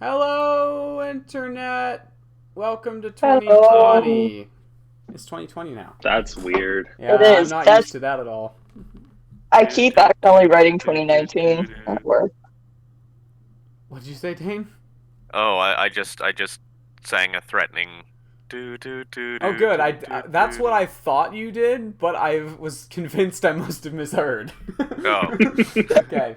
Hello, Internet! Welcome to Hello. 2020. It's 2020 now. That's weird. Yeah, It I'm is. not used That's to that at all. I keep accidentally writing 2019 at work. What did you say, Dane? Oh, I just sang a threatening. Oh, good. That's what I thought you did, but I was convinced I must have misheard. Oh. Okay.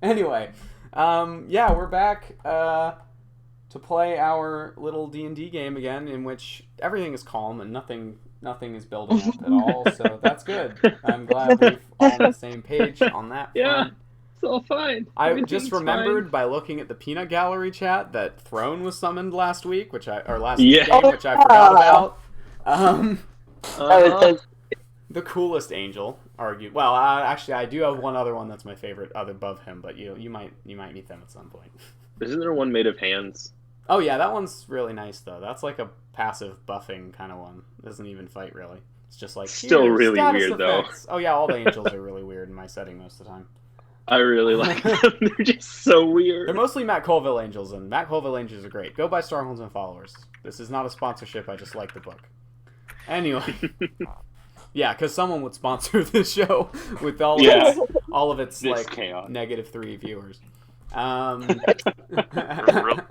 Anyway, yeah, we're back to play our little D&D game again, in which everything is calm and nothing is building up at all. So that's good. I'm glad we're all on the same page on that Yeah, front. it's all fine. I Everything's just remembered by looking at the peanut gallery chat that Throne was summoned last week, which I Yeah. game, which I forgot about. Fine. That The coolest angel, argue. Well, actually, I do have one other one that's my favorite, other above him, but you might meet them at some point. Isn't there one made of hands? Oh yeah, that one's really nice though. That's like a passive buffing kind of one. Doesn't even fight really. It's just like Still "Here, really status weird, though." effects." Oh yeah, all the angels are really weird in my setting most of the time. I really like them. They're just so weird. They're mostly Matt Colville angels, and Matt Colville angels are great. Go buy Strongholds and Followers. This is not a sponsorship. I just like the book. Anyway. Yeah, because someone would sponsor this show with all of its This like chaos. -3 viewers.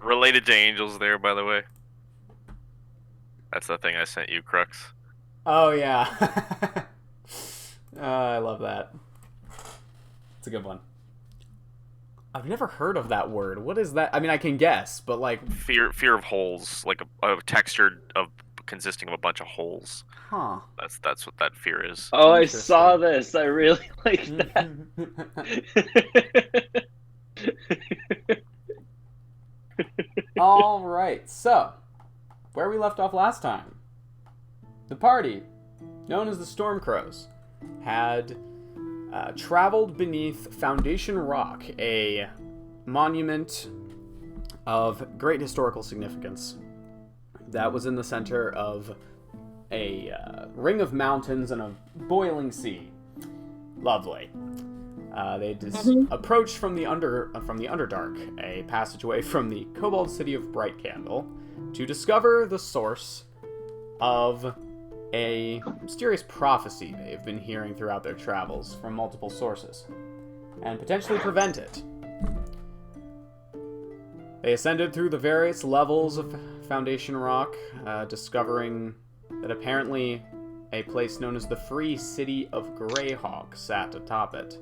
Related to angels there, by the way. That's the thing I sent you, Crux. Oh yeah, I love that. It's a good one. I've never heard of that word. What is that? I mean, I can guess, but like, Fear of holes, like a texture of consisting of a bunch of holes. huh? That's what that fear is. Oh, I Interesting. saw this. I really like that. All right, so where we left off last time, the party, known as the Stormcrows, had traveled beneath Foundation Rock, a monument of great historical significance that was in the center of a ring of mountains and a boiling sea. Lovely. They approached from the Underdark, a passageway from the Kobold City of Bright Candle, to discover the source of a mysterious prophecy they've been hearing throughout their travels from multiple sources, and potentially prevent it. They ascended through the various levels of Foundation Rock, discovering that apparently a place known as the Free City of Greyhawk sat atop it.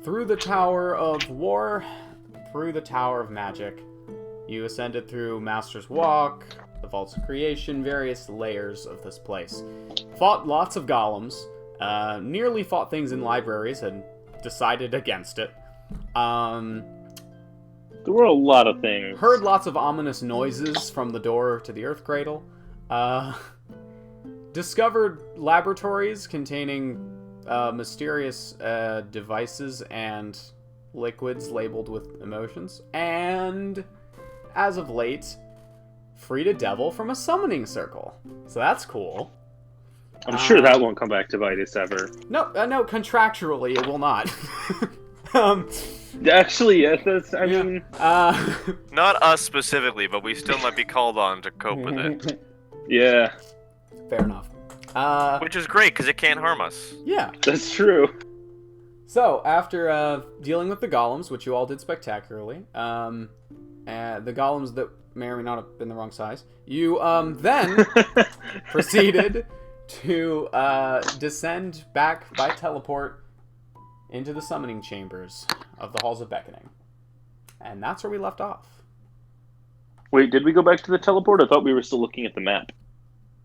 Through the Tower of War, through the Tower of Magic, you ascended through Master's Walk, the Vaults of Creation, various layers of this place. Fought lots of golems, nearly fought things in libraries and decided against it. There were a lot of things. Heard lots of ominous noises from the door to the Earth Cradle. Discovered laboratories containing mysterious devices and liquids labeled with emotions. And, as of late, freed a devil from a summoning circle. So that's cool. I'm sure that won't come back to bite us ever. No, contractually it will not. Actually, yes. I mean, Not us specifically, but we still might be called on to cope with it. yeah, Fair enough. Which is great, because it can't harm us. Yeah. that's true. So, after dealing with the golems, which you all did spectacularly, the golems that may or may not have been the wrong size, you then proceeded to descend back by teleport into the summoning chambers of the Halls of Beckoning. And that's where we left off. Wait, did we go back to the teleport? I thought we were still looking at the map.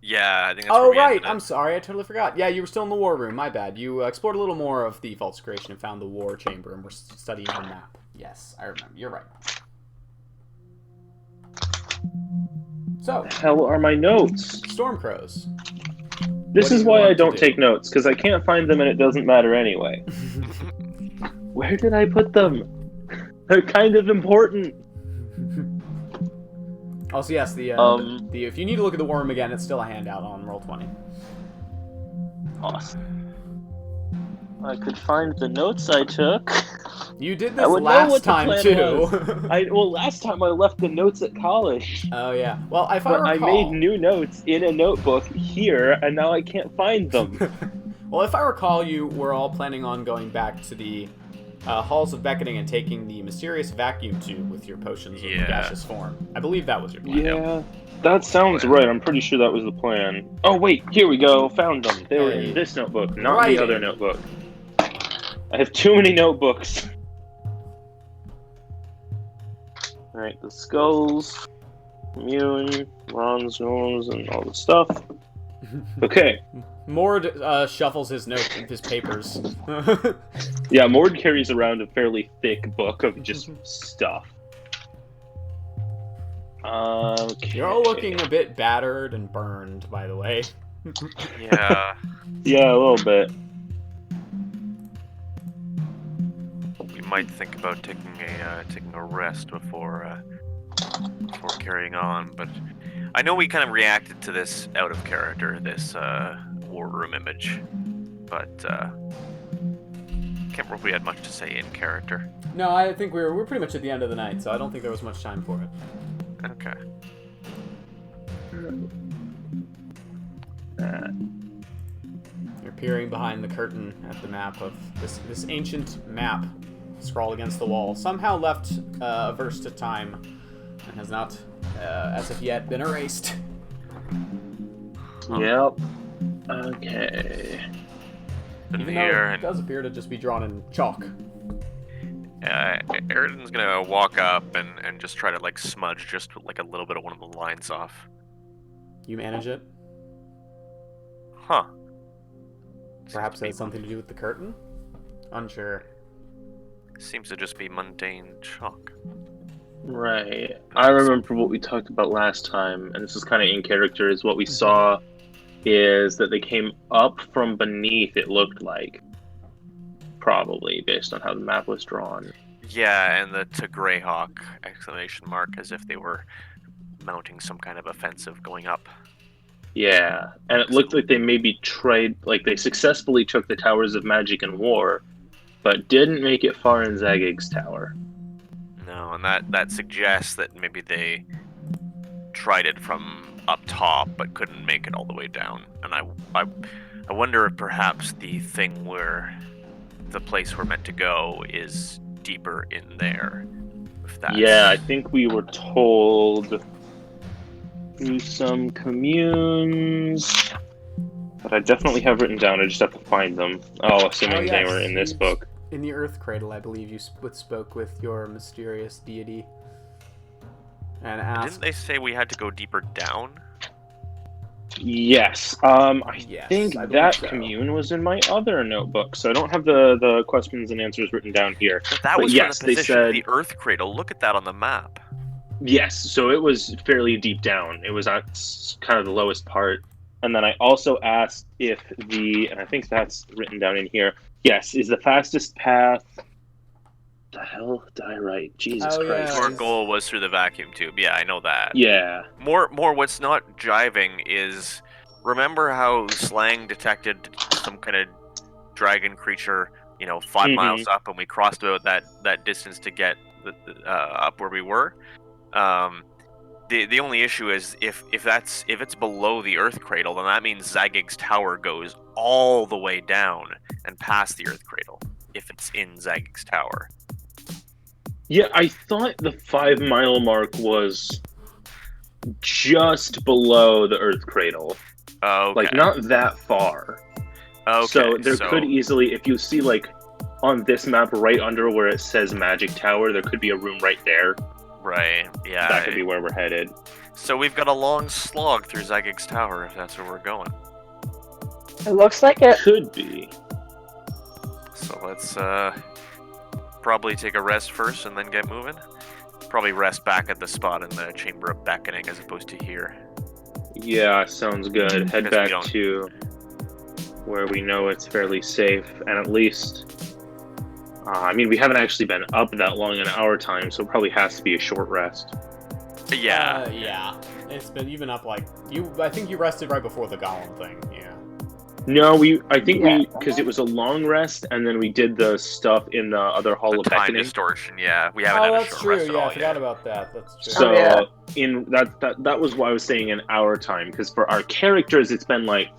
Yeah, I think that's Oh, where we right. ended it. I'm sorry. I totally forgot. Yeah, you were still in the war room. My bad. You explored a little more of the Vaults of Creation and found the war chamber and were studying the map. Yes, I remember. You're right. So, The hell are my notes? Stormcrows. This What do is you why want I to don't do? take notes, because I can't find them and it doesn't matter anyway. Where did I put them? They're kind of important. Also, yes, the if you need to look at the war room again, it's still a handout on Roll20. Awesome. I could find the notes I took. You did I this would know last what the time plan too. Well, last time I left the notes at college. Oh yeah. Well, if I But I made recall, new notes in a notebook here, and now I can't find them. well, if I recall, you were all planning on going back to the halls of beckoning and taking the mysterious vacuum tube with your potions of Yeah. gaseous form. I believe that was your plan. Yeah, that sounds right. I'm pretty sure that was the plan. Oh, wait, here we go. Found them. They were Hey. in this notebook, not Writing. the other notebook. I have too many notebooks. Alright, the skulls, immune, bronze gnomes, and all the stuff. Okay. Mord shuffles his papers. Yeah, Mord carries around a fairly thick book of just stuff. Okay. You're all looking a bit battered and burned, by the way. Yeah. Yeah, a little bit. We might think about taking a rest before carrying on, but I know we kind of reacted to this out of character, this war room image, but can't remember if we had much to say in character. No, I think we're pretty much at the end of the night, so I don't think there was much time for it. Okay. You're peering behind the curtain at the map of this ancient map scrawled against the wall, somehow left averse to time, and has not, as of yet, been erased. Yep. Okay. In Even here, though it and does appear to just be drawn in chalk. Eridan's gonna walk up and just try to like smudge just like a little bit of one of the lines off. You manage it? Huh. Perhaps it has something to do with the curtain? Unsure. Seems to just be mundane chalk. Right. I remember what we talked about last time, and this is kind of in character, is what we saw is that they came up from beneath, it looked like. Probably, based on how the map was drawn. Yeah, and the to Greyhawk exclamation mark, as if they were mounting some kind of offensive going up. Yeah, and it looked like they maybe tried, like they successfully took the Towers of Magic and War, but didn't make it far in Zagig's tower. No, and that suggests that maybe they tried it from up top, but couldn't make it all the way down. And I wonder if perhaps the thing where the place we're meant to go is deeper in there. If that's... Yeah, I think we were told through some communes that I definitely have written down. I just have to find them. Oh, assuming they were in this book. In the Earth Cradle, I believe you spoke with your mysterious deity and asked. Didn't they say we had to go deeper down? Yes. Yes, think I believe that so. commune was in my other notebook, so I don't have the questions and answers written down here. But that But was yes, from the they position of said- the Earth Cradle. Look at that on the map. Yes, so it was fairly deep down. It was at kind of the lowest part. And then I also asked if and I think that's written down in here, yes, is the fastest path... The hell did I write? Jesus Oh, Christ. yeah. Our goal was through the vacuum tube. Yeah, I know that. Yeah. More what's not jiving is, remember how Slang detected some kind of dragon creature, 5 miles up, and we crossed about that distance to get up where we were? The only issue is if it's below the Earth Cradle, then that means Zagig's tower goes all the way down and past the Earth Cradle. If it's in Zagig's tower. Yeah, I thought the 5 mile mark was just below the Earth Cradle. Okay. Like, not that far. Okay. So there could easily, if you see, like, on this map right under where it says Magic Tower, there could be a room right there. Right. Yeah. That could be where we're headed. So we've got a long slog through Zagig's tower if that's where we're going. It looks like it. Could be. So let's probably take a rest first and then get moving. Probably rest back at the spot in the Chamber of Beckoning as opposed to here. Yeah, sounds good. Head Because we back to where we know it's fairly safe, and at least... we haven't actually been up that long in our time, so it probably has to be a short rest. Yeah. Yeah. You've been up I think you rested right before the golem thing. Yeah. No, I think Yeah. because it was a long rest, and then we did the stuff in the other Hall The of time Beckoning. distortion, yeah. We haven't Oh, had a that's short true. rest at Yeah, I all forgot yet. about that. That's true. So yeah. in that was why I was saying in our time, because for our characters it's been like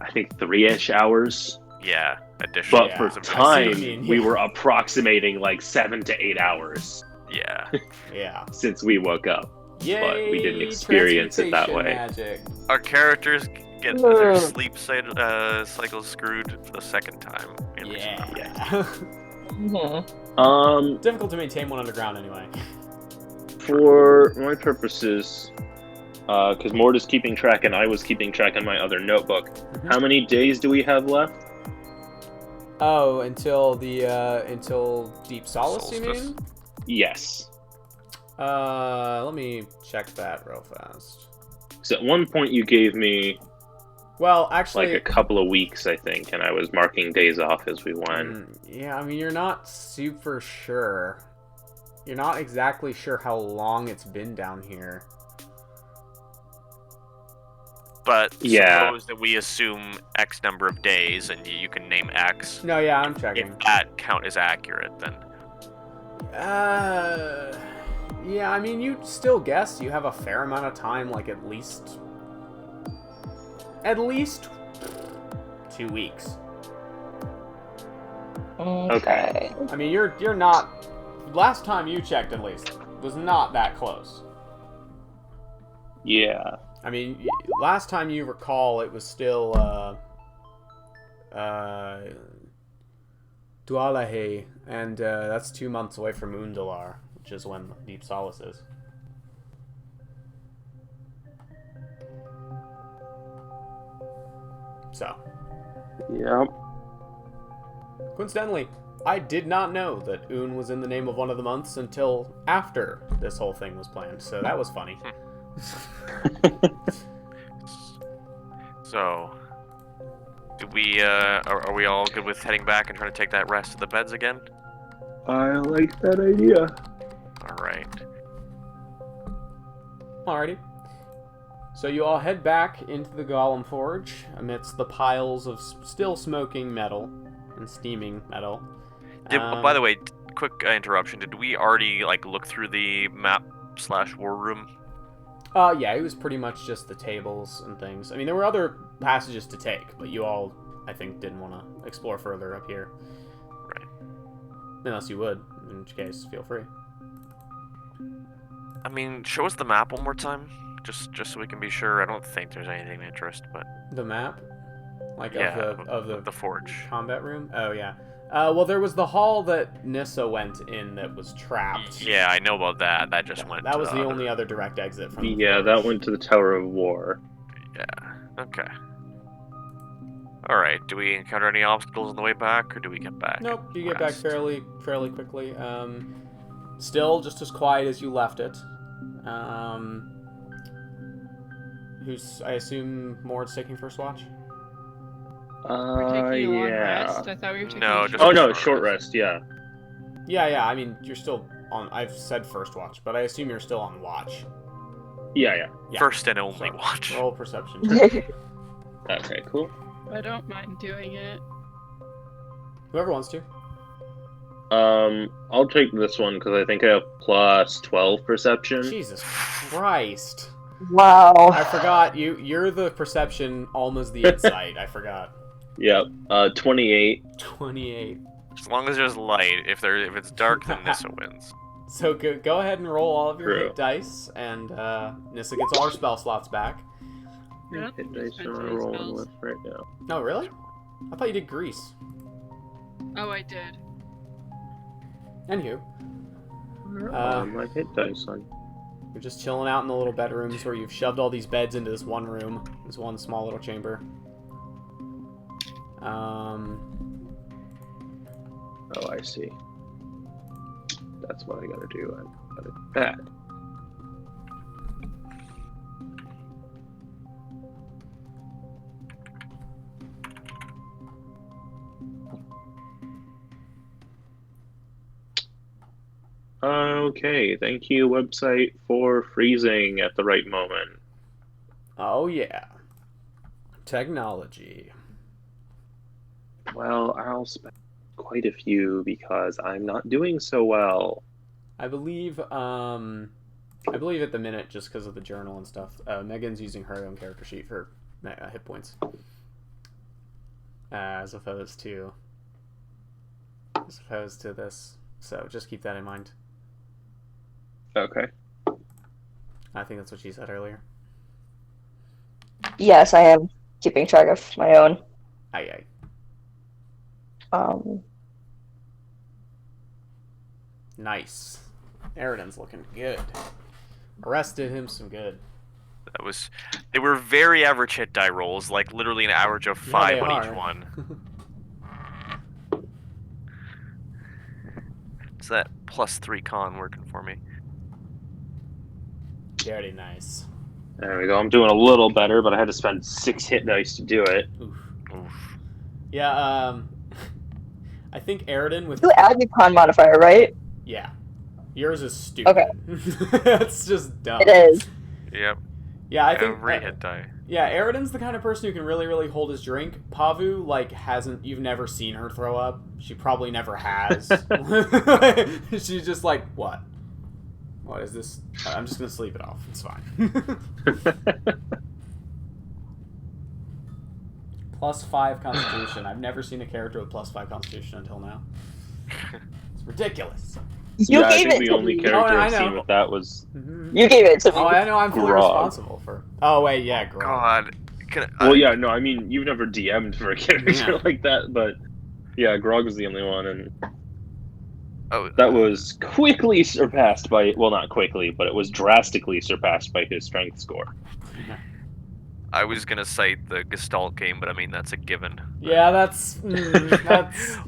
I think 3-ish hours. Yeah, additional. But Yeah, for I see what time, you mean, we yeah. were approximating like 7 to 8 hours Yeah. Yeah. since we woke up. Yay! But we didn't experience it that transmutation way. Magic. Our characters get their sleep cycles screwed for the second time. Yeah. Mhm. Difficult to maintain one underground anyway. For my purposes, because Mort is keeping track and I was keeping track in my other notebook, Mhm. how many days do we have left? Oh, until Deep Solace, you Solstice. mean? Yes. Let me check that real fast. Because at one point you gave me Well, actually, like a couple of weeks, I think, and I was marking days off as we went. yeah, I mean, you're not super sure. You're not exactly sure how long it's been down here. But Yeah. suppose that we assume X number of days, and you can name X. No, yeah, I'm checking. If that count is accurate, then Yeah, I mean, you'd still guess you have a fair amount of time, like at least 2 weeks. Okay. I mean, you're not. Last time you checked, at least, was not that close. Yeah. I mean, last time you recall, it was still Dualahe, and that's 2 months away from Undalar, which is when Deep Solace is. So, Yep. coincidentally, I did not know that Un was in the name of one of the months until after this whole thing was planned, so that was funny. so. Do we? Are we all good with heading back and trying to take that rest of the beds again? I like that idea. All right. Alrighty. So you all head back into the Golem Forge amidst the piles of still smoking metal and steaming metal. By the way, quick interruption. Did we already look through the map/war room? Yeah, it was pretty much just the tables and things. I mean, there were other passages to take, but you all, I think, didn't want to explore further up here. Right. Unless you would, in which case, feel free. I mean, show us the map one more time, just so we can be sure. I don't think there's anything of interest, but The map? Like, yeah, of the forge. combat room? Oh, yeah. Well, there was the hall that Nissa went in that was trapped. Yeah, I know about that. That just went. That to was the other- only other direct exit from the Yeah, forge. that went to the Tower of War. Yeah. Okay. All right. Do we encounter any obstacles on the way back, or do we get back? Nope, and you get back rest? fairly quickly. Still just as quiet as you left it. Who's, I assume, Mord's taking first watch? We're taking a long Yeah. rest. I thought we were taking No, a just- Oh short no, rest. short rest. Yeah. Yeah, I mean, you're still on, I've said first watch, but I assume you're still on watch. Yeah. Yeah. First and only So, watch. Roll perception check. Okay. Cool. I don't mind doing it. Whoever wants to. I'll take this one because I think I have plus 12 perception. Jesus Christ. Wow. I forgot, you're the perception, Alma's the insight. I forgot. Yep. 28. 28. As long as there's light. If it's dark, then Nissa wins. So go ahead and roll all of your True. hit dice, and Nissa gets all her spell slots back. I don't Hit think we dice spent are any rolling spells. with right now. No, really? I thought you did Grease. Oh, I did. Anywho, My hit dice on. you're just chilling out in the little bedrooms where you've shoved all these beds into this one room, this one small little chamber. Oh, I see. That's what I gotta do. I gotta do that. Okay, thank you, website, for freezing at the right moment. Oh yeah. Technology. Well, I'll spend quite a few because I'm not doing so well. I believe at the minute, just because of the journal and stuff, Megan's using her own character sheet for hit points, as opposed to this. So just keep that in mind. Okay. I think that's what she said earlier. Yes, I am keeping track of my own. Aye. Nice. Eridan's looking good. Arrested him some good. They were very average hit die rolls, like literally an average of 5 on each one. So that +3 con working for me. Very nice. There we go. I'm doing a little better, but I had to spend 6 hit dice to do it. Oof. Yeah, I think Eridan with... You add the con modifier, right? Yeah. Yours is stupid. Okay. It's just dumb. It is. Yep. Yeah, I think... Every hit die. Yeah, Eridan's the kind of person who can really, really hold his drink. Pavu, like, hasn't... You've never seen her throw up. She probably never has. She's just like, what? What is this? I'm just gonna sleep it off. It's fine. +5 Constitution. I've never seen a character with +5 Constitution until now. It's ridiculous. You I gave think it the to only me. character I I've seen know. with that was... You gave it to me. Oh, I know. I'm fully Grog. responsible for... Oh, wait, yeah, Grog. God. Well, yeah, no, I mean, you've never DM'd for a character like that, but... Yeah, Grog was the only one, and... That was quickly surpassed by... Well, not quickly, but it was drastically surpassed by his strength score. I was gonna cite the Gestalt game, but I mean that's a given. Yeah, that's...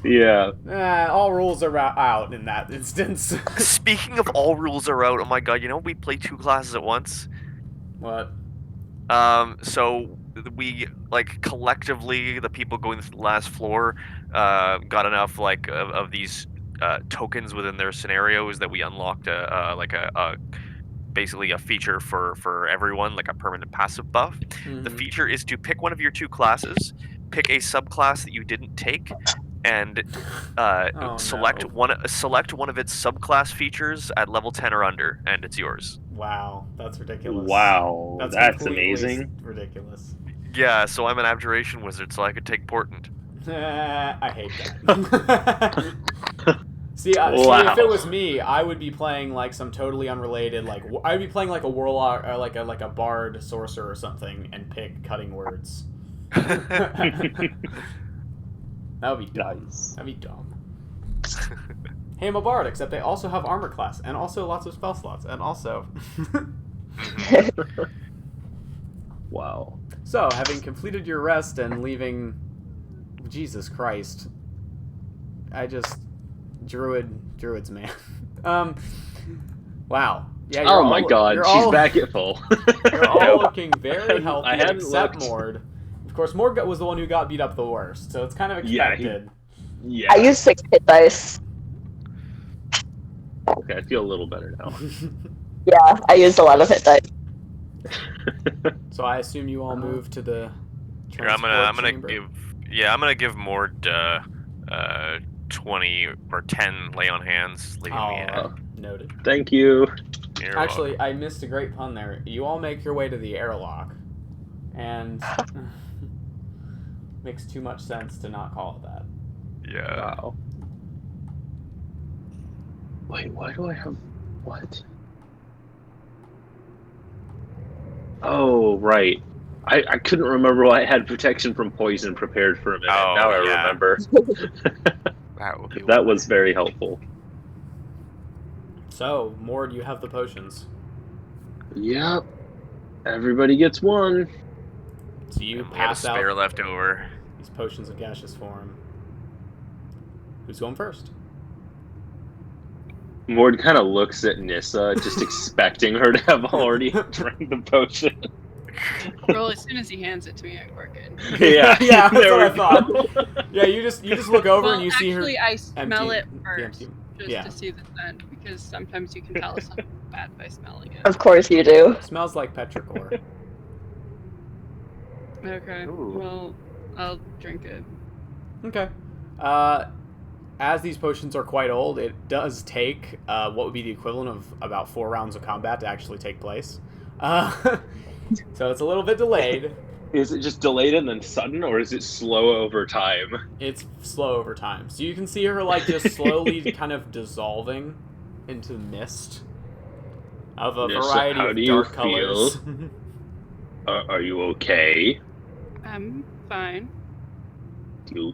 Yeah. all rules are out in that instance. Speaking of all rules are out, oh my god, you know we play 2 classes at once? What? So we, like, collectively, the people going to the last floor, got enough, like, of these tokens within their scenarios that we unlocked basically a feature for everyone, like a permanent passive buff. Mm-hmm. The feature is to pick one of your 2 classes, pick a subclass that you didn't take, and select one of its subclass features at level 10 or under, and it's yours. Wow, that's ridiculous. Wow, that's completely amazing. Ridiculous. Yeah, so I'm an abjuration wizard, so I could take portent. I hate that. See, Wow. if it was me, I would be playing like some totally unrelated, like I would be playing like a warlock or like a bard sorcerer or something, and pick cutting words. That would be dumb. Nice. That'd be dumb. Hey, I'm a bard, except they also have armor class, and also lots of spell slots, and also... Wow. So, having completed your rest and leaving... Jesus Christ. I just... Druids, man. Wow. Yeah, Oh my god, she's back at full. You're all looking very healthy, I hadn't except looked. Mord. Of course, Mord was the one who got beat up the worst, so it's kind of expected. Yeah. I used 6 hit dice. Okay, I feel a little better now. Yeah, I used a lot of hit dice. So I assume you all move to the Here, I'm gonna chamber? give Mord 20 or 10 lay on hands, leaving me at. Noted. Thank you. You're Actually, welcome. I missed a great pun there. You all make your way to the airlock, and makes too much sense to not call it that. Yeah. Wow. Wait, why do I have... What? Oh, right. I couldn't remember why I had protection from poison prepared for a minute. Oh, Now I yeah. remember. That would be That was very helpful. So, Mord, you have the potions. Yep. Everybody gets one. So you And we have a pass spare out left over. these potions of gaseous form. Who's going first? Mord kind of looks at Nissa, just expecting her to have already drank the potion. Well, as soon as he hands it to me, we're good. Yeah, Yeah, that's there what we I go. Yeah, you just look over Well, and you see her. actually, I smell it empty- first, empty- just yeah. to see the scent, because sometimes you can tell if something's bad by smelling it. Of course you do. Smells like petrichor. Okay, Ooh. well, I'll drink it. Okay. As these potions are quite old, it does take what would be the equivalent of about 4 rounds of combat to actually take place. So it's a little bit delayed. Is it just delayed and then sudden, or is it slow over time? It's slow over time. So you can see her like just slowly kind of dissolving into mist of a Nissa, variety how of do you dark feel? colors. Are you okay? I'm fine. Are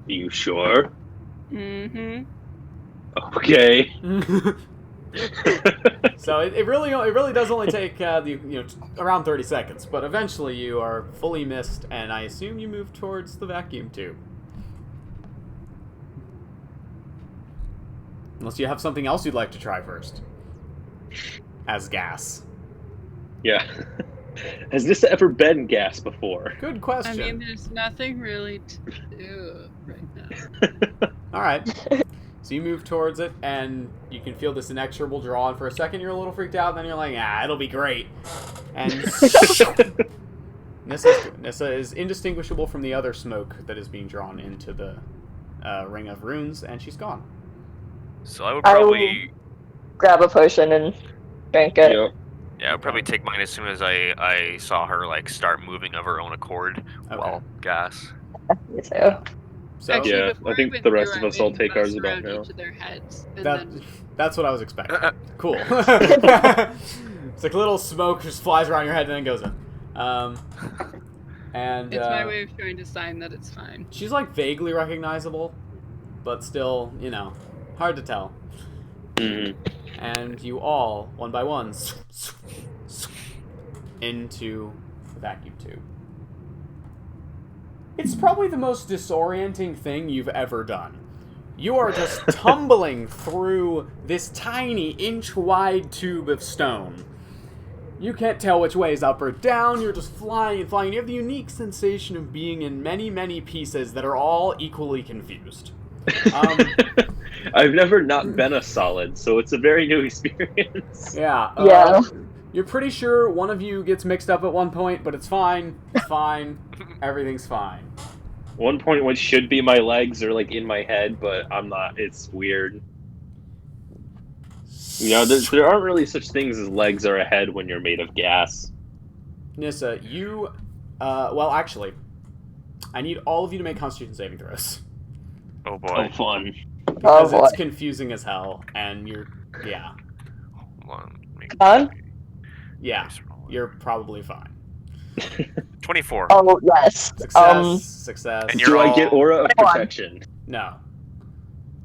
you sure? Mm-hmm. Okay. So it really does only take around 30 seconds, but eventually you are fully mist, and I assume you move towards the vacuum tube. Unless you have something else you'd like to try first. As gas. Yeah. Has this ever been gas before? Good I question. mean, there's nothing really to do right now. Alright. So you move towards it, and you can feel this inexorable draw, and for a second you're a little freaked out, and then you're like, it'll be great. And Nissa is indistinguishable from the other smoke that is being drawn into the ring of runes, and she's gone. So I would I will probably, grab a potion and drink it. Yep. yeah, I'd probably take mine as soon as I saw her like start moving of her own accord. Okay. Well, gas. So, So Actually, Yeah, before I think went the rest through, of I us all made take buzz ours about around now. each of their heads, and then that's what I was expecting. Cool. It's like a little smoke just flies around your head and then goes in. And it's my way of trying to sign that it's fine. she's like vaguely recognizable, but still, hard to tell. Mhm. And you all, one by one, into the vacuum tube. It's probably the most disorienting thing you've ever done. You are just tumbling through this tiny inch-wide tube of stone. You can't tell which way is up or down, you're just flying and flying. You have the unique sensation of being in many, many pieces that are all equally confused. I've never not been a solid, so it's a very new experience. Yeah. Yeah. You're pretty sure one of you gets mixed up at one point, but it's fine. It's fine. Everything's fine. One point, what should be my legs are like in my head, but I'm not. It's weird. There aren't really such things as legs or a head when you're made of gas. Nissa, you... well, actually, I need all of you to make Constitution saving throws. Oh boy. Oh, fun. Because boy. it's confusing as hell, and you're... Yeah. Hold on, let me- Fun? Yeah. You're probably fine. 24. Oh, yes. Success. And Do you're I get all- aura of 21. protection? No.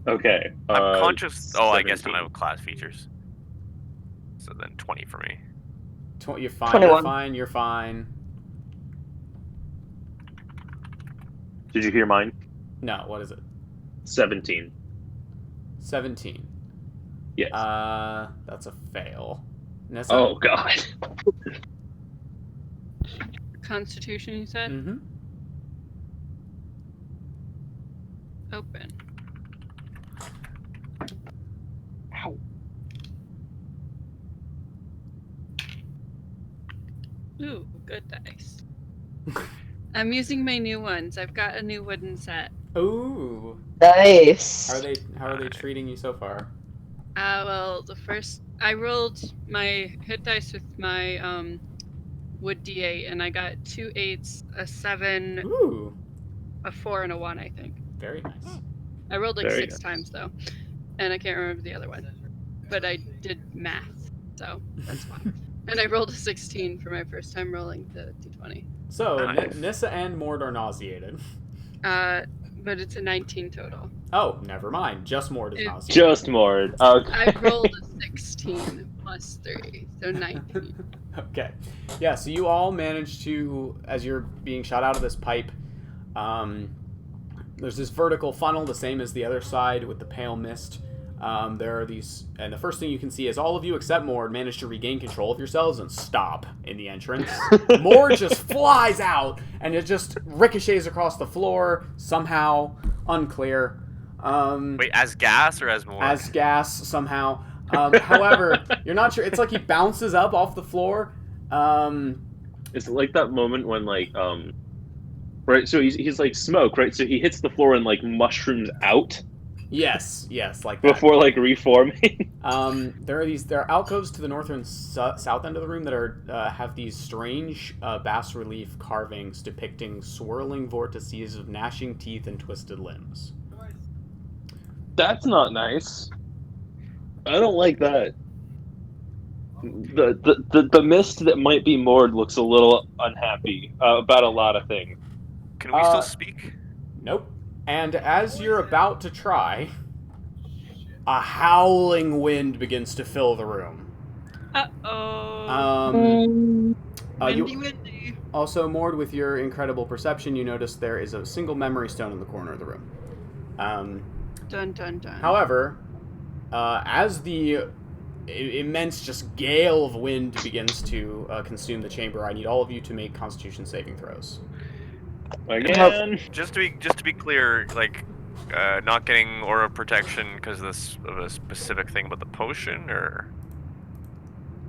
Okay. I'm conscious. Oh, I guess I 17. don't have class features. So then 20 for me. You're fine. 21. You're fine. You're fine. Did you hear mine? No, what is it? 17. 17. Yes. That's a fail. Nissa? Oh God. Constitution, you said? Mm-hmm. Open. Ow. Ooh, good dice. I'm using my new ones. I've got a new wooden set. Ooh. Nice. How are they treating you so far? Well, I rolled my hit dice with my wood d8, and I got 2 8s, a 7, Ooh. a 4, and a 1, I think. Very nice. I rolled like Very 6 times though, and I can't remember the other one. But I did math, so that's fine. And I rolled a 16 for my first time rolling the d20. So, Nice. Nissa and Mord are nauseated. But it's a 19 total. Oh, never mind. Just Mord is It- nauseated. Just more. Okay. I rolled a 16 plus 3, so 19. Okay. Yeah, so you all manage to, as you're being shot out of this pipe, there's this vertical funnel, the same as the other side with the pale mist. There are these, and the first thing you can see is all of you except Mord manage to regain control of yourselves and stop in the entrance. Mord just flies out, and it just ricochets across the floor, somehow, unclear. Wait, as gas or as more? As gas, somehow. However, you're not sure. It's like he bounces up off the floor. It's like that moment when right? So he's like smoke, right? So he hits the floor and like mushrooms out Yes, like that. before like reforming. There are alcoves to the northern south end of the room that are have these strange bas relief carvings depicting swirling vortices of gnashing teeth and twisted limbs. That's not nice. I don't like that. The mist that might be moored looks a little unhappy about a lot of things. Can we still speak? Nope. And as you're about to try, a howling wind begins to fill the room. Uh-oh. Windy, You windy. also, moored with your incredible perception, you notice there is a single memory stone in the corner of the room. Dun, dun, dun. However, as the immense just gale of wind begins to consume the chamber, I need all of you to make Constitution saving throws. Again, Just to be clear, like, not getting aura protection because of a specific thing about the potion, or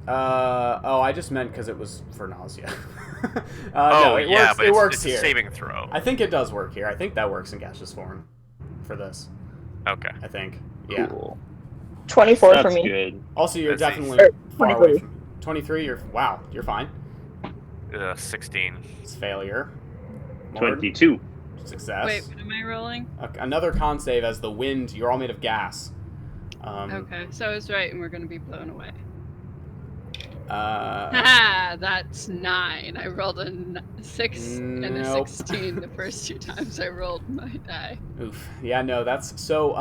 I just meant because it was for nausea. oh, no, it yeah, works, but it works it's here. a saving throw. I think it does work here. I think that works in gaseous form for this. Okay. I think. Yeah. cool. 24 That's for me. good. Also, you're Let's see. definitely Or far 23. away from 23. You're fine. 16. It's failure. Mord, 22. success. Wait, what am I rolling? Another con save as the wind. You're all made of gas. Okay, so I was right, and we're gonna be blown away. Uh, Haha, that's 9. I rolled a 6 and a Nope. 16 the first 2 times I rolled my die. oof. Yeah, no, that's so.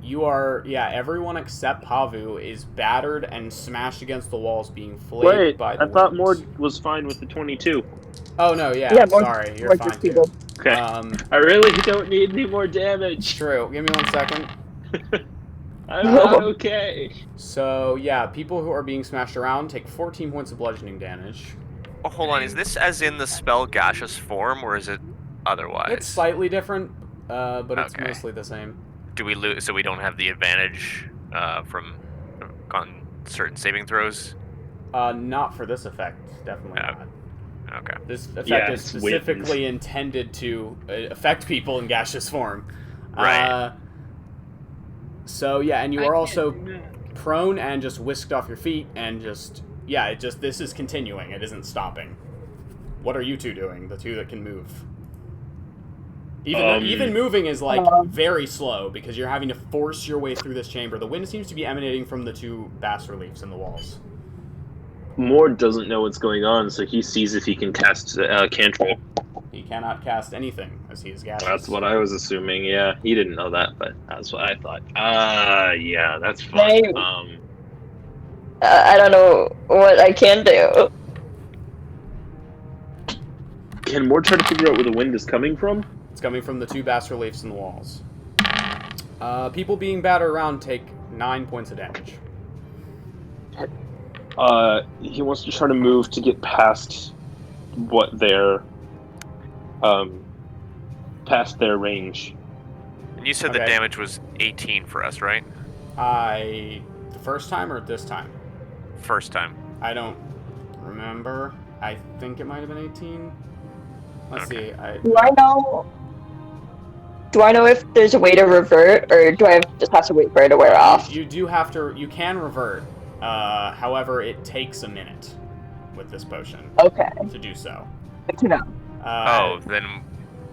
You are, everyone except Pavu is battered and smashed against the walls, being flayed Wait, by the I thought wind. Mord was fine with the 22. Oh no, yeah. Yeah, Mord- sorry, you're Mord fine just too. people. Okay. I I really don't need any more damage. true. Give me 1 second. I'm not okay. So yeah, people who are being smashed around take 14 points of bludgeoning damage. Oh, hold on. Is this as in the spell gaseous form, or is it otherwise? It's slightly different, but it's Okay. mostly the same. Do we lose? So we don't have the advantage from on certain saving throws. Not for this effect, definitely Oh. not. Okay. This effect Yeah, is it's specifically intended to affect people in gaseous form. Right. So yeah, and you I are can't also do that. prone and just whisked off your feet, and this is continuing. It isn't stopping. What are you two doing? The two that can move. Even moving is like very slow because you're having to force your way through this chamber. The wind seems to be emanating from the 2 bas reliefs in the walls. Mord doesn't know what's going on, so he sees if he can cast cantrip. He cannot cast anything as he is gaseous. That's what I was assuming. Yeah, he didn't know that, but that's what I thought. Yeah, that's fine. Hey. I I don't know what I can do. Can Mord try to figure out where the wind is coming from? It's coming from the 2 bas reliefs in the walls. People being battered around take 9 points of damage. He wants to try to move to get past what their past their range. And you said the Okay. damage was 18 for us, right? The first time or this time? First time. I don't remember. I think it might have been 18. Let's Okay. see. Do I know if there's a way to revert, or do I just have to wait for it to wear off? You do have to. You can revert. However, it takes a minute with this potion Okay, to do so. good to know. Then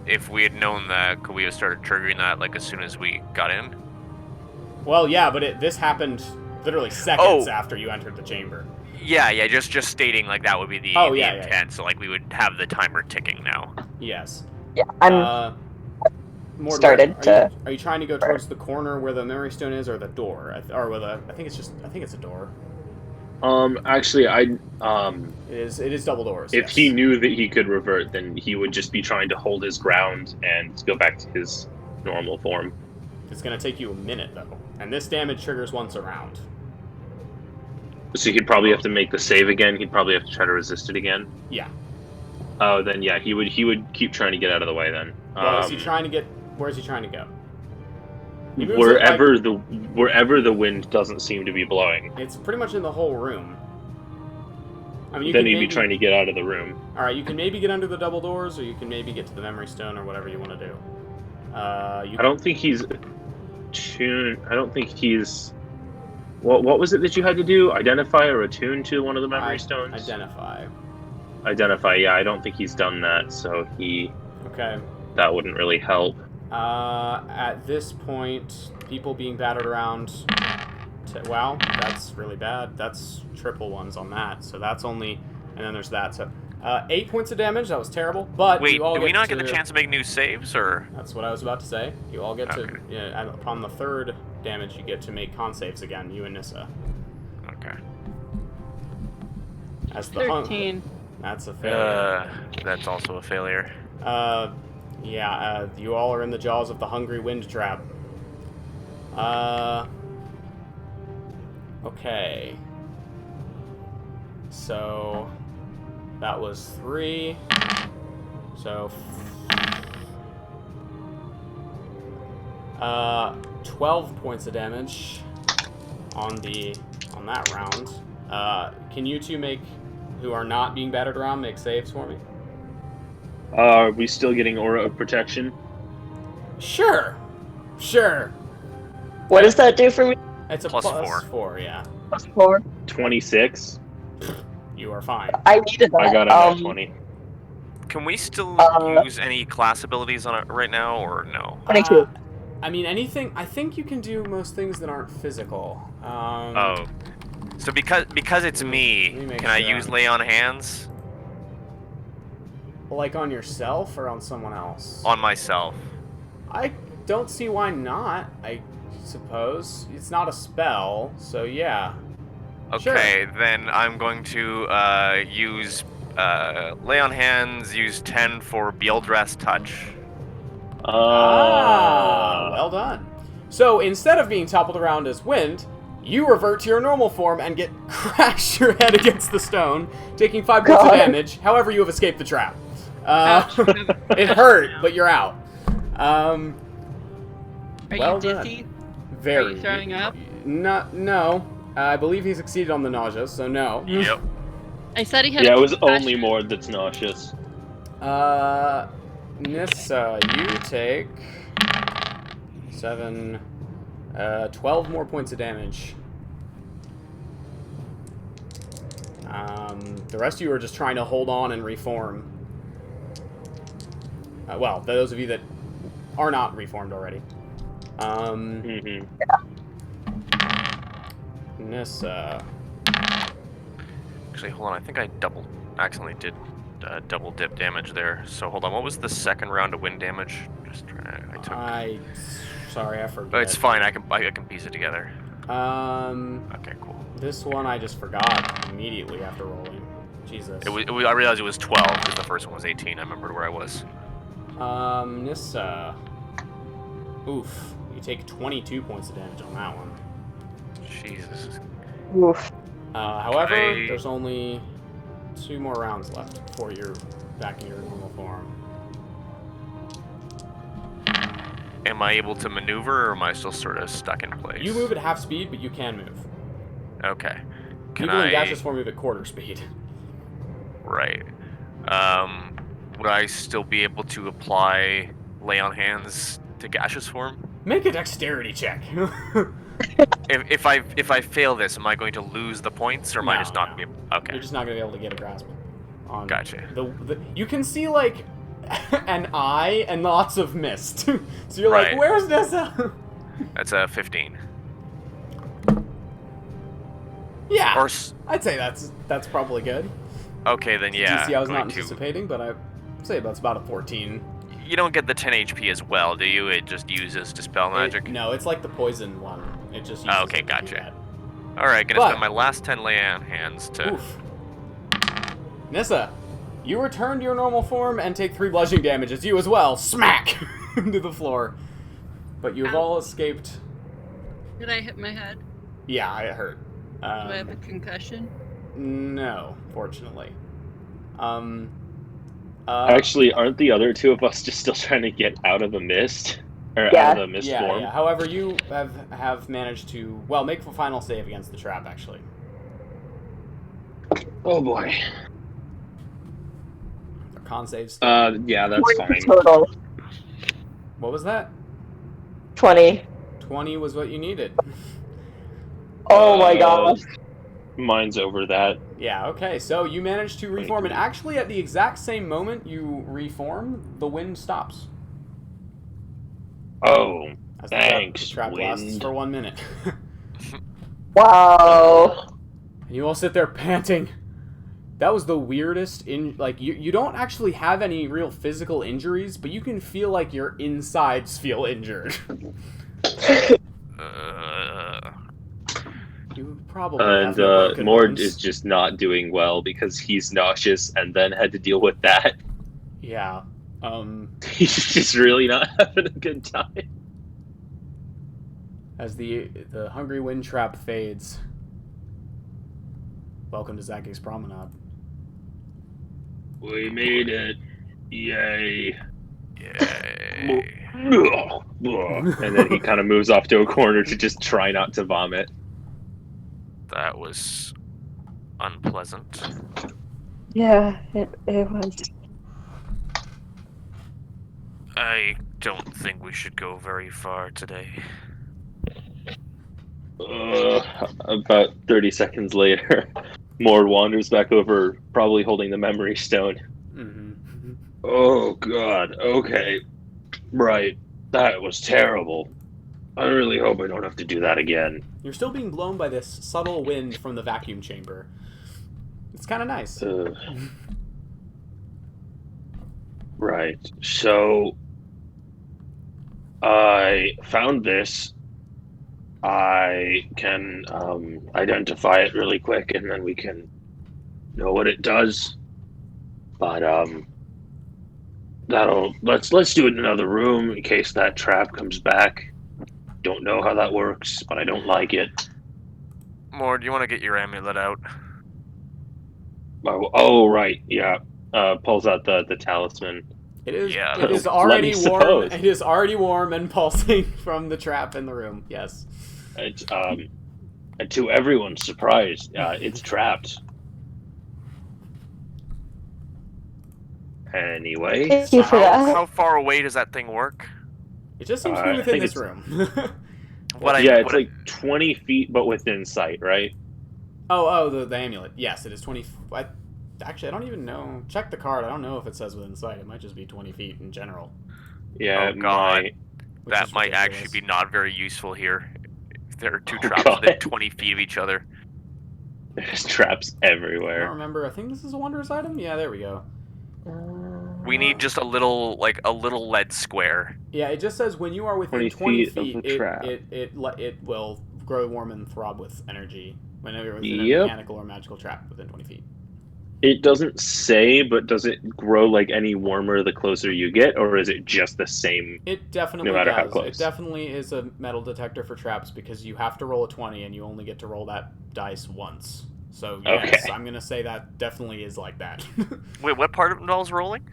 if we had known that, could we have started triggering that like as soon as we got in? Well, yeah, but this happened literally seconds Oh. after you entered the chamber. Yeah, just stating like that would be the, Oh, the yeah, yeah, intent. So like we would have the timer ticking now. Yes. Yeah, I'm Mordred, started to. Are you trying to go towards the corner where the memory stone is, or the door, or with a? I think it's a door. Actually, It is double doors. if yes. he knew that he could revert, then he would just be trying to hold his ground and go back to his normal form. It's gonna take you a minute though, and this damage triggers once a round. So he'd probably have to make the save again. He'd probably have to try to resist it again. Yeah. Oh, then yeah, he would keep trying to get out of the way then. Well, is he trying to get? Where is he trying to go? He moves wherever the wind doesn't seem to be blowing. It's pretty much in the whole room. I mean, you then can he'd maybe, be trying to get out of the room. All right, you can maybe get under the double doors, or you can maybe get to the memory stone, or whatever you want to do. I don't think he's attuned. I don't think he's. What was it that you had to do? Identify or attune to one of the memory stones? Identify. Identify. Yeah, I don't think he's done that, so Okay. that wouldn't really help. At this point, people being battered around. Wow, that's really bad. That's triple ones on that. So that's only, and then there's that. So 8 points of damage. That was terrible. But Wait, you all do we not to, get the chance to make new saves, or? That's what I was about to say. You all get Okay. to, yeah, upon the third damage, you get to make con saves again. You and Nissa. Okay. As the 13. That's a failure. That's also a failure. Yeah. You all are in the jaws of the hungry wind trap. Okay. So that was 3. So 12 points of damage on that round. Can you two who are not being battered around, make saves for me? Are we still getting aura of protection? Sure. What does that do for me? It's a Plus plus 4. 4, yeah. +4. 26. You are fine. I needed that. I got a nat 20. Can we still Uh, use any class abilities on it right now, or no? 22. I mean, anything. I think you can do most things that aren't physical. Oh. So because it's let me, me make can I sure. use lay on hands Like on yourself or on someone else? on myself? I don't see why not, I suppose. It's not a spell, so yeah. Okay, then I'm going to use lay on hands. Use 10 for Beeldress touch. Well done. So instead of being toppled around as wind, you revert to your normal form and crash your head against the stone, taking 5 points of God. damage. However, you have escaped the trap. Ouch. It hurt, but you're out. Are well you dizzy? Very. Are you throwing up? No. I believe he succeeded on the nausea, so no. Yep. I said he had Yeah, a it was concussion. only Mord that's nauseous. Nissa, you take 7, 12 more points of damage. The rest of you are just trying to hold on and reform. Well, those of you that are not reformed already. Mm-hmm. Nissa. Actually, hold on. I think I accidentally did double dip damage there. So hold on. What was the second round of wind damage? Just trying. I took. Sorry, I forgot. Oh, it's fine. I can piece it together. Okay, cool. This one I just forgot immediately after rolling. Jesus. I realized it was 12 because the first one was 18. I remembered where I was. Nissa. Oof. You take 22 points of damage on that one. Jesus. Oof. However, Okay. there's only 2 more rounds left before you're back in your normal form. Am I able to maneuver, or am I still sort of stuck in place? You move at half speed, but you can move. Okay. Can People in I? gaseous form move at quarter speed. Right. Would I still be able to apply lay on hands to gaseous form? Make a dexterity check. If I fail this, am I going to lose the points, or am I No, just not no. gonna be able? Okay. You're just not gonna be able to get a grasp on. Gotcha. You can see like an eye and lots of mist. So you're Right. like, where's Nissa? That's a 15. Yeah. Or I'd say that's probably good. okay, then yeah. DC I was going not to- anticipating, but I'd say that's about a 14. You don't get the 10 HP as well, do you? It just uses Dispel Magic. No, it's like the poison one. It just uses Oh, okay, it to do gotcha. Alright, gonna But- spend my last 10 lay on hands that. to... Oof. Nissa, you return to your normal form and take 3 bludgeoning damage as you as well smack into the floor. But you've Ow. all escaped. Did I hit my head? Yeah, it hurt. Do I have a concussion? No, fortunately. Actually, aren't the other 2 of us just still trying to get out of the mist? Or Yeah. out of the mist form? Yeah. However, you have managed to, well, make a final save against the trap, actually. Oh boy. A con save. Yeah, that's 20 fine. total. What was that? 20. 20 was what you needed. Oh my gosh. Mine's over that. Yeah, okay, so you managed to reform, and 23. actually at the exact same moment you reform, the wind stops. Oh, As thanks, the trap lasts wind. for 1 minute. Wow. And you all sit there panting. That was the weirdest you don't actually have any real physical injuries, but you can feel like your insides feel injured. You probably have And no broken Mord bones. is just not doing well because he's nauseous and then had to deal with that. Yeah. He's just really not having a good time. As the hungry wind trap fades. Welcome to Zaki's Promenade. We made it. Yay. Yay. And then he kind of moves off to a corner to just try not to vomit. That was unpleasant. Yeah, it was. I don't think we should go very far today. About 30 seconds later, Mord wanders back over, probably holding the memory stone. Mm-hmm. Oh, God. Okay. Right. That was terrible. I really hope I don't have to do that again. You're still being blown by this subtle wind from the vacuum chamber. It's kind of nice. Right. So, I found this. I can identify it really quick, and then we can know what it does. But let's do it in another room in case that trap comes back. Don't know how that works, but I don't like it. More, do you want to get your amulet out? Oh right, yeah. Pulls out the talisman. It is. Yeah, It is let already me warm. suppose. It is already warm and pulsing from the trap in the room. Yes. It's, and to everyone's surprise, it's trapped. Anyway, Thank you for How that. far away does that thing work? It just seems to be I within think this it's- room. it's like 20 feet, but within sight, right? the amulet. Yes, it is 20. Actually, I don't even know. Check the card. I don't know if it says within sight. It might just be 20 feet in general. Yeah, Oh, God. Which That is might ridiculous. actually be not very useful here. If there are two Oh, traps God. within 20 feet of each other. There's traps I don't everywhere. remember. I think this is a wondrous item. Yeah, there we go. We need just a little lead square. Yeah, it just says when you are within 20 20 feet of feet, the trap. it will grow warm and throb with energy whenever you're within a Yep. mechanical or magical trap within 20 feet. It doesn't say, but does it grow like any warmer the closer you get, or is it just the same? It definitely No matter how does. close. It definitely is a metal detector for traps because you have to roll a 20 and you only get to roll that dice once. So yes, Okay. I'm gonna say that definitely is like that. Wait, what part of it involves rolling?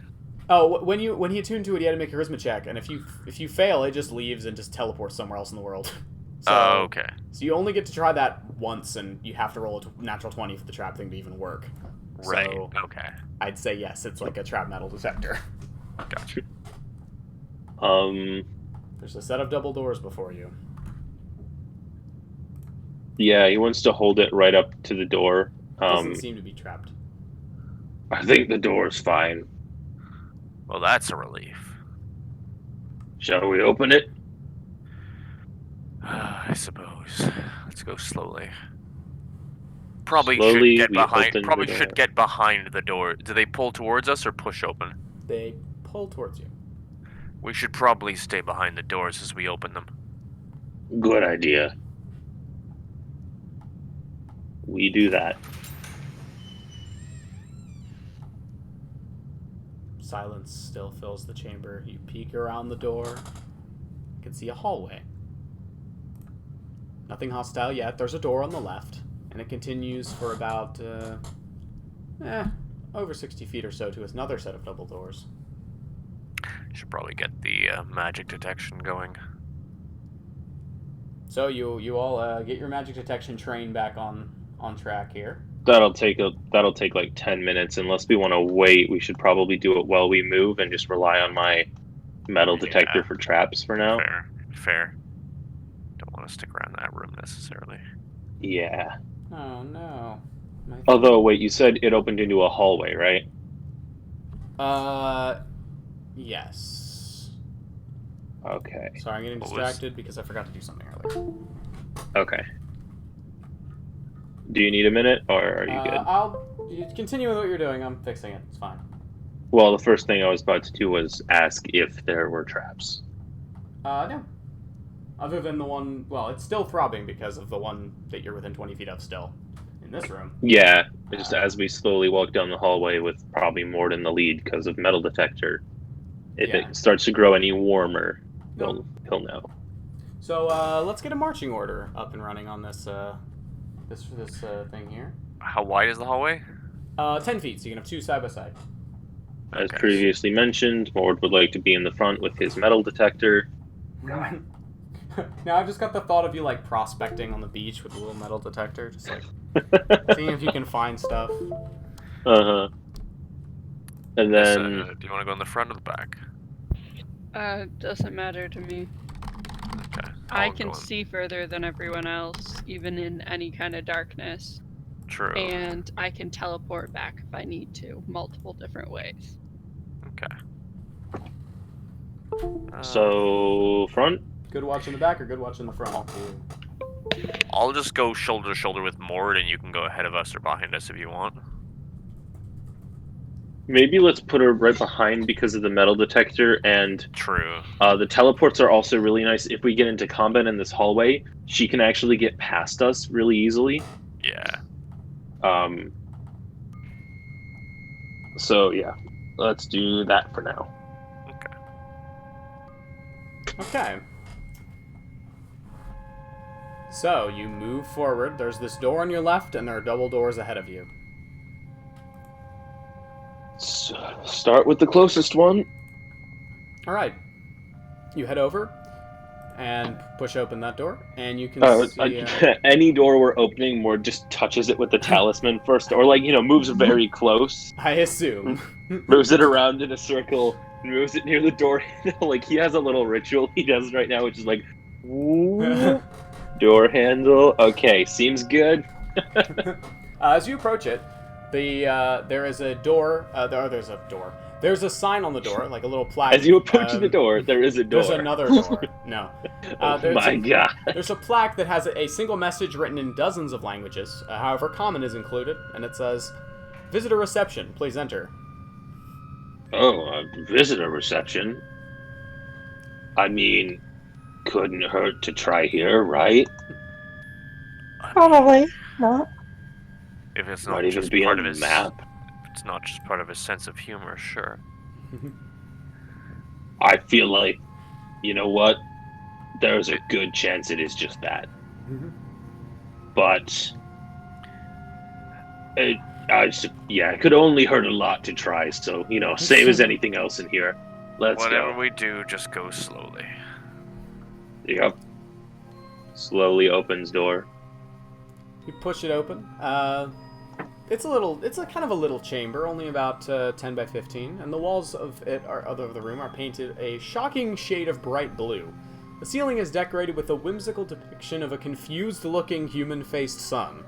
Oh, when he attuned to it, he had to make a charisma check, and if you fail, it just leaves and just teleports somewhere else in the world. So, Oh, okay. So you only get to try that once, and you have to roll a natural 20 for the trap thing to even work. Right. So Okay. I'd say yes, it's like a trap metal detector. Gotcha. There's a set of double doors before you. Yeah, he wants to hold it right up to the door. Doesn't seem to be trapped. I think the door's fine. Well, that's a relief. Shall we open it? I suppose. Let's go slowly. Probably Slowly, should get we behind. open the Probably door. should get behind the door. Do they pull towards us or push open? They pull towards you. We should probably stay behind the doors as we open them. Good idea. We do that. Silence still fills the chamber. You peek around the door. You can see a hallway. Nothing hostile yet. There's a door on the left, and it continues for about, over 60 feet or so to another set of double doors. Should probably get the magic detection going. So you all get your magic detection train back on track here. That'll take like 10 minutes. Unless we want to wait, we should probably do it while we move and just rely on my metal detector for traps for now. Fair. Don't want to stick around that room necessarily. Yeah. Oh no. Although, wait, you said it opened into a hallway, right? Yes. Okay. Sorry, I'm getting distracted because I forgot to do something earlier. Okay. Do you need a minute, or are you good? You continue with what you're doing. I'm fixing it. It's fine. Well, the first thing I was about to do was ask if there were traps. No. Other than the one, well, it's still throbbing because of the one that you're within 20 feet of still. In this room. Yeah, just as we slowly walk down the hallway with probably Mort in the lead because of metal detector. If it starts to grow any warmer, he'll know. So let's get a marching order up and running on this this thing here. How wide is the hallway? 10 feet, so you can have two side by side. As previously mentioned, Mort would like to be in the front with his metal detector. Now I've just got the thought of you like prospecting on the beach with a little metal detector, just like seeing if you can find stuff. Uh-huh. And then... do you want to go in the front or the back? Doesn't matter to me. Okay. I can see further than everyone else, even in any kind of darkness. True. And I can teleport back if I need to, multiple different ways. Okay. So, front? Good watch in the back or good watch in the front? I'll just go shoulder to shoulder with Mord, and you can go ahead of us or behind us if you want. Maybe let's put her right behind because of the metal detector, and True. The teleports are also really nice. If we get into combat in this hallway, she can actually get past us really easily. Yeah. So yeah, let's do that for now. Okay. So you move forward. There's this door on your left, and there are double doors ahead of you. So, start with the closest one. All right. You head over and push open that door, and you can see... any door we're opening, Mord just touches it with the talisman first, or moves very close. I assume. Moves it around in a circle, moves it near the door handle. Like, he has a little ritual he does right now, which is like, ooh, door handle. Okay, seems good. As you approach it, there is a door. There's a door. There's a sign on the door, like a little plaque. As you approach the door, there is a door. There's another door. No. Oh my god. There's a plaque that has a single message written in dozens of languages. However, common is included, and it says, "Visitor reception. Please enter." Oh, visitor reception? I mean, couldn't hurt to try here, right? Probably not. If it's Might not even just be part on of his map. if it's not just part of his sense of humor, sure. I feel like, you know what? There's a good chance it is just that. But it could only hurt a lot to try. So, same as anything else in here. Whatever go. we do, just go slowly. Yep. Slowly opens door. You push it open. It's a kind of a little chamber, only about 10 by 15, and the walls of the room are painted a shocking shade of bright blue. The ceiling is decorated with a whimsical depiction of a confused-looking human-faced sun.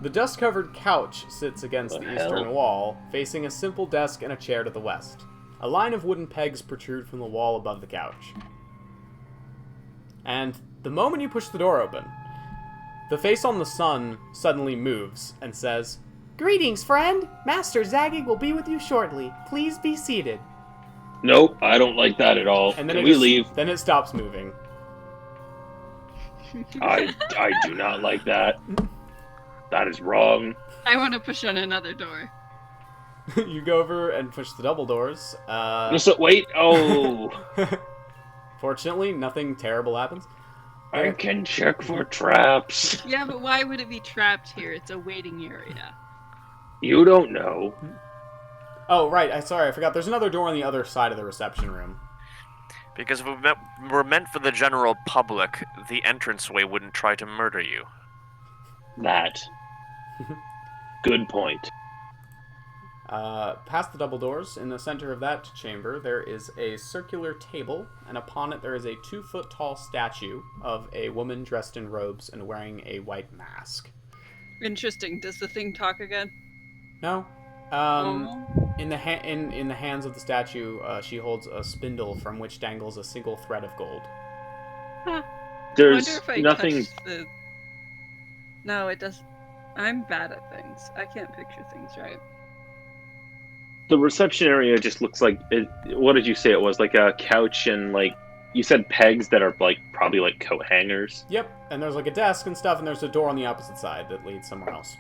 The dust-covered couch sits against the eastern wall, facing a simple desk and a chair to the west. A line of wooden pegs protrude from the wall above the couch. And the moment you push the door open, the face on the sun suddenly moves and says, "Greetings, friend! Master Zagging will be with you shortly. Please be seated." Nope, I don't like that at all. And then Can we leave? Then it stops moving. I do not like that. That is wrong. I want to push on another door. You go over and push the double doors. Wait. Oh. Fortunately, nothing terrible happens. I can check for traps. Yeah, but why would it be trapped here? It's a waiting area. You don't know. Oh, right. Sorry, I forgot. There's another door on the other side of the reception room. Because if we're meant for the general public, the entranceway wouldn't try to murder you. That. Good point. Past the double doors, in the center of that chamber, there is a circular table, and upon it there is a 2-foot-tall statue of a woman dressed in robes and wearing a white mask. Interesting. Does the thing talk again? No. Oh. In the in the hands of the statue, she holds a spindle from which dangles a single thread of gold. Huh. I There's wonder if I nothing. touched the... No, it does. I'm bad at things. I can't picture things right. The reception area just looks like what did you say it was? Like a couch and like you said pegs that are like probably like coat hangers. Yep, and there's like a desk and stuff, and there's a door on the opposite side that leads somewhere else.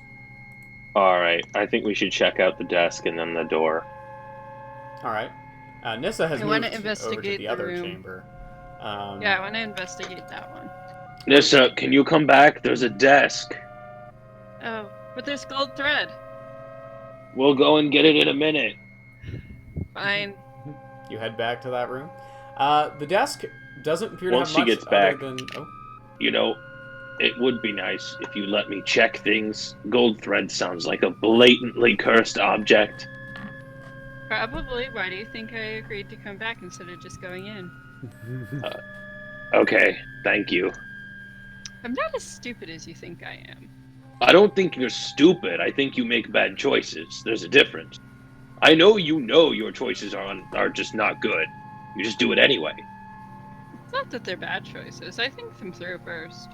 All right, I think we should check out the desk and then the door. All right. Nissa has I moved wanna over to investigate the the other room. chamber. Yeah, I want to investigate that one. Nissa, can you come back? There's a desk. Oh, but there's gold thread. We'll go and get it in a minute. Fine. You head back to that room. The desk doesn't appear to Once have she much gets other back. than... Oh, You know, it would be nice if you let me check things. Gold thread sounds like a blatantly cursed object. Probably. Why do you think I agreed to come back instead of just going in? Okay, thank you. I'm not as stupid as you think I am. I don't think you're stupid. I think you make bad choices. There's a difference. I know you know your choices are just not good. You just do it anyway. It's not that they're bad choices. I think them through first.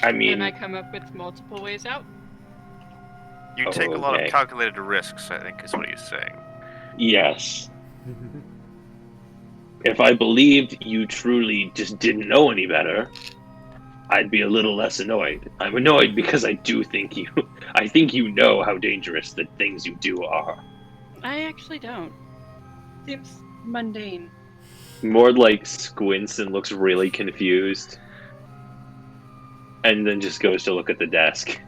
I mean, And I come up with multiple ways out. You take a lot Okay. of calculated risks, I think, is what he's saying. yes. If I believed you truly just didn't know any better, I'd be a little less annoyed. I'm annoyed because I think you know how dangerous the things you do are. I actually don't. Seems mundane. More like squints and looks really confused. And then just goes to look at the desk.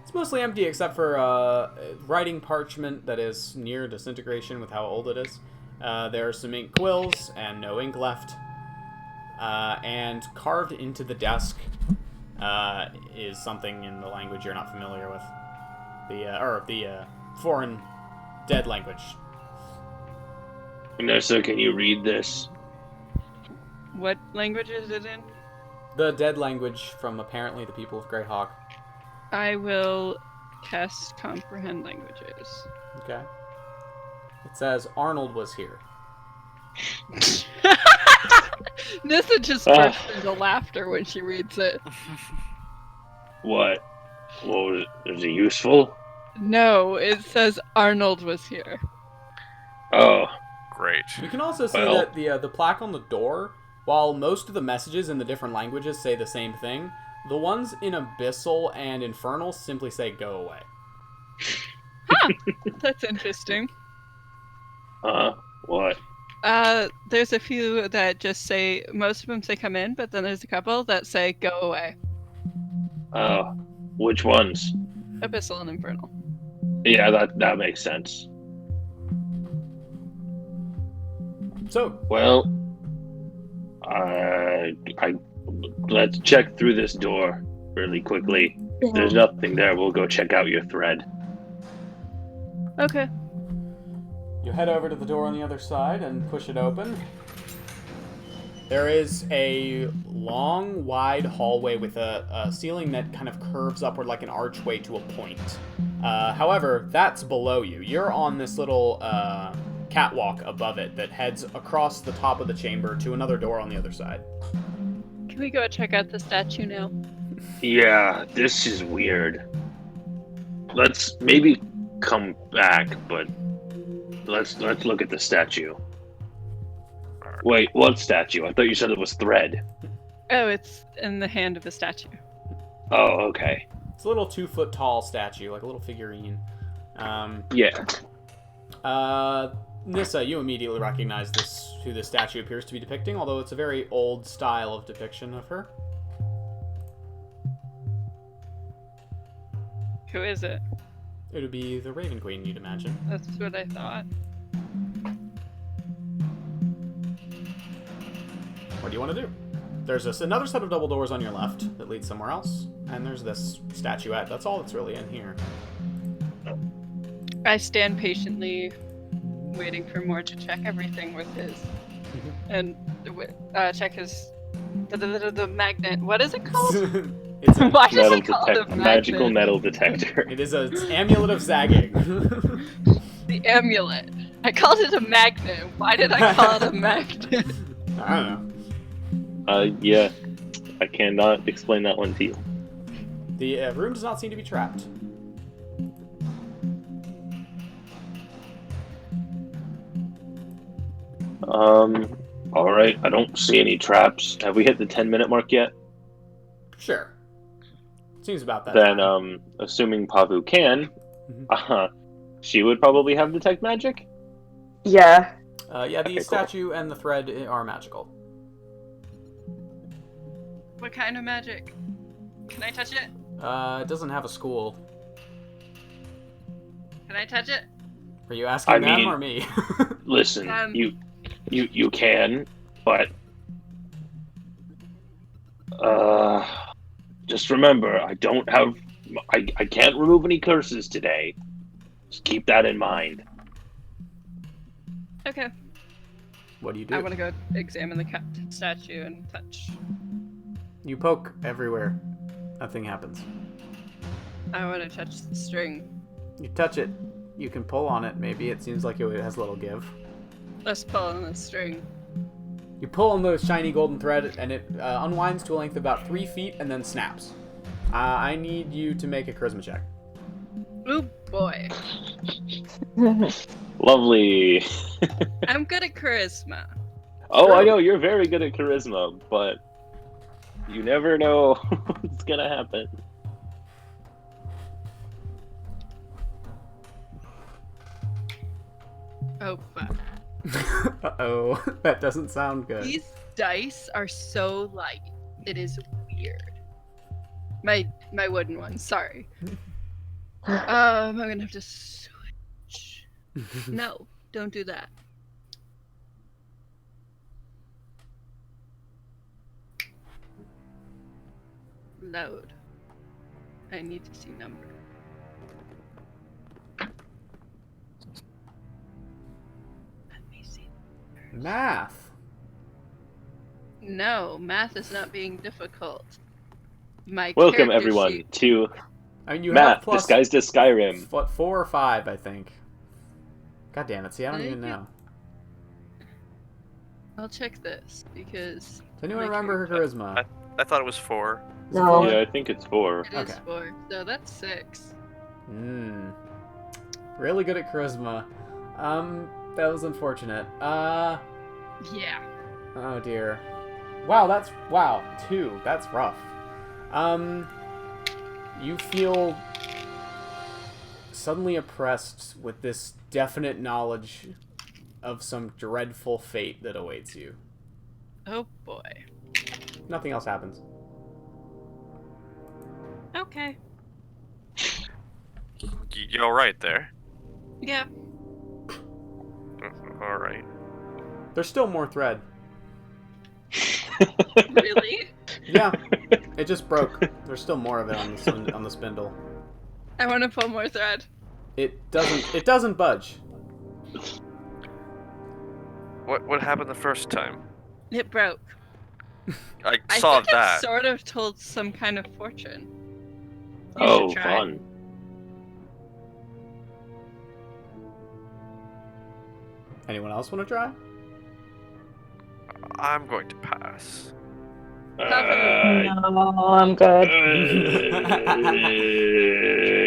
it's mostly empty except for writing parchment that is near disintegration with how old it is. There are some ink quills and no ink left. And carved into the desk is something in the language you're not familiar with. The foreign dead language. Nessa, can you read this? What language is it in? The dead language from apparently the people of Greyhawk. I will cast comprehend languages. Okay. It says Arnold was here. Nissa just bursts into laughter when she reads it. What? Well, is it useful? No, it says Arnold was here. Oh, Great. You can also see Well- that the plaque on the door, while most of the messages in the different languages say the same thing, the ones in Abyssal and Infernal simply say "go away." That's interesting. what? There's a few that just say, most of them say come in, but then there's a couple that say go away. Oh, which ones? Abyssal and Infernal. Yeah, that makes sense. So, Well, let's check through this door really quickly. If there's nothing there, we'll go check out your thread. Okay. you head over to the door on the other side and push it open. There is a long, wide hallway with a ceiling that kind of curves upward like an archway to a point. However, that's below you. You're on this little catwalk above it that heads across the top of the chamber to another door on the other side. Can we go check out the statue now? Yeah, this is weird. Let's maybe come back, but let's look at the statue. Wait, what statue? I thought you said it was thread. Oh, it's in the hand of a statue. Oh, okay. It's a little 2-foot tall statue, like a little figurine. Yeah. Nissa, you immediately recognize who this statue appears to be depicting, although it's a very old style of depiction of her. Who is it? It would be the Raven Queen, you'd imagine. That's what I thought. What do you want to do? there's another set of double doors on your left that leads somewhere else, and there's this statuette. That's all that's really in here. I stand patiently, waiting for Moore to check everything with his, and check his the magnet. What is it called? It's a, Why does it call it a magical magnet? metal detector. it is an amulet of zagging. The amulet. I called it a magnet. Why did I call it a magnet? I don't know. Yeah, I cannot explain that one to you. The room does not seem to be trapped. All right. I don't see any traps. Have we hit the 10-minute mark yet? Sure. Seems about that. Then, time. assuming Pavu can, she would probably have detect magic. Yeah. Yeah, the Okay, cool. statue and the thread are magical. What kind of magic? Can I touch it? It doesn't have a school. Can I touch it? Are you asking I them mean- or me? Listen, Um, you can, but just remember, I can't remove any curses today. Just keep that in mind. Okay. What do you do? I want to go examine the statue and touch. You poke everywhere. Nothing happens. I want to touch the string. You touch it. You can pull on it. Maybe it seems like it has a little give. Let's pull on the string. You pull on the shiny golden thread, and it unwinds to a length of about 3 feet and then snaps. I need you to make a charisma check. Ooh boy. Lovely. I'm good at charisma. Oh, True. I know you're very good at charisma, but you never know what's gonna happen. Oh fuck. Uh-oh. That doesn't sound good. These dice are so light. It is weird. My wooden one, sorry. I'm gonna have to switch. No, don't do that. Load. I need to see number. Let me see. Math. No, math is not being difficult. My Welcome character everyone sheet- to I mean, you Math have plus Disguised as Skyrim. what, 4 or 5, I think. God damn it! See, I don't There even you know. I'll check this because Does anyone my remember her character- charisma? I thought it was 4. Is it No. 4? Yeah, I think it's 4. it is Okay. 4. So that's 6. Really good at charisma. That was unfortunate. Yeah. Oh dear. Wow, 2. That's rough. You feel suddenly oppressed with this definite knowledge of some dreadful fate that awaits you. Oh boy. Nothing else happens. Okay. You all right there? Yeah. All right. There's still more thread. Really? Yeah, it just broke. There's still more of it on the spindle. I want to pull more thread. It doesn't budge. What happened the first time? It broke. I I saw think that. it sort of told some kind of fortune. You Oh, should try. fun. Anyone else want to try? I'm going to pass. No, I'm good.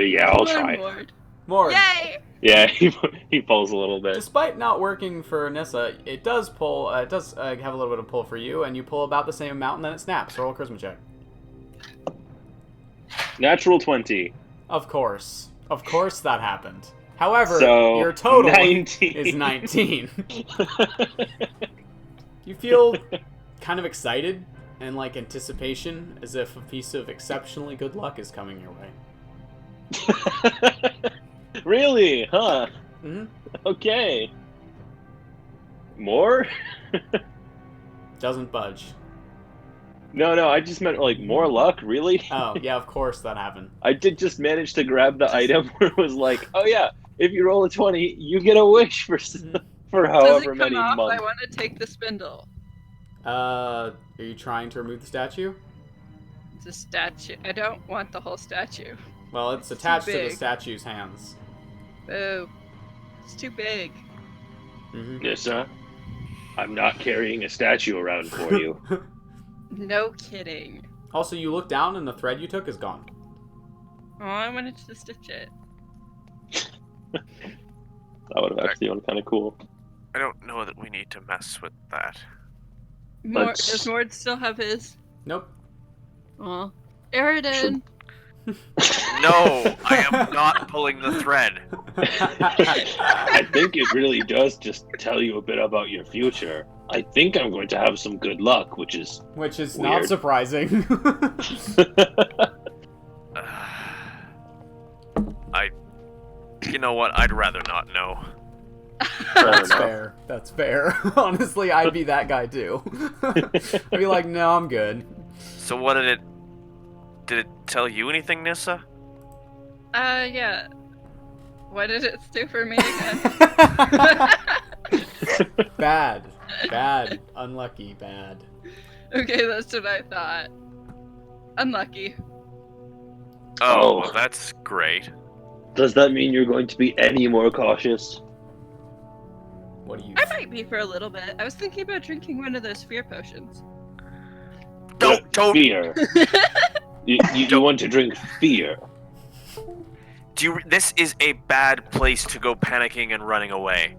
Yeah, I'll Learn try. more. More. Yay! Yeah, he pulls a little bit. Despite not working for Nissa, it does pull. It does have a little bit of pull for you, and you pull about the same amount, and then it snaps. Roll a charisma check. Natural 20. Of course that happened. However, So, your total 19. is 19. You feel kind of excited and like anticipation, as if a piece of exceptionally good luck is coming your way. Really? Huh? Mm-hmm. Okay. More? Doesn't budge. No, I just meant like more luck, really. Oh, yeah, of course that happened. I did just manage to grab the item where it was like, oh yeah, if you roll a 20, you get a wish for Does however it come many off? months. I want to take the spindle. Are you trying to remove the statue? It's a statue. I don't want the whole statue. Well, it's It's too attached to the big. statue's hands. Boo. It's too big. Mm-hmm. Nissa, I'm not carrying a statue around for you. No kidding. Also, you look down and the thread you took is gone. Oh, I wanted to stitch it. That would have actually been kind of cool. I don't know that we need to mess with that. Does Mord still have his? Nope. Oh. Eridan! No, I am not pulling the thread. I think it really does just tell you a bit about your future. I think I'm going to have some good luck, which is Which is weird. not surprising. You know what? I'd rather not know. That's enough. fair. That's fair. Honestly, I'd be that guy too. I'd be like, no, I'm good. So what did it? Did it tell you anything, Nissa? Yeah. What did it do for me again? Bad. Bad. Unlucky. Bad. Okay, that's what I thought. Unlucky. Oh. Well, that's great. Does that mean you're going to be any more cautious? What do you I might be for a little bit. I was thinking about drinking one of those fear potions. Don't. Fear. You want to drink fear. This is a bad place to go panicking and running away.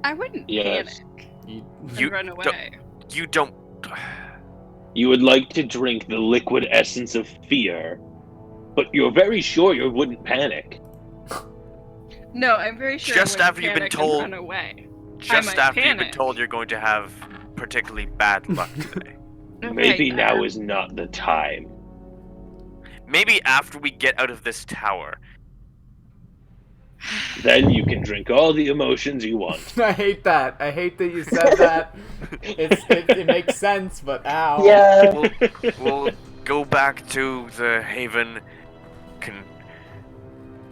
I wouldn't Yes. panic You, You and run away. You don't. You would like to drink the liquid essence of fear, but you're very sure you wouldn't panic. No, I'm very sure. Just I after wouldn't you've been panic and told- run away. Just might after you've been panic. told you're going to have particularly bad luck today. Maybe Okay, now is not the time. Maybe after we get out of this tower. Then you can drink all the emotions you want. I hate that. I hate that you said that. It makes sense, but ow. Yeah. We'll go back to the haven. Can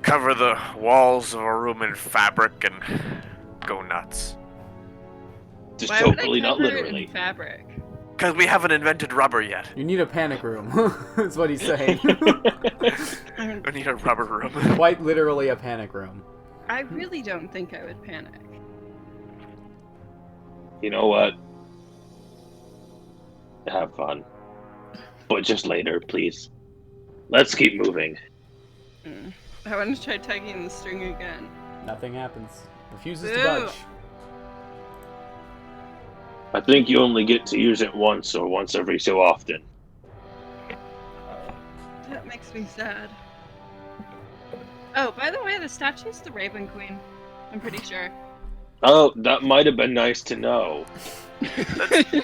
cover the walls of a room in fabric and go nuts. Just Why would I totally, not cover it in literally. fabric? Because we haven't invented rubber yet. You need a panic room. That's what he's saying. We need a rubber room. Quite literally a panic room. I really don't think I would panic. You know what? Have fun. But just later, please. Let's keep moving. I want to try tugging the string again. Nothing happens. Refuses to Boo. budge. I think you only get to use it once or once every so often. That makes me sad. Oh, by the way, the statue's the Raven Queen. I'm pretty sure. Oh, that might have been nice to know. That's a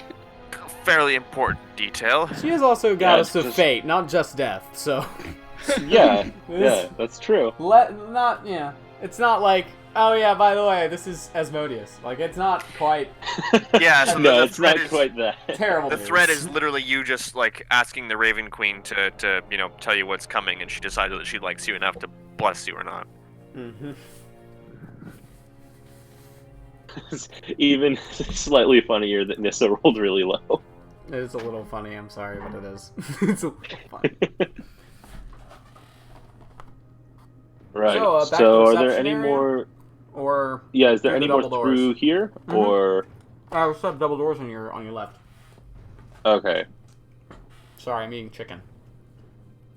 fairly important detail. She is also a goddess it's of just- fate, not just death, so... Yeah, This- yeah, that's true. It's not like, oh yeah, by the way, this is Asmodeus. Like, it's not quite Yeah, so No, the it's thread not is, quite that. terrible The news. thread is literally you just like asking the Raven Queen to tell you what's coming, and she decided that she likes you enough to bless you or not. Mhm. Even slightly funnier that Nissa rolled really low. It is a little funny, I'm sorry, but it is. It's a little funny. Right. So, back to So, the are there reception any area? more? Or, Yeah, is there through any the more double doors. through here, Mhm. or? we still have double doors on your left. Okay. Sorry, I'm eating chicken.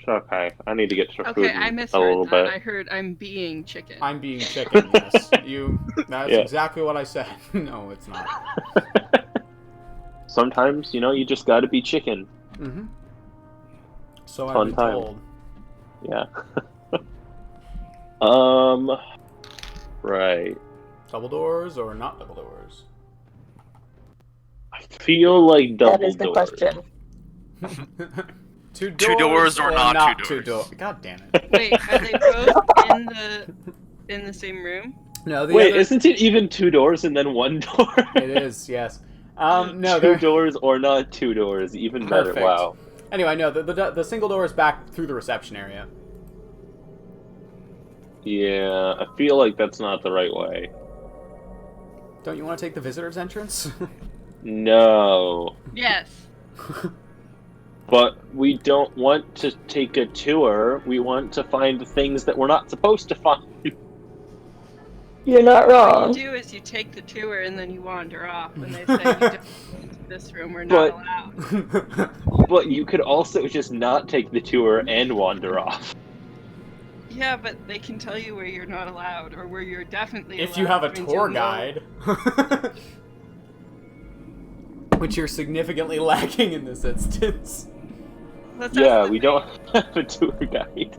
Okay. I need to get to food Okay, I in a misheard little that. bit. I heard I'm being chicken. I'm being chicken, yes. That's Yeah. exactly what I said. No, it's not. Sometimes, you just got to be chicken. Mm-hmm. So Fun I've been time. told. Yeah. Right. Double doors or not double doors? I feel like double That is the doors. question. Two Two doors or not two doors? God damn it. Wait, are they both in the same room? No, the Wait, other... isn't it even 2 doors and then 1 door? It is, yes. No, Two they're doors or not two doors, even better. Perfect. Wow. Anyway. No, the single door is back through the reception area. Yeah, I feel like that's not the right way. Don't you want to take the visitor's entrance? No. Yes. But we don't want to take a tour. We want to find things that we're not supposed to find. You're not What wrong. you do is you take the tour and then you wander off when they say you don't into this room. We're not allowed. But you could also just not take the tour and wander off. Yeah, but they can tell you where you're not allowed or where you're definitely allowed. If you have a which means tour you'll know. guide, which you're significantly lacking in this instance. Let's Yeah, ask the we don't have a tour guide.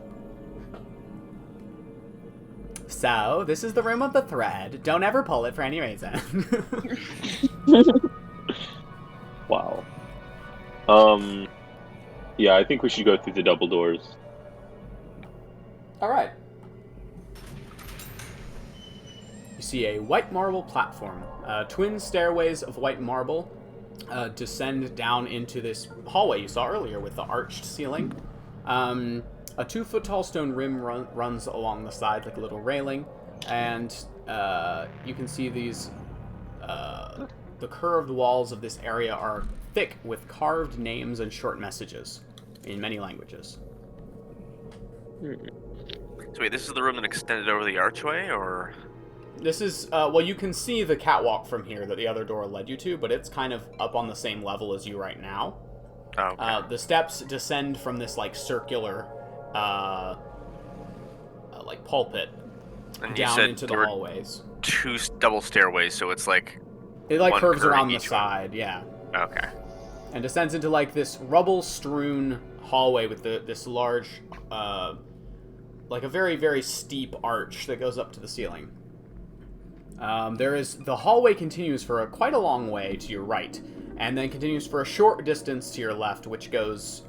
So, this is the room of the thread. Don't ever pull it for any reason. Wow. Yeah, I think we should go through the double doors. Alright. You see a white marble platform. Twin stairways of white marble descend down into this hallway you saw earlier with the arched ceiling. A 2-foot tall stone rim runs along the side like a little railing, and you can see these. The curved walls of this area are thick with carved names and short messages in many languages. So wait, this is the room that extended over the archway, or? This is, well, you can see the catwalk from here that the other door led you to, but it's kind of up on the same level as you right now. Oh, okay. The steps descend from this, like, circular, like, pulpit And you down said into the there were hallways. two double stairways, so it's like It, like, one curves curving around the each one. side, yeah. Okay. And descends into, like, this rubble-strewn hallway with this large, like, a very, very steep arch that goes up to the ceiling. The hallway continues for quite a long way to your right, and then continues for a short distance to your left, which goes,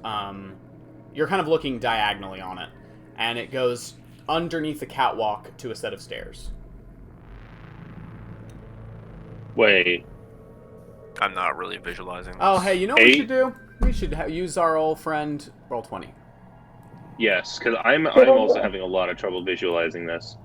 you're kind of looking diagonally on it, and it goes underneath the catwalk to a set of stairs. Wait. I'm not really visualizing this. Oh, hey, you know what we 8? should do? We should use our old friend Roll20. Yes, because I'm also having a lot of trouble visualizing this.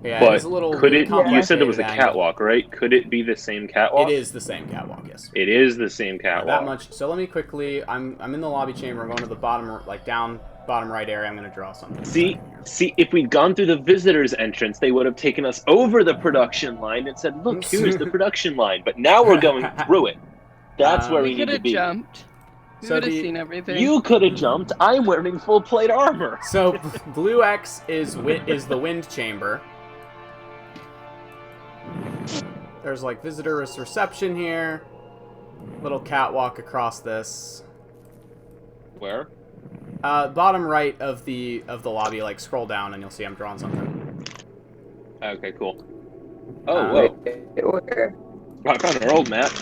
Yeah, But it's a little could it? You said it was a complicated angle. catwalk, right? Could it be the same catwalk? It is the same catwalk, yes. It is the same catwalk. That much. So let me quickly. I'm in the lobby chamber. I'm going to the bottom, like down bottom right area. I'm going to draw something. See, if we'd gone through the visitors' entrance, they would have taken us over the production line and said, "Look, here's the production line." But now we're going through it. That's where we We need could to have be. jumped. We So would have the- seen everything. You could have jumped. I'm wearing full plate armor. So blue X is the wind chamber. There's like visitor's reception here. Little catwalk across this. Where? Bottom right of the lobby. Like scroll down and you'll see I'm drawing something. Okay, cool. Oh, whoa! Where? I found an old map.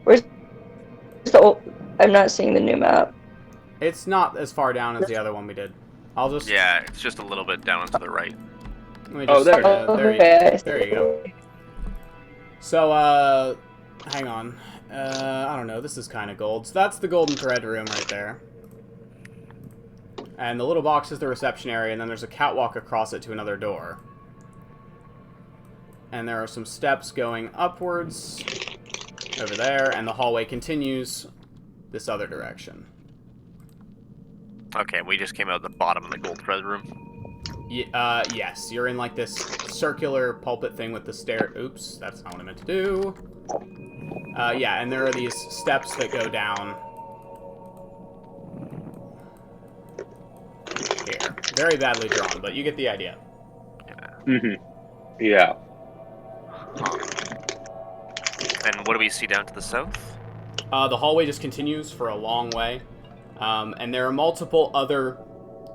Where's the old? I'm not seeing the new map. It's not as far down as the other one we did. I'll just. Yeah, it's just a little bit down and to the right. Let me Oh, just, there. there you go. So, hang on. I don't know. This is kind of gold. So that's the golden thread room right there. And the little box is the reception area, and then there's a catwalk across it to another door. And there are some steps going upwards over there, and the hallway continues this other direction. Okay, we just came out the bottom of the gold thread room. Yes, you're in like this circular pulpit thing with the stair. Oops, that's not what I meant to do. Yeah, and there are these steps that go down here. Very badly drawn, but you get the idea. Yeah. And what do we see down to the south? The hallway just continues for a long way, and there are multiple other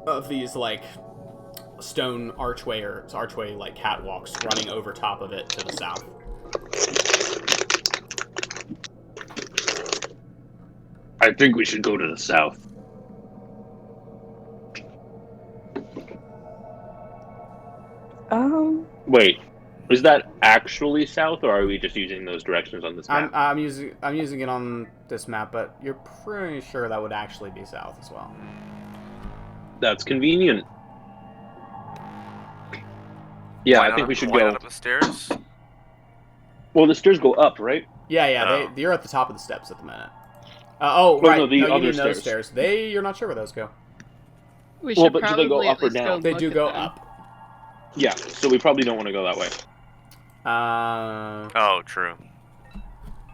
of these like stone archway like catwalks running over top of it to the south. I think we should go to the south. Wait. Is that actually south, or are we just using those directions on this map? I'm using it on this map, but you're pretty sure that would actually be south as well. That's convenient. Yeah, Why I think we should why go. not up the stairs? Well, the stairs go up, right? Yeah, Oh. you're at the top of the steps at the minute. Wait, Right. no, the you other mean those stairs. stairs. You're not sure where those go. We Well, should but do probably they go at up or least go down? They look do at go them. up. Yeah, so we probably don't want to go that way. Oh, true.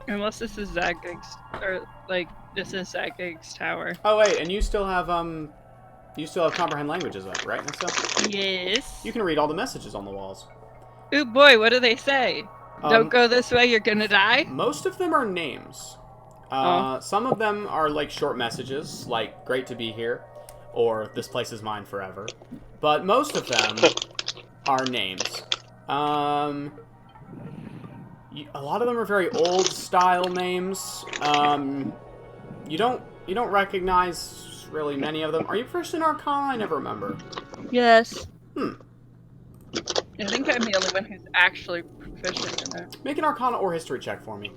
Unless this is Zagig's, or like this is Zagig's tower. Oh wait, and you still have comprehend languages up, right? And stuff. Yes. You can read all the messages on the walls. Ooh boy, what do they say? Um, Don't go this way, you're gonna die. Most of them are names. Some of them are like short messages, like "Great to be here," or "This place is mine forever." But most of them are names. A lot of them are very old style names. You don't recognize really many of them. Are you first in Arcana? I never remember. Yes. Hmm. I think I'm the only one who's actually proficient in it. Make an Arcana or History check for me.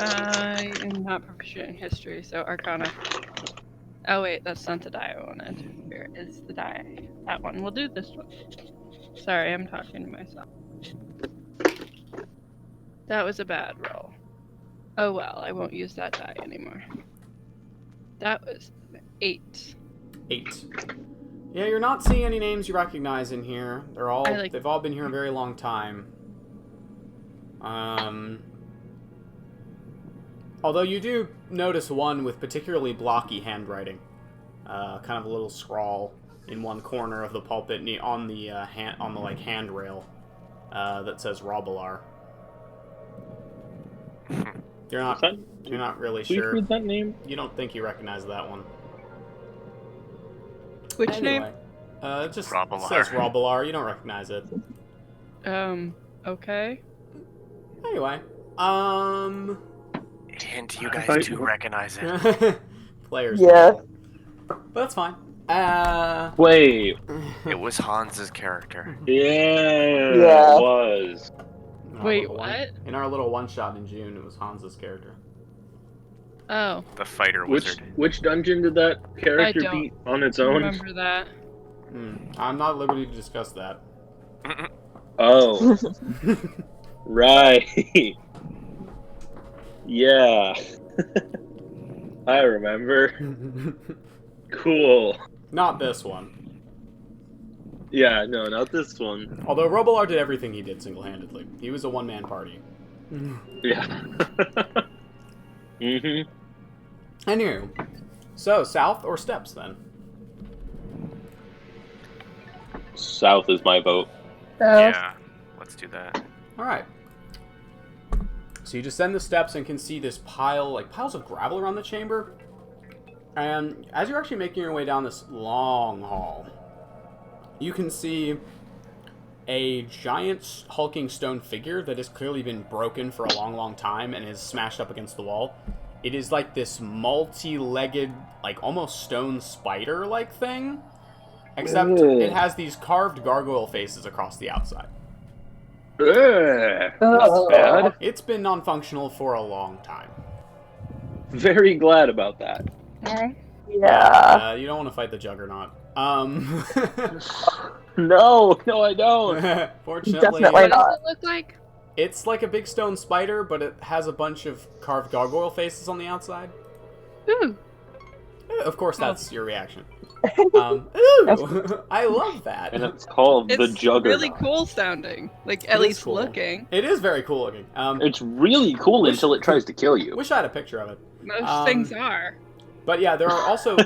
I am not proficient in history, so Arcana. Oh wait, that's not the die I wanted. Where is the die? That one. We'll do this one. Sorry, I'm talking to myself. That was a bad roll. Oh well, I won't use that die anymore. That was 8. 8. Yeah, you're not seeing any names you recognize in here. They've all been here a very long time. Although you do notice one with particularly blocky handwriting. Kind of a little scrawl in one corner of the pulpit on the handrail that says Robilar. You're not really Please sure. read that name. You don't think you recognize that one. Which Anyway, it just Robilar. says Robilar. You don't recognize it. name? Okay. Anyway, Hint, you guys do recognize it. players. Yeah. But that's fine. Wait. It was Hans's character. Yeah. Yeah. It was. Wait, what? In our little one-shot in June, it was Hans's character. Oh, The fighter wizard. Which dungeon did that character don't beat on its I own? remember that. I'm not at liberty to discuss that. Oh. Right. Yeah. I remember. Cool. Not this one. Yeah, no, not this one. Although Robilar did everything he did single-handedly. He was a one-man party. Yeah. Mm-hmm. Anywho, so south or steps then? South is my vote. Yeah, let's do that. All right. So you descend the steps and can see this piles of gravel around the chamber. And as you're actually making your way down this long hall, you can see a giant hulking stone figure that has clearly been broken for a long, long time and is smashed up against the wall. It is like this multi-legged, like almost stone spider-like thing, except Ooh. it has these carved gargoyle faces across the outside. Ugh, that's Oh. bad. It's been non-functional for a long time. Very glad about that. Yeah. You don't want to fight the Juggernaut. No, I don't. Fortunately, Definitely What not. does it look like? it's like a big stone spider, but it has a bunch of carved gargoyle faces on the outside. Ooh. Of course, that's your reaction. Ooh, I love that. And it's called the It's Juggernaut. really cool sounding. Like, at It is least cool. looking. It is very cool looking. It's really cool until it tries to kill you. Wish I had a picture of it. Most things are. But yeah, there are also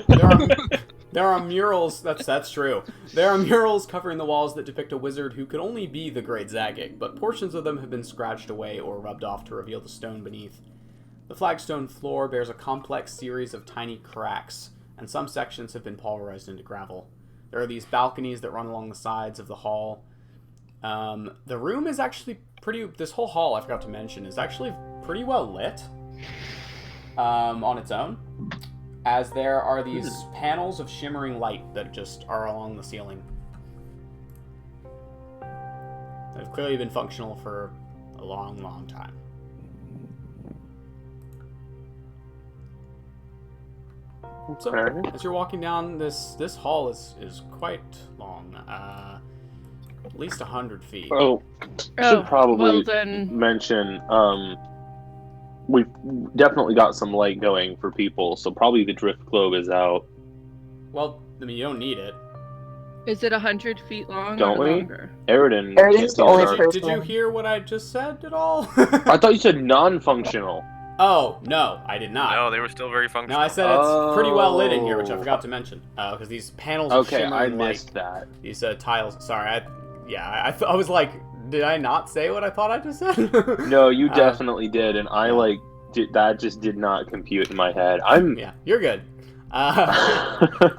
there are murals. That's true. There are murals covering the walls that depict a wizard who could only be the Great Zagig, but portions of them have been scratched away or rubbed off to reveal the stone beneath. The flagstone floor bears a complex series of tiny cracks, and some sections have been pulverized into gravel. There are these balconies that run along the sides of the hall. The room is actually this whole hall, I forgot to mention, is actually pretty well lit on its own, as there are these panels of shimmering light that just are along the ceiling. They've clearly been functional for a long, long time. So, Okay. as you're walking down, this hall is quite long. At least 100 feet. Oh, Oh, should probably well then, mention, we've definitely got some light going for people, so probably the drift globe is out. Well, I mean, you don't need it. is it 100 feet long Don't or we? longer? Eridan Eridan's can't the see in only dark. person. Did you hear what I just said at all? I thought you said non-functional. Oh, no, I did not. No, they were still very functional. No, I said it's pretty well lit in here, which I forgot to mention. Because these panels are Okay, I shimmering missed like that. these tiles. Sorry, I was like, did I not say what I thought I just said? No, you definitely did, and I that just did not compute in my head. I'm Yeah, you're good. How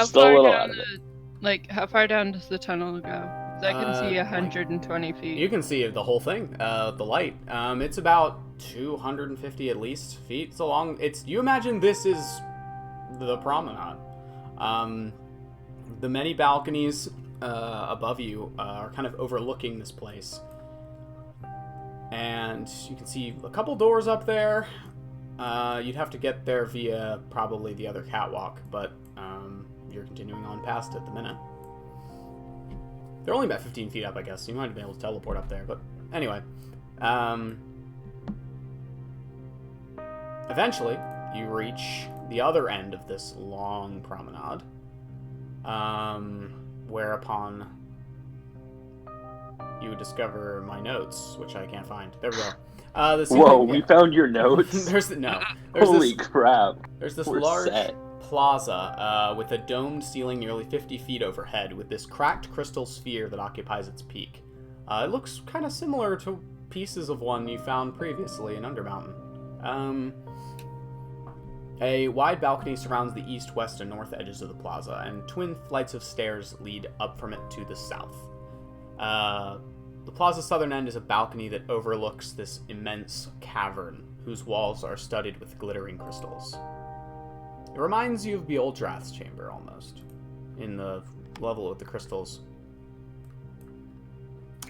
Still a far little down out of how far down does the tunnel go? 'Cause I can see 120 feet. You can see the whole thing, the light. It's about 250 at least feet so long. You imagine this is the promenade. The many balconies above you are kind of overlooking this place. And you can see a couple doors up there. You'd have to get there via probably the other catwalk, but you're continuing on past at the minute. They're only about 15 feet up, I guess, so you might have been able to teleport up there, but anyway. Eventually, you reach the other end of this long promenade, whereupon you would discover my notes, which I can't find. There we go. Whoa, we found your notes? There's Holy crap. There's this We're large set. plaza with a domed ceiling nearly 50 feet overhead with this cracked crystal sphere that occupies its peak. It looks kind of similar to pieces of one you found previously in Undermountain. A wide balcony surrounds the east, west, and north edges of the plaza, and twin flights of stairs lead up from it to the south. The plaza's southern end is a balcony that overlooks this immense cavern, whose walls are studded with glittering crystals. It reminds you of Beoldrath's chamber, almost, in the level with the crystals.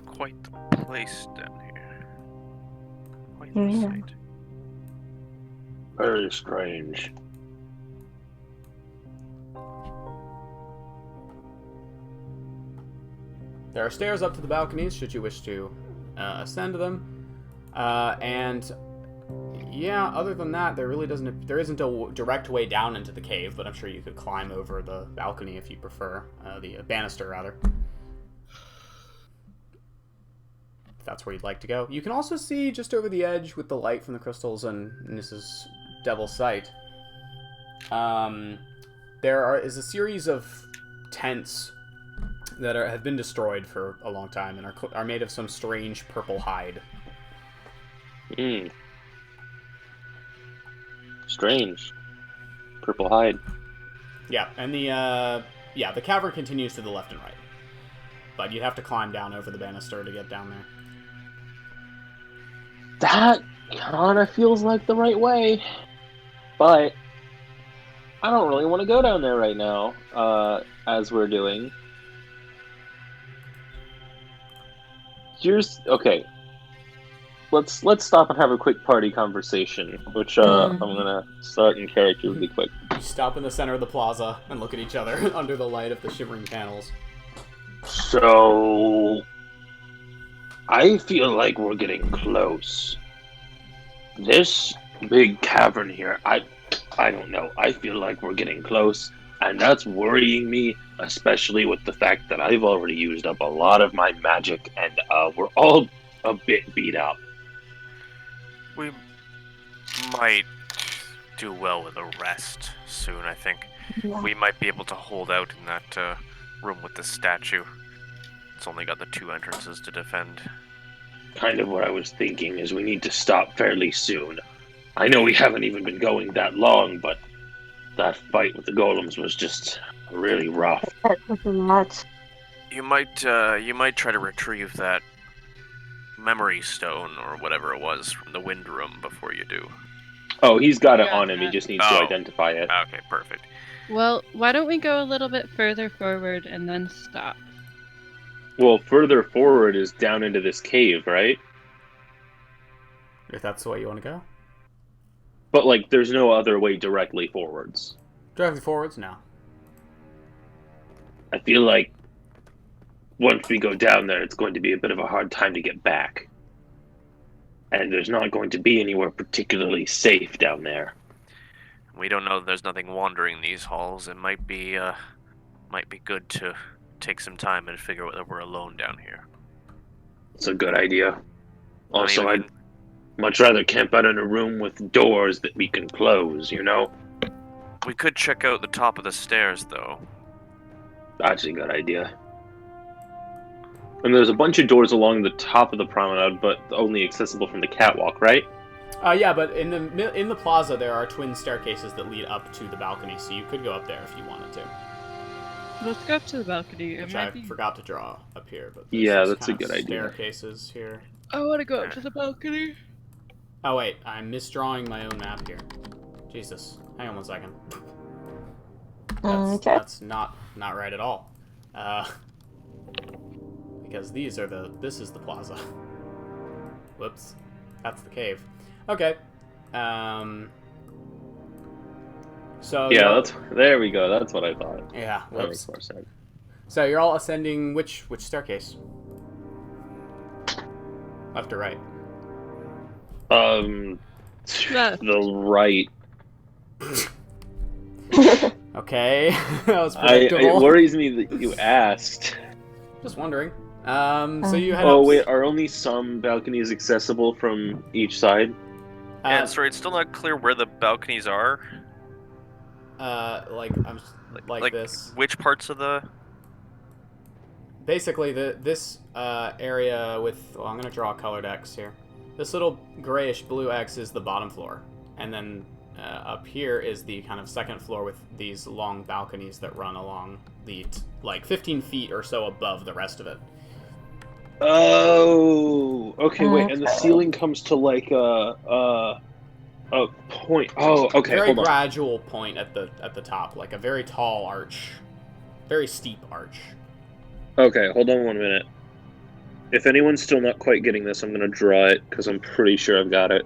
Quite the place down here. Quite the Yeah. sight. Very strange. There are stairs up to the balconies, should you wish to ascend to them. And yeah, other than that, there isn't a direct way down into the cave, but I'm sure you could climb over the balcony if you prefer, the banister rather. If that's where you'd like to go. You can also see just over the edge with the light from the crystals, and this is Devil's Sight. There is a series of tents that have been destroyed for a long time and are made of some strange purple hide. Strange. Purple hide. Yeah, and the cavern continues to the left and right. But you'd have to climb down over the banister to get down there. That kinda feels like the right way. But I don't really want to go down there right now, as we're doing. Okay. Let's stop and have a quick party conversation, which I'm gonna start in character really quick. You stop in the center of the plaza and look at each other under the light of the shimmering panels. So I feel like we're getting close. This big cavern here, I don't know. I feel like we're getting close, and that's worrying me, especially with the fact that I've already used up a lot of my magic, and we're all a bit beat up. We might do well with a rest soon, I think. Yeah. We might be able to hold out in that room with the statue. It's only got the 2 entrances to defend. Kind of what I was thinking is we need to stop fairly soon. I know we haven't even been going that long, but that fight with the golems was just really rough. That was a lot. You might try to retrieve that memory stone or whatever it was from the wind room before you do. Oh, he's got it Yeah, on him. He just needs Oh. to identify it. Okay, perfect. Well, why don't we go a little bit further forward and then stop? Well, further forward is down into this cave, right? If that's the way you want to go. But, like, there's no other way directly forwards. Directly forwards? No. I feel like once we go down there, it's going to be a bit of a hard time to get back. And there's not going to be anywhere particularly safe down there. We don't know. There's nothing wandering these halls. It might be good to take some time and figure out whether we're alone down here. It's a good idea. Also, I mean, I'd much rather camp out in a room with doors that we can close, you know? we could check out the top of the stairs, though. That's a good idea. And there's a bunch of doors along the top of the promenade, but only accessible from the catwalk, right? Yeah, but in the plaza there are twin staircases that lead up to the balcony, so you could go up there if you wanted to. Let's go up to the balcony. Which I forgot to draw up here, but Yeah, there's that's a kind of good idea. Staircases here. I want to go up to the balcony. Oh wait, I'm misdrawing my own map here. Jesus, hang on one second. Okay. That's not right at all. Because this is the plaza. Whoops, that's the cave. Okay. So Yeah, there we go. That's what I thought. yeah. That makes Whoops. more sense. So you're all ascending which staircase? Left or right? Left. The right. Okay, that was It predictable. worries me that you asked. Just wondering. So you head Oh up. wait, are only some balconies accessible from each side? And sorry, it's still not clear where the balconies are. Like I'm like this. Which parts of the? Basically, this area with. Well, I'm gonna draw a colored X here. This little grayish blue X is the bottom floor, and then up here is the kind of second floor with these long balconies that run along the like 15 feet or so above the rest of it. Oh, okay. Wait, and the Okay. ceiling comes to like a point. Oh, okay. Very Hold on. gradual point at the top, like a very tall arch, very steep arch. Okay, hold on 1 minute. If anyone's still not quite getting this, I'm gonna draw it because I'm pretty sure I've got it.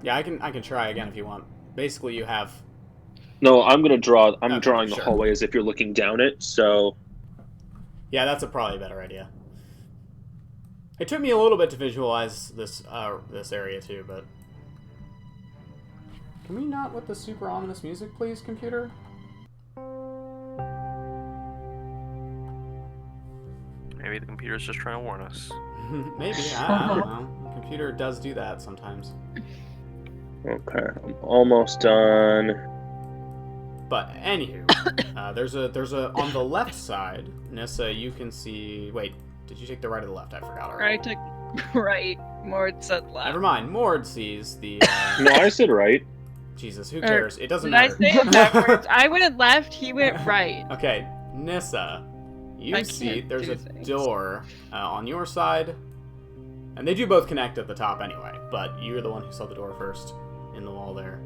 Yeah, I can try again if you want. Basically, you have. No, I'm gonna draw. I'm Okay, drawing the sure. hallway as if you're looking down it. So Yeah, that's probably a better idea. It took me a little bit to visualize this area too, but can we not with the super ominous music, please, computer? Maybe the computer's just trying to warn us. Maybe, I don't know. The computer does do that sometimes. okay, I'm almost done. But anywho, there's a on the left side, Nissa. You can see. Wait, did you take the right or the left? I forgot already. I took right. Mord said left. Never mind. Mord sees the. No, I said right. Jesus, who cares? It doesn't Did I matter. say it backwards? I went left. He went right. Okay, Nissa, you I see can't there's do a things. door on your side, and they do both connect at the top anyway. But you're the one who saw the door first in the wall there.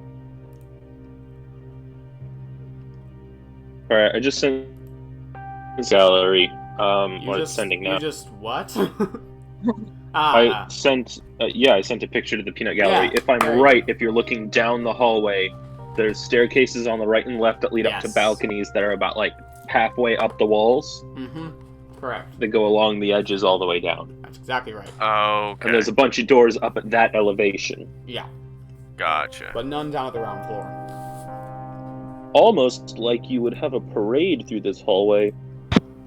All right, I just sent this gallery. You What just, it's sending now. You just what? I sent. I sent a picture to the peanut gallery. Yeah, If I'm there you right, if you're looking down the hallway, there's staircases on the right and left that lead up to Yes. balconies that are about like halfway up the walls Mm-hmm. Correct. that go along the edges all the way down. That's exactly right. Okay. And there's a bunch of doors up at that elevation. Yeah, Gotcha. but none down at the ground floor. Almost like you would have a parade through this hallway.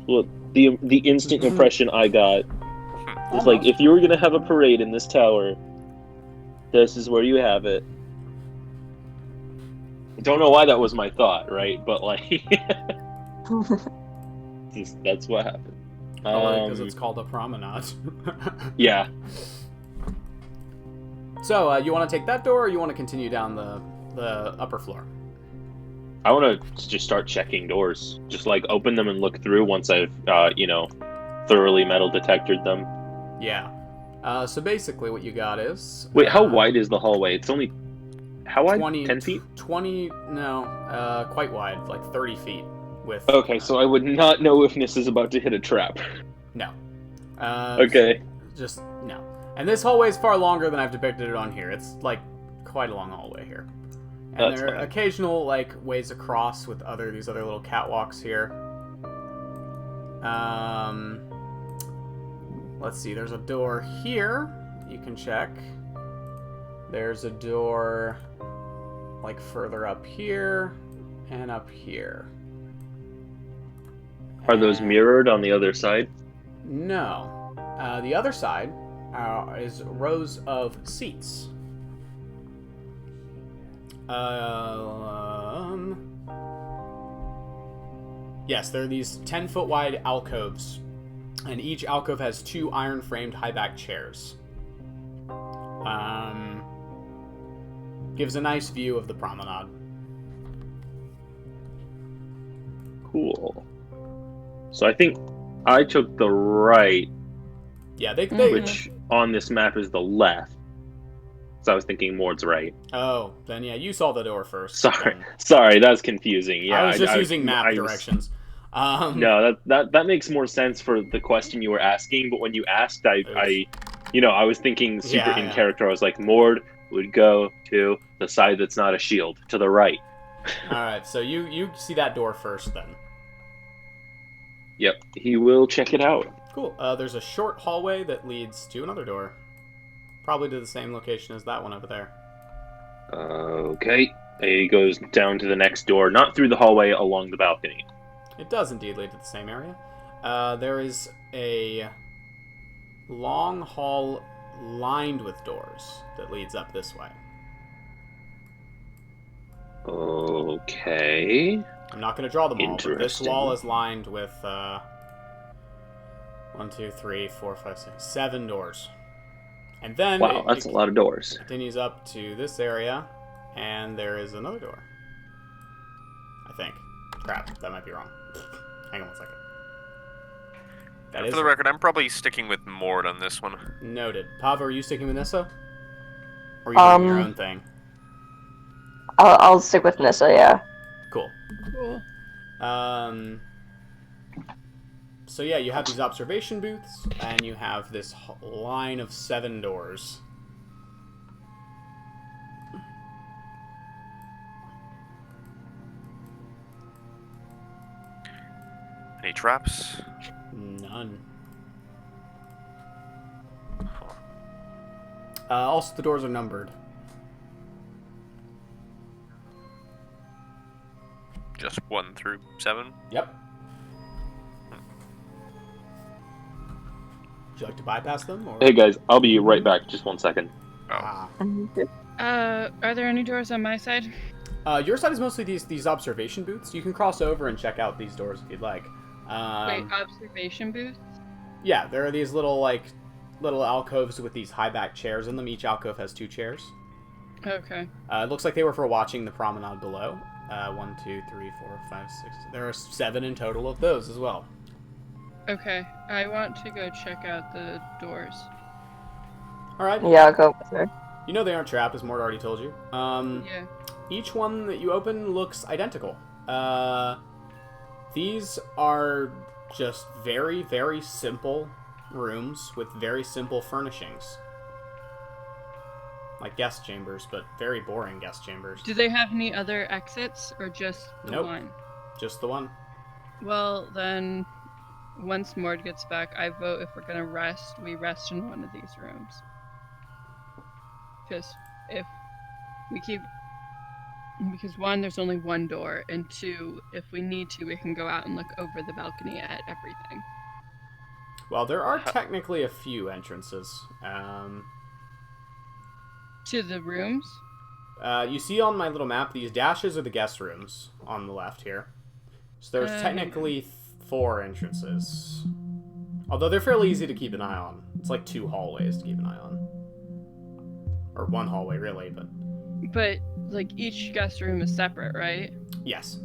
Look, the instant impression I got was like, Almost. if you were gonna have a parade in this tower, this is where you have it. Don't know why that was my thought, right? But like, that's what happened. Because it's called a promenade. Yeah. So, you want to take that door, or you want to continue down the upper floor? I want to just start checking doors. Just like open them and look through once I've, thoroughly metal detected them. Yeah. So basically, what you got is. Wait, how wide is the hallway? It's only how wide? 10 feet? 20. No, quite wide, like 30 feet. with... Okay, so I would not know if Nis is about to hit a trap. No. Okay. Just, no. And this hallway is far longer than I've depicted it on here. It's, like, quite a long hallway here. And That's there are fine. occasional, like, ways across with these other little catwalks here. Let's see, there's a door here you can check. There's a door, like, further up here and up here. Are those And- mirrored on the other side? No. The other side is rows of seats. Yes, there are these 10-foot wide alcoves, and each alcove has 2 iron-framed high-back chairs. Gives a nice view of the promenade. Cool. So I think I took the right, Yeah, they which on this map is the left. So I was thinking Mord's right. Oh, then yeah, you saw the door first. Sorry, then. Um, that's confusing. Yeah, I was just using map I was- directions. No, that makes more sense for the question you were asking. But when you asked, I was thinking super Yeah, in yeah. character. I was like, Mord would go to the side that's not a shield, to the right. Alright, so you see that door first then. Yep, he will check it out. Cool. There's a short hallway that leads to another door. Probably to the same location as that one over there. Okay, he goes down to the next door, not through the hallway, along the balcony. It does indeed lead to the same area. There is a long hall lined with doors that leads up this way. Okay. I'm not going to draw them all, but this Interesting. wall is lined with 1, 2, 3, 4, 5, 6, 7 doors. And then Wow, that's it a lot of doors. continues up to this area, and there is another door. I think. Crap, that might be wrong. Hang on one second. That For is the record, I'm probably sticking with Mord on this one. noted. Pav, are you sticking with Nissa? Or are you doing your Um, own thing? I'll stick with Nissa, yeah. Cool. Cool. So yeah, you have these observation booths, and you have this line of 7 doors. Any traps? None. Also, the doors are numbered. Just 1 through 7? Yep. Would you like to bypass them, or? Hey guys, I'll be right back. Just 1 second. Ah. Are there any doors on my side? Your side is mostly these observation booths. You can cross over and check out these doors if you'd like. Wait, observation booths? Yeah, there are these little alcoves with these high back chairs in them. Each alcove has 2 chairs. Okay. It looks like they were for watching the promenade below. 1, 2, 3, 4, 5, 6. There are 7 in total of those as well. Okay. I want to go check out the doors. All right. Yeah, I'll go with her. You know they aren't trapped, as Mort already told you. Yeah. Each one that you open looks identical. These are just very, very simple rooms with very simple furnishings. Like guest chambers, but very boring guest chambers. Do they have any other exits or just the Nope. one? Just the one. Well, then, once Mord gets back, I vote if we're gonna rest, we rest in one of these rooms. Because if we keep... Because 1, there's only 1 door, and 2, if we need to, we can go out and look over the balcony at everything. Well, there are technically a few entrances. To the rooms? You see on my little map, these dashes are the guest rooms on the left here. So there's technically 4 entrances. Although they're fairly easy to keep an eye on. It's like 2 hallways to keep an eye on. Or 1 hallway, really, but... But, like, each guest room is separate, right? Yes.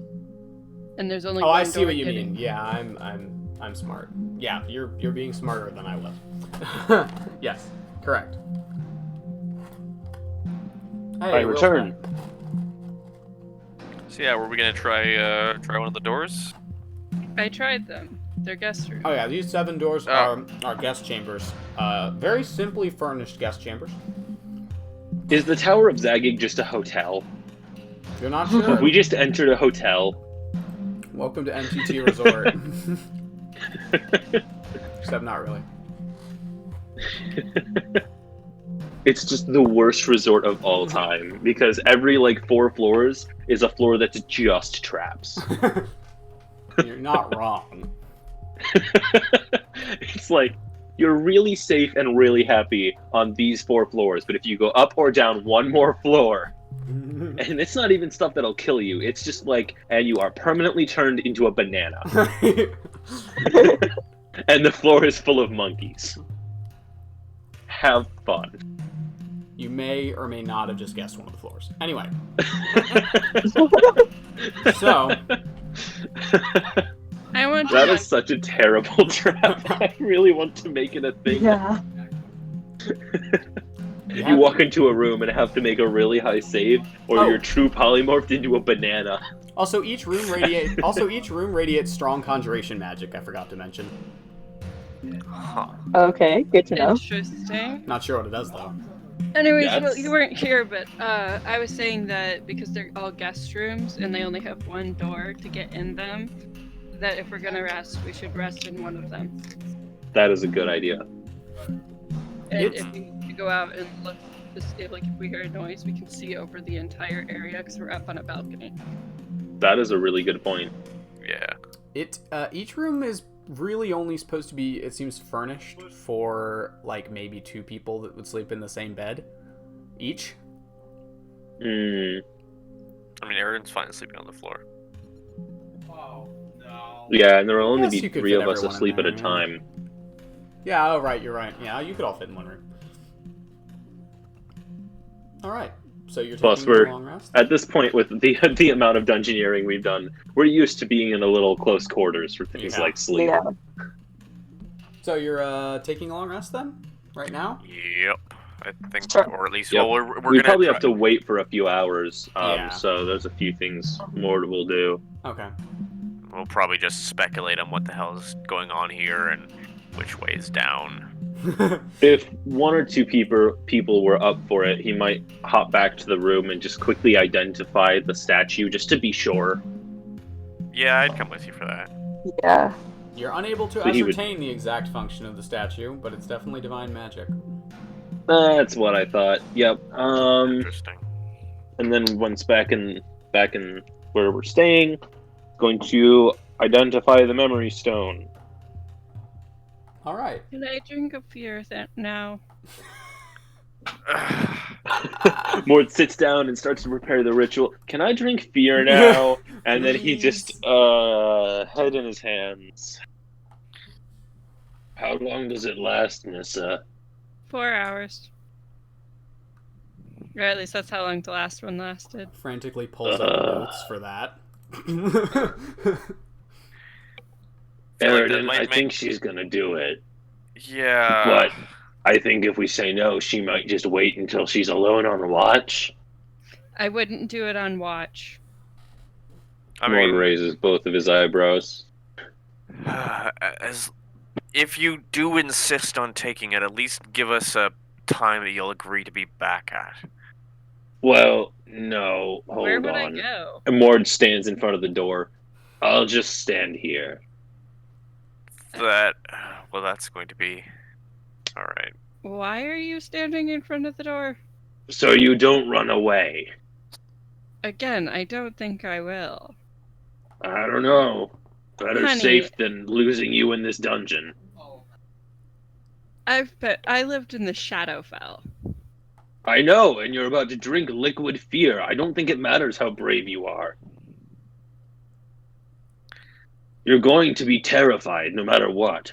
And there's only Oh, one I see door what you getting- mean. Yeah, I'm smart. Yeah, you're being smarter than I was. Yes, correct. Hey, I Will's return. back. So yeah, were we gonna try one of the doors? I tried them. They're guest rooms. Oh yeah, these 7 doors are guest chambers. Very simply furnished guest chambers. Is the Tower of Zagig just a hotel? If you're not sure, We just entered a hotel. welcome to MTT Resort. Except not really. It's just the worst resort of all time because every 4 floors is a floor that's just traps. You're not wrong. It's like you're really safe and really happy on these 4 floors, but if you go up or down one more floor, and it's not even stuff that'll kill you, it's just and you are permanently turned into a banana. And the floor is full of monkeys. Have fun. You may or may not have just guessed one of the floors. Anyway. So. I want to That is such a terrible trap. I really want to make it a thing. Yeah. You walk into a room and have to make a really high save, or you're true polymorphed into a banana. Also, each room radiates strong conjuration magic. I forgot to mention. Huh. Okay, good to know. Interesting. Not sure what it does though. Anyways, That's- well, you weren't here, but I was saying that because they're all guest rooms and they only have one door to get in them, that if we're gonna rest, we should rest in one of them. That is a good idea. And It's- if we need to go out and look to see, if we hear a noise, we can see over the entire area because we're up on a balcony. That is a really good point. Yeah. Each room is really only supposed to be, it seems, furnished for maybe 2 people that would sleep in the same bed each. Mm. I mean, Aaron's fine sleeping on the floor. Yeah, and there will only Yes, be you could 3 fit of us everyone in asleep at a there, yeah. time. Yeah, oh right, you're right. Yeah, you could all fit in one room. All right, so you're Plus, taking a long rest. At this point, with the amount of dungeoneering we've done, we're used to being in a little close quarters for things Yeah. like sleep. Yeah. So you're taking a long rest then, right now? Yep. I think, Sure. or at least, Yep. well, we're We gonna probably try- have to wait for a few hours, Yeah. so there's a few things more we'll do. Okay. We'll probably just speculate on what the hell is going on here and which way is down. If 1 or 2 people were up for it, he might hop back to the room and just quickly identify the statue, just to be sure. Yeah, I'd come with you for that. Yeah. You're unable to So he would- ascertain the exact function of the statue, but it's definitely divine magic. That's what I thought. Yep. Interesting. And then once back in where we're staying, going to identify the memory stone. All right. Can I drink a fear now? Mort sits down and starts to prepare the ritual. Can I drink fear now? And then he just head in his hands. How long does it last, Nissa? 4 hours. Or at least that's how long the last one lasted. Frantically pulls out notes for that. Feel like that Eridan, might I make- think she's gonna do it. Yeah. But I think if we say no, she might just wait until she's alone on watch. I wouldn't do it on watch. I Mort mean, raises both of his eyebrows. as if you do insist on taking it, at least give us a time that you'll agree to be back at. Well, no, hold Where would on. I go? And Mord stands in front of the door. I'll just stand here. That, well, that's going to be all right. Why are you standing in front of the door? So you don't run away. Again, I don't think I will. I don't know. Better Honey. safe than losing you in this dungeon. I lived in the Shadowfell. I know, and you're about to drink liquid fear. I don't think it matters how brave you are. You're going to be terrified no matter what.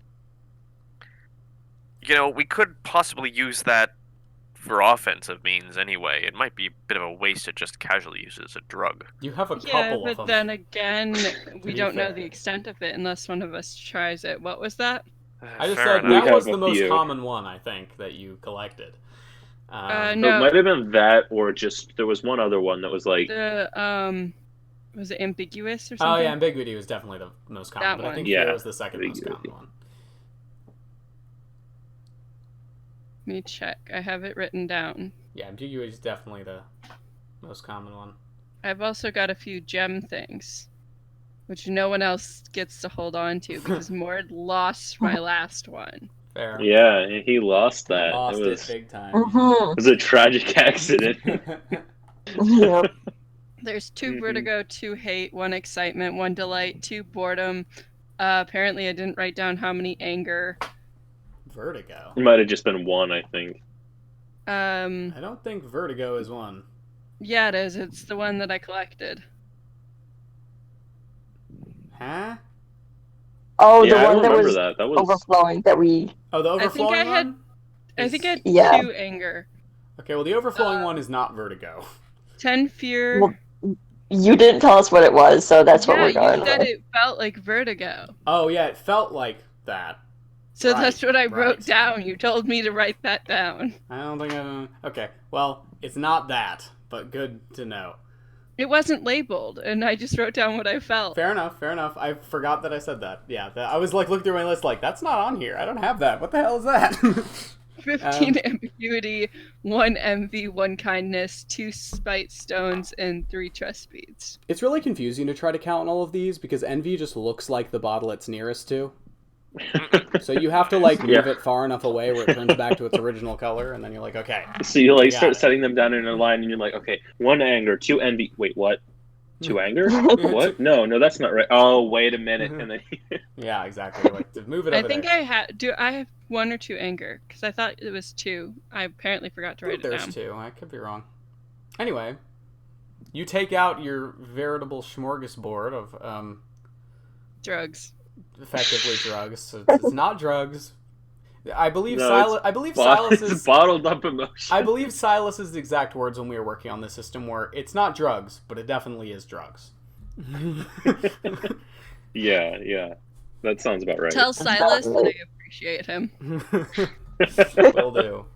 You know, we could possibly use that for offensive means anyway. It might be a bit of a waste to just casually use it as a drug. You have a Yeah, couple of but them. then again, we be don't know fair. the extent of it unless one of us tries it. What was that? I just Fair said enough. that was have the a most few. common one, I think, that you collected. So No. it might have been that, or just there was one other one that was like, The Was it ambiguous or Oh something? yeah, ambiguity was definitely the most common, That but I one. think Yeah, fear was the second most ambiguity. common one. Let me check. I have it written down. Yeah, ambiguity is definitely the most common one. I've also got a few gem things, which no one else gets to hold on to because Mord lost my last one. Fair. Yeah, he lost that. Lost it it was big time. Mm-hmm. it was a tragic accident. Yep. There's 2 Mhm. vertigo, 2 hate, 1 excitement, 1 delight, 2 boredom. Apparently, I didn't write down how many anger. Vertigo. It might have just been one, I think. Um, I don't think vertigo is one. yeah, it is. It's the one that I collected. Huh? Oh, Yeah, the I one that remember was that. That was overflowing that we. Oh, the I think overflowing I had- one? I think I had Yeah. 2 anger. Okay, well, the overflowing one is not vertigo. 10 fear. Well, you didn't tell us what it was, so that's what Yeah, we're going you said with. it felt like vertigo. Oh, yeah, it felt like that. So Right, that's what I wrote right. down. You told me to write that down. I don't think I... Okay, well, it's not that, but good to know. It wasn't labeled, and I just wrote down what I felt. Fair enough, fair enough. I forgot that I said that. Yeah, I was like looking through my list like, that's not on here. I don't have that. What the hell is that? 15 ambiguity, 1 envy, 1 kindness, 2 spite stones, and 3 trust beads. It's really confusing to try to count all of these because envy just looks like the bottle it's nearest to. So you have to like move Yeah. it far enough away where it turns back to its original color, and then you're like, okay. So you like Got start it. setting them down in a line, and you're like, okay, 1 anger, 2 envy. Wait, what? 2 anger? What? No, that's not right. Oh, wait a minute, and then Yeah, exactly. Like to move it I over think there. I have 1 or 2 anger? Because I thought it was 2. I apparently forgot to I write think it there's down. 2. I could be wrong. Anyway, you take out your veritable smorgasbord of Drugs. effectively drugs. So it's not drugs. I believe No, Silas. I believe Silas's. it's bottled up emotion. I believe Silas's exact words when we were working on this system were, "It's not drugs, but it definitely is drugs." Yeah, that sounds about right. Tell Silas that I appreciate him. Will do.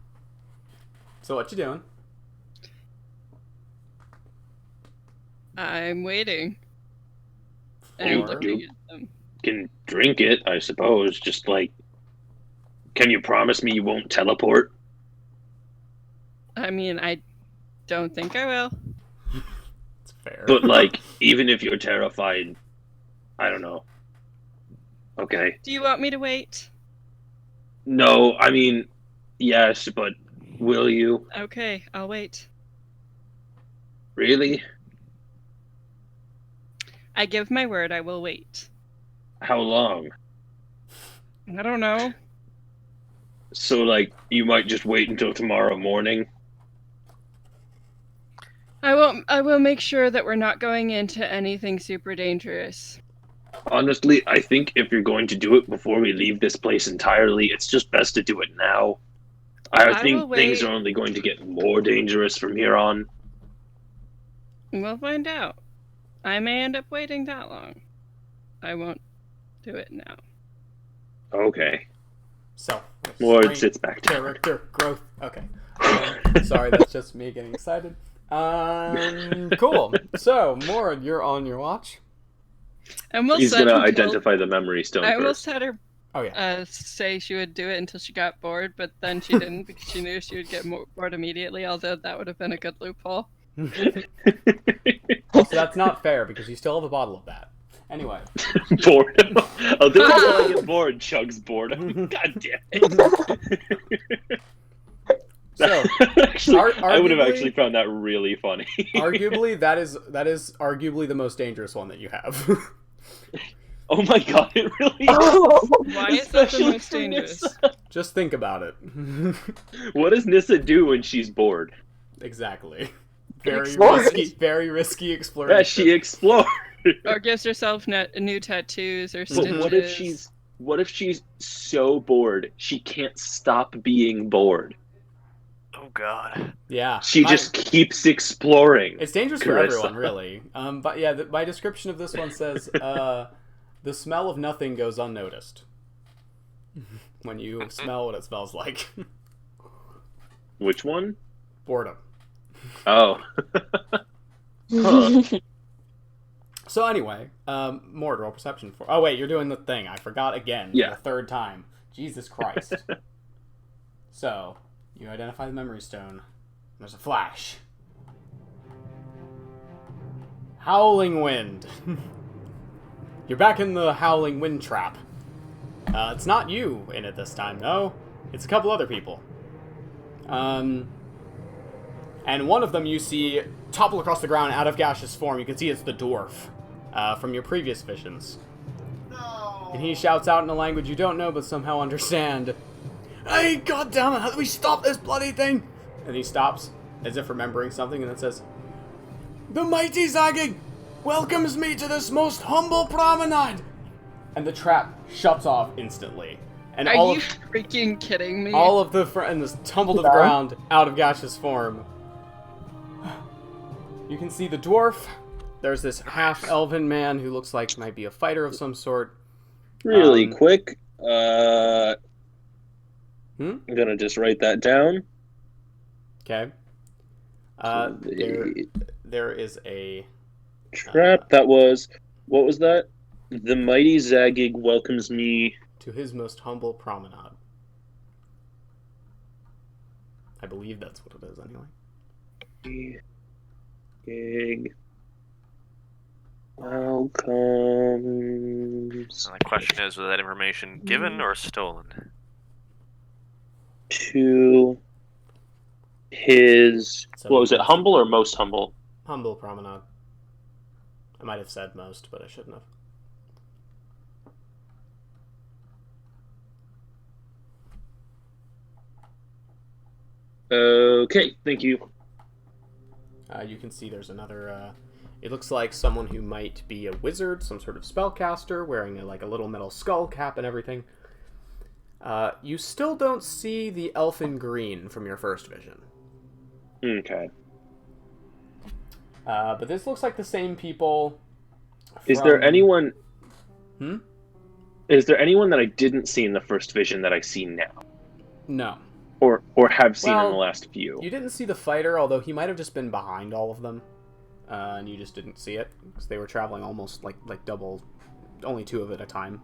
So what you doing? I'm waiting. And You looking at them. Can drink it, I suppose. Just like, can you promise me you won't teleport? I mean, I don't think I will. It's fair. But like, even if you're terrified, I don't know. Okay. Do you want me to wait? No, I mean, yes, but will you Okay, I'll wait. really? I give my word I will wait. How long? I don't know. So like, you might just wait until tomorrow morning. I will make sure that we're not going into anything super dangerous. Honestly, I think if you're going to do it before we leave this place entirely, it's just best to do it now. I will think things wait. are only going to get more dangerous from here on. We'll find out. I may end up waiting that long. I won't do it now. Okay. So. Ward strength, sits back down. character growth. Okay. Sorry, that's just me getting excited. Cool. So, Mord, you're on your watch. I almost He's said gonna until- identify the memory stone I almost first. had her Oh yeah. say she would do it until she got bored, but then she didn't because she knew she would get bored immediately, although that would have been a good loophole. So that's not fair because you still have a bottle of that. Anyway. Boredom. I'll do it until I get bored. Chugs boredom. God damn it. So, actually, I would have arguably- actually found that really funny. arguably, that is arguably the most dangerous one that you have. Oh my god, it really is. Oh, Why is that the Especially most for dangerous? Nissa. Just think about it. What does Nissa do when she's bored? Exactly. Very Explores. risky exploration. Yeah, she explores. Or gives herself new tattoos or But stitches. what if she's so bored she can't stop being bored? Oh god. Yeah. She just keeps exploring. It's dangerous for Carissa. everyone, really. But yeah, my description of this one says, the smell of nothing goes unnoticed. When you smell what it smells like. Which one? Boredom. Oh. Huh. So anyway, more roll perception for. Oh wait, you're doing the thing. I forgot again. Yeah. The third time. Jesus Christ. So you identify the memory stone. There's a flash. Howling wind. You're back in the howling wind trap. It's not you in it this time, though. It's a couple other people. And one of them you see topple across the ground out of gaseous form. You can see it's the dwarf from your previous visions. No. And he shouts out in a language you don't know but somehow understand. Hey, goddammit, how do we stop this bloody thing? And he stops, as if remembering something, and then says, The mighty Zagig welcomes me to this most humble promenade. And the trap shuts off instantly. And Are all you of, freaking kidding me? all of the friends tumble to the ground out of gaseous form. You can see the dwarf. There's this half-elven man who looks like might be a fighter of some sort. Really Um, quick. Hmm? I'm gonna just write that down. Okay. There is a... Trap. That was. What was that? The mighty Zagig welcomes me. to his most humble promenade. I believe that's what it is, anyway. Zagig welcomes And the question is, was that information given or stolen? to his. What was it? Humble or most humble? Humble promenade. I might have said most, but I shouldn't have. Okay, thank you. You can see there's another, it looks like someone who might be a wizard, some sort of spellcaster, wearing a little metal skull cap and everything. You still don't see the elfin green from your first vision. Okay. But this looks like the same people. Is there from- anyone? Hmm? Is there anyone that I didn't see in the first vision that I see now, No. or have seen in Well, the last few? You didn't see the fighter, although he might have just been behind all of them. And you just didn't see it, because they were traveling almost like double, only two of it at a time.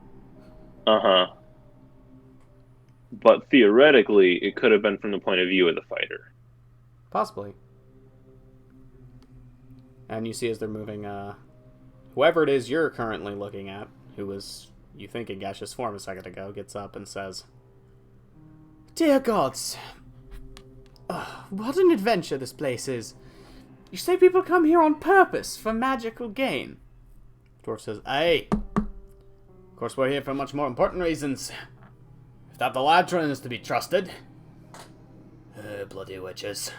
Uh-huh. But theoretically, it could have been from the point of view of the fighter. Possibly. And you see as they're moving, whoever it is you're currently looking at, who was, you think, in gaseous form a second ago, gets up and says, Dear gods, what an adventure this place is. You say people come here on purpose for magical gain? Dwarf says, Aye. Of course we're here for much more important reasons. If that the Ladron is to be trusted. Bloody witches.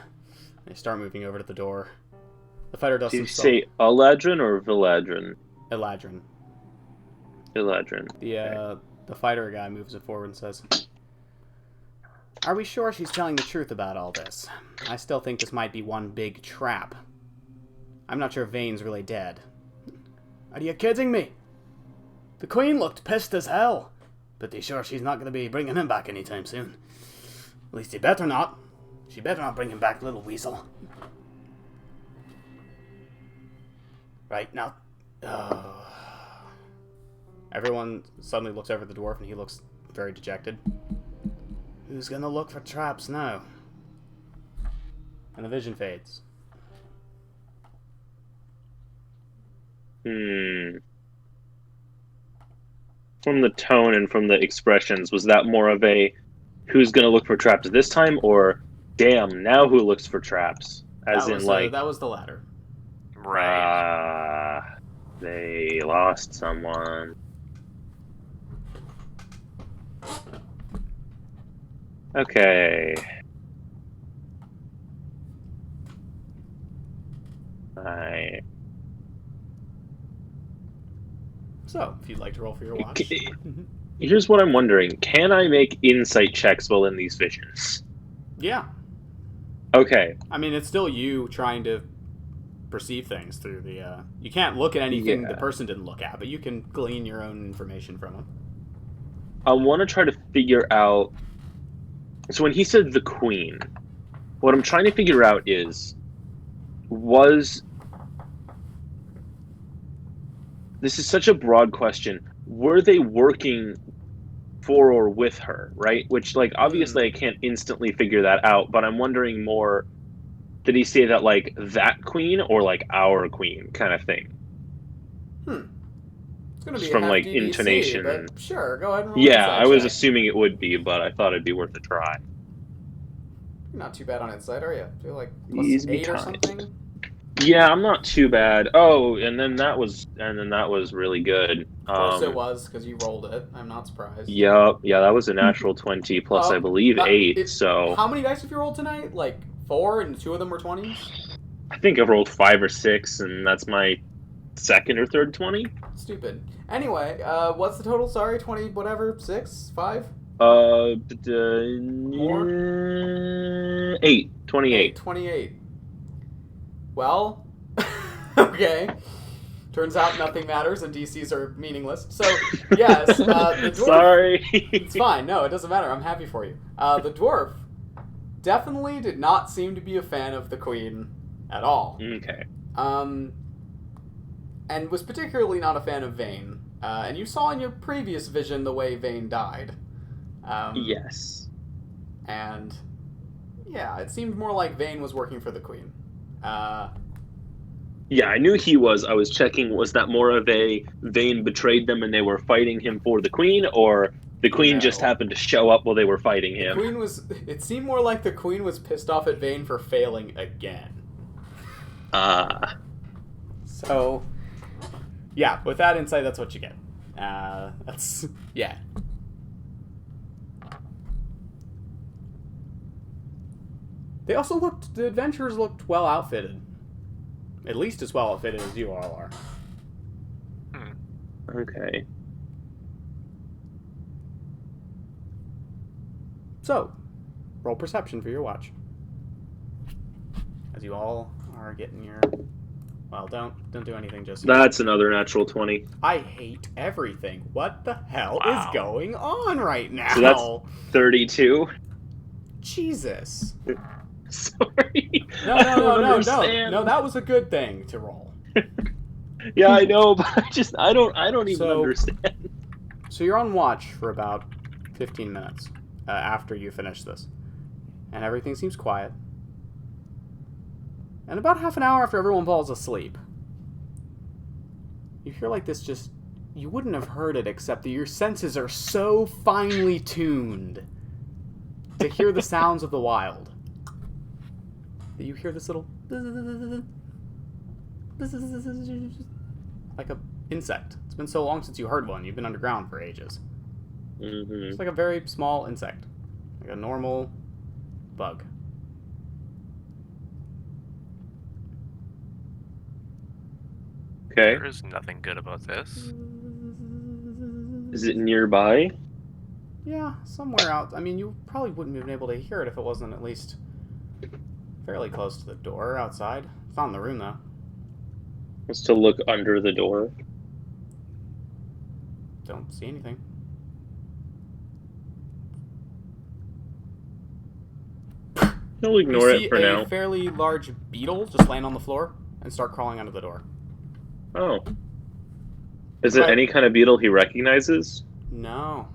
They start moving over to the door. The fighter does Did you some say Aladrin or Viladrin? Eladrin. Eladrin. The fighter guy moves it forward and says, Are we sure she's telling the truth about all this? I still think this might be one big trap. I'm not sure Vane's really dead. Are you kidding me? The Queen looked pissed as hell. Pretty sure she's not going to be bringing him back anytime soon. At least he better not. She better not bring him back, little weasel. Right, now... Everyone suddenly looks over at the dwarf and he looks very dejected. Who's gonna look for traps now? And the vision fades. From the tone and from the expressions, was that more of a who's gonna look for traps this time, or damn, now who looks for traps? As in, like, that was the latter. Right. They lost someone. Okay. So, if you'd like to roll for your watch. Here's what I'm wondering. Can I make insight checks while in these visions? Yeah. Okay. I mean, it's still you trying to perceive things through the, You can't look at anything the person didn't look at, but you can glean your own information from them. I want to try to figure out... So when he said the Queen, what I'm trying to figure out is... Was this is such a broad question. Were they working for or with her, right? Which, like, obviously I can't instantly figure that out, but I'm wondering more, did he say that, like, that queen or, like, our queen kind of thing? It's going to Just be a from, like, hefty DC, intonation. but sure, go ahead and roll an Yeah, I insight was check. assuming it would be, but I thought it'd be worth a try. You're not too bad on insight, are you? Feel like Please be +8 or kind. something? Yeah, I'm not too bad. Oh, and then that was really good. Of course it was, because you rolled it. I'm not surprised. Yeah, that was a natural 20 plus I believe 8, so How many dice have you rolled tonight? Like 4, and 2 of them were 20s? I think I've rolled 5 or 6, and that's my second or third 20. Stupid. Anyway, what's the total? Sorry, 20 whatever? 6? 5? More? 8. 28. 28. Well, okay. Turns out nothing matters and DCs are meaningless. So, yes, the dwarf... Sorry. It's fine. No, it doesn't matter. I'm happy for you. The dwarf definitely did not seem to be a fan of the queen at all. Okay. And was particularly not a fan of Vane. And you saw in your previous vision the way Vane died. Yes. And, yeah, it seemed more like Vane was working for the queen. Yeah, I knew he was. I was checking, was that more of a Vane betrayed them and they were fighting him for the queen, or the queen just happened to show up while they were fighting him? The queen was... It seemed more like the queen was pissed off at Vane for failing again. So, yeah, with that insight, that's what you get. That's... Yeah. They also looked... The adventurers looked well outfitted. At least as well outfitted as you all are. Okay. So, roll perception for your watch. As you all are getting your... Well, don't do anything just yet. That's another natural 20. I hate everything. What the hell Wow. is going on right now? So that's 32. Jesus. Sorry. No, I don't no, understand. no. That was a good thing to roll. Yeah, I know, but I don't even So- understand. So you're on watch for about 15 minutes after you finish this. And everything seems quiet. And about half an hour after everyone falls asleep, you hear like this just... You wouldn't have heard it except that your senses are so finely tuned to hear the sounds of the wild that you hear this little... like a insect. It's been so long since you heard one. You've been underground for ages. Mm-hmm. It's like a very small insect. Like a normal bug. Okay. There is nothing good about this. Is it nearby? Yeah, somewhere out. I mean, you probably wouldn't have been able to hear it if it wasn't at least fairly close to the door outside. It's not in the room, though. Let's to look under the door. Don't see anything. I'll ignore You see it for a now. fairly large beetle just land on the floor and start crawling under the door. Oh. Is it Right. any kind of beetle he recognizes? No.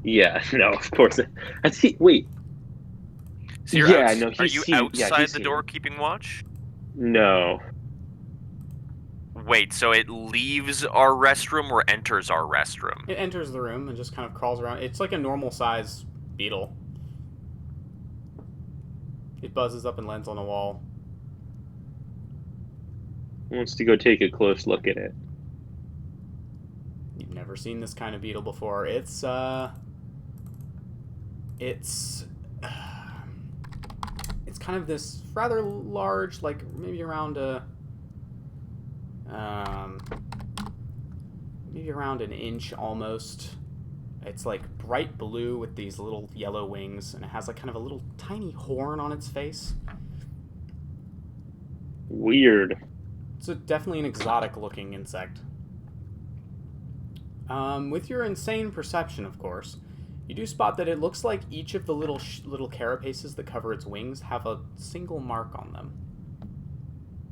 Yeah, no, of course. I see. Wait, So you're Yeah, no, are he's you seen- yeah, outside he's the seen door it. keeping watch? no. Wait, so it leaves our restroom or enters our restroom? It enters the room and just kind of crawls around. It's like a normal size beetle. It buzzes up and lands on a wall. Wants to go take a close look at it. You've never seen this kind of beetle before. It's kind of this rather large, like maybe around maybe around an inch almost. It's like bright blue with these little yellow wings, and it has like kind of a little tiny horn on its face. Weird. It's definitely an exotic-looking insect. With your insane perception, of course, you do spot that it looks like each of the little carapaces that cover its wings have a single mark on them.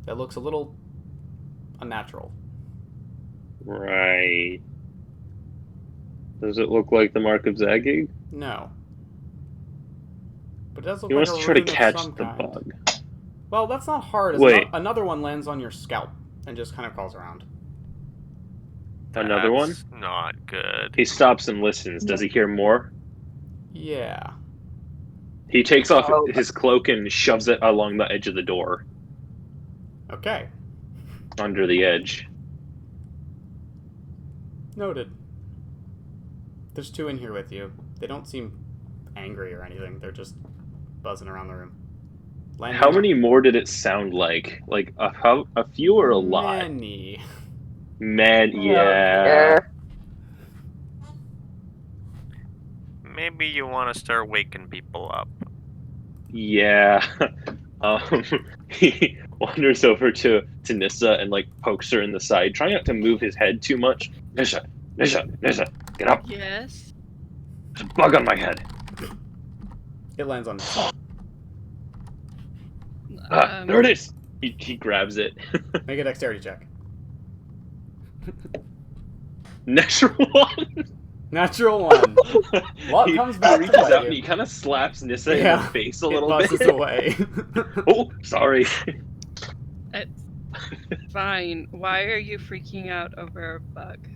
That looks a little unnatural. Right. Does it look like the mark of Zagig? No. But it does look He like wants a to try to rune of catch some the kind. bug. Well, that's not hard. As Wait. another one lands on your scalp and just kind of crawls around. Another one? That's not good. He stops and listens. Does he hear more? Yeah. He takes off Oh. his cloak and shoves it along the edge of the door, Okay. under the edge. Noted. There's 2 in here with you. They don't seem angry or anything. They're just buzzing around the room. Landing How on- many more did it sound like? Like a few or a lot? Many. Man, Oh, yeah. dear. Maybe you want to start waking people up. Yeah. He wanders over to Nissa and like pokes her in the side, trying not to move his head too much. Nissa, get up. Yes. There's a bug on my head. It lands on. There it is. He grabs it. Make a dexterity check. Natural one. Natural 1. Luck comes back to reaches bite out you. and he kind of slaps Nissa in Yeah. the face a It little buzzes bit. away. Oh, sorry. It's fine. Why are you freaking out over a bug?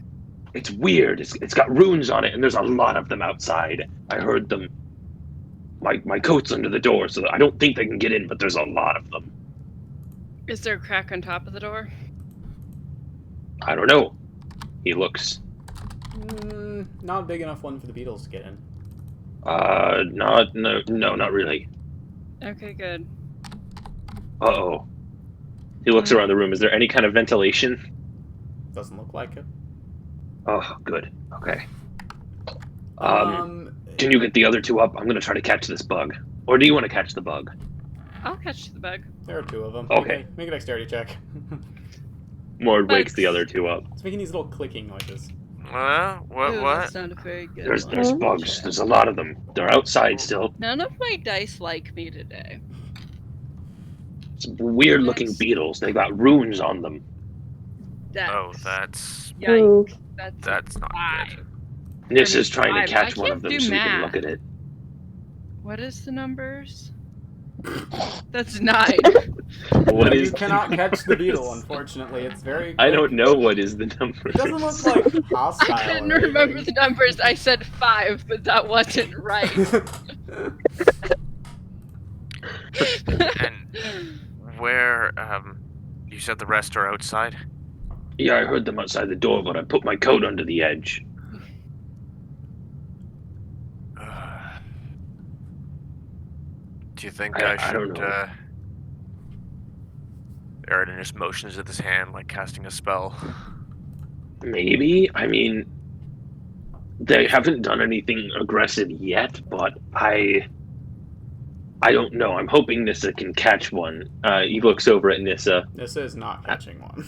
It's weird. It's got runes on it, and there's a lot of them outside. I heard them. My coat's under the door, so I don't think they can get in, but there's a lot of them. Is there a crack on top of the door? I don't know. He looks. Not a big enough one for the beetles to get in. Not really. Okay, good. Uh-oh. He looks around the room. Is there any kind of ventilation? Doesn't look like it. Oh, good. Okay. Um, Can you get the other 2 up? I'm gonna try to catch this bug. Or do you want to catch the bug? I'll catch the bug. there are 2 of them. Okay. Make a dexterity check. Mord wakes Thanks. the other 2 up. It's making these little clicking noises. What? Ooh, What? That's not a very good There's one. bugs. There's a lot of them. They're outside still. None of my dice like me today. Some weird looking Nice. beetles. They got runes on them. That's, Oh, that's yikes. That's not five. good. Nissa's trying to Five. catch I one of can't them do so we can math. look at it. What is the numbers? That's 9. What You is? cannot catch the beetle, unfortunately. It's very. I quick. don't know what is the number. It doesn't look like hostile. I couldn't or remember anything. the numbers. I said 5, but that wasn't right. And where? You said the rest are outside. Yeah, I heard them outside the door, but I put my coat under the edge. Do you think I I should? don't know. Aridin just motions with his hand, like casting a spell. Maybe. I mean, they haven't done anything aggressive yet, but I don't know. I'm hoping Nissa can catch one. He looks over at Nissa. This is not catching one.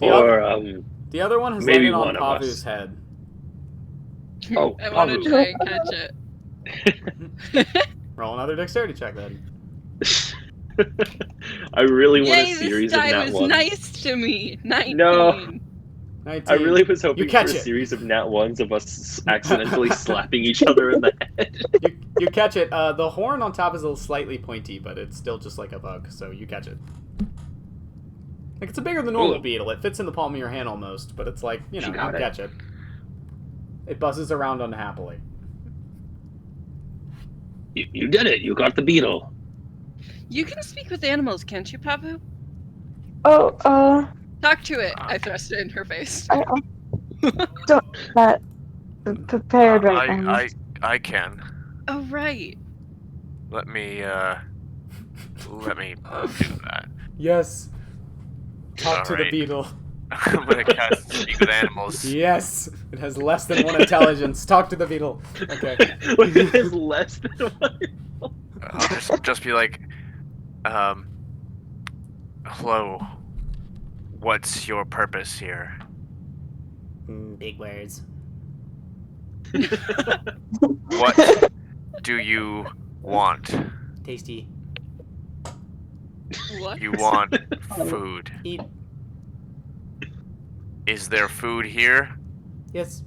Or The other one has maybe landed on one of us. Pavu's head. Oh, I want to Pavu. try and catch it. Roll another dexterity check then. I really want Yay, a series this of guy nat was ones. nice to me. 19. No. 19. I really was hoping for a catch it. series of nat ones of us accidentally slapping each other in the head. You catch it. The horn on top is a little slightly pointy, but it's still just like a bug, so you catch it. Like, it's a bigger than normal Ooh. beetle. It fits in the palm of your hand almost, but it's like, you She know, got you it. catch it. It buzzes around unhappily. You did it. You got the beetle. You can speak with animals, can't you, Pavu? Oh, Talk to it. I thrust it in her face. I don't not prepared right now. I can. Oh, right. Let me do that. Yes. Talk to the Alright. beetle. I'm gonna cast Speak with Animals. Yes. It has less than 1 intelligence. Talk to the beetle. Okay. Wait, it is less than one. I'll just be like, hello. What's your purpose here? Big words. What do you want? Tasty. What? You want food. Eat. Is there food here? Yes.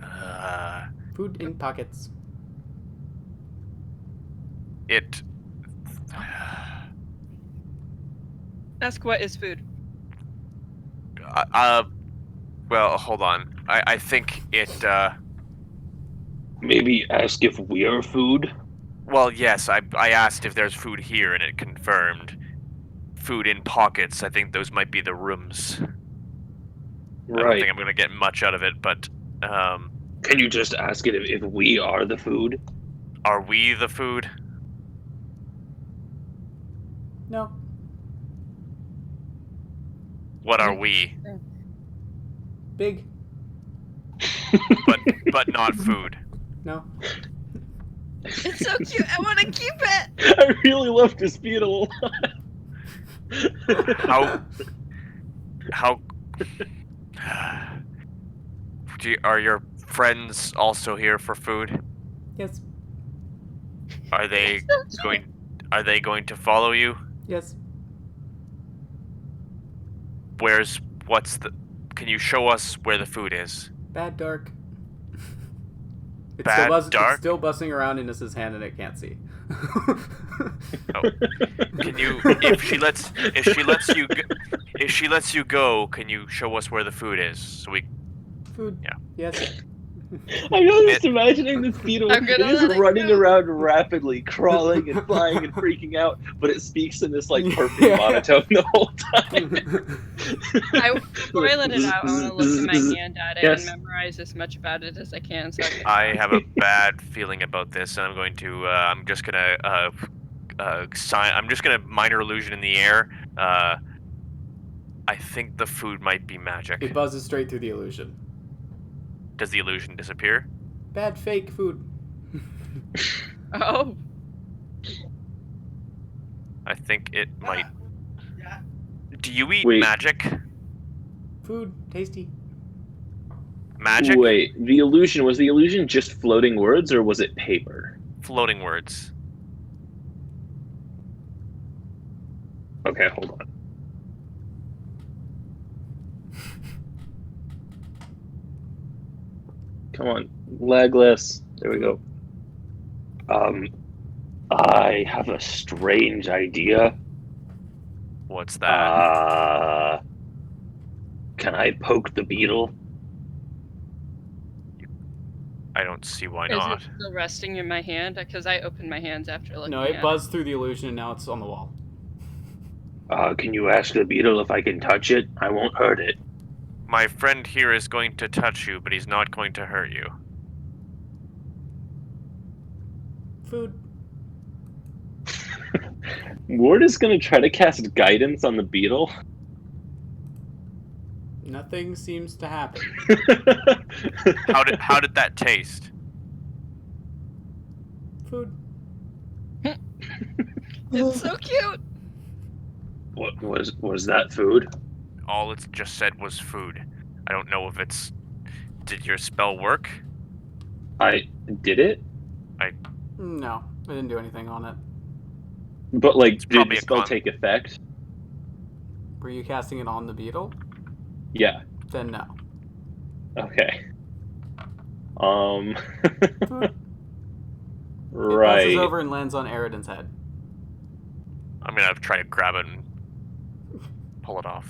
Uh, Food in pockets. it. Ask what is food. Well, hold on. I think it. Maybe ask if we're food. Well, yes. I asked if there's food here, and it confirmed. Food in pockets. I think those might be the rooms. I don't Right. think I'm gonna get much out of it, but Can you just ask it if we are the food? are we the food? No. What are we? Big. But not food. No. It's so cute. I want to keep it. I really love this beetle. How are your friends also here for food? Yes. Are they So cute. going to follow you? Yes. Can you show us where the food is? Bad dark. It's Bad still dark? It's still buzzing around in his hand and it can't see. Can you if she lets you go, can you show us where the food is? So we Food. Yeah. Yes. I'm just imagining this beetle I'm gonna is let it running go. around rapidly, crawling and flying and freaking out, but it speaks in this like perfect Yeah. monotone the whole time. Before I let it out, I want to look at my hand at it Yes. and memorize as much about it as I can. So I have a bad feeling about this, and I'm going to I'm just gonna minor illusion in the air. I think the food might be magic. It buzzes straight through the illusion. Does the illusion disappear? Bad fake food. Oh, I think it might. Do you eat Wait. magic? Food. Tasty. Magic? Wait, was the illusion just floating words or was it paper? Floating words. Okay, hold on. Come on, legless. There we go. I have a strange idea. What's that? Can I poke the beetle? I don't see why is not. it still resting in my hand? Because I opened my hands after looking No, at it buzzed through the illusion and now it's on the wall. Can you ask the beetle if I can touch it? I won't hurt it. My friend here is going to touch you, but he's not going to hurt you. Food. Ward is gonna try to cast guidance on the beetle. Nothing seems to happen. How did that taste? Food. It's so cute. What was that food? All it just said was food. I don't know if it's. Did your spell work? I did it, No, I didn't do anything on it. but like, did probably the a spell con. take effect? Were you casting it on the beetle? Yeah. Then no. Okay. Food. It Right. buzzes over and lands on Eridan's head. I'm gonna try to grab it and pull it off.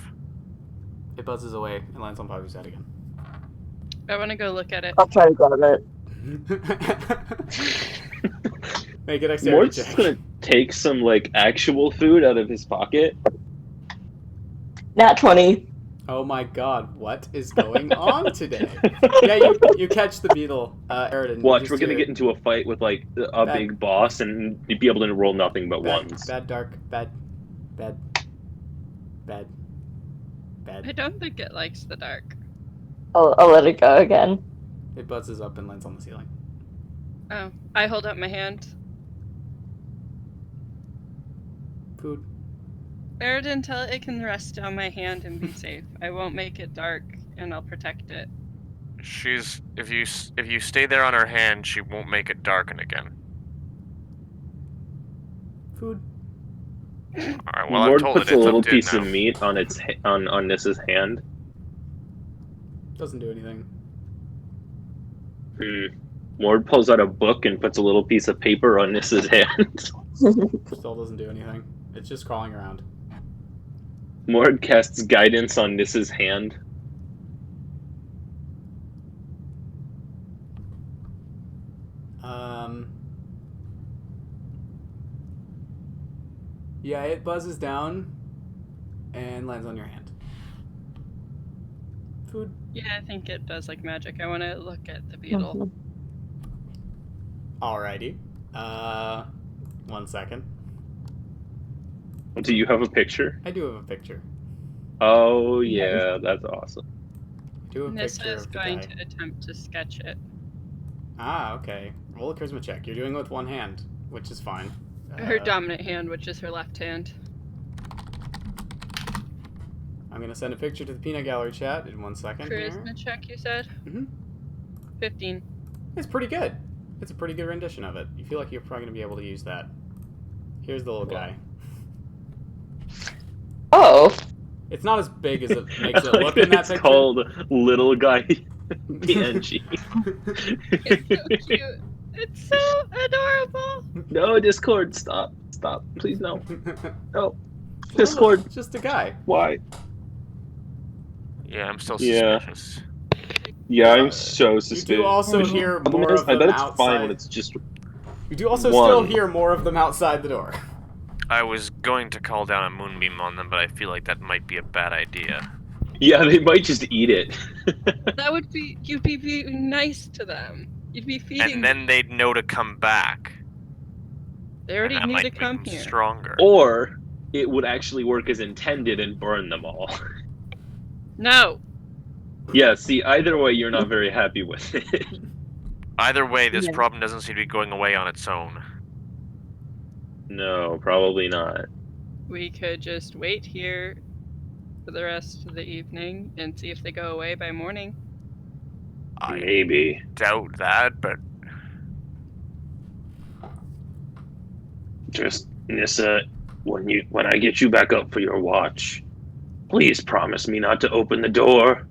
It buzzes away and lands on Bobby's head again. I want to go look at it. I'll try to grab it. Make a dexterity Mort's check. gonna take some like actual food out of his pocket. Nat 20. Oh my god, what is going on today? Yeah, you catch the beetle, Eridan. Watch, we're gonna get into a fight with like a Bad- big boss, and you'd be able to roll nothing but ones. Bad dark. Bad. I don't think it likes the dark. I'll let it go again. It buzzes up and lands on the ceiling. Oh, I hold up my hand. Food. Eridan, tell it can rest on my hand and be safe. I won't make it dark, and I'll protect it. If you stay there on her hand, she won't make it darken again. Food. Alright, well, I've Mord told puts it. a It's little up to it piece now. of meat on on Nissa's hand. Doesn't do anything. Mord pulls out a book and puts a little piece of paper on Nissa's hand. Still doesn't do anything. It's just crawling around. Mord casts guidance on Nissa's hand. Yeah, it buzzes down and lands on your hand. Food. Yeah, I think it does like magic. I want to look at the beetle. Alrighty. 1 second. Do you have a picture? I do have a picture. Oh yeah, that's awesome. I do have a Nissa picture is of the going guy. to attempt to sketch it. Ah, okay. Roll a charisma check. You're doing it with one hand, which is fine. Her dominant hand, which is her left hand. I'm gonna send a picture to the peanut gallery chat in 1 second here. Charisma check, you said? Mhm. 15. It's pretty good. It's a pretty good rendition of it. You feel like you're probably gonna be able to use that. Here's the little guy. Oh. It's not as big as it makes it Like look in that it's picture. called Little Guy PNG. It's so cute. It's so adorable. No, Discord, stop. Stop. Please, no. No. It's Discord. just a guy. Why? Yeah, I'm still Yeah. suspicious. Yeah, I'm so You suspicious. do also hear more of I them bet it's outside. fine when it's just You do also one. still hear more of them outside the door. I was going to call down a moonbeam on them, but I feel like that might be a bad idea. Yeah, they might just eat it. That would be, you'd be being nice to them. You'd be feeding And then they'd know to come back. They already and that knew might to make come them here. stronger. Or it would actually work as intended and burn them all. No. Yeah, see, either way, you're not very happy with it. Either way, this Yeah. problem doesn't seem to be going away on its own. No, probably not. We could just wait here for the rest of the evening and see if they go away by morning. I Maybe. doubt that, but Just, Nissa, when I get you back up for your watch, please promise me not to open the door.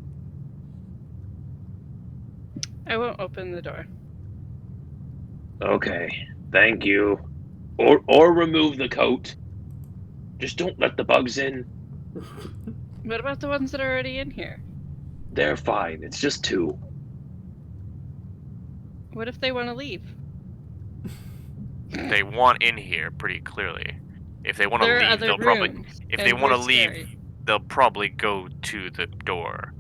I won't open the door. Okay, thank you. Or remove the coat. Just don't let the bugs in. What about the ones that are already in here? They're fine. It's just 2. What if they want to leave? they want in here pretty clearly. If they want to There are leave, other they'll probably. rooms, If and they want to we're leave, scary. they'll probably go to the door.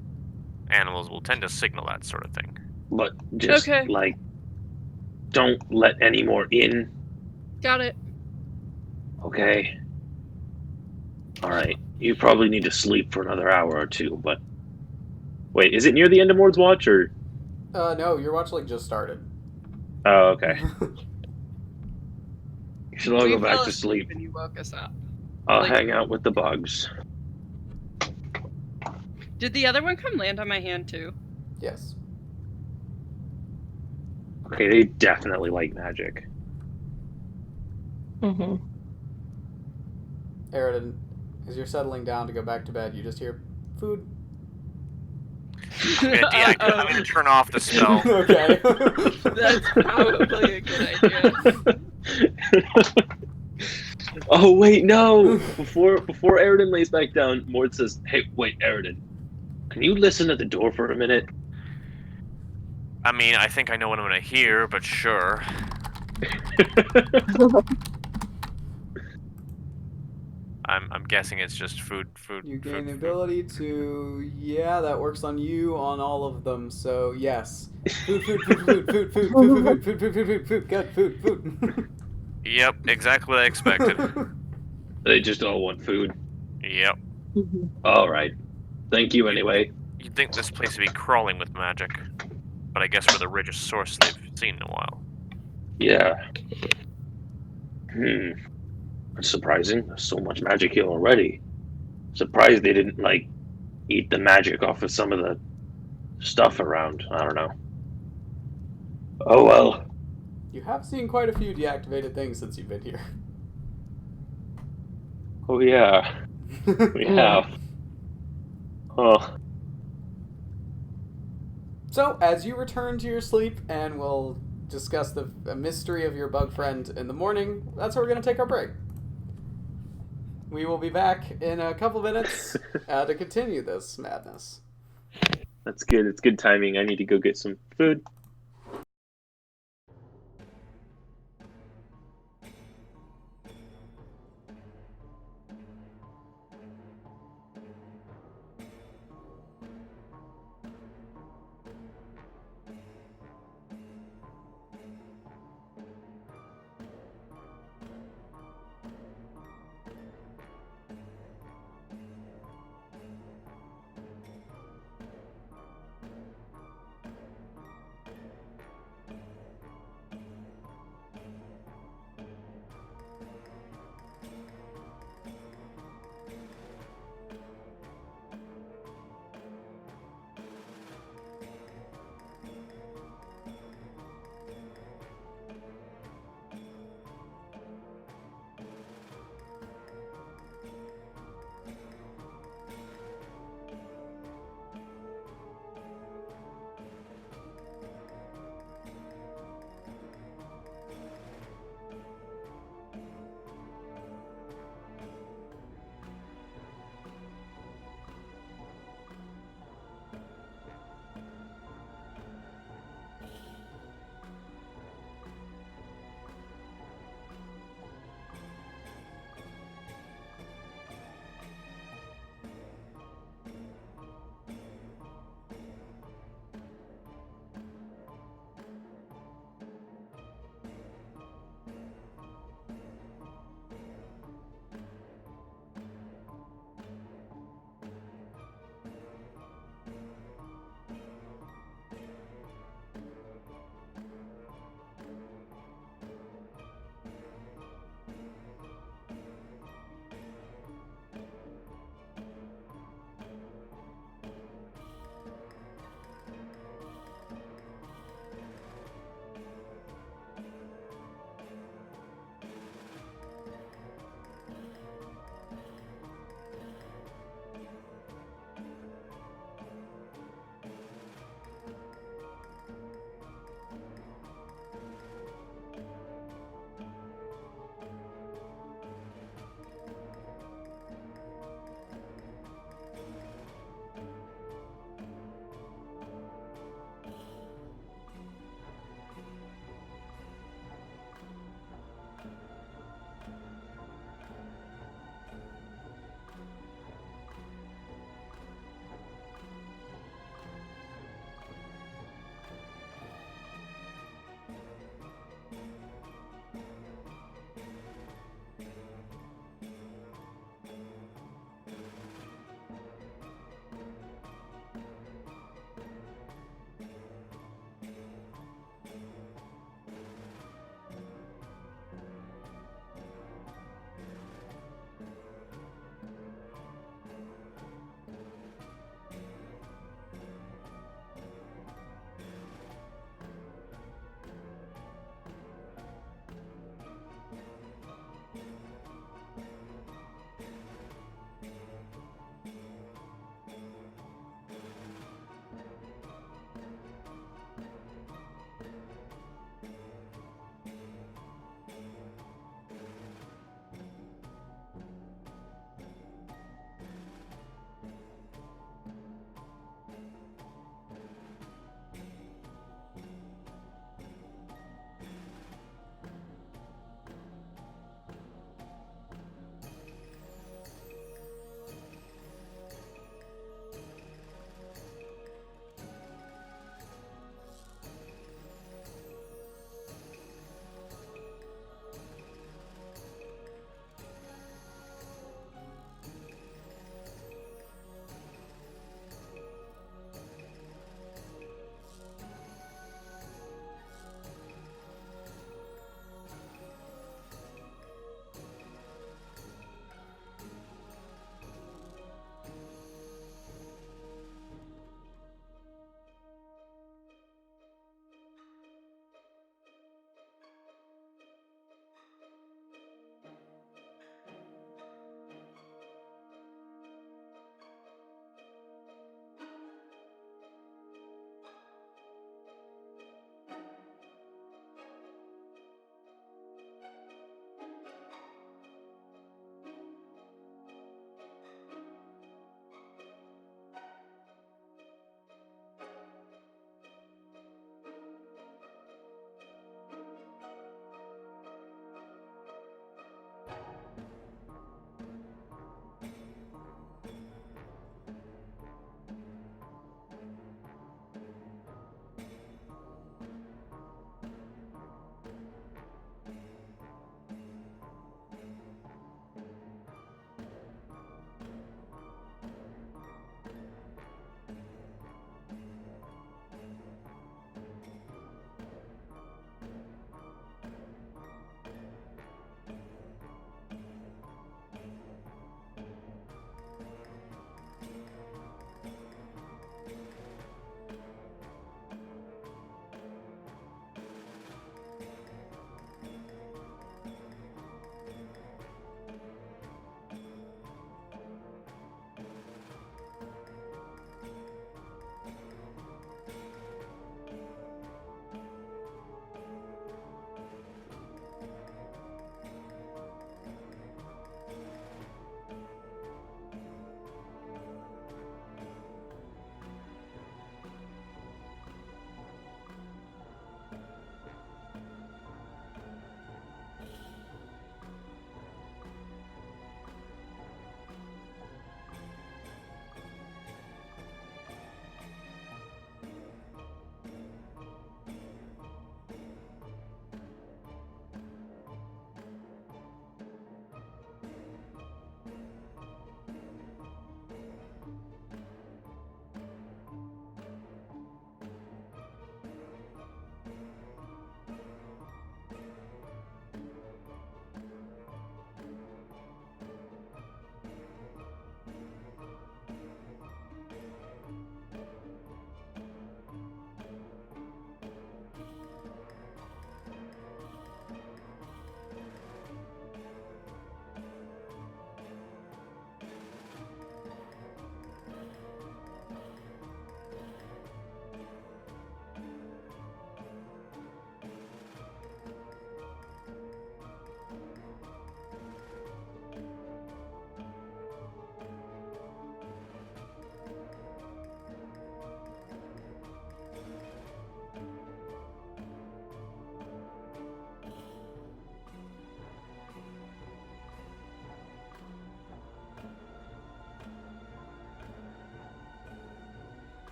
Animals will tend to signal that sort of thing. But just, Okay. like, don't let any more in, Got it. okay? Alright, you probably need to sleep for another hour or 2, but... Wait, is it near the end of Mord's watch, or... No, your watch like just started. Oh, okay. You should all We go back fell to asleep sleep. and you woke us up. I'll like- hang out with the bugs. Did the other one come land on my hand too? Yes. Okay, they definitely like magic. Mm-hmm. Aridin, as you're settling down to go back to bed, you just hear food. I'm gonna deactivate. I'm gonna turn off the spell. Okay. That's probably a good idea. Oh wait, no! Before Aridin lays back down, Mord says, "Hey, wait, Aridin, can you listen at the door for a minute?" I mean, I think I know what I'm gonna hear, but sure. I'm guessing it's just food. You gain food, the food. ability to, yeah, that works on you on all of them. So yes, food, good food. Yep, exactly what I expected. They just all want food. Yep. All right, thank you anyway. You'd think this place would be crawling with magic, but I guess we're the richest source they've seen in a while. Yeah. That's surprising. There's so much magic here already. Surprised they didn't, like, eat the magic off of some of the stuff around. I don't know. Oh well. You have seen quite a few deactivated things since you've been here. Oh yeah, we have. Oh, So, as you return to your sleep, and we'll discuss the mystery of your bug friend in the morning, that's where we're going to take our break. We will be back in a couple minutes to continue this madness. that's good. It's good timing. I need to go get some food.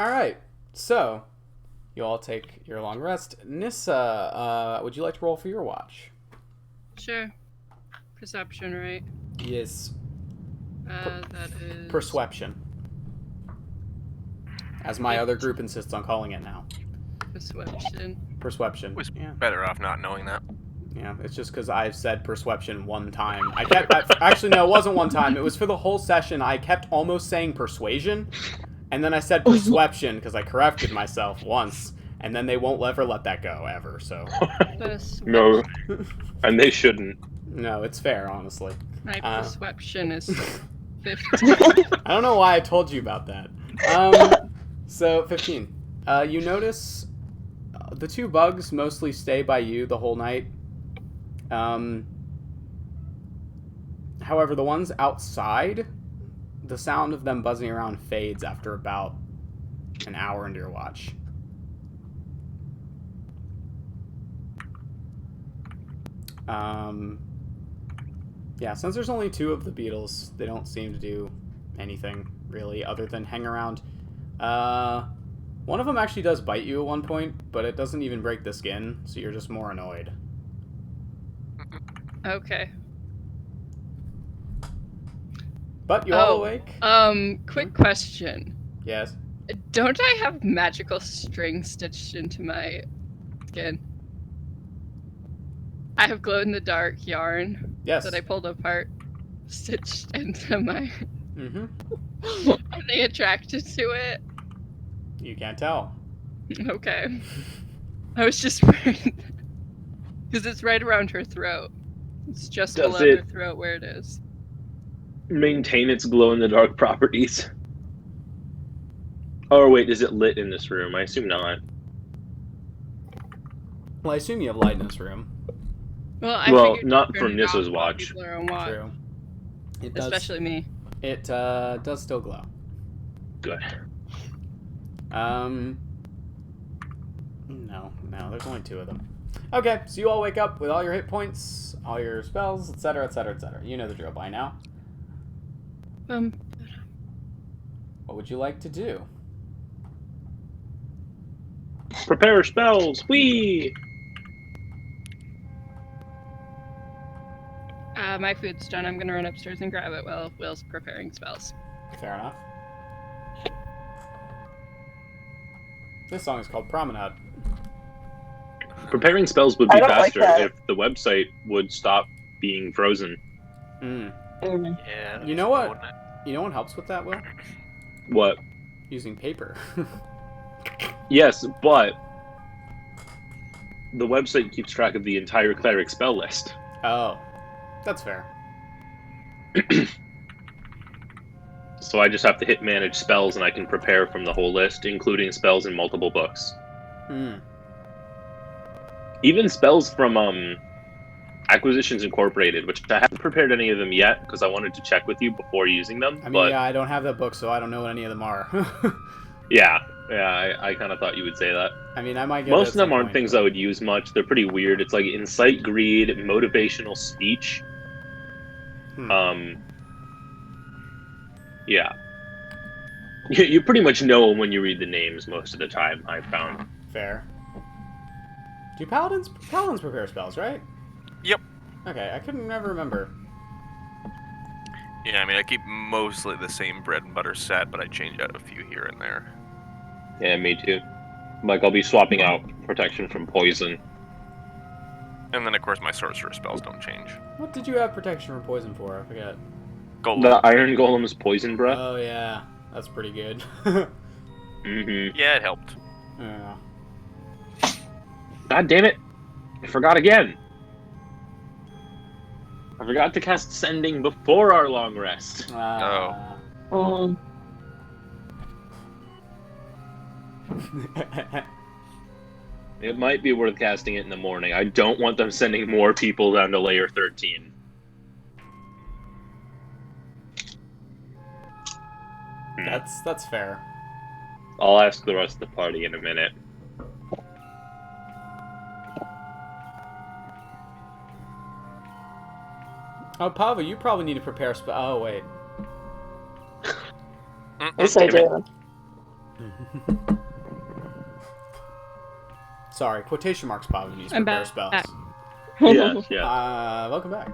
All right. So, you all take your long rest. Nissa, would you like to roll for your watch? Sure. Perception, right? Yes. That is... Perception. As my other group insists on calling it now. Perception. Perception. Was Yeah. better off not knowing that. Yeah, it's just because I've said perception one time. Actually, no, it wasn't one time. It was for the whole session. I kept almost saying persuasion, and then I said perception because I corrected myself once, and then they won't ever let that go, ever, so. No, and they shouldn't. No, it's fair, honestly. My perception is 15. I don't know why I told you about that. So, 15. You notice the two bugs mostly stay by you the whole night. However, the ones outside, the sound of them buzzing around fades after about an hour into your watch. Yeah, since there's only two of the beetles, they don't seem to do anything, really, other than hang around. One of them actually does bite you at one point, but it doesn't even break the skin, so you're just more annoyed. Okay. But you're all awake? Quick question. Yes. Don't I have magical string stitched into my skin? I have glow-in-the-dark yarn Yes. that I pulled apart, stitched into my... Mm-hmm. Are they attracted to it? You can't tell. Okay. I was just worried. Because it's right around her throat. It's just Does below it- her throat where it is. Maintain its glow-in-the-dark properties. Oh, wait, is it lit in this room? I assume not. Well, I assume you have light in this room. Well, I Well, figured not you'd from turn it off Nissa's while watch. people are on watch. True. It does. Especially me. It does still glow. Good. No, there's only two of them. Okay, so you all wake up with all your hit points, all your spells, etc., etc., etc. You know the drill by now. What would you like to do? Prepare spells! Whee! My food's done. I'm gonna run upstairs and grab it while Will's preparing spells. Fair enough. This song is called Promenade. Preparing spells would be I don't like faster that. if the website would stop being frozen. Mm. Yeah. You know what? You know what helps with that, Will? What? Using paper. Yes, but the website keeps track of the entire cleric spell list. Oh, that's fair. So I just have to hit manage spells and I can prepare from the whole list, including spells in multiple books. Hmm. Even spells from Acquisitions Incorporated, which I haven't prepared any of them yet because I wanted to check with you before using them. I mean, but yeah, I don't have that book, so I don't know what any of them are. yeah, I kind of thought you would say that. I mean, I might get Most of them aren't things I would use much. They're pretty weird. It's like incite greed, motivational speech. Hmm. Yeah. You pretty much know when you read the names most of the time, I've found. Fair. Do paladins prepare spells, right? Yep. Okay, I couldn't never remember. Yeah, I mean, I keep mostly the same bread and butter set, but I change out a few here and there. Yeah, me too. Like, I'll be swapping out protection from poison. And then, of course, my sorcerer spells don't change. What did you have protection from poison for? I forget. Golem. The Iron Golem's poison breath? Oh yeah, that's pretty good. Mm-hmm. Yeah, it helped. Yeah. God damn it! I forgot again! I forgot to cast Sending before our long rest. Um, It might be worth casting it in the morning. I don't want them sending more people down to layer 13. That's fair. I'll ask the rest of the party in a minute. Oh, Pava, you probably need to prepare spell. Oh wait. yes, I do. Sorry, quotation marks pop when you use I'm prepare back. spells. Yeah. Welcome back.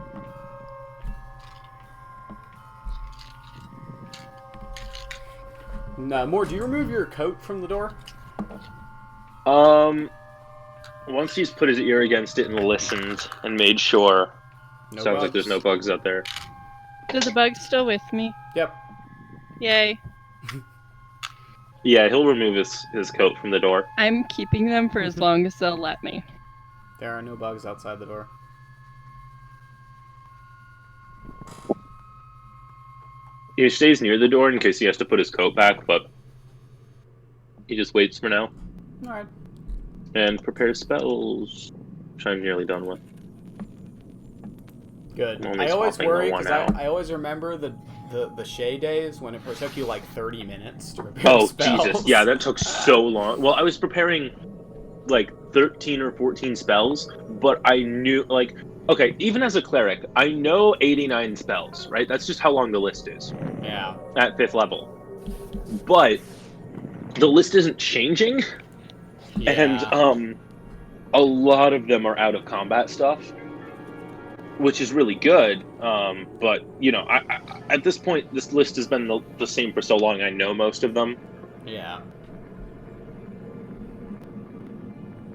No, Moore, do you remove your coat from the door? Once he's put his ear against it and listened and made sure, No sounds bugs? like there's no bugs out there. Are the bugs still with me? Yep. Yay. Yeah, he'll remove his coat from the door. I'm keeping them for as long as they'll let me. There are no bugs outside the door. He stays near the door in case he has to put his coat back, but he just waits for now Alright. and prepares spells, which I'm nearly done with. Good. I'm only I always swapping worry the one because out. I always remember the Shay days when it took you like 30 minutes to prepare Oh, spells. Jesus. Yeah, that took so long. Well, I was preparing like 13 or 14 spells, but I knew, like, okay, even as a cleric, I know 89 spells, right? That's just how long the list is Yeah. at 5th level. But the list isn't changing, Yeah. and a lot of them are out of combat stuff, which is really good. But, you know, I at this point, this list has been the same for so long, I know most of them. Yeah.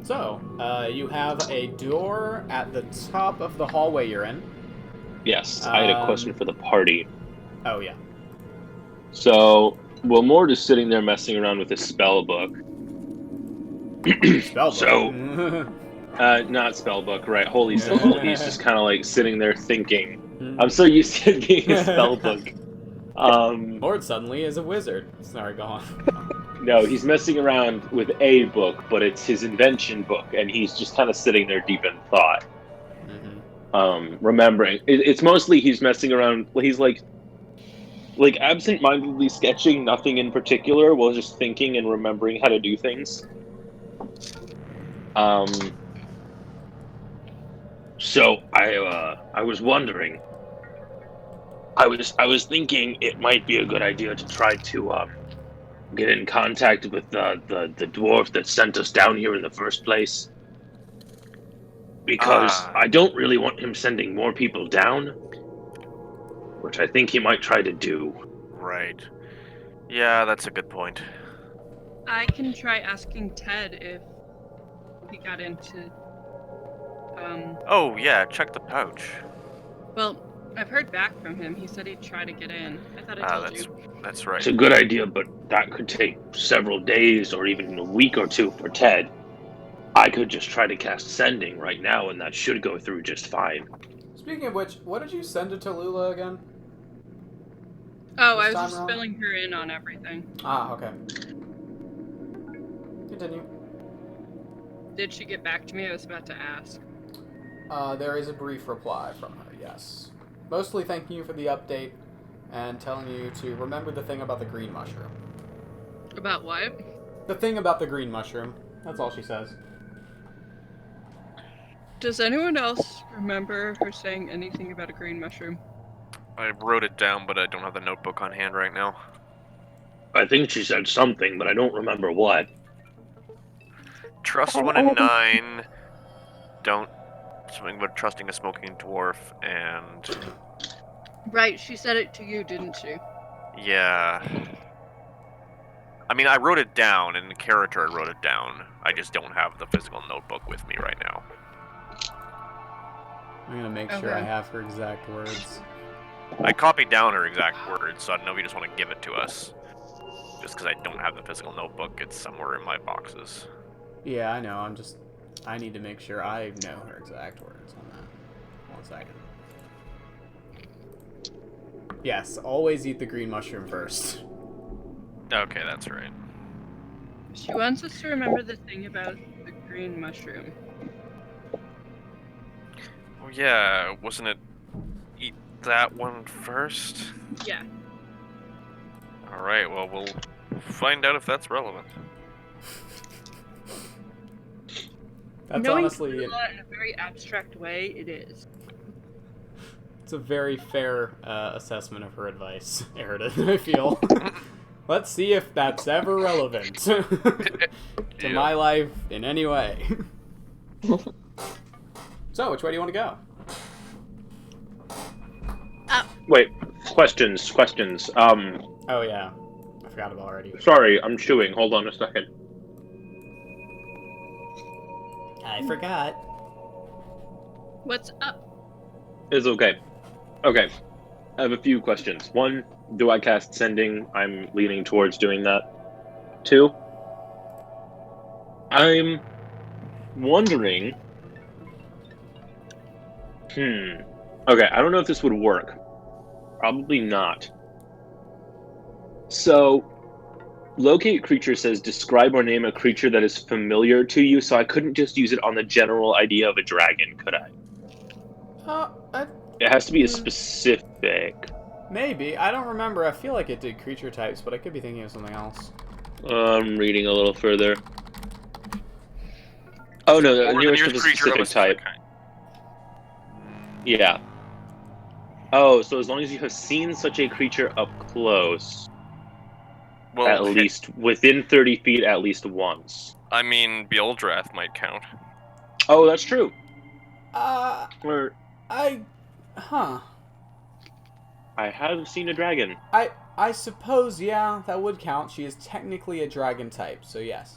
So, you have a door at the top of the hallway you're in. Yes, I had a question for the party. Oh, yeah. So, Wilmore is sitting there messing around with his spell book. Spell book. So, not spell book, right? Holy symbol. He's just kind of like sitting there thinking. I'm so used to it being a spell book. Lord suddenly is a wizard. Sorry, go on. No, he's messing around with a book, but it's his invention book, and he's just kind of sitting there deep in thought. Remembering. It's mostly he's messing around. He's like absent-mindedly sketching nothing in particular while just thinking and remembering how to do things. So I was wondering. I was thinking it might be a good idea to try to get in contact with the dwarf that sent us down here in the first place. Because I don't really want him sending more people down, which I think he might try to do. Right. Yeah, that's a good point. I can try asking Ted if he got into. Oh, yeah, check the pouch. Well, I've heard back from him. He said he'd try to get in. I thought I told you. That's right. It's a good idea, but that could take several days or even a week or two for Ted. I could just try to cast Sending right now, and that should go through just fine. Speaking of which, what did you send to Tallulah again? Oh, This I was time just around? filling her in on everything. Ah, okay. Continue. Did she get back to me? I was about to ask. There is a brief reply from her, yes. Mostly thanking you for the update and telling you to remember the thing about the green mushroom. About what? The thing about the green mushroom. That's all she says. Does anyone else remember her saying anything about a green mushroom? I wrote it down, but I don't have the notebook on hand right now. I think she said something, but I don't remember what. Trust 1 in 9. Don't. Something about trusting a smoking dwarf, and. Right, she said it to you, didn't she? Yeah. I mean, I wrote it down, in the character I wrote it down. I just don't have the physical notebook with me right now. I'm gonna make sure I have her exact words. I copied down her exact words, so I don't know if you just want to give it to us. Just because I don't have the physical notebook, it's somewhere in my boxes. Yeah, I know. I need to make sure I know her exact words on that. 1 second. Yes, always eat the green mushroom first. Okay, that's right. She wants us to remember the thing about the green mushroom. Oh yeah, wasn't it eat that one first? Yeah. Alright, well, we'll find out if that's relevant. That's Knowing honestly... Tallulah in a very abstract way, it is. It's a very fair assessment of her advice, Aridin, I feel. Let's see if that's ever relevant to my life in any way. So, which way do you want to go? Wait, questions. Oh yeah, I forgot about already. Sorry, I'm chewing. Hold on a second. I forgot. What's up? It's okay. Okay, I have a few questions. One, do I cast Sending? I'm leaning towards doing that. Two, I'm wondering. Okay, I don't know if this would work. Probably not. So, locate creature says describe or name a creature that is familiar to you, so I couldn't just use it on the general idea of a dragon, could I? It has to be a specific. Maybe. I don't remember. I feel like it did creature types, but I could be thinking of something else. I'm reading a little further. Oh no, the nearest to the specific type. Yeah. Oh, so as long as you have seen such a creature up close, Well, at least within 30 feet, at least once. I mean, Beeldrath might count. Oh, that's true. Huh. I have seen a dragon. I suppose, yeah, that would count. She is technically a dragon type, so yes.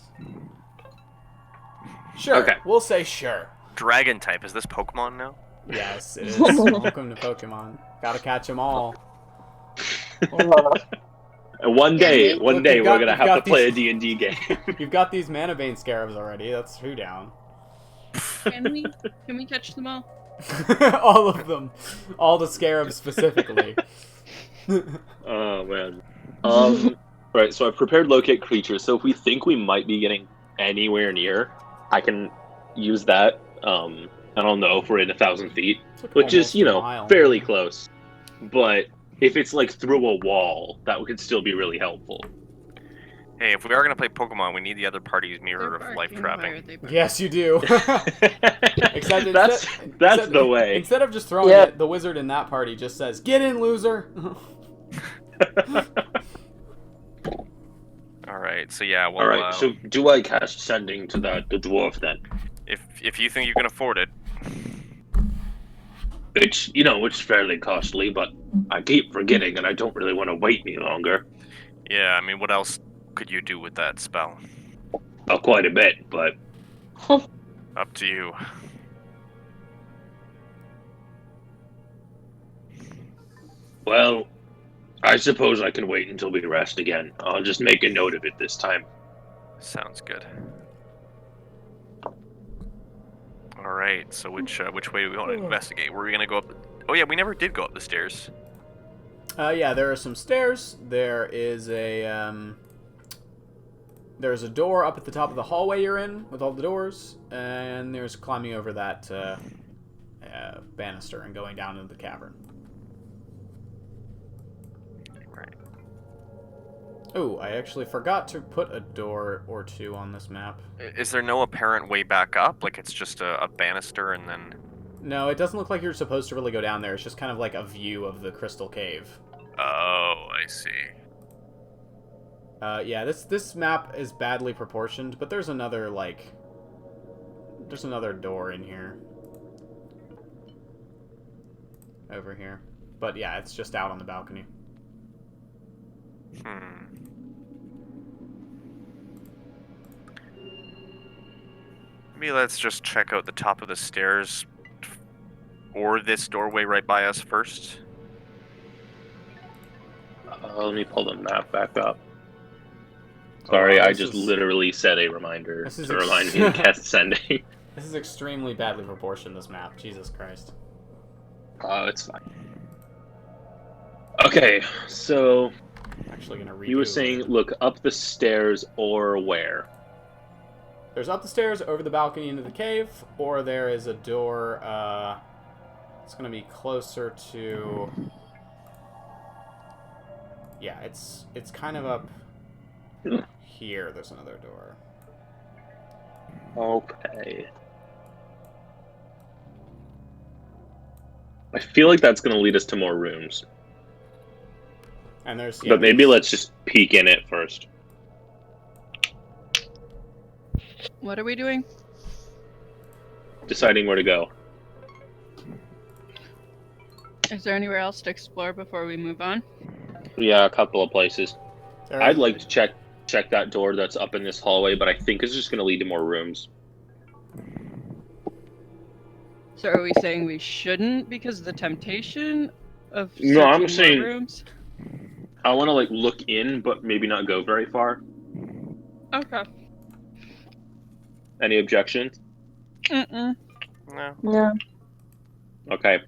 Sure. Okay. We'll say sure. Dragon type, is this Pokemon now? Yes, it is. Welcome to Pokemon. Gotta catch them all. And one day we're gonna have to play a D&D game. You've got these Mana Bane Scarabs already. That's who down. Can we catch them all? All of them. All the Scarabs specifically. Oh man. Right, so I've prepared locate creature, so if we think we might be getting anywhere near, I can use that. I don't know if we're in 1,000 feet, which is, fairly close. But if it's like through a wall, that could still be really helpful. Hey, if we are going to play Pokemon, we need the other party's mirror of life trapping. Yes, you do. Except that's the way. Instead of just throwing it, the wizard in that party just says, "Get in, loser." Alright, so yeah, well... Alright, so do I cast Sending to the dwarf then? If you think you can afford it. It's fairly costly, but I keep forgetting and I don't really want to wait any longer. Yeah, I mean, what else could you do with that spell? Well, quite a bit, but... Up to you. Well, I suppose I can wait until we rest again. I'll just make a note of it this time. Sounds good. Alright, so which way do we want to investigate? Were we going to go up... Oh yeah, we never did go up the stairs. Yeah, there are some stairs. There is a, there's a door up at the top of the hallway you're in, with all the doors. And there's climbing over that, banister and going down into the cavern. Right. Oh, I actually forgot to put a door or two on this map. Is there no apparent way back up? Like, it's just a banister and then... No, it doesn't look like you're supposed to really go down there. It's just kind of like a view of the crystal cave. Oh, I see. Yeah, this map is badly proportioned, but there's another, there's another door in here. Over here. But yeah, it's just out on the balcony. Maybe let's just check out the top of the stairs or this doorway right by us first. Let me pull the map back up. Sorry, I just literally set a reminder to remind me to cast Sending. This is extremely badly proportioned, this map. Jesus Christ. Oh, it's fine. Okay, so... Actually gonna redo you were saying look up the stairs or where? There's up the stairs, over the balcony into the cave, or there is a door, it's gonna be closer to... Yeah, it's kind of up here. There's another door. Okay. I feel like that's gonna lead us to more rooms. And there's But maybe let's just peek in it first. What are we doing? Deciding where to go. Is there anywhere else to explore before we move on? Yeah, a couple of places. there- I'd like to check that door that's up in this hallway, but I think it's just going to lead to more rooms. So are we saying we shouldn't because of the temptation of No, I'm searching saying- more rooms? I want to like look in, but maybe not go very far. Okay. Any objections? Mm-mm. No. No. Okay.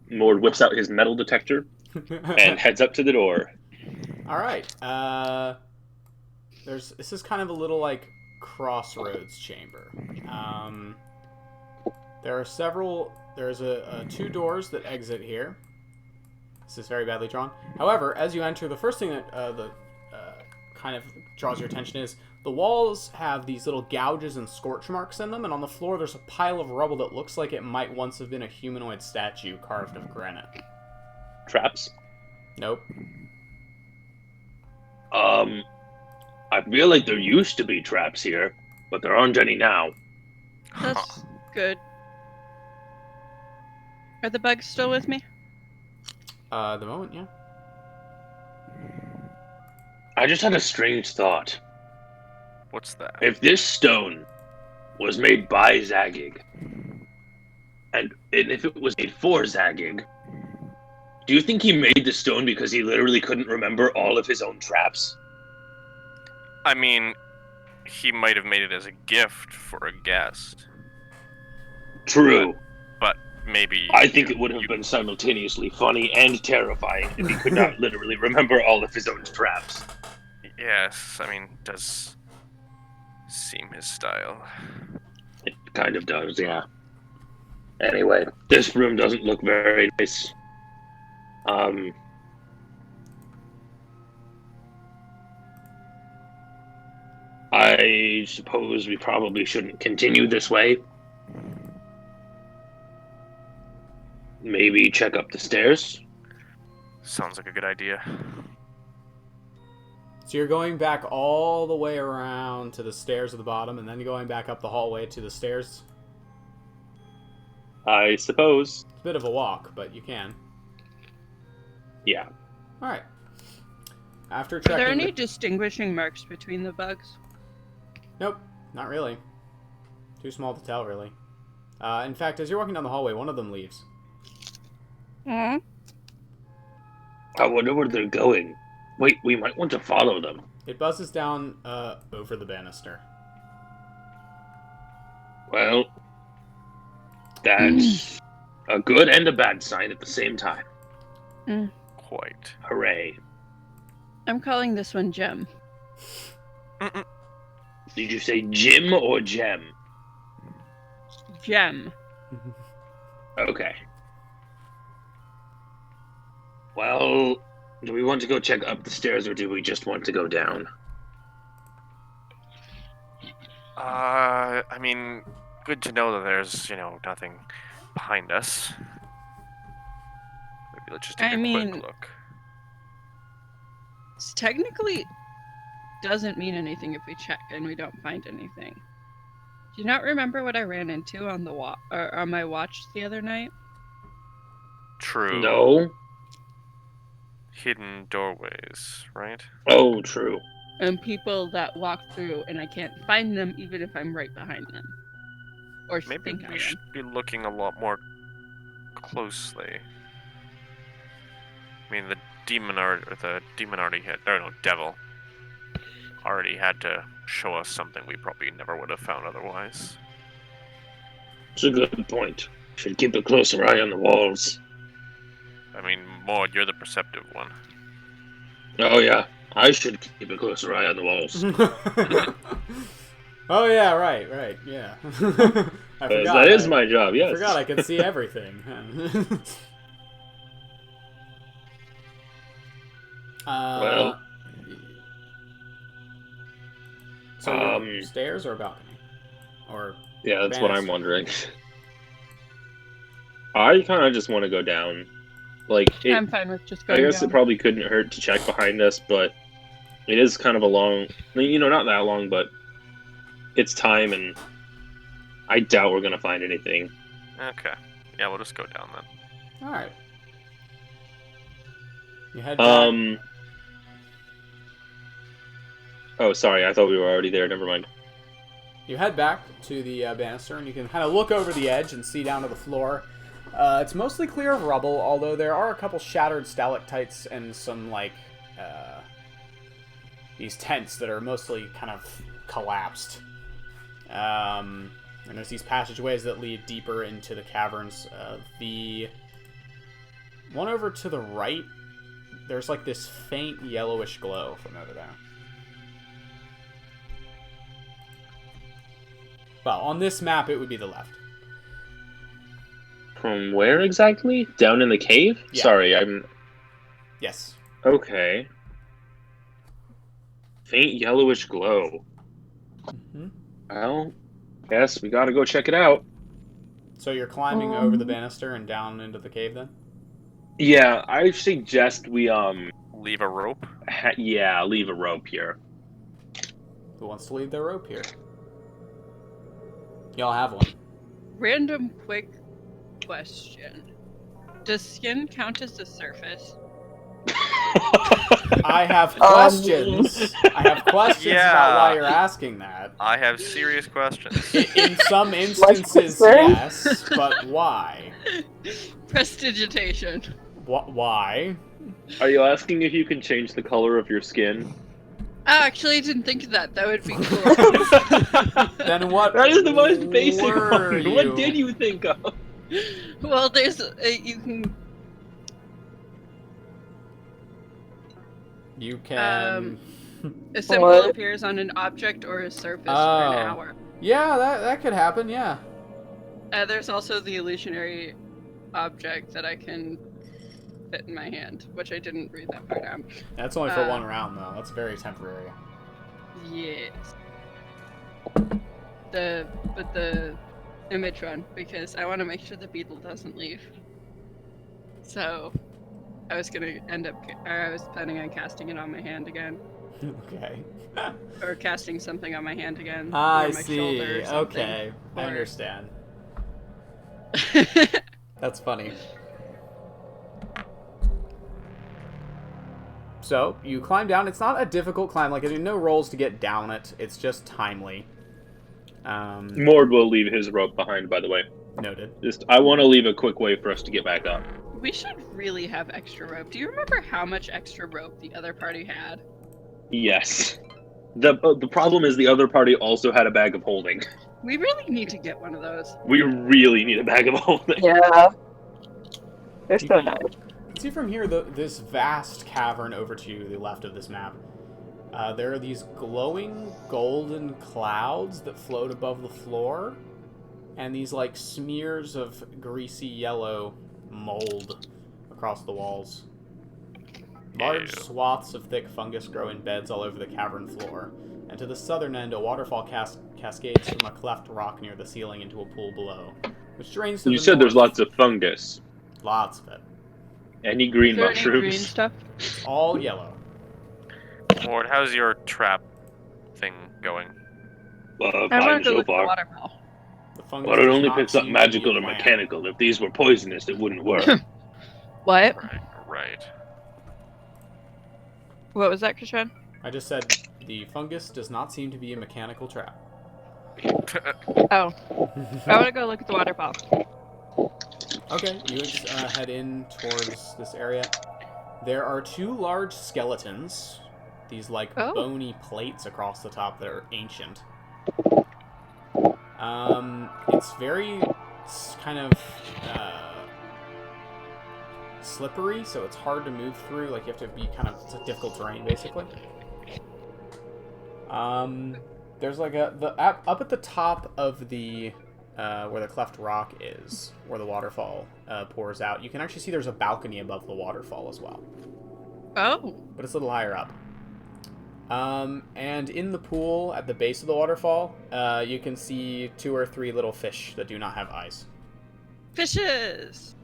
Mord whips out his metal detector and heads up to the door. All right. This is kind of a little like crossroads chamber. There's two doors that exit here. This is very badly drawn. However, as you enter, the first thing that kind of draws your attention is the walls have these little gouges and scorch marks in them, and on the floor there's a pile of rubble that looks like it might once have been a humanoid statue carved of granite. Traps? Nope. I feel like there used to be traps here, but there aren't any now. That's good. Are the bugs still with me? The moment, yeah. I just had a strange thought. What's that? If this stone was made by Zagig, and if it was made for Zagig, do you think he made the stone because he literally couldn't remember all of his own traps? I mean, he might have made it as a gift for a guest. True. But maybe... I think it would have been simultaneously funny and terrifying if he could not literally remember all of his own traps. Yes, I mean, does seem his style. It kind of does, yeah. Anyway, this room doesn't look very nice. I suppose we probably shouldn't continue this way. Maybe check up the stairs. Sounds like a good idea. So you're going back all the way around to the stairs at the bottom, and then going back up the hallway to the stairs. I suppose. It's a bit of a walk, but you can. Yeah. All right. After Are checking. there any distinguishing marks between the bugs? Nope, not really. Too small to tell, really. In fact, as you're walking down the hallway, one of them leaves. Hmm? I wonder where they're going. Wait, we might want to follow them. It buzzes down over the banister. Well, that's a good and a bad sign at the same time. Quite. Hooray. I'm calling this one Gem. Did you say Jim or Gem? Gem. Okay. Well, do we want to go check up the stairs or do we just want to go down? I mean, good to know that there's, nothing behind us. Maybe let's just take I a mean- quick look. This technically doesn't mean anything if we check and we don't find anything. Do you not remember what I ran into on the on my watch the other night? True. No? Hidden doorways, right? Oh, true. And people that walk through and I can't find them even if I'm right behind them. Or Maybe think I we am. should be looking a lot more closely. I mean, the devil already had to show us something we probably never would have found otherwise. It's a good point. Should keep a closer eye on the walls. I mean, Maud, you're the perceptive one. Oh, yeah. I should keep a closer eye on the walls. Oh yeah, right, yeah. I forgot. That is my job, I yes. forgot I could see everything. Well. So you're stairs or balcony? Or Yeah, that's what I'm banister? wondering. I kind of just want to go down. Like, I'm fine with just going I guess down. it probably couldn't hurt to check behind us, but it is kind of a long, not that long, but it's time, and I doubt we're gonna find anything. Okay. Yeah, we'll just go down then. All right. You head back. Oh, sorry. I thought we were already there. Never mind. You head back to the banister, and you can kind of look over the edge and see down to the floor. It's mostly clear of rubble, although there are a couple shattered stalactites and some, like, these tents that are mostly kind of collapsed. And there's these passageways that lead deeper into the caverns. The one over to the right, there's, like, this faint yellowish glow from over there. Well, on this map, it would be the left. From where exactly? Down in the cave? Yeah. Sorry, I'm... Yes. Okay. Faint yellowish glow. Mm-hmm. Well, guess we gotta go check it out. So you're climbing over the banister and down into the cave, then? Yeah, I suggest we, Leave a rope? leave a rope here. Who wants to leave their rope here? Y'all have one. Random quick question. Does skin count as the surface? I have questions. I have questions Yeah. about why you're asking that. I have serious questions. In some instances, concern? yes, but why? Prestidigitation. Why? Are you asking if you can change the color of your skin? I actually didn't think of that. That would be cool. Then what? That is the most basic were one. you? What did you think of? Well, there's you can You can. a symbol What? appears on an object or a surface for Oh. an hour. Yeah, that could happen. Yeah. There's also the illusionary object that I can fit in my hand, which I didn't read that part out. That's only for one round, though. That's very temporary. Yes. The image run, because I want to make sure the beetle doesn't leave. So I was planning on casting it on my hand again, Okay. or casting something on my hand again. I or my shoulder see. or something. Okay, I Or- understand. That's funny. So, you climb down. It's not a difficult climb. Like, there's no rolls to get down it. It's just timely. Mord will leave his rope behind, by the way. Noted. I want to leave a quick way for us to get back up. We should really have extra rope. Do you remember how much extra rope the other party had? Yes. The problem is the other party also had a bag of holding. We really need to get one of those. We really need a bag of holding. Yeah. They're so nice. See from here, this vast cavern over to the left of this map. There are these glowing golden clouds that float above the floor, and these like smears of greasy yellow mold across the walls. Large Ew. swaths of thick fungus grow in beds all over the cavern floor, and to the southern end, a waterfall cascades from a cleft rock near the ceiling into a pool below, which drains to You the said there's north. lots of fungus. Lots of it. Any green Is there any green mushrooms? stuff? It's all yellow. Mord, how's your trap thing going? I want Fine to go so look at the far. waterfall. The fungus But it does only not picks up seem to magical be and a plant. mechanical. If these were poisonous, it wouldn't work. What? Right. What was that, Krishan? I just said the fungus does not seem to be a mechanical trap. Oh, I want to go look at the waterfall. Okay, you head in towards this area. There are two large skeletons, these like Oh. bony plates across the top that are ancient. It's very kind of slippery, so it's hard to move through. Like you have to be it's like difficult terrain basically. There's like up at the top of the where the cleft rock is, where the waterfall pours out. You can actually see there's a balcony above the waterfall as well, Oh, but it's a little higher up. And in the pool at the base of the waterfall, you can see 2 or 3 little fish that do not have eyes. fishes!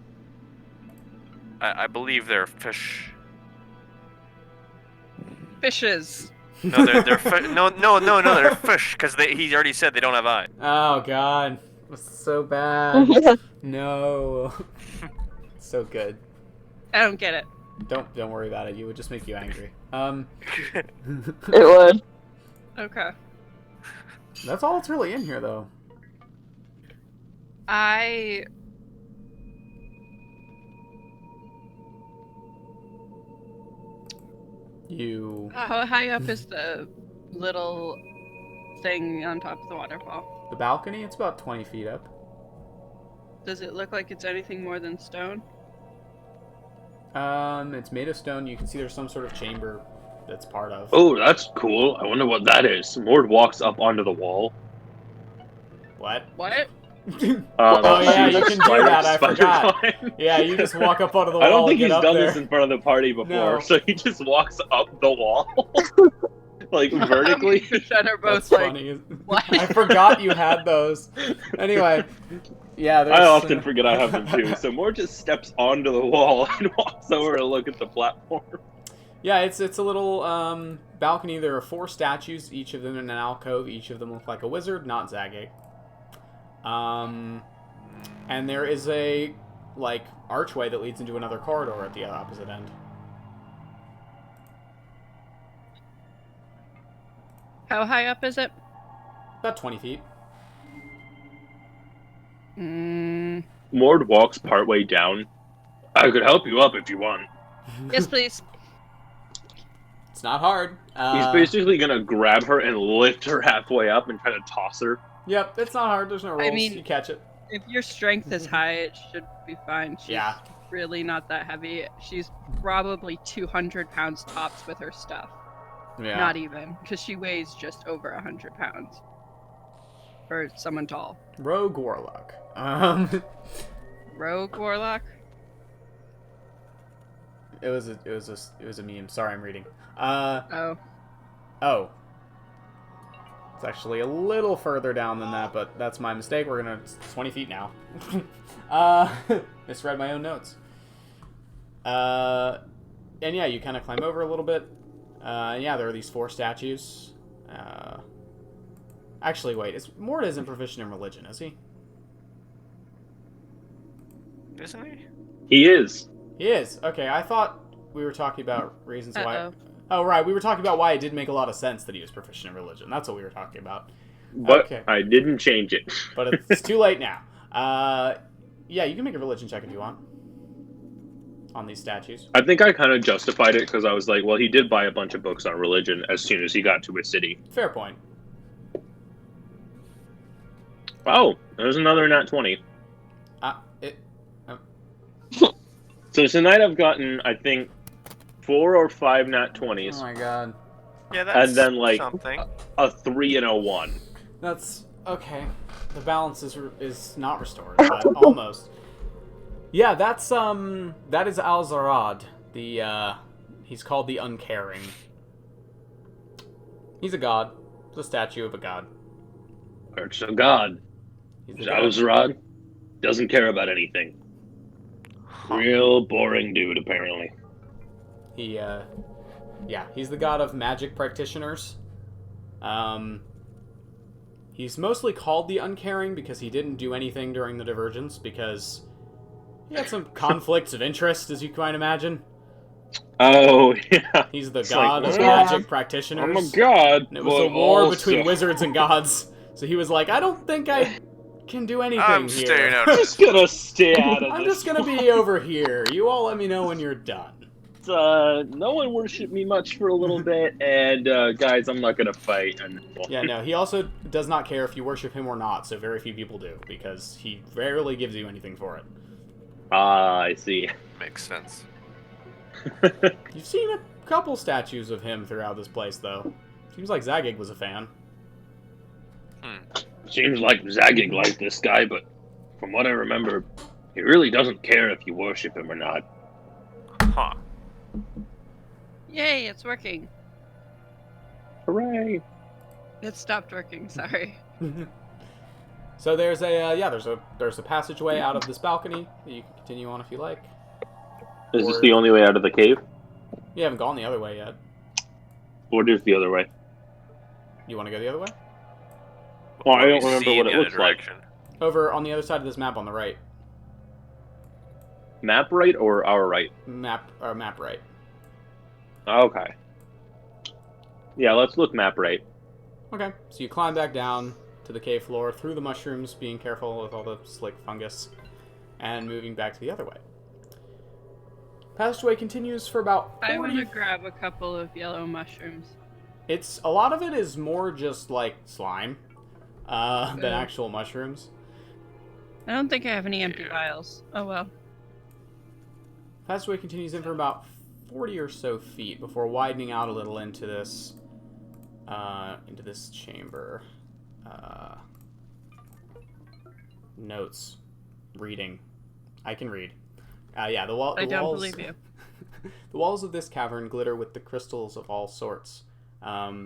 I believe they're fish. Fishes. No, no, they're fish because he already said they don't have eyes. Oh god, it's so bad. No, so good. I don't get it. Don't worry about it. You would just make you angry. It would. Okay. That's all that's really in here, though. You. How high up is the little thing on top of the waterfall? The balcony? It's about 20 feet up. Does it look like it's anything more than stone? It's made of stone. You can see there's some sort of chamber that's part of. Oh, that's cool. I wonder what that is. Mord walks up onto the wall. What? What? Oh yeah, you can do that. I Spider forgot. climb. Yeah, you just walk up onto the wall. I don't think and he's get up done there. this in front of the party before, No. so he just walks up the wall, like vertically. Percent are both That's like, funny. what? I forgot you had those. Anyway, yeah. There's, I often forget I have them too. So Mord just steps onto the wall and walks over to look at the platform. Yeah, it's a little balcony. There are 4 statues, each of them in an alcove. Each of them look like a wizard, not Zagig. And there is a archway that leads into another corridor at the opposite end. How high up is it? About 20 feet. Mord walks partway down. I could help you up if you want. Yes, please. It's not hard. He's basically gonna grab her and lift her halfway up and try to toss her. Yep, it's not hard. There's no rules. mean- You catch it. If your strength is high, it should be fine. She's Yeah. really not that heavy. She's probably 200 pounds tops with her stuff. Yeah. Not even, because she weighs just over 100 pounds. For someone tall. Rogue Warlock. Rogue Warlock? It was a meme. Sorry, I'm reading. Oh. Oh. It's actually a little further down than that, but that's my mistake. We're gonna... It's 20 feet now. Misread my own notes. And yeah, you kind of climb over a little bit. Yeah, there are these 4 statues. Actually, wait. Mord isn't proficient in religion, is he? Isn't he? He is. He is. Okay, I thought we were talking about reasons why... Uh-oh. Oh, right. We were talking about why it did make a lot of sense that he was proficient in religion. That's what we were talking about. But Okay. I didn't change it. But it's too late now. Yeah, you can make a religion check if you want. On these statues. I think I kind of justified it because I was like, well, he did buy a bunch of books on religion as soon as he got to his city. Fair point. Oh, there's another nat 20. So tonight I've gotten, I think, 4 or 5 nat 20s. Oh my god. Yeah, that's And then, like, something. a 3 and a 1. That's... Okay. The balance is not restored, but almost. Yeah, that is Al-Zarad. He's called the Uncaring. He's a god. He's a statue of a god. It's a god. He's a god. Zalzarad doesn't care about anything. Real boring dude, apparently. Yeah, he's the god of magic practitioners. He's mostly called the Uncaring because he didn't do anything during the Divergence, because he had some conflicts of interest, as you might imagine. Oh, yeah. He's the It's god like, of well, magic practitioners. I'm a god. And it was a but war also- between wizards and gods. So he was like, I don't think I can do anything I'm here. staring out. I'm just gonna stay out of I'm this. just gonna be over here. You all let me know when you're done. No one worshiped me much for a little bit, and guys, I'm not gonna fight. And Yeah, no, he also does not care if you worship him or not, so very few people do, because he rarely gives you anything for it. Ah, I see. Makes sense. You've seen a couple statues of him throughout this place, though. Seems like Zagig was a fan. Seems like Zagig liked this guy, but from what I remember, he really doesn't care if you worship him or not. Huh. Yay, it's working. Hooray! It stopped working, sorry. So there's a passageway out of this balcony that you can continue on if you like. Is this the only way out of the cave? You haven't gone the other way yet. What is the other way? You want to go the other way? Oh, I What we don't remember see what in it the looks other like. direction. Over on the other side of this map on the right. Map right or our right? Map right. Okay. Yeah, let's look map right. Okay, so you climb back down to the cave floor through the mushrooms, being careful with all the slick fungus, and moving back to the other way. Passageway continues for about 40... I want to grab a couple of yellow mushrooms. A lot of it is more just like slime than actual mushrooms. I don't think I have any empty vials. Oh well. Passageway continues in for about 40 or so feet before widening out a little into this chamber. Notes. Reading. I can read. Yeah, the walls... I don't believe you. The walls of this cavern glitter with the crystals of all sorts.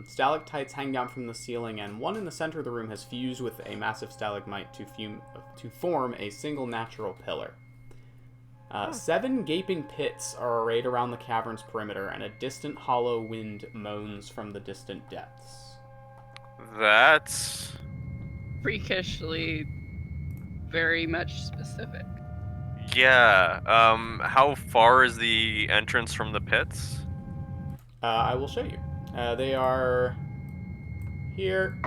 Stalactites hang down from the ceiling, and one in the center of the room has fused with a massive stalagmite to form a single natural pillar. 7 gaping pits are arrayed around the cavern's perimeter, and a distant hollow wind moans from the distant depths. That's Freakishly very much specific. yeah. How far is the entrance from the pits? I will show you. They are here,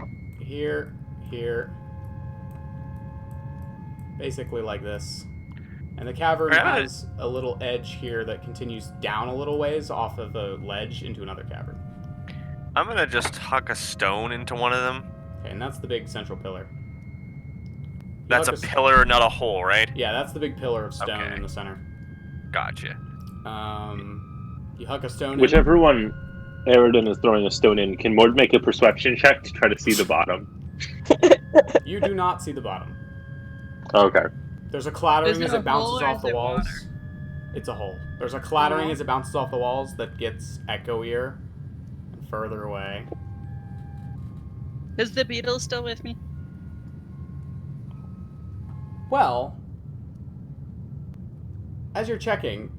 here, here. Basically like this. And the cavern has a little edge here that continues down a little ways off of the ledge into another cavern. I'm gonna just huck a stone into one of them. Okay, and that's the big central pillar. That's a pillar, not a hole, right? Yeah, that's the big pillar of stone in the center. Gotcha. You huck a stone Whichever one Aridin is throwing a stone in, can Mord make a perception check to try to see the bottom? You do not see the bottom. Okay. There's a clattering Is it as a it bounces hole or off is the it walls. water? It's a hole. There's a clattering as it bounces off the walls that gets echoier and further away. Is the beetle still with me? Well, as you're checking,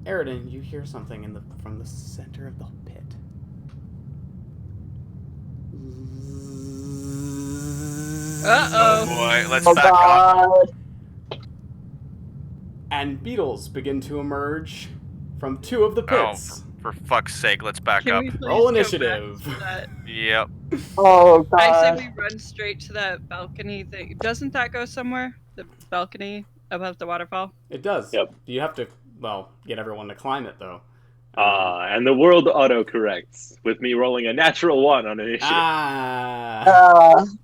Aridin, you hear something from the center of the pit. Uh-oh. Oh boy, let's Oh back up. god. And beetles begin to emerge from 2 of the Oh, pits. for fuck's sake, let's back Can up. we please Roll go initiative. back to that? Yep. Oh I say god. we run straight to that balcony thing. Doesn't that go somewhere? The balcony above the waterfall? It does. Yep. You have to, get everyone to climb it, though. And the world auto-corrects, with me rolling a natural 1 on initiative.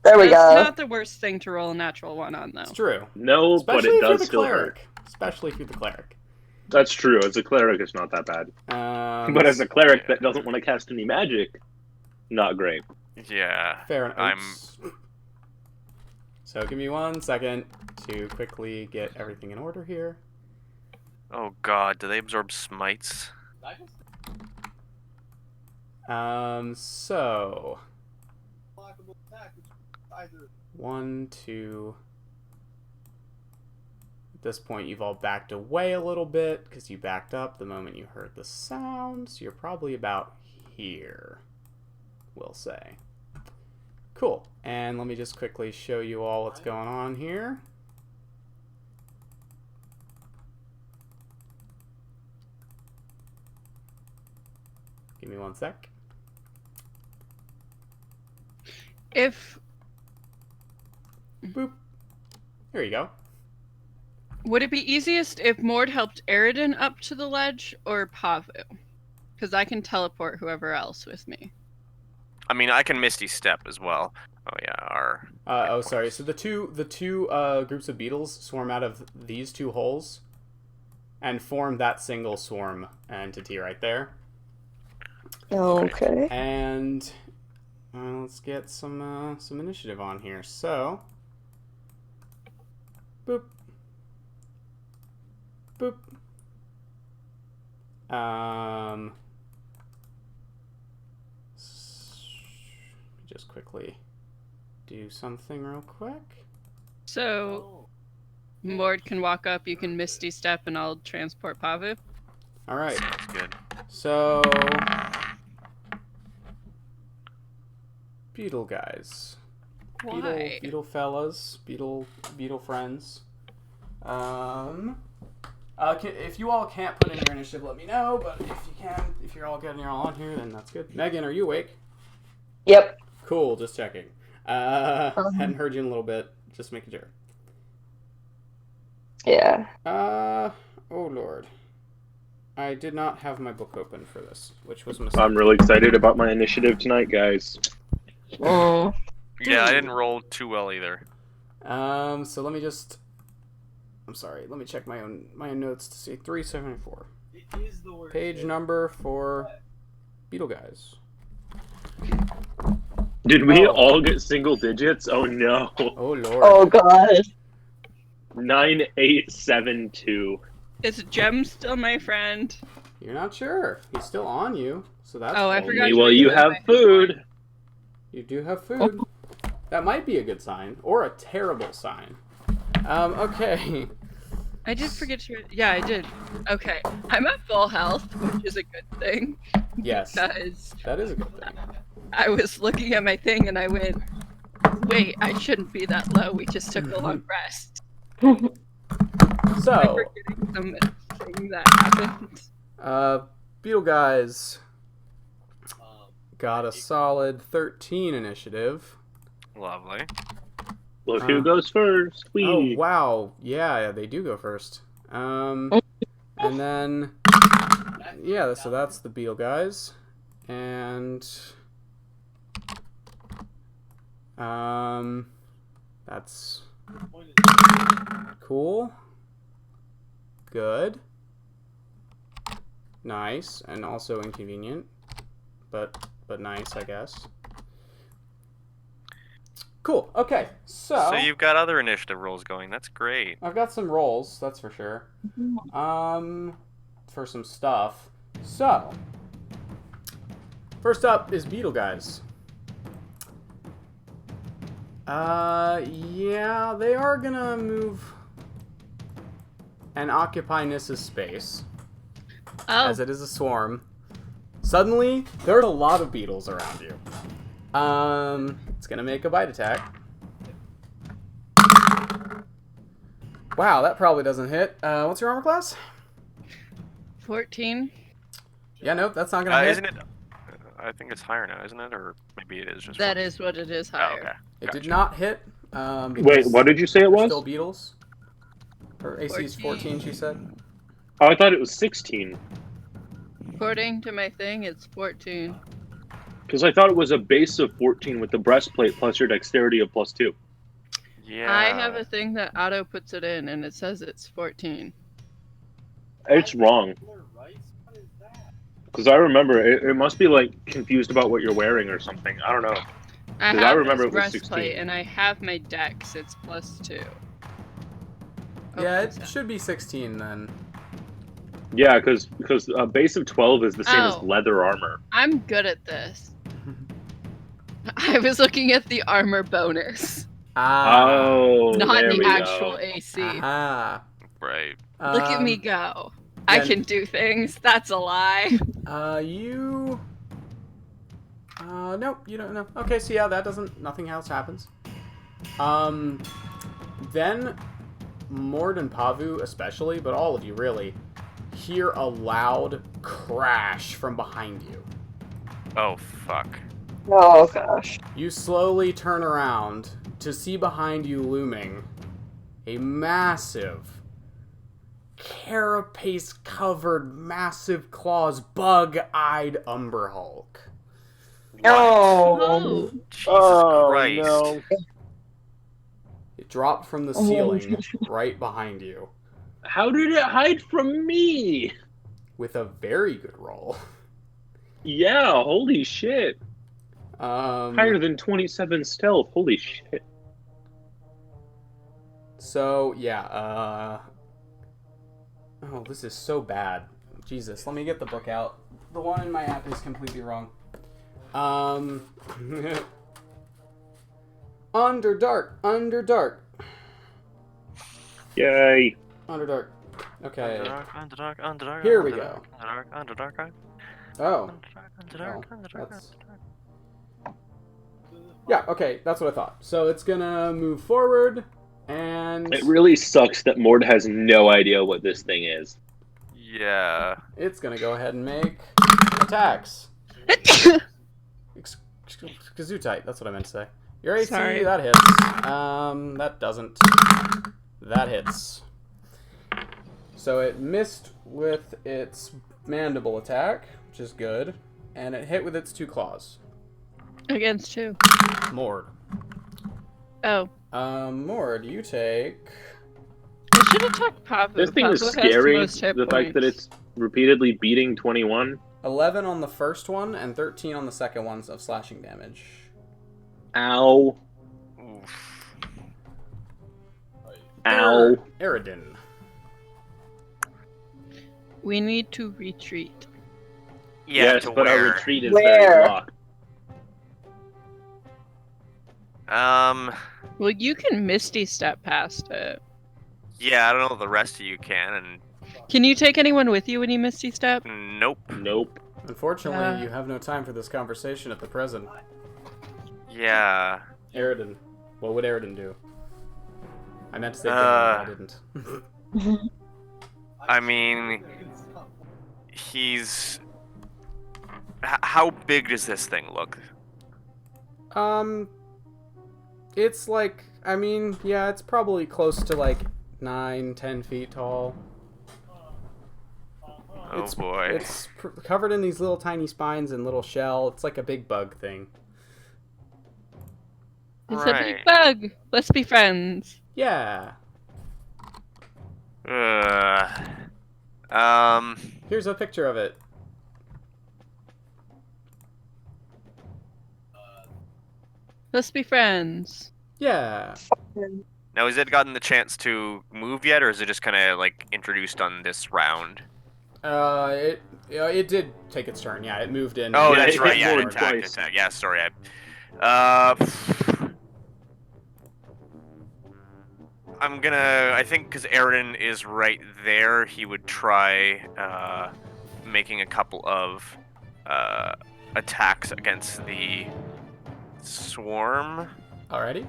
There we That's go. not the worst thing to roll a natural 1 on, though. It's true. No, Especially but it if you're does the still cleric. hurt. Especially if you're the cleric. That's true. As a cleric, it's not that bad. But as a cleric that doesn't want to cast any magic, not great. Yeah. Fair enough. So give me 1 second to quickly get everything in order here. Oh god, do they absorb smites? So 1, 2. At this point, you've all backed away a little bit because you backed up the moment you heard the sound. So you're probably about here, we'll say. Cool. And let me just quickly show you all what's going on here. Give me 1 sec. If... Boop. Here you go. Would it be easiest if Mord helped Aridin up to the ledge or Pavu? Because I can teleport whoever else with me. I mean, I can Misty Step as well. Oh yeah, Sorry. So the two groups of beetles swarm out of these 2 holes and form that single swarm entity right there. Okay. And let's get some initiative on here. So, boop, boop. Just quickly do something real quick. So, Mord can walk up, you can Misty Step, and I'll transport Pavu. All right. Sounds good. So, beetle guys, Why? beetle fellas, beetle friends. If you all can't put in your initiative, let me know. But if you can, if you're all good and you're all on here, then that's good. Megan, are you awake? Yep. Cool. Just checking. Hadn't heard you in a little bit. Just making sure. Yeah. Oh Lord. I did not have my book open for this, which was a mistake. I'm really excited about my initiative tonight, guys. Mm. Yeah, I didn't roll too well either. So let me just. I'm sorry. Let me check my own notes to see 374. Page number for Beetle Guys. Did we Oh. all get single digits? Oh no. Oh Lord. Oh god. 9872. Is Gem still my friend? You're not sure. He's still on you, so that's. Oh, I cool. forgot Only you while were you doing have my food. You do have food. That might be a good sign, or a terrible sign. Okay. I did forget to. Yeah, I did. Okay, I'm at full health, which is a good thing. Yes. Because That is a good thing. I was looking at my thing and I went, wait, I shouldn't be that low. We just took a long rest. I'm So, forgetting something that happened. Beetle Guys got a solid 13 initiative. Lovely. Look who goes first. Oh Wee. wow, yeah, they do go first. And then yeah, so that's the Beetle Guys, and that's cool, good, nice, and also inconvenient, but nice, I guess. Cool. Okay, So you've got other initiative rolls going. That's great. I've got some rolls, that's for sure. For some stuff. So, first up is Beetle Guys. Yeah, they are gonna move and occupy Nissa's space, Oh, as it is a swarm. Suddenly, there's a lot of beetles around you. It's gonna make a bite attack. Wow, that probably doesn't hit. What's your armor class? 14. Yeah, nope, that's not gonna hit. Isn't it? I think it's higher now, isn't it? Or maybe it is just. That 14. is what it is Oh, higher. okay. It Gotcha. did not hit. Wait, Because what did you say it they're was? still beetles. Her AC is 14, she said. Oh, I thought it was 16. According to my thing, it's 14. Because I thought it was a base of 14 with the breastplate plus your dexterity of +2. Yeah. I have a thing that auto puts it in, and it says it's 14. It's wrong. Because I remember it must be like confused about what you're wearing or something. I don't know. I 'Cause have I remember this it was breastplate, 16. and I have my dex. It's +2. Yeah, Okay, it should be 16 then. Yeah, because a base of 12 is the same as Oh. leather armor. I'm good at this. I was looking at the armor bonus, Oh, not there the we actual go. AC. Aha. Right. Look at me go. I yeah. can do things. That's a lie. You... nope, you don't know. Okay, so yeah, that doesn't... Nothing else happens. Then, Mord and Pavu especially, but all of you really, hear a loud crash from behind you. Oh fuck. Oh gosh. You slowly turn around to see behind you looming a massive, carapace-covered, massive claws, bug-eyed Umber Hulk. Oh. Jesus Oh, Christ. no. It dropped from the ceiling right behind you How did it hide from me? with a very good roll. Yeah, holy shit. Higher Um, than 27 stealth. Holy shit. so, yeah, oh, this is so bad. Jesus, let me get the book out. The one in my app is completely wrong. Underdark. Yay! Underdark. Okay. Underdark. Here we go. Underdark. Oh. That's... Yeah, okay, that's what I thought. So it's gonna move forward, and It really sucks that Mord has no idea what this thing is. Yeah. it's gonna go ahead and make attacks. Gesundheit, that's what I meant to say. Your AC, Sorry. that hits. That doesn't. That hits. So it missed with its mandible attack, which is good, and it hit with its 2 claws. Against who? Mord. Oh. Mord, you take... I should have talked Pavu. This thing is Pavu has scary. most hit The fact that points. it's repeatedly beating 21. 11 on the first one, and 13 on the second one of slashing damage. Ow. Oof. Ow. Aridin. We need to retreat. Yeah, Yes, to but our where? retreat is Where? very locked. Well, you can Misty Step past it. Yeah, I don't know if the rest of you can, Can you take anyone with you when you Misty Step? and nope. Nope. Unfortunately, you have no time for this conversation at the present. Yeah. Aridin. What would Aridin do? I meant to say Darren, but I didn't. I mean, he's... How big does this thing look? It's like, I mean, yeah, it's probably close to like 9-10 feet tall. Oh boy. It's covered in these little tiny spines and little shell. It's like a big bug thing. It's a big bug. Let's be friends. Yeah. Here's a picture of it. Let's be friends. Yeah. Now, has it gotten the chance to move yet, or is it just kind of like introduced on this round? It did take its turn. Yeah, it moved in. Oh, Yeah, that's it right. hit Yeah, Mord attack. twice. Yeah, sorry. I'm gonna. I think because Aridin is right there, he would try making a couple of attacks against the swarm. Alrighty.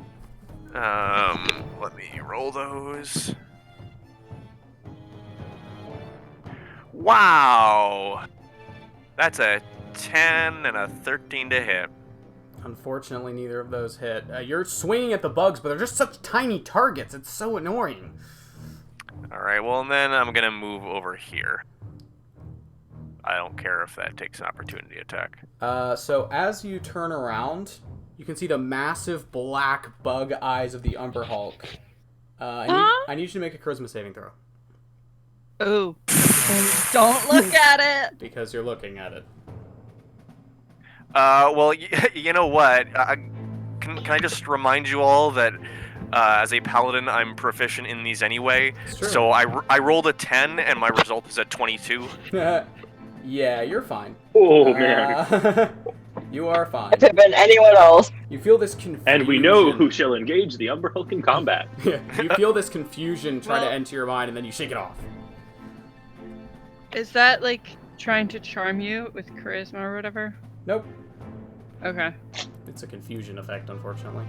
Let me roll those. Wow! That's a 10 and a 13 to hit. Unfortunately, neither of those hit. You're swinging at the bugs, but they're just such tiny targets. It's so annoying. Alright, well then I'm gonna move over here. I don't care if that takes an opportunity attack. So as you turn around, you can see the massive black bug eyes of the Umber Hulk. I need you to make a charisma saving throw. Oh. Don't look at it. Because you're looking at it. Well, you know what? Can I just remind you all that as a paladin, I'm proficient in these anyway. It's true. So I rolled a 10, and my result is a 22. Yeah, you're fine. Oh, man. You are fine. If it had been anyone else. You feel this confusion. And we know who shall engage the Umber Hulk in combat. You feel this confusion try to Well- enter your mind, and then you shake it off. Is that like trying to charm you with charisma or whatever? Nope. Okay. It's a confusion effect, unfortunately.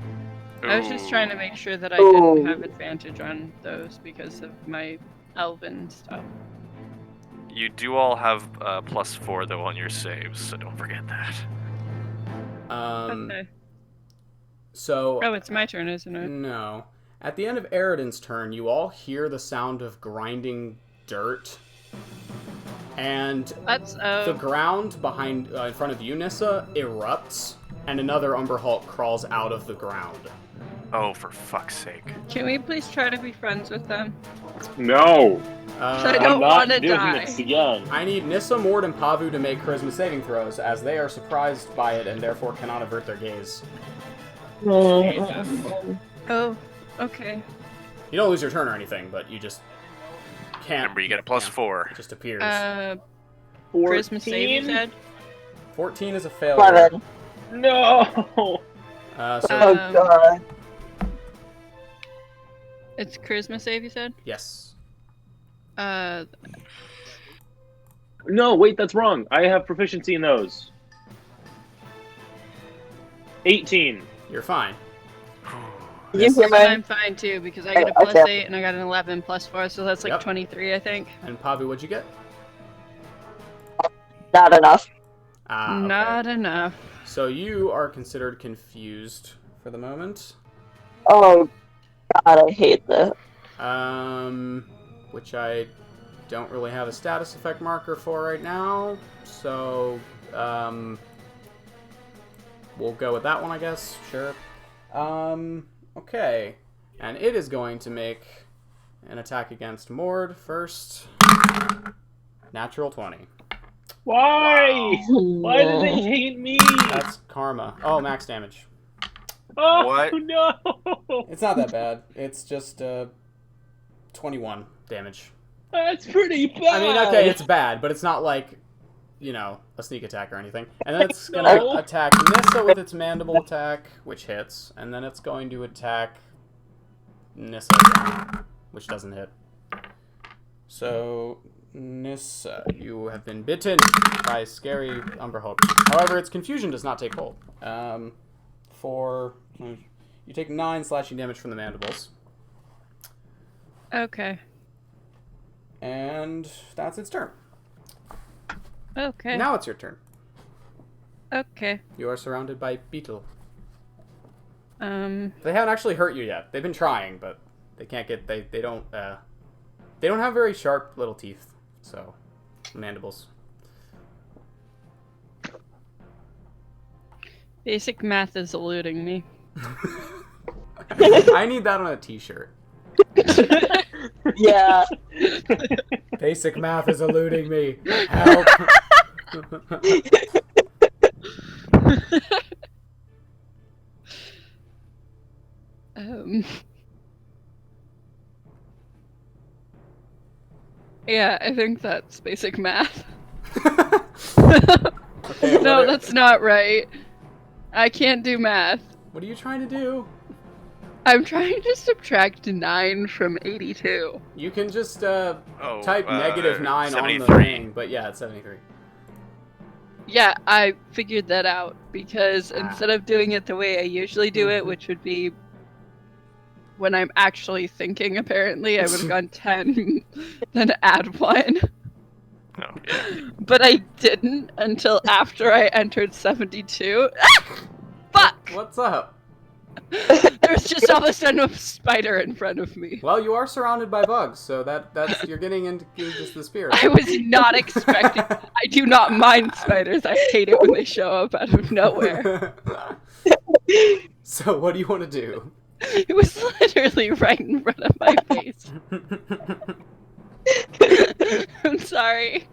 I was just trying to make sure that I Ooh. didn't have advantage on those because of my elven stuff. You do all have +4 though on your saves, so don't forget that. Okay. So... Oh, it's my turn, isn't it? No. At the end of Aridin's turn, you all hear the sound of grinding dirt. And That's the ground behind, in front of you, Nissa, erupts, and another Umber Hulk crawls out of the ground. Oh, for fuck's sake. Can we please try to be friends with them? No. I I'm don't not wanna doing die. this again. I need Nissa, Mord, and Pavu to make charisma saving throws, as they are surprised by it and therefore cannot avert their gaze. Oh, okay. You don't lose your turn or anything, but you just can't. Remember, you get a +4. It just appears. Charisma save, you said? 14 is a failure. 11. No. So Oh god. It's charisma save, you said? Yes. No, wait, that's wrong. I have proficiency in those. 18. You're fine. Did you hear I'm mine? fine too because I got a Oh, plus okay. 8 and I got an 11 plus 4, so that's like Yep. 23, I think. And Pavu, what'd you get? Not enough. Ah, okay. Not enough. So you are considered confused for the moment. Oh god, I hate this. Which I don't really have a status effect marker for right now. So, we'll go with that one, I guess. Sure. Okay. And it is going to make an attack against Mord first. Natural 20. Why? Why do they hate me? That's karma. Oh, max damage. Oh, What? no! It's not that bad. It's just 21 damage. That's pretty bad. I mean, okay, it's bad, but it's not like, you know, a sneak attack or anything. And then it's going No. to attack Nissa with its mandible attack, which hits. And then it's going to attack Nissa again, which doesn't hit. So, Nissa, you have been bitten by scary Umber Hulk. However, its confusion does not take hold. You take 9 slashing damage from the mandibles. Okay. And that's its turn. Okay. Now it's your turn. Okay. You are surrounded by beetle. They They haven't actually hurt you yet. They've been trying, but they can't get. They don't have very sharp little teeth. So, mandibles. Basic math is eluding me. I need that on a t-shirt. Yeah. Basic math is eluding me. Help. Yeah, I think that's basic math. Okay, No, that's not right. I can't do math. what are you trying to do? I'm trying to subtract 9 from 82. You can just Oh, type -9 on the 73. thing, but yeah, it's 73. Yeah, I figured that out because instead of doing it the way I usually do it, which would be when I'm actually thinking, apparently, I would have gone 10, then add 1. Oh, yeah. But I didn't until after I entered 72. Fuck! What's up? There's just all of a sudden a spider in front of me. Well, you are surrounded by bugs, so that's you're getting into just the spirit. I was not expecting. I do not mind spiders. I hate it when they show up out of nowhere. So, what do you want to do? It was literally right in front of my face. I'm sorry.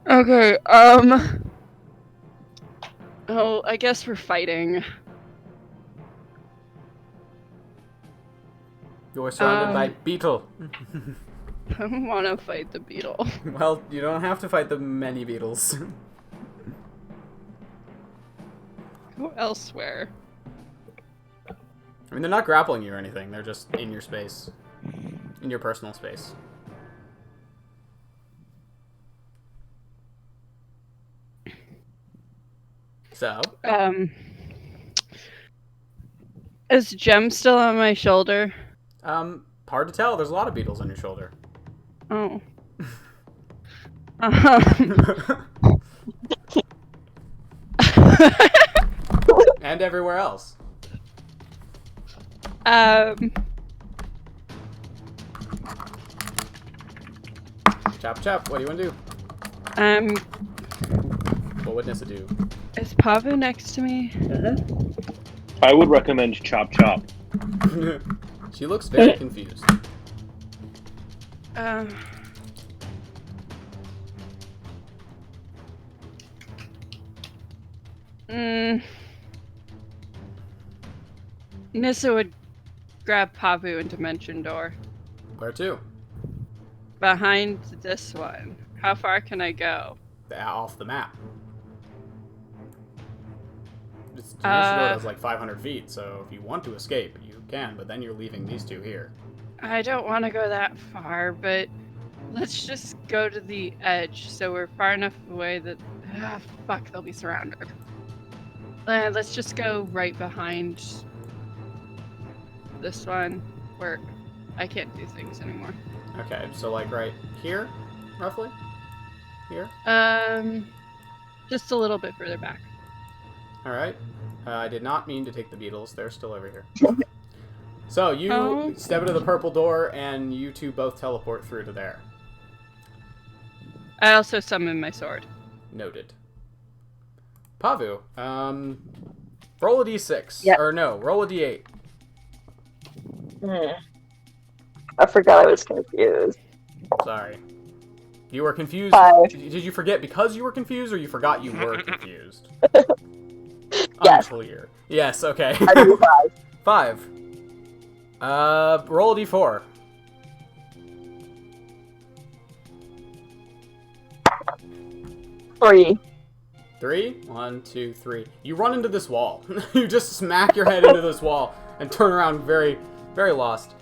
Okay, oh, I guess we're fighting. You're surrounded by beetle. I don't want to fight the beetle. Well, you don't have to fight the many beetles. Go elsewhere. I mean, they're not grappling you or anything. They're just in your space. In your personal space. So? Is Jem still on my shoulder? Hard to tell. There's a lot of beetles on your shoulder. Oh. And everywhere else. Chop chop, what do you want to do? What would Nissa do? Is Pavu next to me? I would recommend Chop Chop. She looks very confused. Nissa would grab Pavu and Dimension Door. Where to? Behind this one. How far can I go? Off the map. next door does like 500 feet, so if you want to escape, you can, but then you're leaving these two here. I don't want to go that far, but let's just go to the edge so we're far enough away that... fuck, they'll be surrounded. Let's just go right behind this one where I can't do things anymore. Okay, so like right here, roughly? Here? Just a little bit further back. Alright. I did not mean to take the beetles. They're still over here. So, you step into the purple door, and you two both teleport through to there. I also summon my sword. Noted. Pavu, roll a d6. Yep. Or no, roll a d8. I forgot I was confused. Sorry. You were confused. 5. Did you forget because you were confused, or you forgot you were confused? Yes. Unclear. Yes, okay. I do 5. 5. Roll a d4. 3. 3? 1, 2, 3. You run into this wall. You just smack your head into this wall and turn around very, very lost.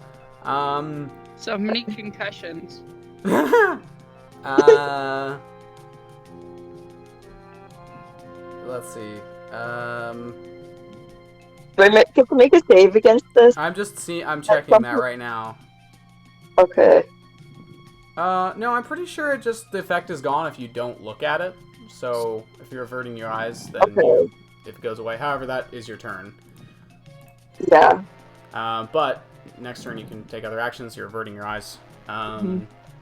So many concussions. Let's see. Do I get to make a save against this? I'm checking that right now. Okay. No, I'm pretty sure the effect is gone if you don't look at it. So, if you're averting your eyes, then Okay. if it goes away. However, that is your turn. Yeah. But next turn you can take other actions. You're averting your eyes. Are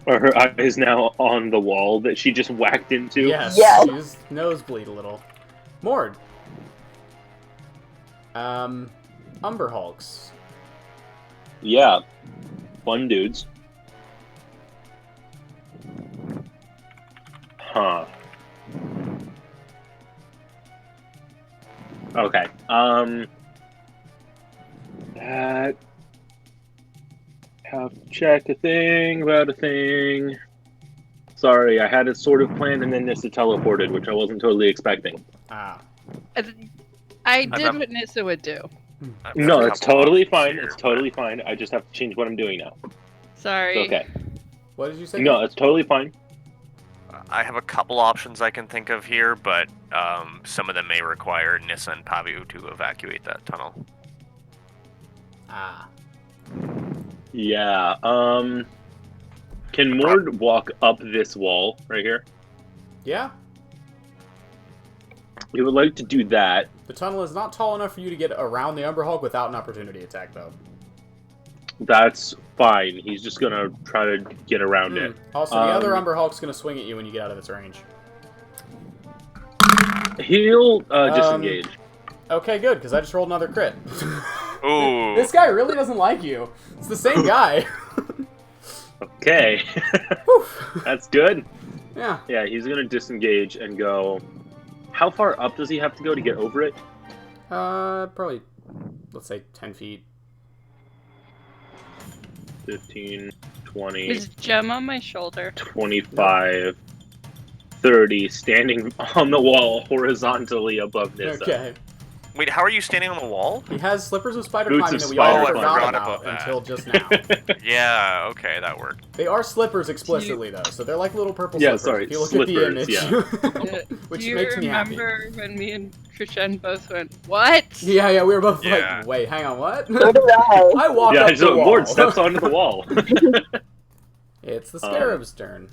her eyes now on the wall that she just whacked into? Yes. Yes. She's nosebleed a little. Mord. Umber Hulks. Yeah. Fun dudes. Huh. Okay. Have to check a thing about a thing. Sorry, I had it sort of planned and then Nissa teleported, which I wasn't totally expecting. Ah. I did what Nissa would do. No, it's totally fine. It's totally fine. I just have to change what I'm doing now. Sorry. It's okay. What did you say? No, it's totally fine. I have a couple options I can think of here, but some of them may require Nissa and Pavu to evacuate that tunnel. Ah. Yeah. Can Mord walk up this wall right here? Yeah. We would like to do that. The tunnel is not tall enough for you to get around the Umber Hulk without an opportunity attack, though. That's fine. He's just gonna try to get around it. Also, the other Umber Hulk's gonna swing at you when you get out of its range. He'll disengage. Okay, good, because I just rolled another crit. Ooh. This guy really doesn't like you. It's the same guy. Okay. That's good. Yeah. Yeah, he's gonna disengage and go. How far up does he have to go to get over it? Probably, let's say 10 feet. 15, 20, Is Gem on my shoulder? 25, 30, standing on the wall horizontally above Nissa. Okay. Wait, how are you standing on the wall? He has slippers of spider Boots climbing of that we spider all climbing. forgot I forgot about about that. until just now. Yeah, okay, that worked. They are slippers explicitly, though, so they're like little purple Yeah, slippers. sorry, If you look slippers, at the image, which Do you makes me happy. remember when me and Krishan both went, what? Yeah, we were both Yeah. like, wait, hang on, what? So did I. I walked Yeah, up the so wall. Mord steps onto the wall. It's the Scarab's turn.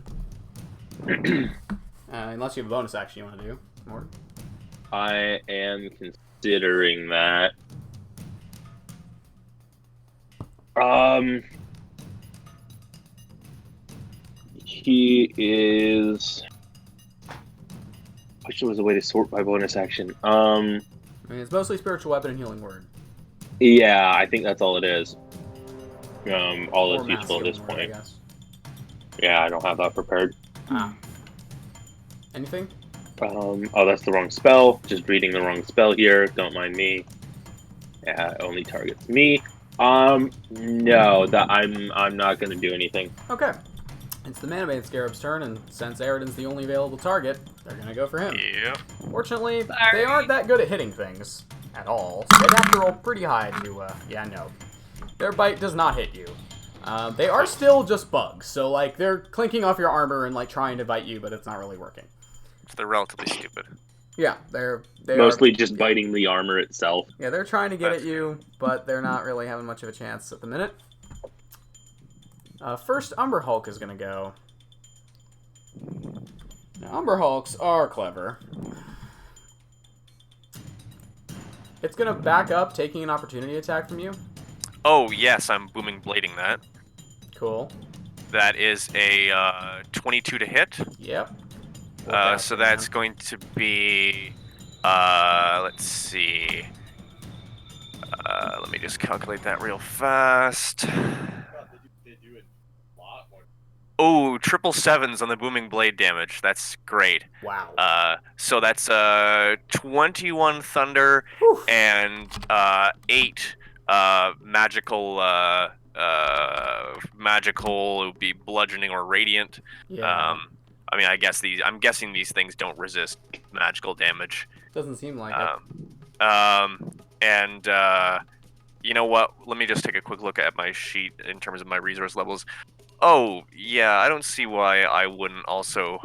Unless you have a bonus action you want to do, Mord. I am considering that. He is. I wish there was a way to sort by bonus action. I mean, it's mostly spiritual weapon and healing word. Yeah, I think that's all it is. All Or that's mass useful at this healing word, I point. guess. Yeah, I don't have that prepared. Anything? Oh, that's the wrong spell. Just reading the wrong spell here. Don't mind me. Yeah, it only targets me. No, that I'm not gonna do anything. Okay. It's the Manabane Scarab's turn, and since Aridin's the only available target, they're gonna go for him. Yep. Fortunately, Sorry. they aren't that good at hitting things. at all. So they'd have to roll pretty high to, yeah, no. Their bite does not hit you. They are still just bugs, so, like, they're clinking off your armor and, like, trying to bite you, but it's not really working. So they're relatively stupid. Yeah, they Mostly are, just biting the armor itself. Yeah, they're trying to get That's at you, but they're not really having much of a chance at the minute. First, Umber Hulk is going to go. Now, Umber Hulks are clever. It's going to back up, taking an opportunity attack from you. Oh, yes, I'm booming blading that. Cool. That is a 22 to hit. Yep. So that's going to be, let's see. Let me just calculate that real fast. Oh, 777s on the booming blade damage. That's great. Wow. So that's 21 thunder Whew. and 8 magical. Magical. It would be bludgeoning or radiant. Yeah. I mean, I'm guessing these things don't resist magical damage. Doesn't seem like And you know what? Let me just take a quick look at my sheet in terms of my resource levels. Oh, yeah, I don't see why I wouldn't also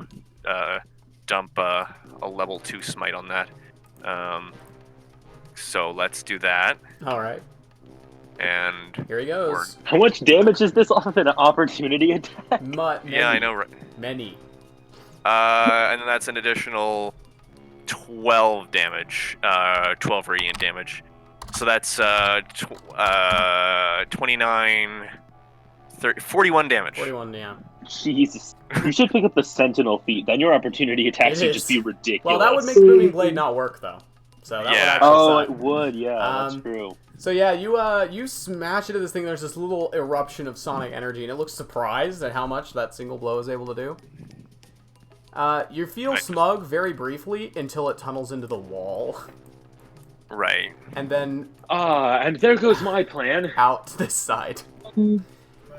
dump a level 2 smite on that. So let's do that. it. All right. And Here he goes. How much damage is this off of an opportunity attack? Many. yeah, I know. Many. And then that's an additional 12 damage, 12 radiant damage. So that's 29, 30, 41 damage. 41, yeah. Jesus. You should pick up the Sentinel feat. Then your opportunity attacks It would is. just be ridiculous. Well, that would make Booming Blade not work, though. So that would Yeah. actually Oh, suck. it would, yeah, that's Um, true. So yeah, you smash into this thing. There's this little eruption of sonic energy, and it looks surprised at how much that single blow is able to do. You feel Right. smug very briefly until it tunnels into the wall, Right. and then And there goes my plan. out to this side.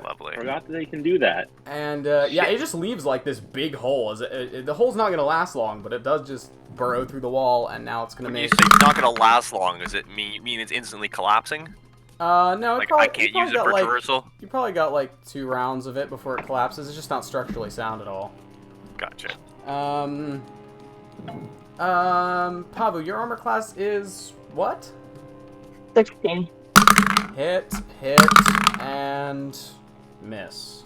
Lovely. Forgot that they can do that. And yeah, it just leaves like this big hole. The hole's not gonna last long, but it does just burrow through the wall, and now it's gonna When you make. say it's not going to last long, does it mean it's instantly collapsing? No, Like, probably, I can't use it for traversal? You probably got like 2 rounds of it before it collapses. It's just not structurally sound at all. Gotcha. Pavu, your armor class is what? 16. Hit, and miss.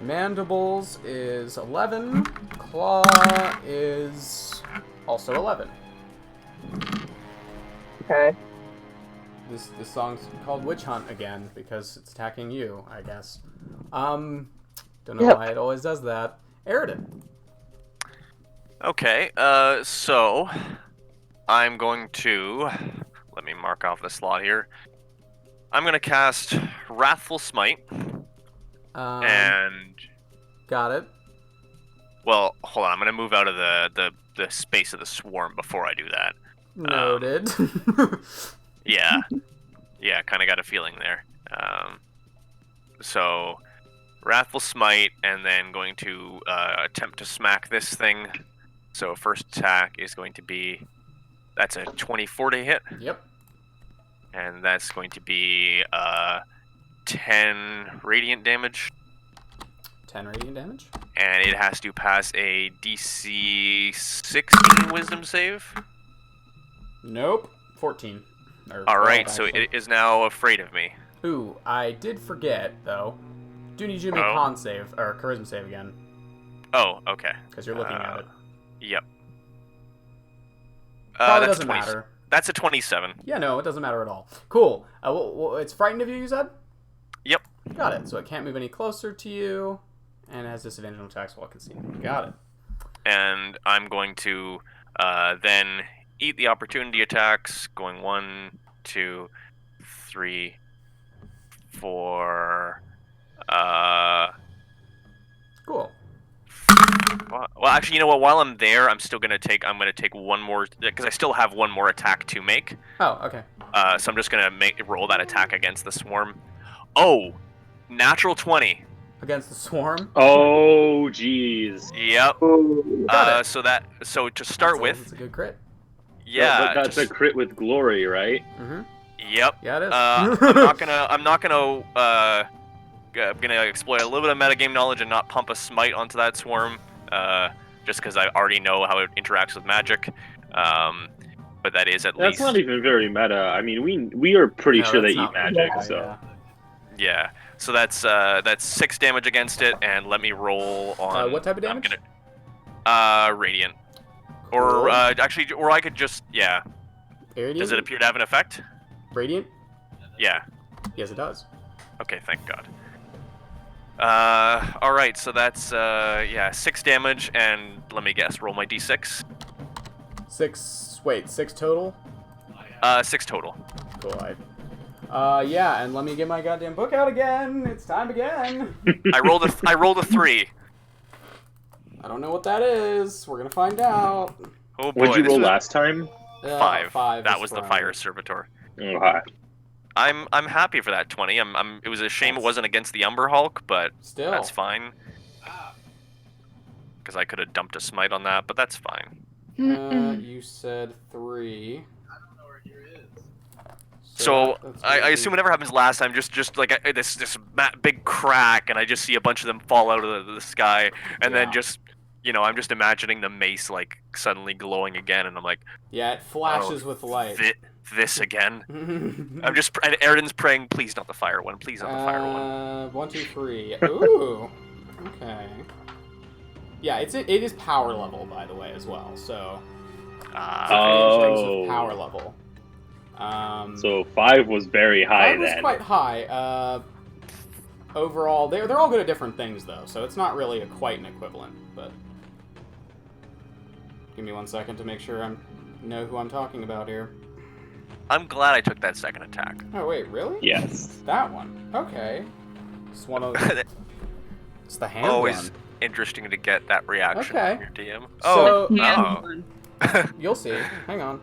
Mandibles is 11. Claw is also 11. Okay. This song's called Witch Hunt again because it's attacking you, I guess. Don't know Yep. why it always does that. Aridin. Okay, so I'm going to let me mark off the slot here. I'm going to cast Wrathful Smite, and Got it. well, hold on. I'm going to move out of the space of the swarm before I do that. Noted. Yeah, yeah, kind of got a feeling there. So, Wrathful Smite, and then going to attempt to smack this thing. So first attack is going to be, that's a 24 to hit, Yep. and that's going to be 10 radiant damage, 10 radiant damage. and it has to pass a DC 16 Wisdom save. Nope. 14. Or All 12, right, so actually. it is now afraid of me. Ooh, I did forget though. Do need you to make Oh. con save or charisma save again Oh, okay. because you're looking at it. Yep. Probably That's doesn't 20 matter. That's a 27. Yeah, no, it doesn't matter at all. Cool. It's frightened of you, you said? Yep. Got it. So it can't move any closer to you, and it has disadvantage on attacks while it can see. Got it. And I'm going to then eat the opportunity attacks, going 1, 2, 3, 4. Cool. Well, actually, you know what? While I'm there, I'm gonna take one more because I still have one more attack to make. Oh, okay. So I'm just gonna roll that attack against the swarm. Oh, natural 20. against the swarm. Oh, jeez. Yep. Ooh. Got it. So to start with, It's a good crit. yeah. That's a crit with glory, right? Mm-hmm. Yep. Yeah, it is. I'm not gonna exploit a little bit of metagame knowledge and not pump a smite onto that swarm, just because I already know how it interacts with magic. But that is at That's least. not even very meta. I mean, we are pretty No, sure they that's eat not magic, meta, so. Yeah. So that's 6 damage against it, and let me roll on. What type of damage? Radiant. Cool. Or actually, or I could just Radiant? Does it appear to have an effect? Radiant? Yeah. Yes, it does. Okay, thank God. All right, so that's 6 damage, and let me guess, roll my d6. 6 total? 6 total. Cool. Yeah, and let me get my goddamn book out again. It's time again. I rolled a 3. I don't know what that is. We're gonna find out. Oh boy. What'd you this roll was last time? 5. 5. That is was the fine. fire servitor. Okay. I'm happy for that 20. It was a shame it wasn't against the Umber Hulk, but Still. that's fine. Because I could have dumped a smite on that, but that's fine. You said 3. I don't know where here is. So I assume whatever happens last time, just like this big crack, and I just see a bunch of them fall out of the sky, and then just I'm just imagining the mace like suddenly glowing again, and I'm like, yeah, it flashes with light. This again. I'm just and Eridan's praying, please not the fire one, please not the fire one. 1, 2, 3. Ooh. Okay. Yeah, it is power level, by the way, as well. So. Strength with power level. So 5 was very high 5 was then. quite high. Overall, they're all good at different things though, so it's not really quite an equivalent. But give me 1 second to make sure I know who I'm talking about here. I'm glad I took that second attack. Oh wait, really? Yes. That one. Okay. It's one of. It's the hand Always one. interesting to get that reaction Okay. from your DM. So- Oh. You'll see. Hang on.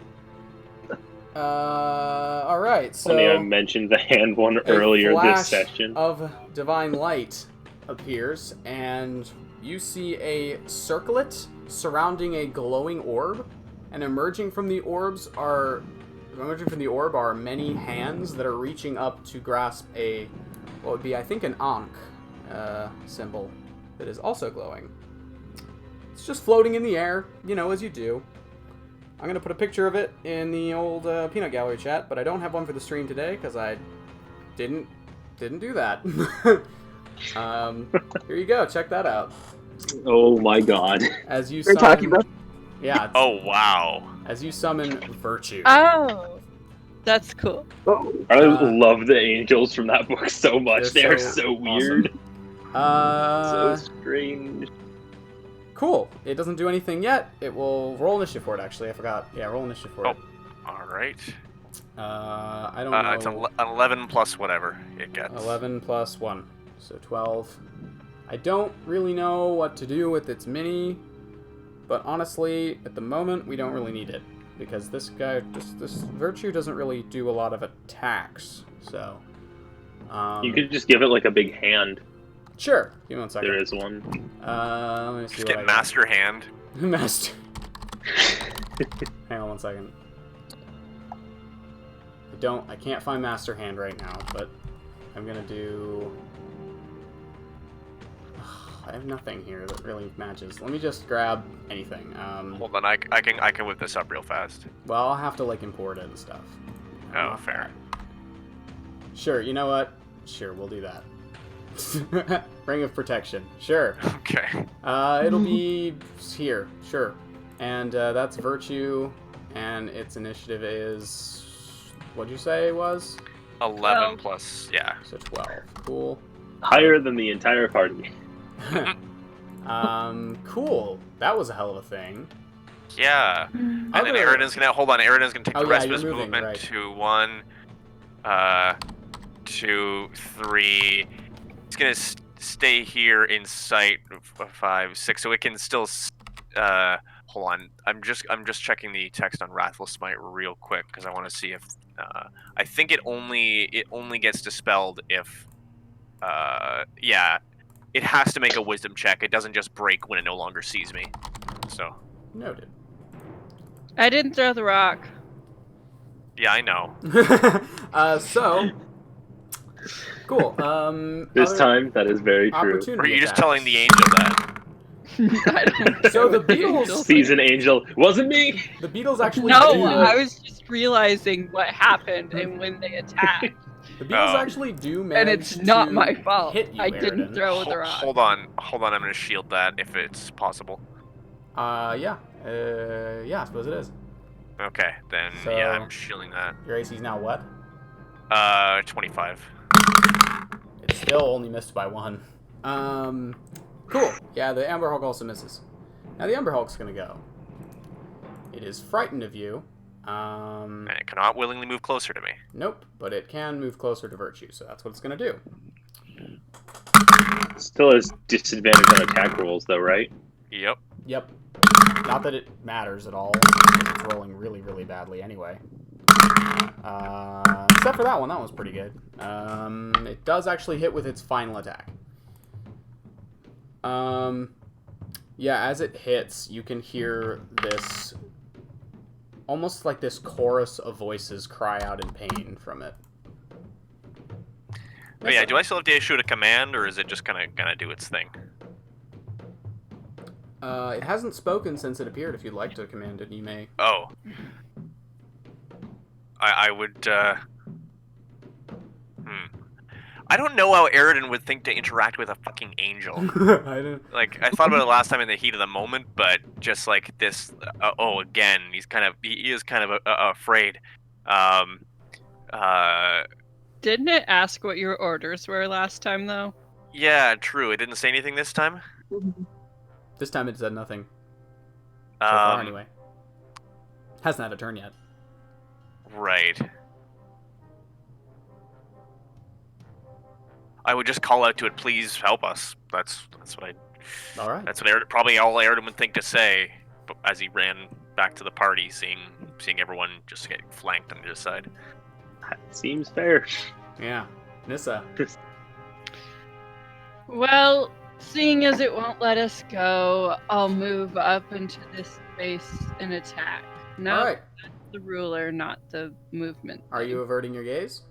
All right. So. Funny, I mentioned the hand one a earlier this flash session. of divine light appears, and you see a circlet surrounding a glowing orb, and emerging from the orb are many hands that are reaching up to grasp what would be, I think, an Ankh symbol that is also glowing. It's just floating in the air, as you do. I'm going to put a picture of it in the old Peanut Gallery chat, but I don't have one for the stream today because I didn't do that. Here you go. Check that out. Oh my god. As you We're talking about. Yeah. Oh wow. As you summon Virtue. Oh, that's cool. Oh. I love the angels from that book so much. They're They're so so weird. awesome. So strange. Cool. It doesn't do anything yet. It will roll initiative for it, actually. I forgot. Yeah, roll initiative for it. All right. I don't know. It's 11 plus whatever it gets. 11 plus 1. So 12. I don't really know what to do with its mini, but honestly, at the moment, we don't really need it. Because this guy, this Virtue doesn't really do a lot of attacks, so... You could just give it like a big hand. Sure. Give me 1 second. There is one. Let me see Just what get I Master Hand. got. Master. Hang on 1 second. I can't find Master Hand right now, but I'm gonna do... I have nothing here that really matches. Let me just grab anything. Hold on, I can whip this up real fast. Well, I'll have to like import it and stuff. Oh, fair. Sure, you know what? Sure, we'll do that. Ring of Protection. Sure. Okay. It'll be here. Sure. And that's Virtue, and its initiative is... What'd you say it was? 11 12. plus, yeah. So 12. Cool. Higher than the entire party. Cool. That was a hell of a thing. Yeah. And then Other- Eridan's gonna Eridan's gonna take Oh, the yeah, rest of you're his moving, movement right. to 1, 2, 3. It's gonna stay here in sight of 5, 6, so it can still. Hold on. I'm just checking the text on Wrathful Smite real quick because I want to see if. I think it only gets dispelled if. Yeah. it has to make a wisdom check. It doesn't just break when it no longer sees me. So. Noted. I didn't throw the rock. Yeah, I know. So cool. This other time, that is very true. opportunity Or are you just attacks. telling the angel that? I don't So know. the beetles- Season angel wasn't me. The beetles actually No, do. I was just realizing what happened and when they attacked. The beetles Oh. actually do manage And it's not to my fault. hit you, I didn't Aridin. throw the rock. Hold on. I'm gonna shield that if it's possible. Yeah. Yeah, I suppose it is. Okay, then So- yeah, I'm shielding that. Your AC's now what? 25. It's still only missed by 1. Cool. Yeah, the Amber Hulk also misses. Now the Amber Hulk's gonna go. It is frightened of you. And it cannot willingly move closer to me. Nope, but it can move closer to Virtue, so that's what it's gonna do. Still has disadvantage on attack rolls, though, right? Yep. Yep. Not that it matters at all. It's rolling really, really badly anyway. Except for that one. That one's pretty good. It does actually hit with its final attack. Yeah, as it hits, you can hear this... almost like this chorus of voices cry out in pain from it. But yeah, do I still have to issue a command, or is it just gonna do its thing? It hasn't spoken since it appeared. If you'd like to command it, you may. Oh. I would, I don't know how Aridin would think to interact with a fucking angel. I don't... Like, I thought about it last time in the heat of the moment, but just like this, again, he is kind of afraid. Didn't it ask what your orders were last time, though? Yeah, true. It didn't say anything this time. This time it said nothing. So far, anyway. Hasn't had a turn yet. Right. I would just call out to it, please help us. That's what I. All right. That's what probably all Aridin would think to say, but as he ran back to the party, seeing everyone just get flanked on the other side. That seems fair. Yeah. Nissa. Well, seeing as it won't let us go, I'll move up into this space and attack. No, All right. that's the ruler, not the movement. Are you averting your gaze?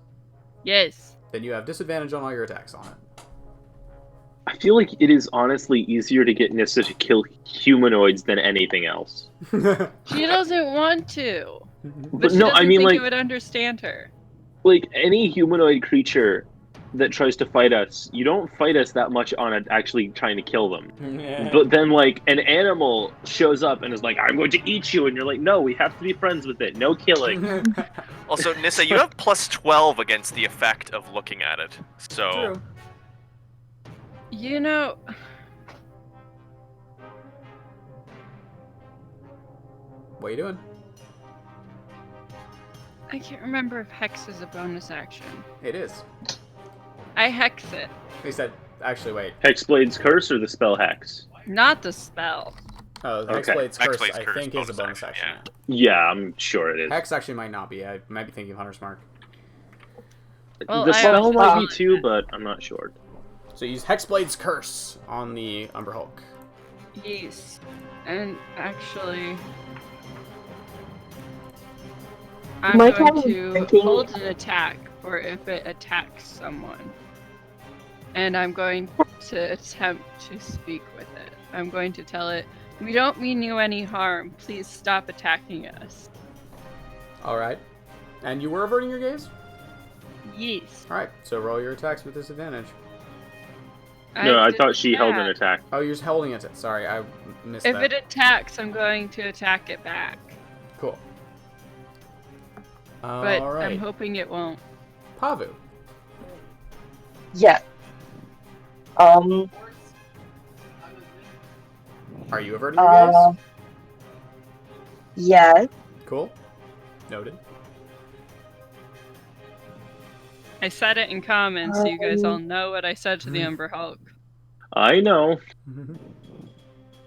Yes. Then you have disadvantage on all your attacks on it. I feel like it is honestly easier to get Nissa to kill humanoids than anything else. She doesn't want to. But But she no, doesn't I mean, think like, it would understand her. like any humanoid creature that tries to fight us, you don't fight us that much on it actually trying to kill them. But then, like, an animal shows up and is like, I'm going to eat you, and you're like, no, we have to be friends with it. No killing. Also, Nissa, you have plus 12 against the effect of looking at it. So True. You know, What are you doing? I can't remember if Hex is a bonus action. It is. I Hex it. He said, actually, wait. Hexblade's Curse or the spell Hex? Not the spell. Oh, the Okay. Hexblade's Curse, Hexblade's I Curse, think, is a bonus bonus action, action. Yeah, I'm sure it is. Hex actually might not be. I might be thinking of Hunter's Mark. Well, the I spell also might be thought too, that- but I'm not sure. So use Hexblade's Curse on the Umber Hulk. Yes. And actually, I'm My going time to thinking- hold an attack for if it attacks someone. And I'm going to attempt to speak with it. I'm going to tell it, we don't mean you any harm. Please stop attacking us. Alright. And you were averting your gaze? Yes. Alright, so roll your attacks with disadvantage. No, I did thought she held an that. attack. Oh, you're just holding it. Sorry, I missed If that. it attacks, I'm going to attack it back. Cool. But Alright. I'm hoping it won't. Pavu. Yeah. Are you averting your gaze? Yeah. Cool. Noted. I said it in common, so you guys all know what I said to the Umber Hulk. I know.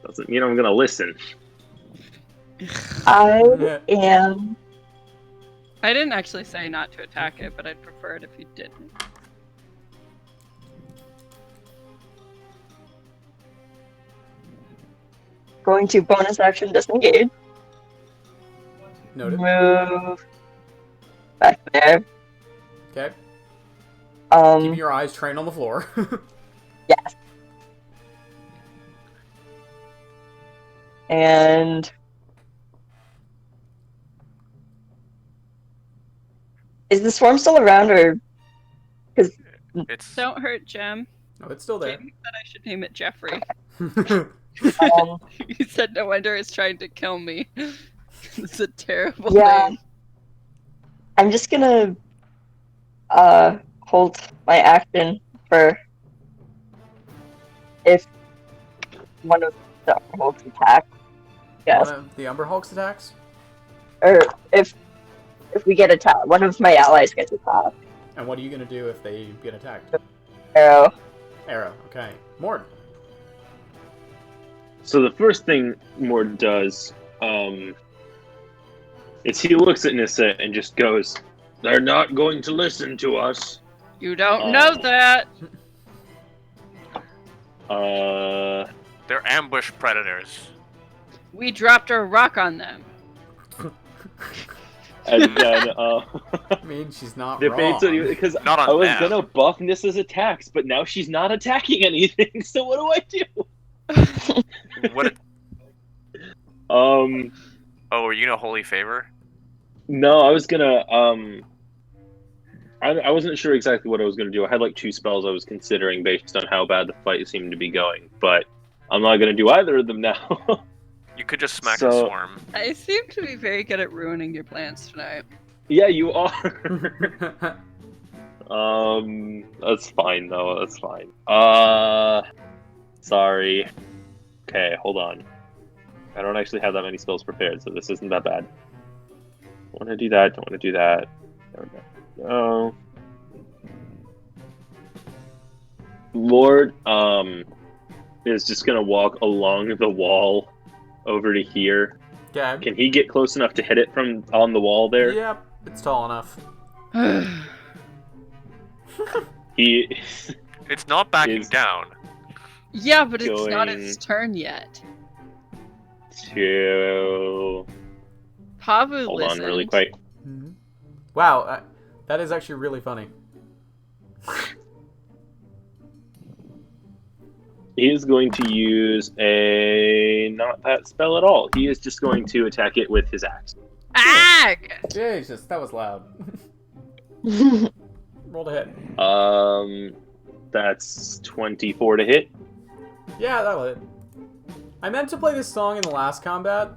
Doesn't mean I'm gonna listen. I am. I didn't actually say not to attack it, but I'd prefer it if you didn't. going to bonus action disengage. Noted. Move back there. Okay. Keeping Um, your eyes trained on the floor. yes. And is the swarm still around, or because It's Don't hurt Jem. No, it's still there. Jamie said I should name it Jeffrey. um, He said no wonder it's trying to kill me. It's a terrible Yeah. name. I'm just gonna hold my action for if one of the holds attack. Yes. One of the Umber Hulk's attacks? Or if we get attacked, one of my allies gets attacked. And what are you going to do if they get attacked? Arrow. Arrow, okay. Mord. So the first thing Mord does is he looks at Nissa and just goes, "They're not going to listen to us." You don't know that. they're ambush predators. We dropped a rock on them. And then I mean, she's not the wrong. because Not on I was them. gonna buff Nissa's attacks, but now she's not attacking anything. So what do I do? What? Um, Oh, were you gonna holy favor? no, I was gonna I wasn't sure exactly what I was gonna do. I had like 2 spells I was considering based on how bad the fight seemed to be going, but I'm not gonna do either of them now. You could just smack the So- swarm. I seem to be very good at ruining your plans tonight. Yeah, you are. That's fine though. That's fine. Sorry. Okay, hold on. I don't actually have that many spells prepared, so this isn't that bad. Don't want to do that. Don't want to do that. No. Lord, is just gonna walk along the wall over to here. Okay. Can he get close enough to hit it from on the wall there? Yep, it's tall enough. He. It's not backing Is- down. Yeah, but it's not Going- its turn yet. To Pavu hold listened. on really quick. Wow, that is actually really funny. He is going to use a not that spell at all. He is just going to attack it with his axe. Ag! Jesus, that was loud. Roll to hit. That's 24 to hit. Yeah, that'll hit. I meant to play this song in the last combat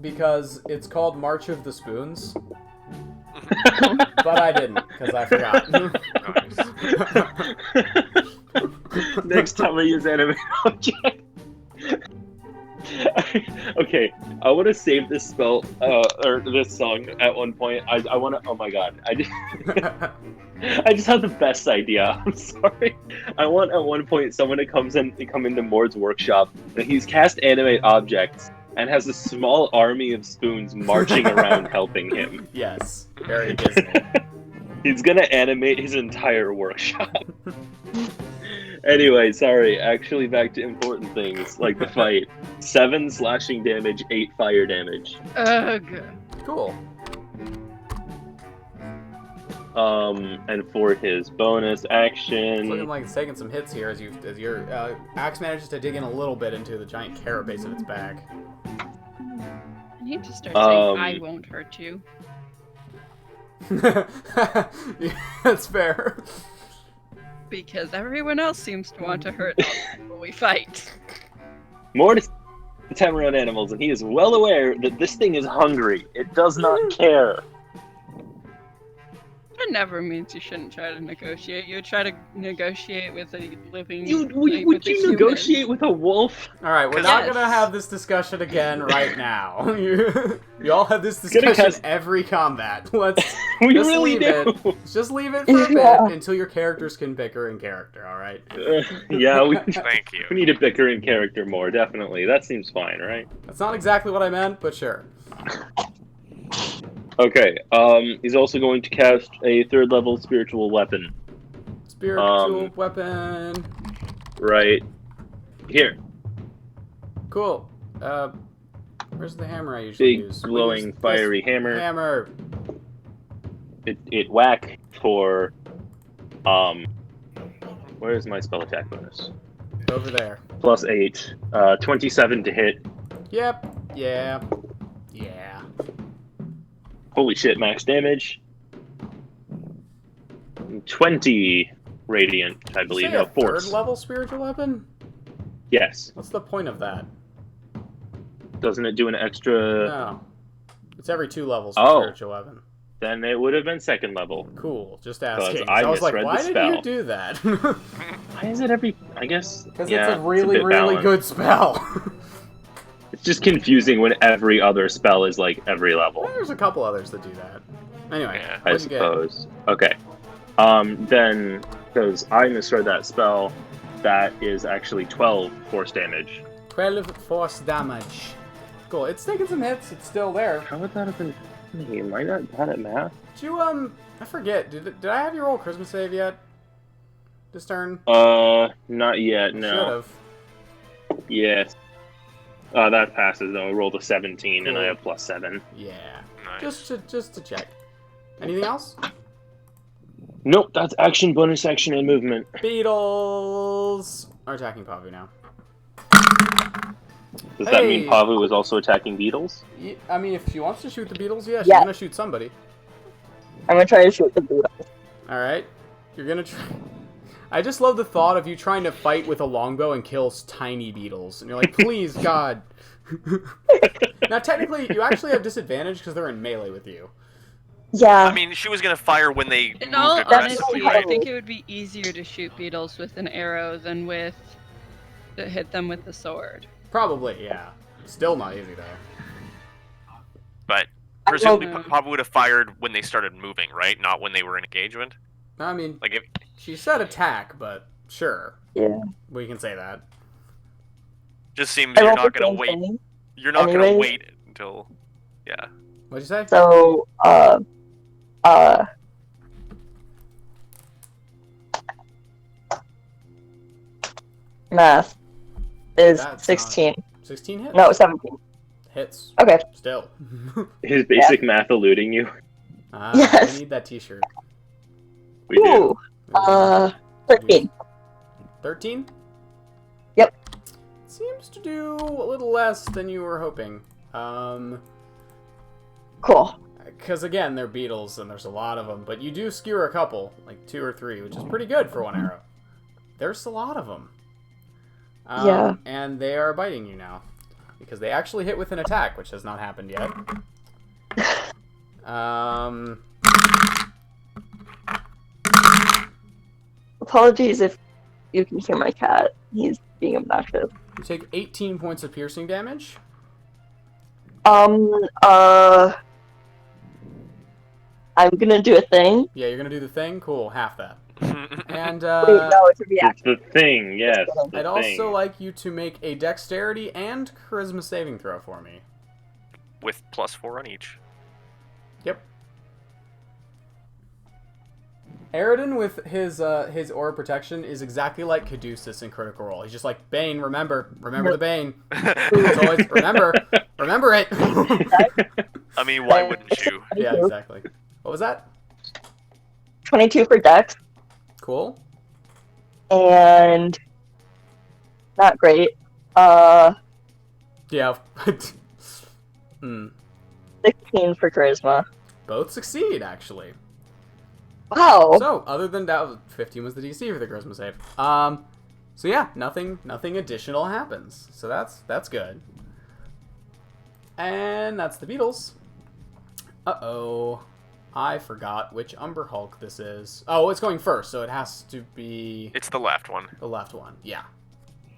because it's called March of the Spoons. But I didn't, because I forgot. Next time I use animate object. Okay, I want to save this spell or this song at one point. I want to. Oh my god! I just had the best idea. I'm sorry. I want at one point someone to come into Mord's workshop and he's cast animate objects and has a small army of spoons marching around helping him. Yes, very Disney. He's gonna animate his entire workshop. Anyway, sorry. Actually, back to important things like the fight. 7 slashing damage, 8 fire damage. Ugh. Cool. And for his bonus It's action, looking like it's taking some hits here as your axe manages to dig in a little bit into the giant carapace of its back. I need to start saying I won't hurt you. Yeah, that's fair. Because everyone else seems to want to hurt all the people we fight. Mord is the time around animals, and he is well aware that this thing is hungry. It does not care. That never means you shouldn't try to negotiate. You try to negotiate with a living. Would with a you human. negotiate with a wolf? All right, we're not Yes. gonna have this discussion again right now. You all have this Gonna discussion cast- every combat. Let's We just really leave do. it. Just leave it for a Yeah. bit until your characters can bicker in character. All right. Yeah, we Thank you. need to bicker in character more, definitely. That seems fine, right? That's not exactly what I meant, but sure. Okay, he's also going to cast a 3rd level spiritual weapon. Spiritual weapon. Right here. Cool. Where's the hammer I usually Big, use? glowing, Use this fiery hammer. Hammer. It whack for, where's my spell attack bonus? Over there. Plus 8. 27 to hit. Yep. Yeah. Yeah. Holy shit, max damage. 20 radiant, I believe. Say No, a force. third level spiritual weapon? Yes. What's the point of that? Doesn't it do an extra... No. It's every 2 levels for Oh. spiritual weapon. Then it would have been second level. Cool. Just asking. I I was like, misread why the did spell. you do that? Why is it every... I guess... Because yeah, it's a really, bit really balanced. good spell. It's just confusing when every other spell is like every level. There's a couple others that do that. Anyway, Yeah. I what'd you get? suppose. Okay. Then, because I misread that spell, that is actually 12 force damage. 12 force damage. Cool. It's taking some hits. It's still there. How would that have been... Hey, am I not bad at math? Did you, I forget. Did I have your old Christmas save yet? This turn? Not yet, no. Should've. Yes. That passes, though. I rolled a 17, and I Cool. have plus 7. Yeah. Nice. Just to check. Anything else? Nope, that's action, bonus action, and movement. Beetles are attacking Pavu now. Does that mean Hey! Pavu is also attacking beetles? I mean, if she wants to shoot the beetles, yeah, she's Yeah. gonna shoot somebody. I'm gonna try to shoot the beetle. All right, you're gonna try. I just love the thought of you trying to fight with a longbow and kill tiny beetles, and you're like, please, God. Now, technically, you actually have disadvantage because they're in melee with you. Yeah. I mean, she was gonna fire when they In moved all aggressively, honesty, I right? think it would be easier to shoot beetles with an arrow than with to hit them with the sword. Probably, yeah. Still not easy though. But presumably, well- probably would have fired when they started moving, right? Not when they were in engagement. I mean, Like if she said attack, but sure, Yeah. we can say that. just seems I you're rolled not the gonna same wait. thing. You're not gonna Anyways. wait until, yeah. Oh, What'd you say? So, math is That's 16. 16 hits. No, 17. Hits. Okay. Still. Is basic math eluding you? Yes. I need that T-shirt. We do. Ooh, 13. 13? Yep. Seems to do a little less than you were hoping. Cool. Because again, they're beetles and there's a lot of them, but you do skewer a couple, like 2 or 3, which is pretty good for one arrow. There's a lot of them. Yeah. And they are biting you now. Because they actually hit with an attack, which has not happened yet. Apologies if you can hear my cat. He's being obnoxious. You take 18 points of piercing damage. I'm gonna do a thing. Yeah, you're gonna do the thing? Cool, half that. And, Wait, no, it's a It's reaction. the thing, yes. The I'd also thing. like you to make a dexterity and charisma saving throw for me. With +4 on each. Yep. Aridin with his aura protection is exactly like Caduceus in Critical Role. He's just like, Bane, remember the Bane. It's always, remember it. I mean, why wouldn't you? Yeah, exactly. What was that? 22 for Dex, Cool. and not great. Yeah. Hmm. 16 for Charisma. Both succeed, actually. Wow. So, other than that, 15 was the DC for the charisma save. So yeah, nothing additional happens. So that's good. And that's the Beatles. Uh-oh. I forgot which Umber Hulk this is. Oh, it's going first, so it has to be It's the left one. the left one. Yeah.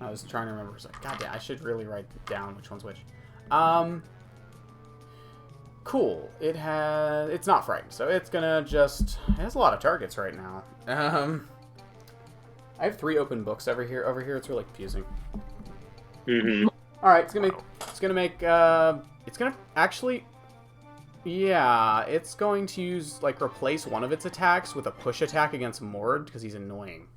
I was trying to remember. So, God damn, I should really write down which one's which. Cool. It's not frightened, so it's gonna just... It has a lot of targets right now. I have 3 open books over here. It's really confusing. Mm-hmm. Alright, it's gonna actually... Yeah, it's going to use, like, replace one of its attacks with a push attack against Mord, because he's annoying.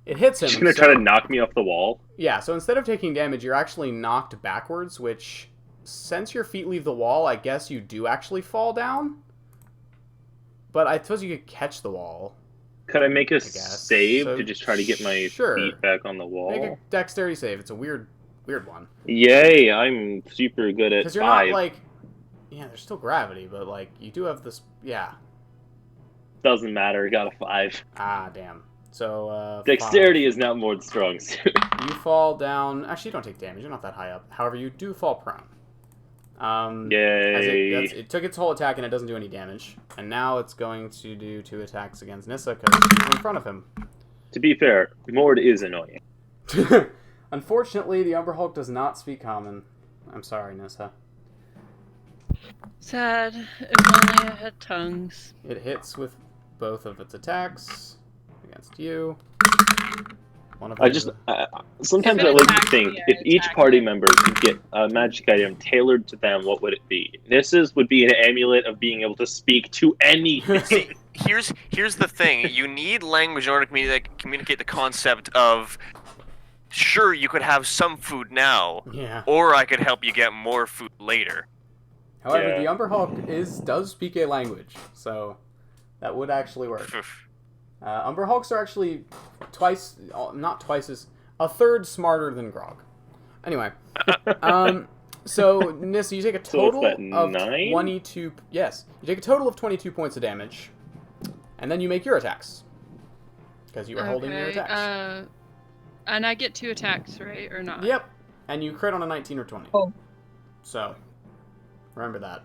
It hits him. She's gonna try to knock me off the wall. Yeah, so instead of taking damage, you're actually knocked backwards, which, since your feet leave the wall, I guess you do actually fall down. But I suppose you could catch the wall. Could I make a save So, to just try to get my feet back on the wall? Make a dexterity save. It's a weird one. Yay, I'm super good at 5. Because you're not, like... Yeah, there's still gravity, but, like, you do have this... Yeah. Doesn't matter, got a 5. Ah, damn. So, Dexterity is not more strong suit. You fall down... Actually, you don't take damage. You're not that high up. However, you do fall prone. Yay. It took its whole attack and it doesn't do any damage. And now it's going to do 2 attacks against Nissa because she's in front of him. To be fair, Mord is annoying. Unfortunately, the Umber Hulk does not speak common. I'm sorry, Nissa. Sad. If only I had tongues. It hits with both of its attacks against you. One of them sometimes I like to think, if each party member could get a magic item tailored to them, what would it be? Nissa's would be an amulet of being able to speak to anything. See, here's the thing. You need language in order to communicate the concept of, sure, you could have some food now, or I could help you get more food later. However, the Umber Hulk does speak a language, so that would actually work. Umber Hulks are actually a third smarter than Grog. Anyway, so Nissa, you take a total of 22. Yes, you take a total of 22 points of damage, and then you make your attacks because you are holding your attacks. And I get 2 attacks, right, or not? Yep, and you crit on a 19 or 20. Oh. So remember that.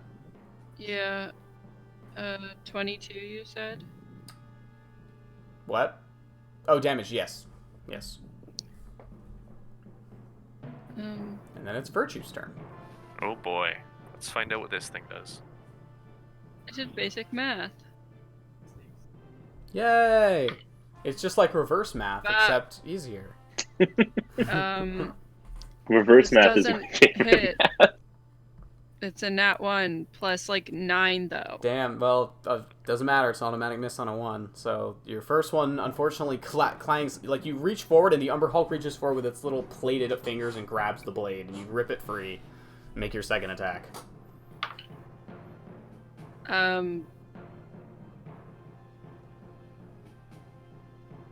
Yeah. 22. You said. What? Oh, damage, yes. Yes. And then it's Virtue's turn. Oh boy. Let's find out what this thing does. I did basic math. Yay! It's just like reverse math, except easier. Reverse math is my favorite math. It's a nat 1 plus like 9 though. Damn, well, doesn't matter. It's automatic miss on a 1. So your first one, unfortunately, clangs. Like, you reach forward and the Umber Hulk reaches forward with its little plated fingers and grabs the blade. And you rip it free. Make your second attack.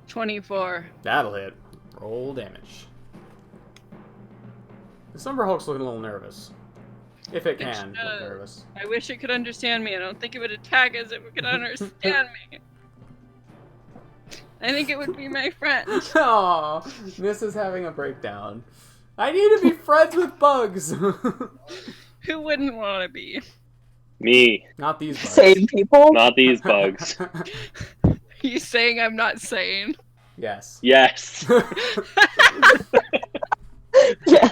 24. That'll hit. Roll damage. This Umber Hulk's looking a little nervous. If it can, look nervous. I wish it could understand me. I don't think it would attack as if it could understand me. I think it would be my friend. Aw, Nissa's having a breakdown. I need to be friends with bugs. Who wouldn't want to be? Me. Not these bugs. Sane people? Not these bugs. You saying I'm not sane? Yes. Yes. Yeah.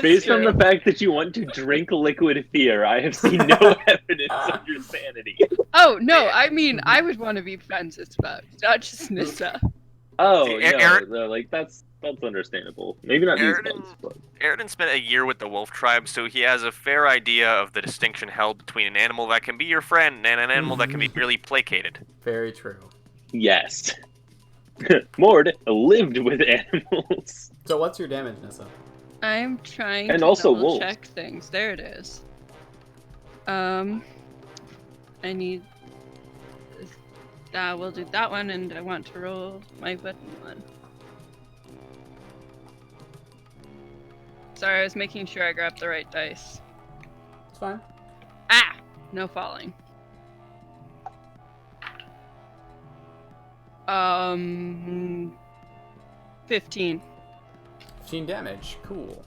Based on the fact that you want to drink liquid fear, I have seen no evidence of your sanity. Oh, no, I mean, I would want to be friends with bugs, not just Nissa. Oh, See, no, like, that's understandable. Maybe not these bugs, but... Aridin spent a year with the wolf tribe, so he has a fair idea of the distinction held between an animal that can be your friend and an animal that can be merely placated. Very true. Yes. Mord lived with animals. So what's your damage, Nissa? I'm trying and to also double wolves. check things. There it is. I need... we'll do that one, and I want to roll my button one. Sorry, I was making sure I grabbed the right dice. It's fine. Ah! No falling. 15. 15 damage. Cool.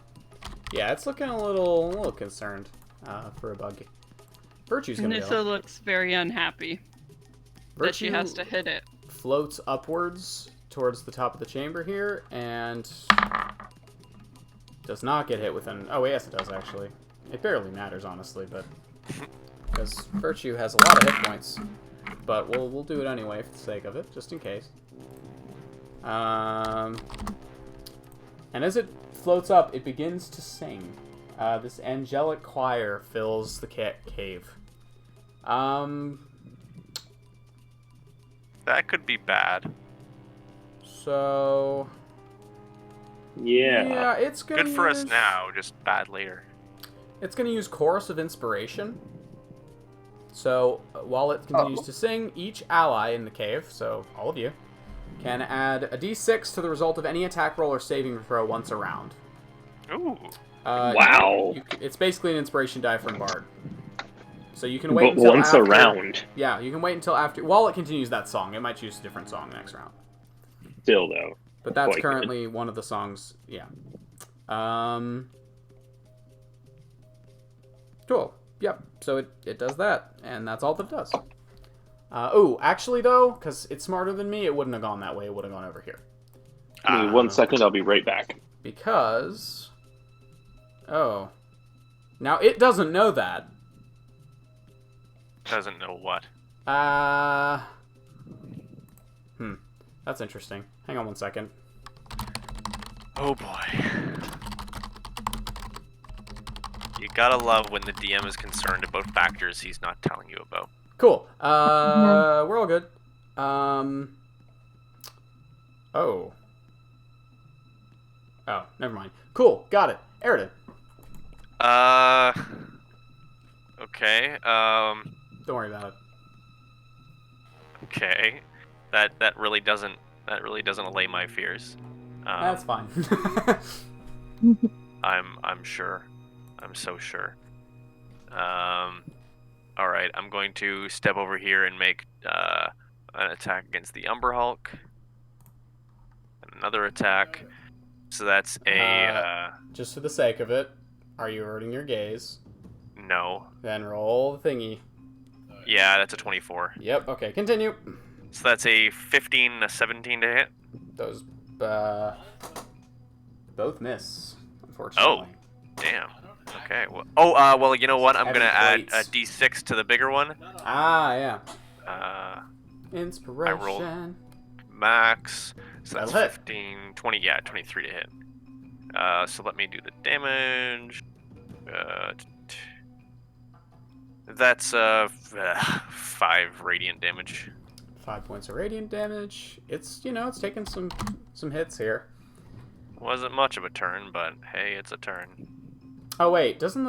Yeah, it's looking a little concerned for a bug. Virtue's gonna Nissa go. looks very unhappy that she has to hit it. Floats upwards towards the top of the chamber here, and does not get hit with an... Oh, yes, it does, actually. It barely matters, honestly, but... Because Virtue has a lot of hit points. But we'll do it anyway for the sake of it, just in case. And as it floats up, it begins to sing. This angelic choir fills the cave. That could be bad. So Yeah. it's gonna Good for us use- now, just bad later. It's gonna use Chorus of Inspiration. So while it continues to sing, each ally in the cave, so all of you, can add a d6 to the result of any attack roll or saving throw once a round. Ooh. Wow. It's basically an inspiration die from Bard. So you can wait But until once after, a round. Yeah, you can wait until after. While it continues that song, it might choose a different song next round. Still, though. But that's Quite currently one of the songs. Yeah. Cool. Yep. So it does that, and that's all that it does. Actually though, because it's smarter than me, it wouldn't have gone that way. It would have gone over here. Give me 1 second, I'll be right back. Because... Oh. Now, it doesn't know that. Doesn't know what. That's interesting. Hang on 1 second. Oh boy. You gotta love when the DM is concerned about factors he's not telling you about. Cool. We're all good. Oh. Oh, never mind. Cool. Got it. Eridan. Okay. Don't worry about it. Okay. That really doesn't allay my fears. That's fine. I'm sure. I'm so sure. All right. I'm going to step over here and make an attack against the Umber Hulk. And another attack. So that's a Just for the sake of it, are you averting your gaze? no. Then roll the thingy. Yeah, that's a 24. Yep. Okay. Continue. So that's a 15, a 17 to hit. Those both miss, unfortunately. Damn. Okay. Well, well, you know what? I'm Heavy gonna add a plates. d6 to the bigger one. Yeah. I Inspiration. Max. So that's That'll hit. 15, 20. Yeah, 23 to hit. So let me do the damage. That's 5 radiant damage. 5 points of radiant damage. It's it's taking some hits here. Wasn't much of a turn, but hey, it's a turn. Oh wait, doesn't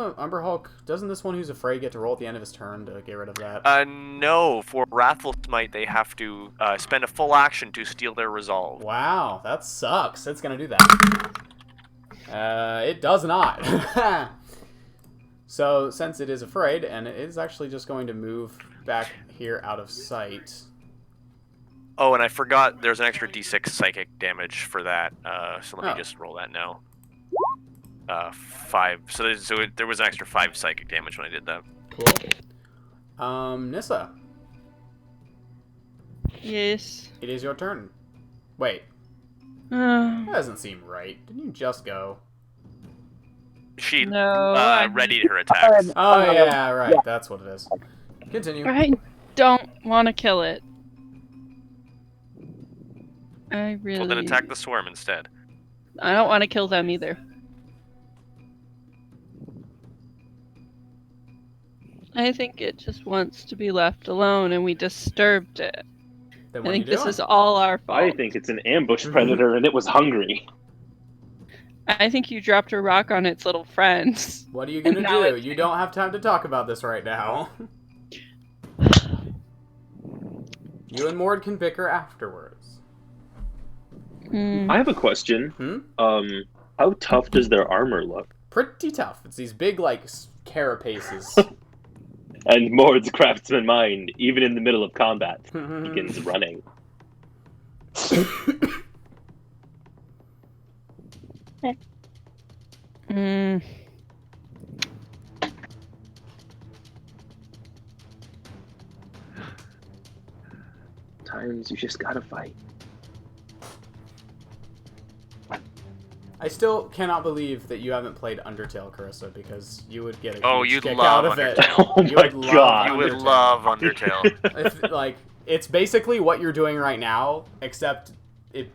this one who's afraid get to roll at the end of his turn to get rid of that? No. For Wrathful Smite, they have to spend a full action to steal their resolve. Wow, that sucks. It's gonna do that. It does not. So since it is afraid, and it is actually just going to move back here out of sight. Oh, and I forgot there's an extra d6 psychic damage for that. So let me Oh. just roll that now. 5. So there was an extra 5 psychic damage when I did that. Cool. Nissa, Yes. it is your turn. Wait, Uh, that doesn't seem right. Didn't you just go? She No, I- readied her attacks. Oh yeah, right. That's what it is. Continue. I don't want to kill it. I really. Well, then attack the swarm instead. I don't want to kill them either. I think it just wants to be left alone, and we disturbed it. Then I what are you think this doing? is all our fault. I think it's an ambush predator and it was hungry. I think you dropped a rock on its little friends. What are you gonna Now do? it's- You don't have time to talk about this right now. You and Mord can bicker afterwards. Hmm. I have a question. How tough does their armor look? Pretty tough. It's these big, like, carapaces. And Mord's craftsman mind, even in the middle of combat, begins running. Hmm. Times you just gotta fight. I still cannot believe that you haven't played Undertale, Carissa, because you would get a Oh, huge you'd kick love out of it. Undertale. Oh You my would love God. You would Undertale. love Undertale. If, it's basically what you're doing right now, except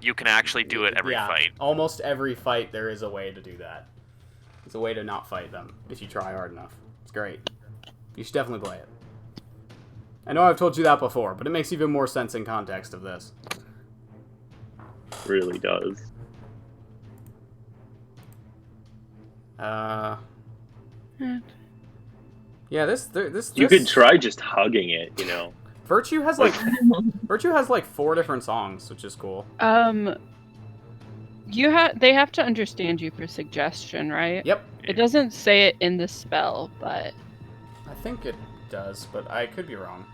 You can actually do it every fight. Almost every fight, there is a way to do that. There's a way to not fight them if you try hard enough. It's great. You should definitely play it. I know I've told you that before, but it makes even more sense in context of this. really does. Yeah, this You could try just hugging it, you know. Virtue has like 4 different songs, which is cool. They have to understand you for suggestion, right? Yep. It doesn't say it in the spell, but I think it does, but I could be wrong.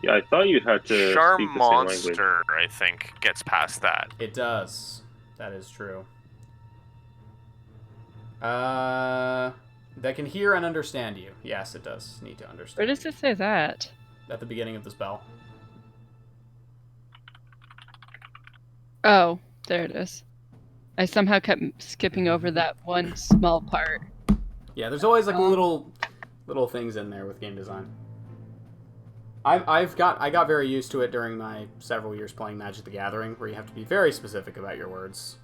Yeah, I thought you had to Charm speak the same language. Monster, I think, gets past that. It does. That is true. That can hear and understand you. Yes, it does need to understand. where does it say that? At the beginning of the spell. Oh, there it is. I somehow kept skipping over that one small part. Yeah, there's always like little things in there with game design. I got very used to it during my several years playing Magic the Gathering, where you have to be very specific about your words.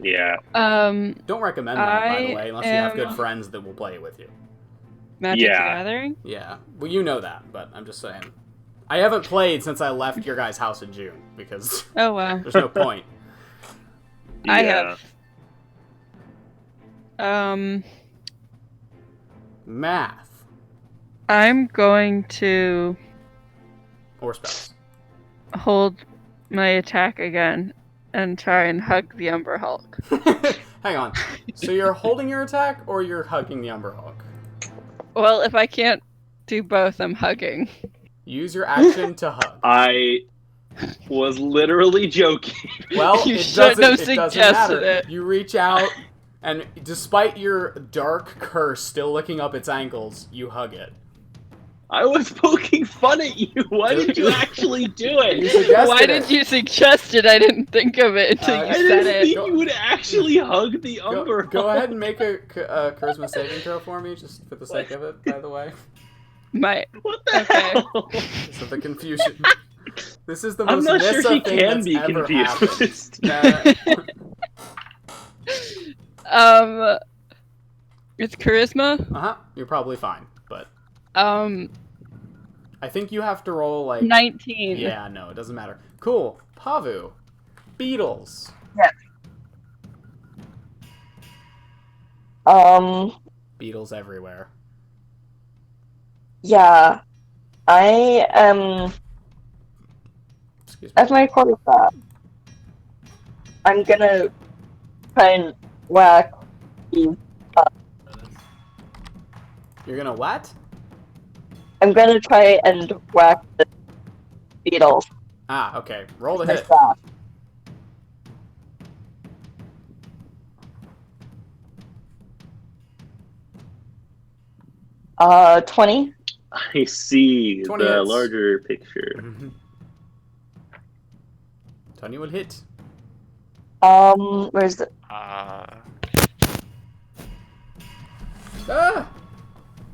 Yeah. Don't recommend that, by the way, unless you have good friends that will play it with you. Magic the Yeah. Gathering? Yeah, well, you know that, but I'm just saying. I haven't played since I left your guys' house in June, because Oh, wow. there's no point. I Yeah. have. Math. I'm going to Or spells. hold my attack again and try and hug the Umber Hulk. Hang on. So you're holding your attack, or you're hugging the Umber Hulk? Well, if I can't do both, I'm hugging. Use your action to hug. I was literally joking. Well, You it shouldn't have doesn't matter. suggested it. You reach out, and despite your dark curse still licking up its ankles, you hug it. I was poking fun at you. Why did you actually do You it? suggested Why did you suggest it? I didn't think of it until I you I said didn't it. think you would actually hug the Umber. Go ahead and make a charisma saving throw for me, just for the sake of it, by the way. What the Okay. hell? So the confusion. This is the I'm most not sure Nissa he thing can that's be ever confused. happened. It's charisma. Uh-huh. You're probably fine, but Um, I think you have to roll, like... 19. Yeah, no, it doesn't matter. Cool. Pavu. Beetles. Beetles everywhere. Yeah. I am Excuse me. as my quarterback. I'm gonna try and whack these. You're gonna what? I'm gonna try and whack the beetles. Ah, okay. Roll the with my hit. staff. 20. I see 20 the hits. larger picture. Tony will hit. Where's the... Ah!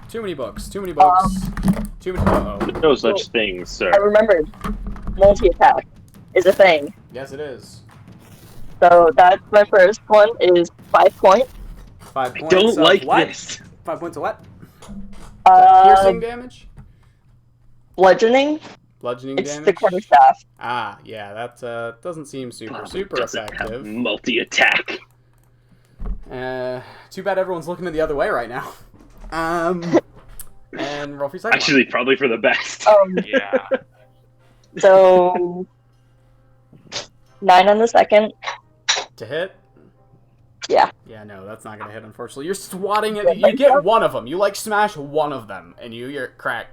Too many books. Too many books. Too many. Uh-oh. No such things, sir. I remembered. Multi-attack is a thing. Yes, it is. So that's my first one is 5 points. 5 I points. don't of like what? this. 5 points of what? Piercing damage? Bludgeoning. Bludgeoning It's damage? the quarterstaff. Ah, yeah, that doesn't seem super Doesn't have effective. multi-attack. Too bad everyone's looking the other way right now. And roll for your second Actually, probably for the best. Yeah. So 9 on the second. one. To hit? Yeah. Yeah, no, that's not gonna hit, unfortunately. You're swatting it. You get one of them. You, like, smash one of them, and you're crack.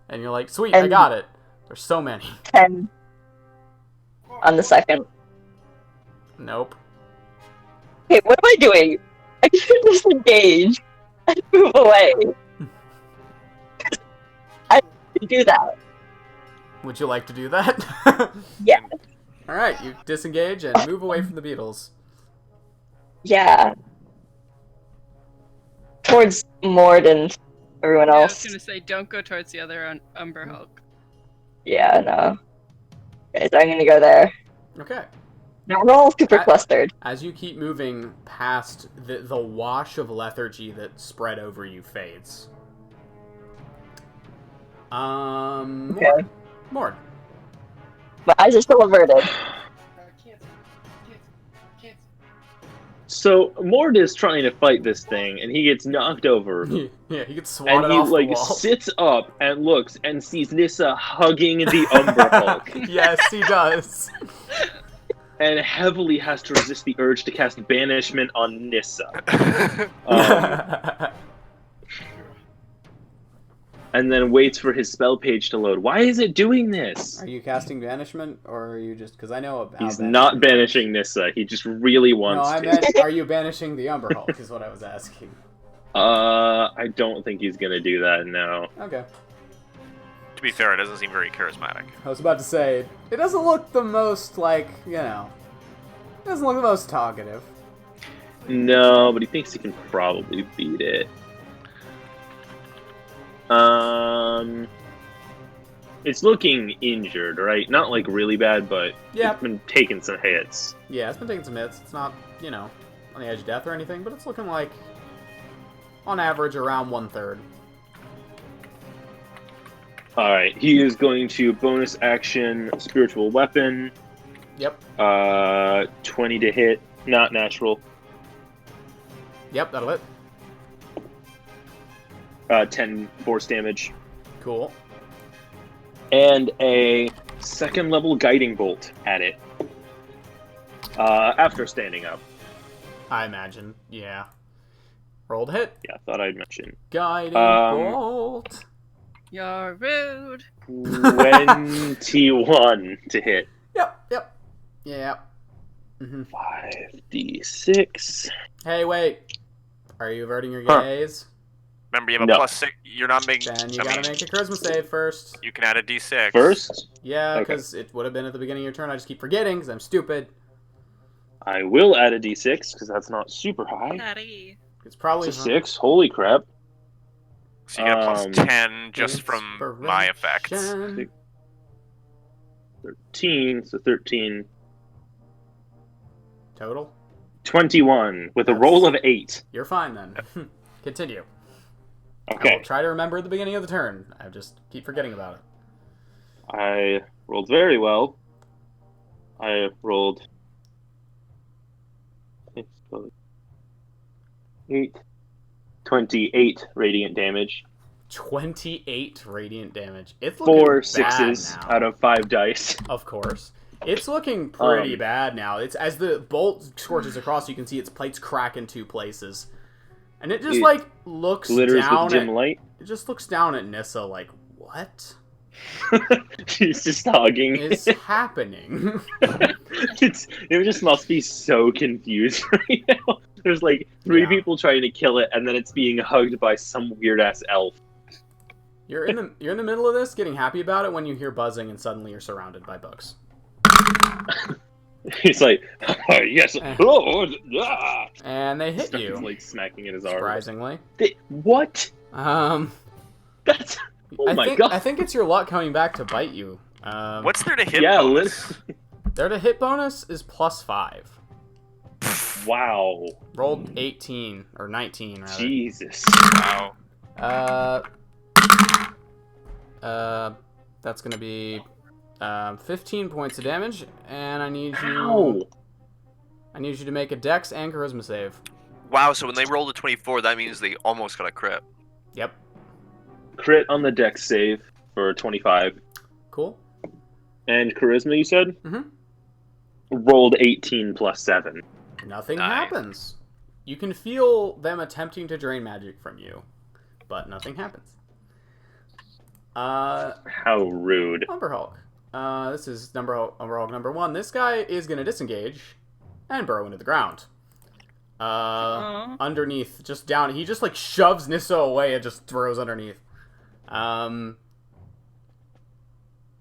And you're like, sweet, I And- got it. There's so many. 10 on the second. Nope. Okay, what am I doing? I should disengage and move away. I can do that. Would you like to do that? Yeah. Alright, you disengage and move away from the beetles. Yeah. Towards Mord and everyone Yeah, I was else. gonna say, don't go towards the other Umber Hulk. Yeah, no. Okay, so I'm gonna go there. Okay. Now we're all super I- clustered. As you keep moving past the wash of lethargy that spread over you fades. Okay. Mord. My eyes are still averted. So Mord is trying to fight this thing, and he gets knocked over. Yeah, he gets swatted And he off the like wall. sits up and looks and sees Nissa hugging the Umber Hulk, Yes, he does. and heavily has to resist the urge to cast Banishment on Nissa. And then waits for his spell page to load. Why is it doing this? Are you casting banishment, or are you just... Because I know about He's banishment not works. banishing Nissa. He just really No, wants I to. meant, are you banishing the Umber Hulk, is what I was asking. I don't think he's gonna do that, no. Okay. To be fair, it doesn't seem very charismatic. I was about to say, it doesn't look the most, like, you know... It doesn't look the most talkative. No, but he thinks he can probably beat it. It's looking injured, right? Not like really bad, but Yeah. it's been taking some hits. Yeah, it's been taking some hits. It's not, you know, on the edge of death or anything, but it's looking like, on average, around 1/3. Alright, he is going to bonus action spiritual weapon. Yep. 20 to hit, not natural. Yep, that'll hit. 10 force damage. Cool. And a second level guiding bolt at it. After standing up. I imagine. Yeah. Rolled hit. Yeah, I thought I'd mention. Guiding bolt. You're rude. 21 to hit. Yep. Yeah. 5d6. Hey, wait. Are you averting your Huh. gaze? Remember, you have a No. +6. You're not making. Then you I gotta mean, make a charisma save first. you can add a D6 First, Yeah, Okay. because it would have been at the beginning of your turn. I just keep forgetting because I'm stupid. I will add a d6 because that's not super high. Daddy. It's probably It's a 6. Holy crap. So you get a Um, +10 just from my effects. Inspiration. 13, so 13. Total. 21 with a That's- roll of 8. You're fine then. Continue. I Okay. will try to remember at the beginning of the turn. I just keep forgetting about it. I rolled very well. I rolled 8, 28 radiant damage. 28 radiant damage. It's looking 4 bad 6s now. out of 5 dice. Of course. It's looking pretty Um, bad now. It's as the bolt scorches across, you can see its plates crack in 2 places. And it just It like looks Glitters down with dim at light. it just looks down at Nissa like, what He's just hogging. is happening? It just must be so confused right now. There's like 3 Yeah. people trying to kill it, and then it's being hugged by some weird ass elf. You're in the middle of this, getting happy about it when you hear buzzing, and suddenly you're surrounded by bugs. He's like, oh, yes, Eh. oh, ah. And they hit Stuff you, is like smacking in his arm. surprisingly. What? That's I my think, god. I think it's your luck coming back to bite you. What's there to hit Yeah, bonus? Their to hit bonus is +5. Wow. Rolled 18 or 19 rather. Jesus. Wow. That's gonna be 15 points of damage, and I need Ow. you to make a Dex and Charisma save. Wow, so when they rolled a 24, that means they almost got a crit. Yep. Crit on the dex save for 25. Cool. And charisma, you said? Mhm. Rolled 18 plus 7. Nothing Nice. happens. You can feel them attempting to drain magic from you, but nothing happens. How rude. Umber Hulk. This is Umber Hulk number 1. This guy is gonna disengage and burrow into the ground. Aw. Underneath, just down. He just like shoves Nissa away and just throws underneath.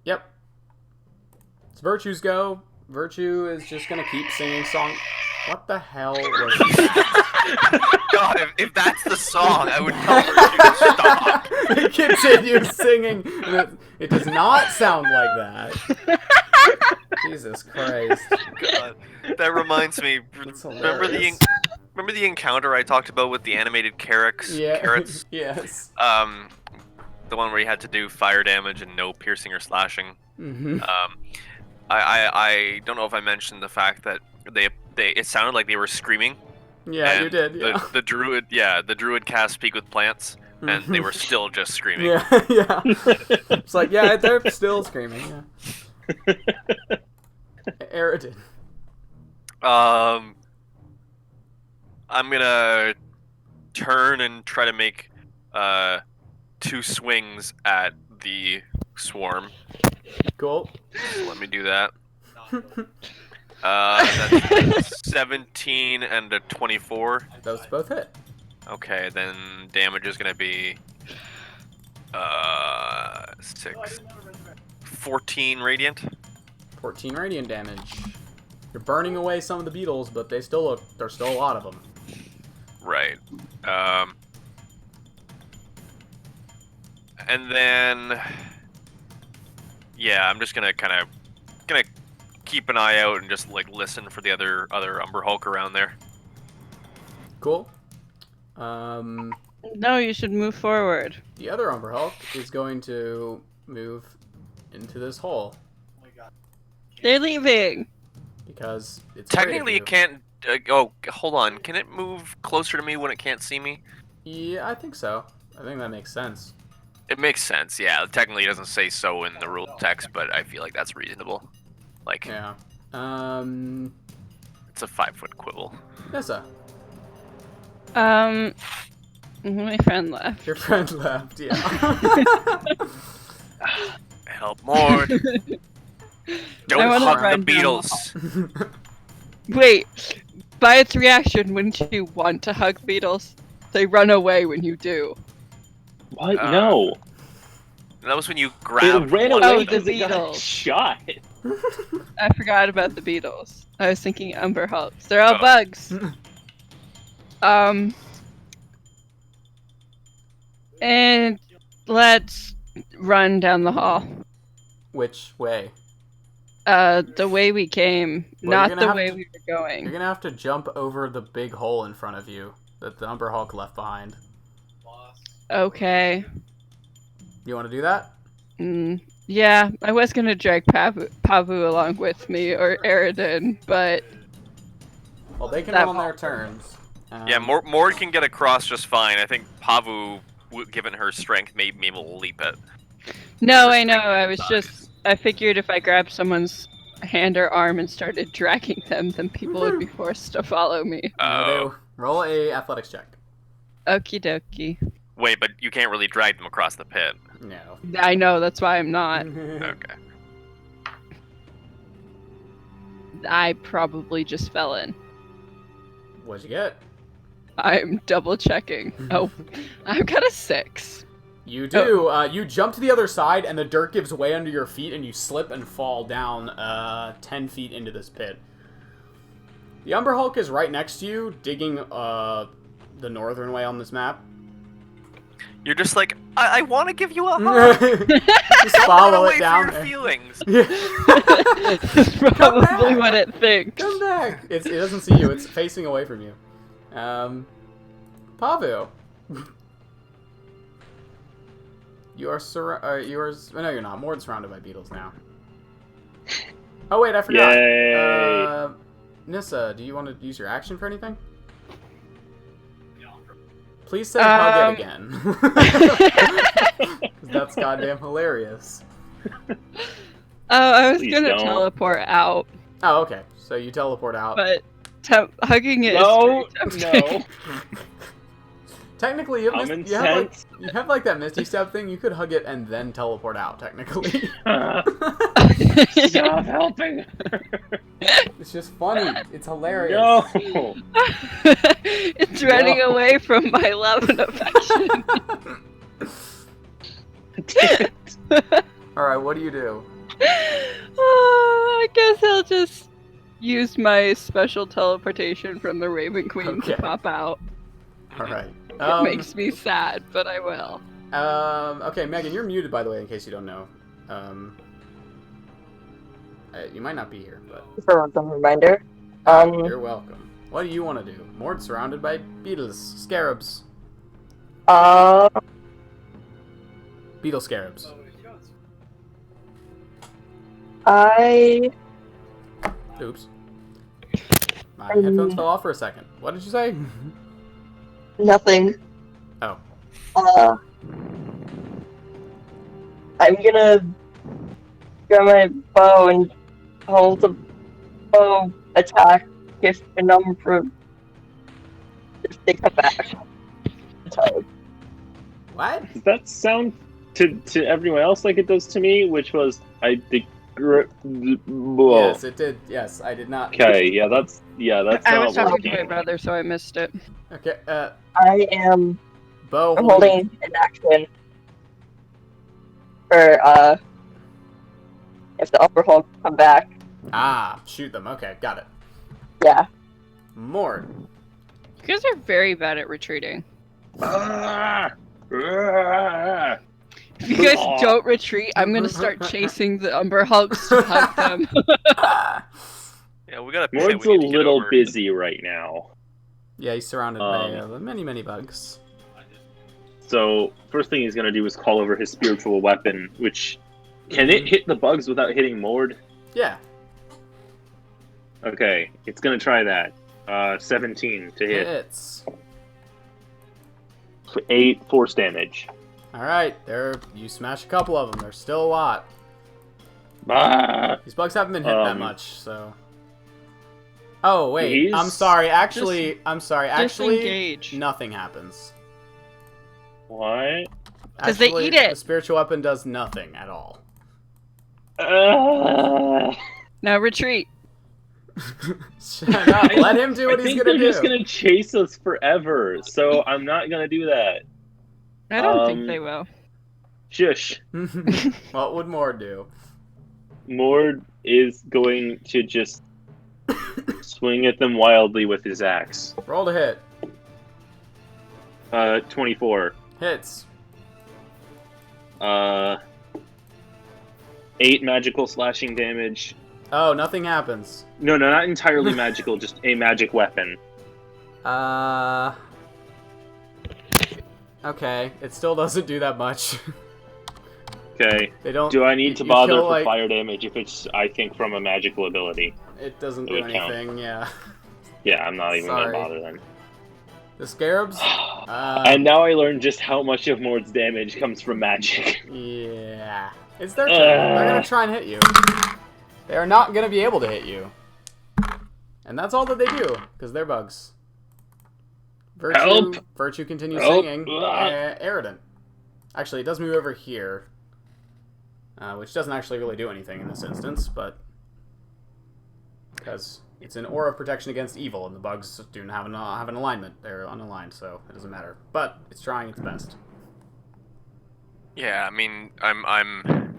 Yep. It's Virtue's go. Virtue is just gonna keep singing song. What the hell was that? God, if that's the song, I would tell her to stop. It continues singing. It does not sound like that. Jesus Christ. God, that reminds me. That's Remember hilarious. remember the encounter I talked about with the animated carrots? Yeah. Carrots. Yes. The one where you had to do fire damage and no piercing or slashing. Mm-hmm. I don't know if I mentioned the fact that it sounded like they were screaming Yeah, and you did. Yeah. The druid cast speak with plants, and they were still just screaming. Yeah, yeah. It's like, yeah, they're still screaming. Yeah. Aridin. I'm gonna turn and try to make 2 swings at the swarm. Cool. So let me do that. That's 17 and a 24. Those both hit. Okay, then damage is gonna be 14 radiant. 14 radiant damage. You're burning away some of the beetles, but there's still a lot of them. Right. And then I'm just gonna gonna keep an eye out and just like listen for the other Umber Hulk around there. Cool. No, you should move forward. The other Umber Hulk is going to move into this hole They're leaving. because it's afraid of Technically, you. it can't. Oh, hold on. Can it move closer to me when it can't see me? Yeah, I think so. I think that makes sense. It makes sense. Yeah. Technically, it doesn't say so in the rule text, but I feel like that's reasonable. Like, Yeah. it's a 5-foot quibble. Nissa, My friend left. your friend left. Yeah. Help more. Don't wanna hug the run down beetles. Wait, by its reaction, wouldn't you want to hug beetles? They run away when you do. What? Uh, No. That was when you It grabbed ran one. away Oh, the because it got beetles. shot. I forgot about the beetles. I was thinking Umber Hulks. They're all Oh. bugs. And let's run down the hall. Which way? The way we came, Well, not you're the gonna have way to- we were going. You're gonna have to jump over the big hole in front of you that the Umber Hulk left behind. Okay. You want to do that? Yeah, I was gonna drag Pavu along with me, or Aridin, but Well, they can That run on their Hulk. turns. Yeah, Mord can get across just fine. I think Pavu, given her strength, may be able to leap it. no, Her I know. strength I and was size. just. I figured if I grabbed someone's hand or arm and started dragging them, then people would be forced to follow me. No, roll a athletics check. Okie dokie. Wait, but you can't really drag them across the pit. No. I know, that's why I'm not. Okay. I probably just fell in. What'd you get? I'm double checking. Oh, I've got a 6. You do. You jump to the other side, and the dirt gives way under your feet, and you slip and fall down 10 feet into this pit. The Umber Hulk is right next to you, digging the northern way on this map. You're just like, I want to give you a hug. Just Don't follow run away it down for your there. feelings. That's probably what it thinks. Come back! It doesn't see you. It's facing away from you. Pavu. You are no, you're not. Mord's surrounded by beetles now. Oh wait, I forgot. Yay. Nissa, do you want to use your action for anything? Please say hug it again. 'Cause that's goddamn hilarious. Oh, I was Please gonna don't. teleport out, Oh, okay. So you teleport out. but hugging it is No, very tempting. no. Technically, you have, Common you have like that Misty Step thing. You could hug it and then teleport out. Technically, Stop helping. it's just funny. It's hilarious. No. It's running No. away from my love and affection. All right, what do you do? I guess I'll just use my special teleportation from the Raven Queen Okay. to pop out. All right. It makes me sad, but I will. Okay, Megan, you're muted, by the way, in case you don't know. You might not be here, but For a welcome reminder. you're welcome. What do you want to do? Mord's surrounded by beetles, scarabs. Beetle scarabs. I Oops. My headphones fell off for a second. What did you say? Nothing. Oh. I'm gonna grab my bow and hold the bow attack if the number if they come back. So, What? Does that sound to everyone else like it does to me? Which was whoa. Yes, it did. Yes, I did not. Okay, that's I not was talking to working. my brother, so I missed it. Okay, I am bow holding an action for if the upper Hulk come back. Ah, shoot them. Okay, got it. Yeah. Mord. You guys are very bad at retreating. Ah! Ah! If you guys don't retreat, I'm gonna start chasing the Umber Hulks to hunt them. Yeah, we got a pit Mord's we a need to get little over. busy right now. Yeah, he's surrounded by many, many bugs. So first thing he's gonna do is call over his spiritual weapon, which can it hit the bugs without hitting Mord? Yeah. Okay, it's gonna try that. 17 to hit. Hits. 8 force damage. Alright, you smash a couple of them. There's still a lot. Ah! These bugs haven't been hit that much, so... Oh, wait. He's- I'm sorry. Actually, Disengage. nothing happens. What? 'Cause they Actually, eat it. The spiritual weapon does nothing at all. Now retreat. Shut up. Let him do what I he's think gonna they're do. just gonna chase us forever, so I'm not gonna do that. I don't think they will. Shush. What would Mord do? Mord is going to just swing at them wildly with his axe. Roll to hit. 24. Hits. 8 magical slashing damage. Oh, nothing happens. No, not entirely magical, just a magic weapon. Okay, it still doesn't do that much. Okay. They don't. Do I need to you bother kill, for like- fire damage if it's, I think, from a magical ability? It doesn't It do would count. anything. Yeah. Yeah, I'm not even Sorry. gonna bother then. The scarabs. And now I learned just how much of Mord's damage comes from magic. Yeah. It's their turn. They're gonna try and hit you. They are not gonna be able to hit you. And that's all that they do, because they're bugs. Help! Virtue continues Help! singing. Arident. Actually, it does move over here. Which doesn't actually really do anything in this instance, but... Because it's an aura of protection against evil, and the bugs do not have an alignment. They're unaligned, so it doesn't matter. But it's trying its best. Yeah, I mean, I'm.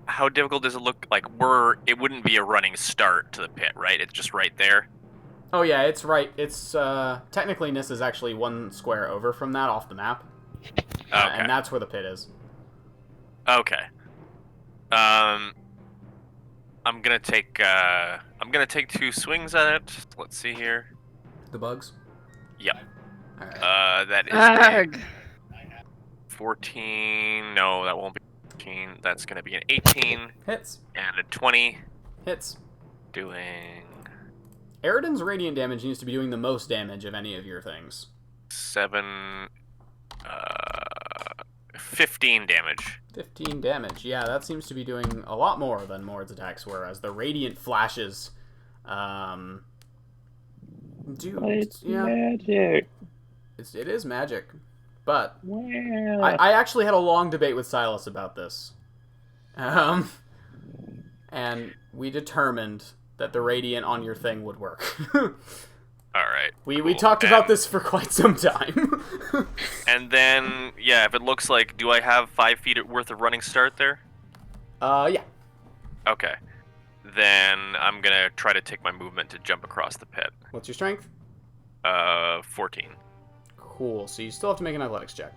How difficult does it look? Like it wouldn't be a running start to the pit, right? It's just right there. Oh yeah, it's right. It's technically Nis is actually one square over from that off the map, Okay. and that's where the pit is. Okay. I'm gonna take 2 swings at it. Let's see here. The bugs. Yep. All right. That is Arg. 14. No, that won't be 14. That's gonna be an 18 Hits. and a 20. Hits. Doing Eridan's radiant damage needs to be doing the most damage of any of your things. 15 damage. 15 damage. Yeah, that seems to be doing a lot more than Mord's attacks were, as the radiant flashes. Magic. It is magic, but Wow. I actually had a long debate with Silas about this, and we determined that the radiant on your thing would work. All right. We cool. talked about this for quite some time. And then, yeah, if it looks like, do I have 5 feet worth of running start there? Yeah. Okay. Then I'm gonna try to take my movement to jump across the pit. What's your strength? 14. Cool. So you still have to make an athletics check,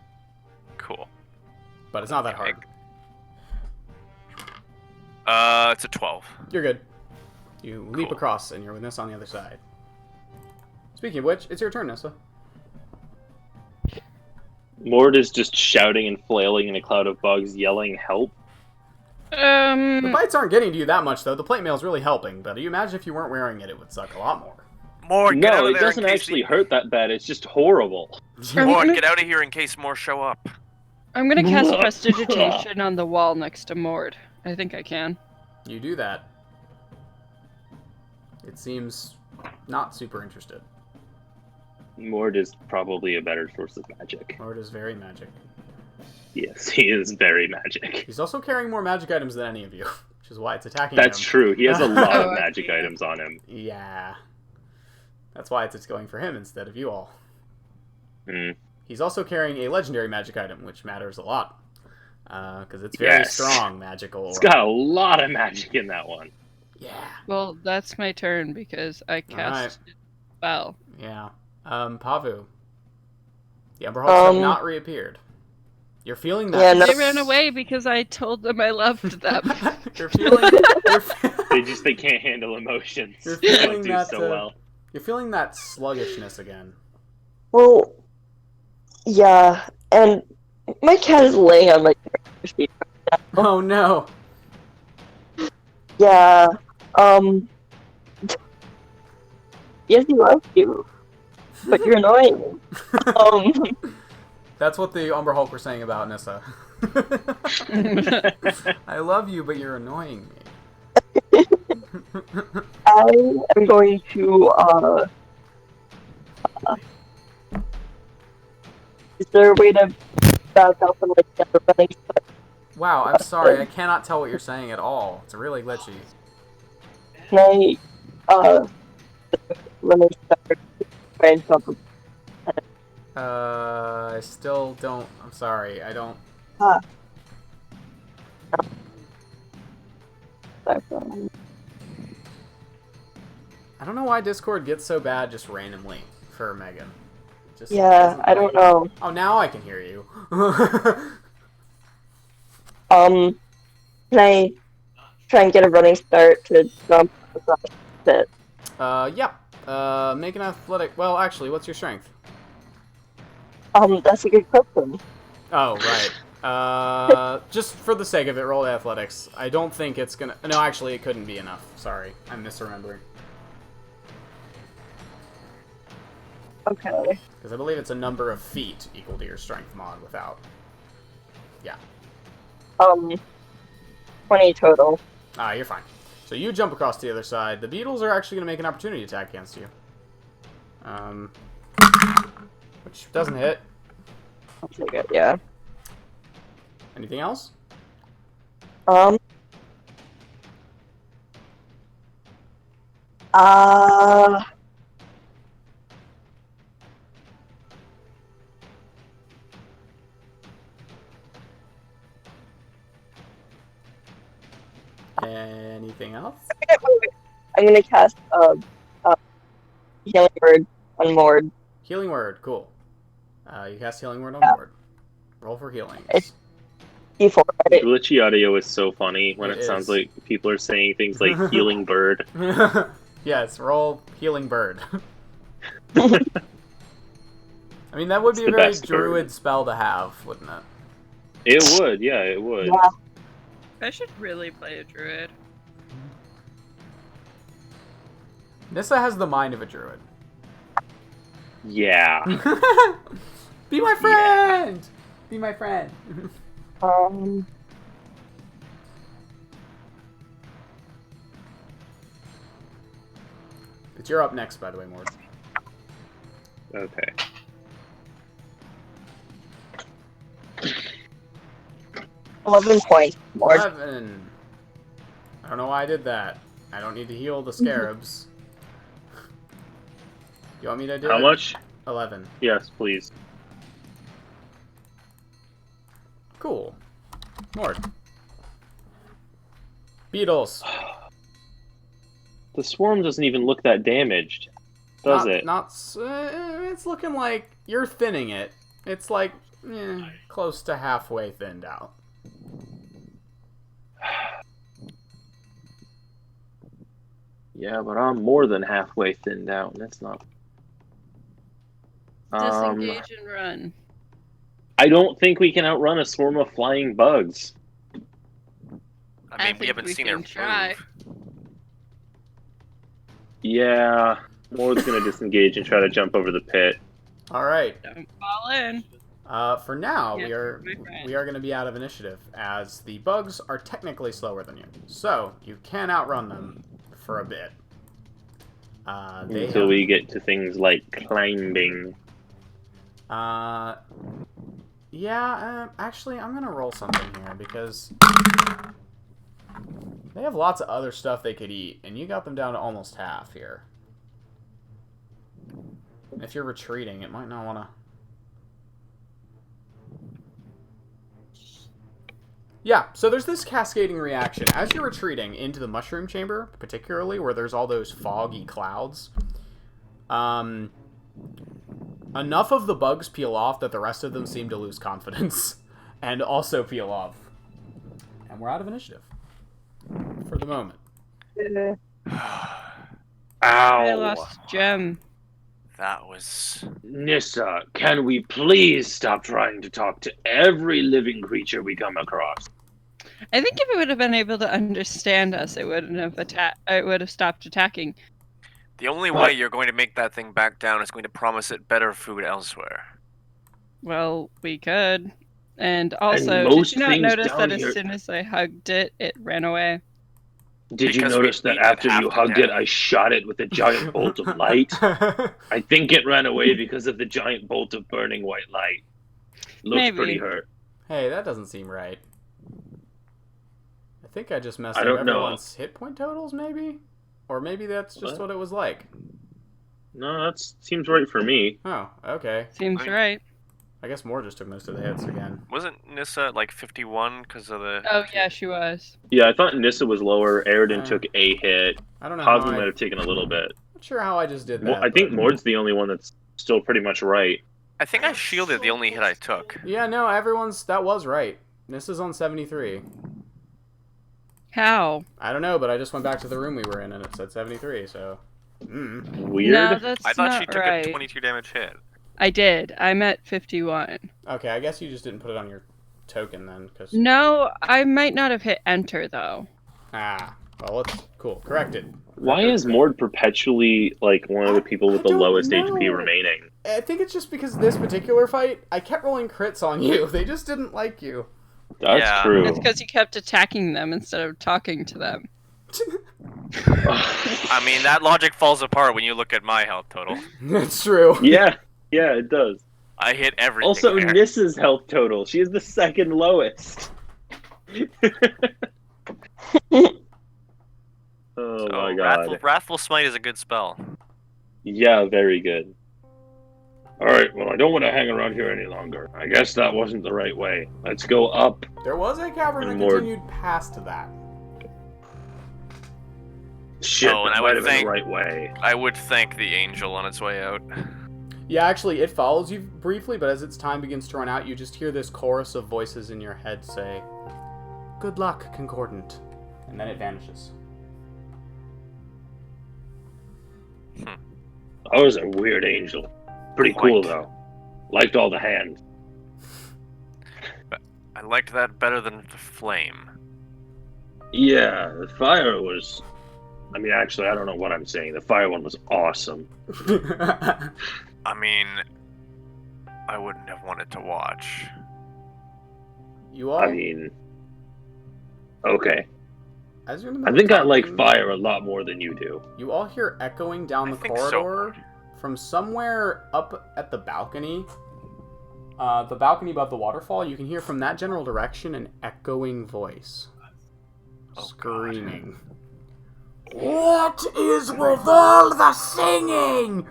Cool. but it's not that hard. It's a 12. You're good. You leap Cool. across, and you're with Nissa on the other side. Speaking of which, it's your turn, Nissa. Mord is just shouting and flailing in a cloud of bugs, yelling help. The bites aren't getting to you that much, though. The plate mail's really helping, but you imagine if you weren't wearing it, it would suck a lot more. Mord, get out No, of it there doesn't in case actually hurt that bad. It's just horrible. Mord, get out of here in case more show up. I'm gonna cast Prestidigitation on the wall next to Mord. I think I can. You do that. It seems not super interested. Mord is probably a better source of magic. Mord is very magic. Yes, he is very magic. He's also carrying more magic items than any of you, which is why it's attacking That's him. true. He has a lot Oh, of I magic see. items on him. Yeah. That's why it's going for him instead of you all. Hmm. He's also carrying a legendary magic item, which matters a lot. Because it's very Yes. strong magical. It's got a lot of magic in that one. Yeah. Well, that's my turn because I cast spell. Yeah. Pavu. The Umber Hulks have not reappeared. You're feeling that. Yeah, no. They ran away because I told them I loved them. You're feeling. They can't handle emotions. You're They feeling don't do that, so well. You're feeling that sluggishness again. Well, yeah, and my cat is laying on my character sheet. Oh no. Yeah, yes, he loves you, but you're annoying. That's what the Umber Hulk were saying about Nissa. I love you, but you're annoying me. I am going to, is there a way to back up and, like, get the running stuff? Wow, I'm sorry. I cannot tell what you're saying at all. It's really glitchy. Can I, running start try and jump up? I still don't. I'm sorry. I don't. I don't know why Discord gets so bad just randomly for Megan. Just Yeah, doesn't I don't like- know. Oh, now I can hear you. Can I try and get a running start to jump across the pit? Yeah. Make an athletic. Well, actually, what's your strength? That's a good question. Oh, right. Just for the sake of it, roll athletics. I don't think it's gonna. No, actually, it couldn't be enough. Sorry, I'm misremembering. Okay. Because I believe it's a number of feet equal to your strength mod without. Yeah. 20 total. Ah, you're fine. So you jump across to the other side. The beetles are actually going to make an opportunity attack against you. Which doesn't hit. I'll take it, yeah. Anything else? Anything else? Wait. I'm gonna cast healing word on Mord. Healing word, cool. You cast healing word on board. Roll for healing. It's D4, right? Glitchy audio is so funny when It it sounds is. like people are saying things like healing bird. Yes, roll healing bird. I mean, that would be It's a the very best bird. druid spell to have, wouldn't it? It would, yeah, it would. Yeah. I should really play a druid. Nissa has the mind of a druid. Yeah. Be my friend! Be my friend. You're up next, by the way, Mord. Okay. $11 points. Mord. 11. I don't know why I did that. I don't need to heal the scarabs. You want me to do How it? much? 11. Yes, please. Cool. Mord. Beetles. The swarm doesn't even look that damaged, does it? It's looking like you're thinning it. It's like close to halfway thinned out. Yeah, but I'm more than halfway thinned out, and that's not. Disengage and run. I don't think we can outrun a swarm of flying bugs. I mean, we think haven't we seen can it try. move. Yeah, Mord's gonna disengage and try to jump over the pit. All right. Don't fall in. For now, Yeah, we are my friend. going to be out of initiative, as the bugs are technically slower than you. So you can outrun them for a bit. Until we get to things like climbing. Actually, I'm gonna roll something here because they have lots of other stuff they could eat, and you got them down to almost half here. And if you're retreating, it might not want to. Yeah, so there's this cascading reaction. As you're retreating into the mushroom chamber, particularly, where there's all those foggy clouds, enough of the bugs peel off that the rest of them seem to lose confidence, and also peel off. And we're out of initiative. For the moment. I Ow! lost Gem. That was. Nissa, can we please stop trying to talk to every living creature we come across? I think if it would have been able to understand us, it wouldn't have it would have stopped attacking. The only way you're going to make that thing back down is going to promise it better food elsewhere. Well, we could. And also, most did you not things notice down that as here- soon as I hugged it, it ran away? Did you Because we notice that beat it after half you to hugged death. it, I shot it with a giant bolt of light? I think it ran away because of the giant bolt of burning white light. Looked Maybe. pretty hurt. Hey, that doesn't seem right. I think I just messed I up don't know. everyone's hit point totals, maybe? Or maybe that's just what it was like. No, that seems right for me. Oh, okay. Seems Right. right. I guess Moore just took most of the hits again. Wasn't Nissa at like 51 because of the. Oh, yeah, she was. Yeah, I thought Nissa was lower. Aridin Uh, took a hit. I don't know how Cosmo might I'm have taken a little bit. not sure how I just did Mo- that. I think but- Mord's the only one that's still pretty much right. I think I shielded the only hit I took. Yeah, no, that was right. This is on 73. How? I don't know, but I just went back to the room we were in and it said 73, so... Weird. No, that's I thought not she took right. a 22 damage hit. I did. I'm at 51. Okay, I guess you just didn't put it on your token then, because... No, I might not have hit enter, though. Ah, well, it's cool. Corrected. Why is Mord perpetually like one of the people with I the don't lowest know. HP remaining? I think it's just because this particular fight, I kept rolling crits on you. They just didn't like you. That's Yeah. true. It's because you kept attacking them instead of talking to them. I mean, that logic falls apart when you look at my health total. That's true. yeah, it does. I hit everything. Also, there. Nissa's health total. She is the second lowest. Oh So, my god. Wrathful Smite is a good spell. Yeah, very good. Alright, well, I don't want to hang around here any longer. I guess that wasn't the right way. Let's go up. There was a cavern that And more- continued past that. Shit, Oh, and that I might would have been think- the right way. I would thank the angel on its way out. Yeah, actually, it follows you briefly, but as its time begins to run out, you just hear this chorus of voices in your head say, "Good luck, Concordant," and then it vanishes. That was a weird angel. Pretty cool, Quite. though. Liked all the hands. I liked that better than the flame. Yeah, the fire was... I mean, actually, I don't know what I'm saying. The fire one was awesome. I mean, I wouldn't have wanted to watch. You all, I mean... Okay. as you're in the I middle think of I like talking, fire a lot more than you do. You all hear echoing down I the think so. corridor from somewhere up at the balcony. The balcony above the waterfall. You can hear from that general direction an echoing voice. Oh, Screaming. What is with all the singing?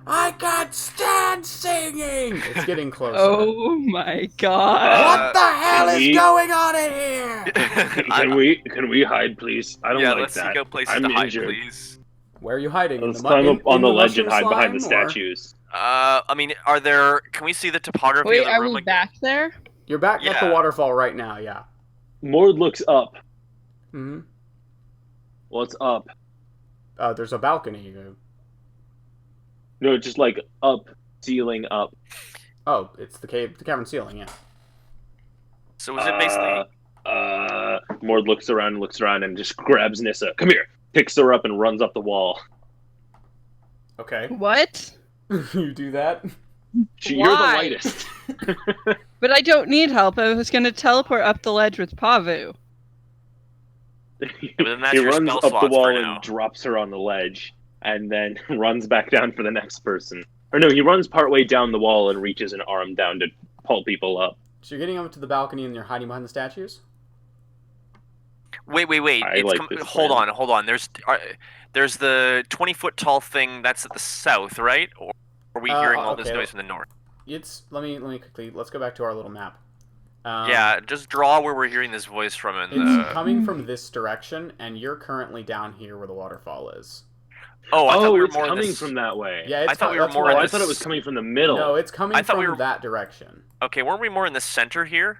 I can't stand singing! It's getting closer. Oh my god. What the hell can is we- going on in here? Can we hide, please? I don't yeah, like let's that. seek out places I'm to hide, injured. please. Where are you hiding? In Let's the climb in- up on in the ledge and mushroom hide behind the slime, or- statues. I mean, are there? Can we see the topography Wait, of the are room we again? back there? You're back at the Yeah. waterfall right now, yeah. Mord looks up. hmm What's up? There's a balcony. No, just like up, ceiling up. Oh, it's the cavern ceiling, yeah. So is it basically? Mord looks around and just grabs Nissa. Come here. Picks her up and runs up the wall. Okay. What? You do that? You're the Why? lightest. But I don't need help. I was gonna teleport up the ledge with Pavu. but then that's He your runs spell up the slots for wall now. and drops her on the ledge, and then runs back down for the next person. Or no, he runs partway down the wall and reaches an arm down to pull people up. So you're getting up to the balcony and you're hiding behind the statues? Wait. I like this Hold plan. on. There's the 20-foot tall thing that's at the south, right? Or are we hearing all this okay. noise from the north? Let me quickly, let's go back to our little map. Yeah, just draw where we're hearing this voice from in It's the... coming from this direction, and you're currently down here where the waterfall is. Oh, I thought we were it's more in coming this... from that way. Yeah, it's I thought we were that's more why- in I this... thought it was coming from the middle. No, it's coming I thought from we were- that direction. Okay, weren't we more in the center here?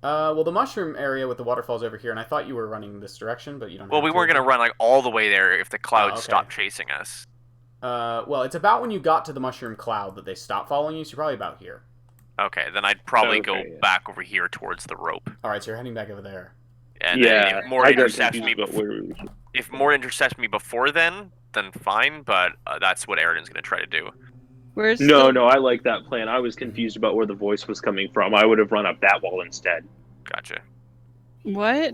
Well, the mushroom area with the waterfall's over here, and I thought you were running this direction, but you don't. Well, have we to. weren't going to run like all the way there if the clouds okay. stopped chasing us. Well, it's about when you got to the mushroom cloud that they stopped following you, so you're probably about here. Okay, then I'd probably go Okay, yeah. back over here towards the rope. All right, so you're heading back over there. And Yeah, then if Mort I got intercepts me, confused about where we were. if Mort intercepts me before then fine. But that's what Eridan's going to try to do. Where's No, the... I like that plan. I was confused about where the voice was coming from. I would have run up that wall instead. Gotcha. What?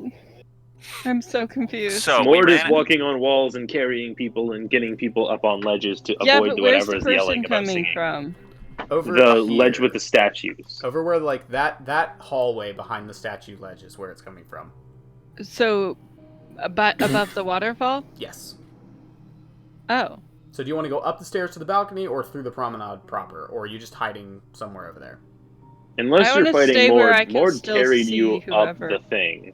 I'm so confused. So Mort we is ran... walking on walls and carrying people and getting people up on ledges to yeah, avoid but where's whatever the is person yelling about coming singing. from? Over The here. ledge with the statues. Over where like that hallway behind the statue ledge is where it's coming from. So, above the waterfall? Yes. Oh. So do you want to go up the stairs to the balcony or through the promenade proper, or are you just hiding somewhere over there? Unless I you're wanna stay fighting where I Mord, can Mord still carried see you whoever. up the thing.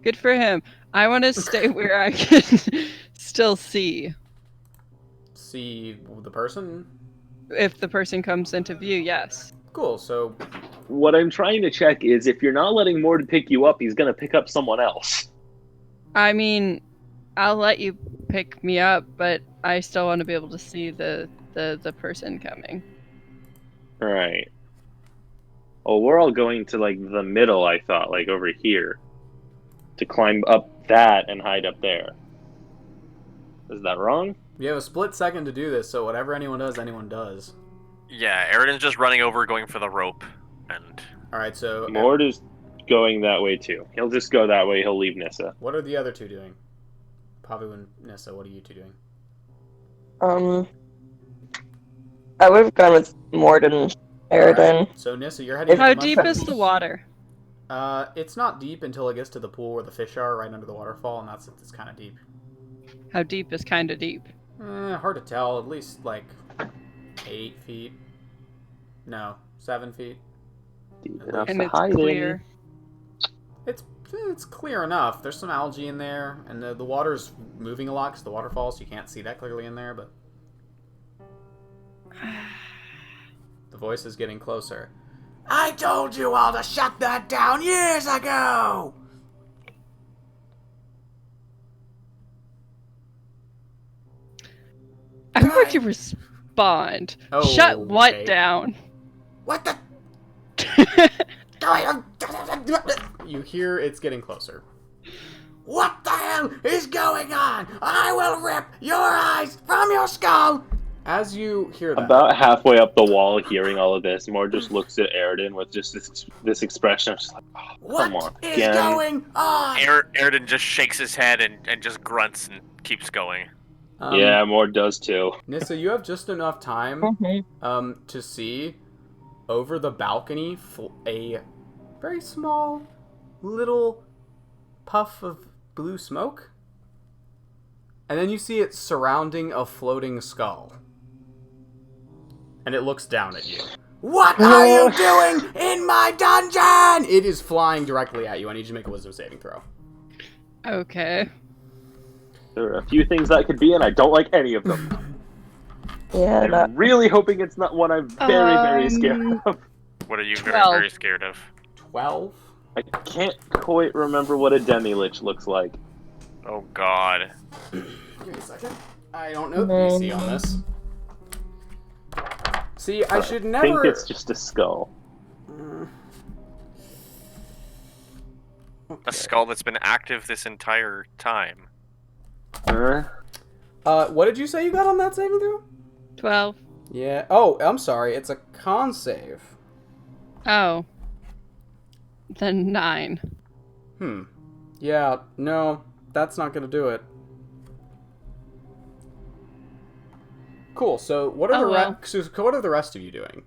Good for him. I want to stay where I can still see. See the person? If the person comes into view, yes. Cool. So What I'm trying to check is if you're not letting Mord pick you up, he's going to pick up someone else. I mean, I'll let you pick me up, but I still want to be able to see the person coming. Right. Oh, we're all going to, like, the middle, I thought, like, over here. To climb up that and hide up there. Is that wrong? you have a split second to do this, so whatever anyone does. Yeah, Eridan's just running over, going for the rope, and All right. So Mord is going that way, too. He'll just go that way, he'll leave Nissa. what are the other two doing? Pavu and Nissa, what are you two doing? I would have gone with Morden, Eridan. Alright, so Nissa, you're heading. to How the deep mushroom- is the water? It's not deep until it gets to the pool where the fish are, right under the waterfall, and it's kind of deep. How deep is kind of deep? Hard to tell. At least like 8 feet. No, 7 feet. Deep And enough And to it's hide in. clear. It's clear enough. There's some algae in there, and the water's moving a lot because the waterfall, so you can't see that clearly in there. But the voice is getting closer. I told you all to shut that down years ago. I'm going to respond. Oh, Shut what okay. down? What the? You hear it's getting closer. What the hell is going on? I will rip your eyes from your skull! As you hear that, About halfway up the wall, hearing all of this, Mord just looks at Eridan with just this expression of just like, oh, come on, what is again. going on? Eridan just shakes his head and just grunts and keeps going. Yeah, Mord does too. Nissa, you have just enough time to see over the balcony a very small little puff of blue smoke. And then you see it surrounding a floating skull. And it looks down at you. What are you doing in my dungeon? It is flying directly at you. I need you to make a wisdom saving throw. Okay. There are a few things that could be, and I don't like any of them. Yeah, I'm that, really hoping it's not one I'm very scared of. What are you 12. very scared of? 12? I can't quite remember what a demi-lich looks like. Oh god. Give me a second. I don't know the DC on this. See, I should never... I think it's just a skull. A skull that's been active this entire time. Uh, What did you say you got on that saving throw? 12. Yeah. Oh, I'm sorry. It's a con save. Oh. Then 9. Yeah. No, that's not gonna do it. Cool. So what are Oh, well. what are the rest of you doing?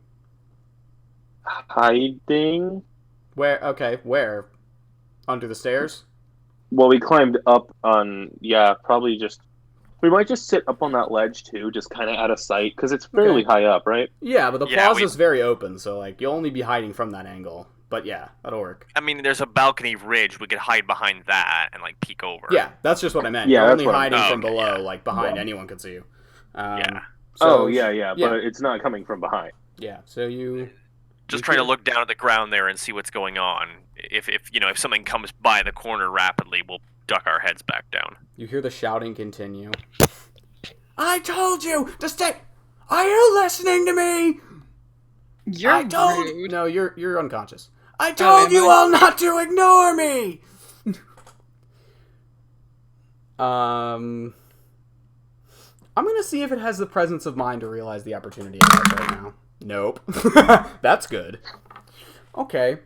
Hiding. Where? Okay. Where? Under the stairs? Well, we climbed up on. Yeah, probably just. We might just sit up on that ledge too, just kind of out of sight, because it's fairly high up, right? Yeah, but the Yeah, plaza's very open, so like you'll only be hiding from that angle. But yeah, that'll work. I mean, there's a balcony ridge. We could hide behind that and like peek over. Yeah, that's just what I meant. Yeah, You're that's only what I hiding meant. from Oh, okay, below, yeah. like behind anyone could see you. Yeah. So, yeah, but it's not coming from behind. Yeah, so you Just trying to look down at the ground there and see what's going on. If something comes by the corner rapidly, we'll duck our heads back down. You hear the shouting continue. I told you to stay. Are you listening to me? You're rude. No, you're unconscious. I told you all not to ignore me. I'm gonna see if it has the presence of mind to realize the opportunity it has right now. Nope. That's good. Okay.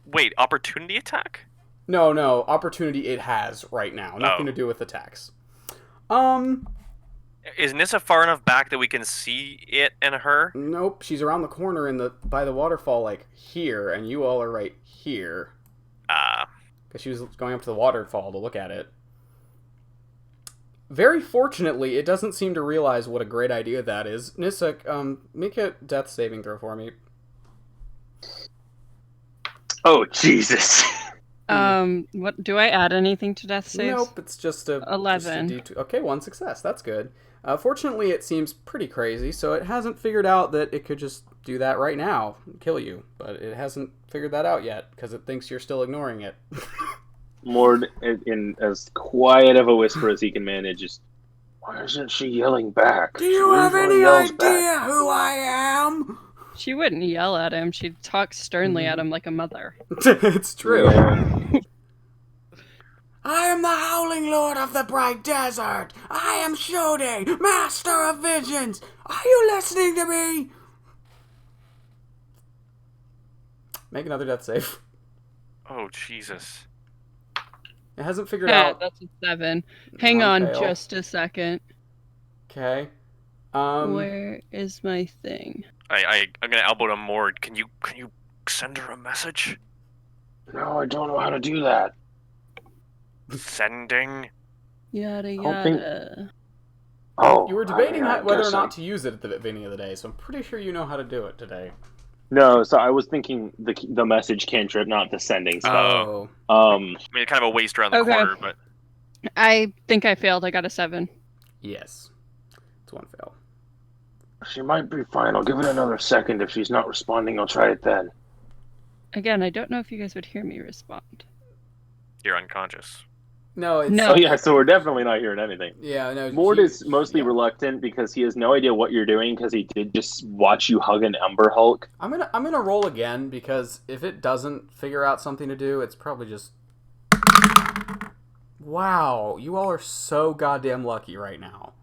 Wait, opportunity attack? No, opportunity it has right now. Nothing to do with attacks. Is Nissa far enough back that we can see it and her? Nope, she's around the corner by the waterfall, like here, and you all are right here. Because she was going up to the waterfall to look at it. Very fortunately, it doesn't seem to realize what a great idea that is. Nissa, make a death saving throw for me. Oh, Jesus. What do I add anything to death saves? Nope, it's just a 11. Just a D2. Okay, 1 success. That's good. Fortunately, it seems pretty crazy, so it hasn't figured out that it could just do that right now and kill you. But it hasn't figured that out yet because it thinks you're still ignoring it. Mord, in as quiet of a whisper as he can manage, is, why isn't she yelling back? Do you have any idea who I am? She wouldn't yell at him. She'd talk sternly at him like a mother. It's true. Yeah. I am the Howling Lord of the Bright Desert. I am Shode, Master of Visions. Are you listening to me? Make another death save. Oh, Jesus. It hasn't figured Yeah, out. that's a 7. Hang One on fail. just a second. Okay. Where is my thing? I'm gonna elbow to Mord. Can you send her a message? No, I don't know how to do that. Sending? Yada don't think- yada. Oh, You were debating I whether or guess not to use it at the beginning of the day, so I'm pretty sure you know how to do it today. No, so I was thinking the message cantrip, not the sending spell. Oh. I mean, kind of a waste around the Okay. corner, but I think I failed. I got a 7. Yes. It's 1 fail. She might be fine. I'll give it another second. If she's not responding, I'll try it then. Again, I don't know if you guys would hear me respond. you're unconscious. No, it's... No. Oh yeah, so we're definitely not hearing anything. Yeah, no. Mord is mostly yeah. reluctant because he has no idea what you're doing because he did just watch you hug an Ember Hulk. I'm gonna roll again because if it doesn't figure out something to do, it's probably just... Wow, you all are so goddamn lucky right now.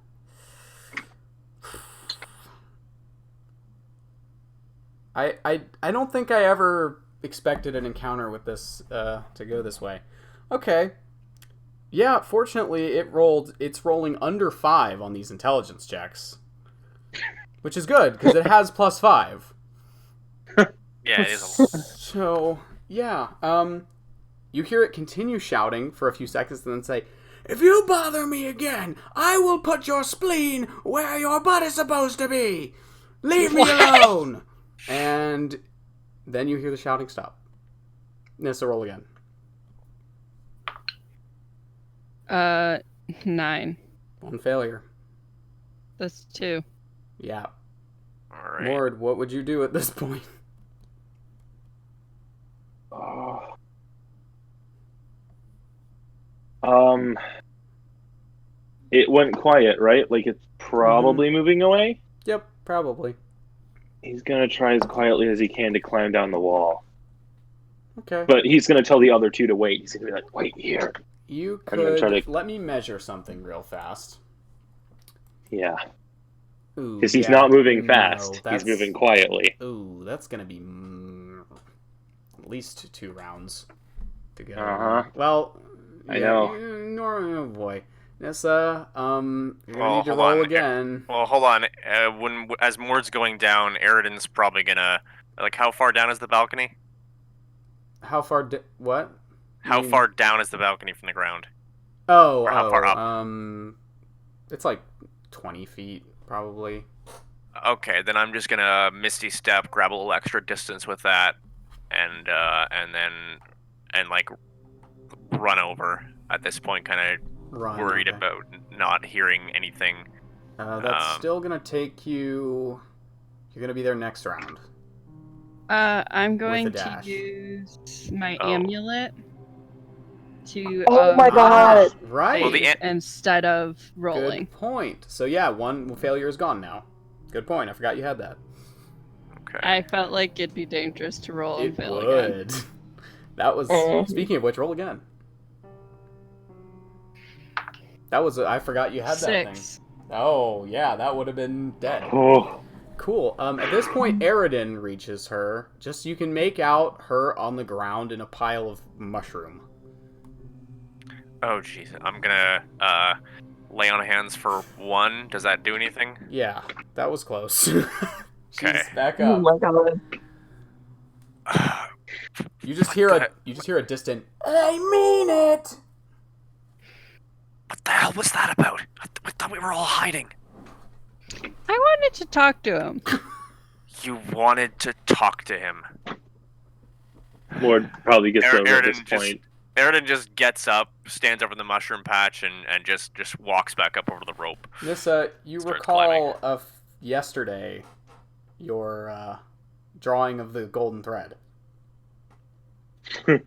I don't think I ever expected an encounter with this to go this way. Okay. Yeah, fortunately it's rolling under 5 on these intelligence checks. Which is good, because it has +5. Yeah, it is. So, yeah, you hear it continue shouting for a few seconds and then say, "If you bother me again, I will put your spleen where your butt is supposed to be. Leave me alone." And then you hear the shouting stop. Nissa, roll again. 9. 1 failure. That's 2. Yeah. All right. Mord, what would you do at this point? It went quiet, right? Like it's probably moving away. Yep, probably. He's gonna try as quietly as he can to climb down the wall, Okay. but he's gonna tell the other two to wait. He's gonna be like, "Wait here." You I'm gonna could try to- let me measure something real fast. Yeah. Ooh, Because he's yeah, not moving no, fast. He's that's- moving quietly. Ooh, that's gonna be at least 2 rounds to go. Uh-huh. Well, I know. Oh boy, Nissa, you're gonna Well, need to hold roll on. again. Well, hold on. As Mord's going down, Eridan's probably gonna like. How far down is the balcony? How far? What? You How mean- far down is the balcony from the ground? Oh, Or how far up? It's like 20 feet, probably. Okay, then I'm just gonna Misty Step, grab a little extra distance with that, and like run over. At this point, kind of Run. worried okay. about not hearing anything. That's still gonna take you. You're gonna be there next round. I'm going a to dash. use my Oh. amulet to Oh my god! Right. Well, the save instead of rolling. Good point. So yeah, 1 failure is gone now. Good point. I forgot you had that. Okay. I felt like it'd be dangerous to roll and It fail again. would. That was. Speaking of which, roll again. That was. I forgot you had that thing. 6. Oh yeah, that would have been dead. Oh, Cool. At this point, Eridan reaches her. Just you can make out her on the ground in a pile of mushroom. Oh jeez, I'm gonna lay on hands for 1. Does that do anything? Yeah, that was close. She's Okay. back Oh up. my god! You just hear a distant. I mean it. What the hell was that about? I thought we were all hiding. I wanted to talk to him. You wanted to talk to him. Mord probably gets over at Eridan this just- point. Eridan just gets up, stands over the mushroom patch, and just walks back up over the rope. Nissa, you Starts recall of yesterday your drawing of the golden thread. That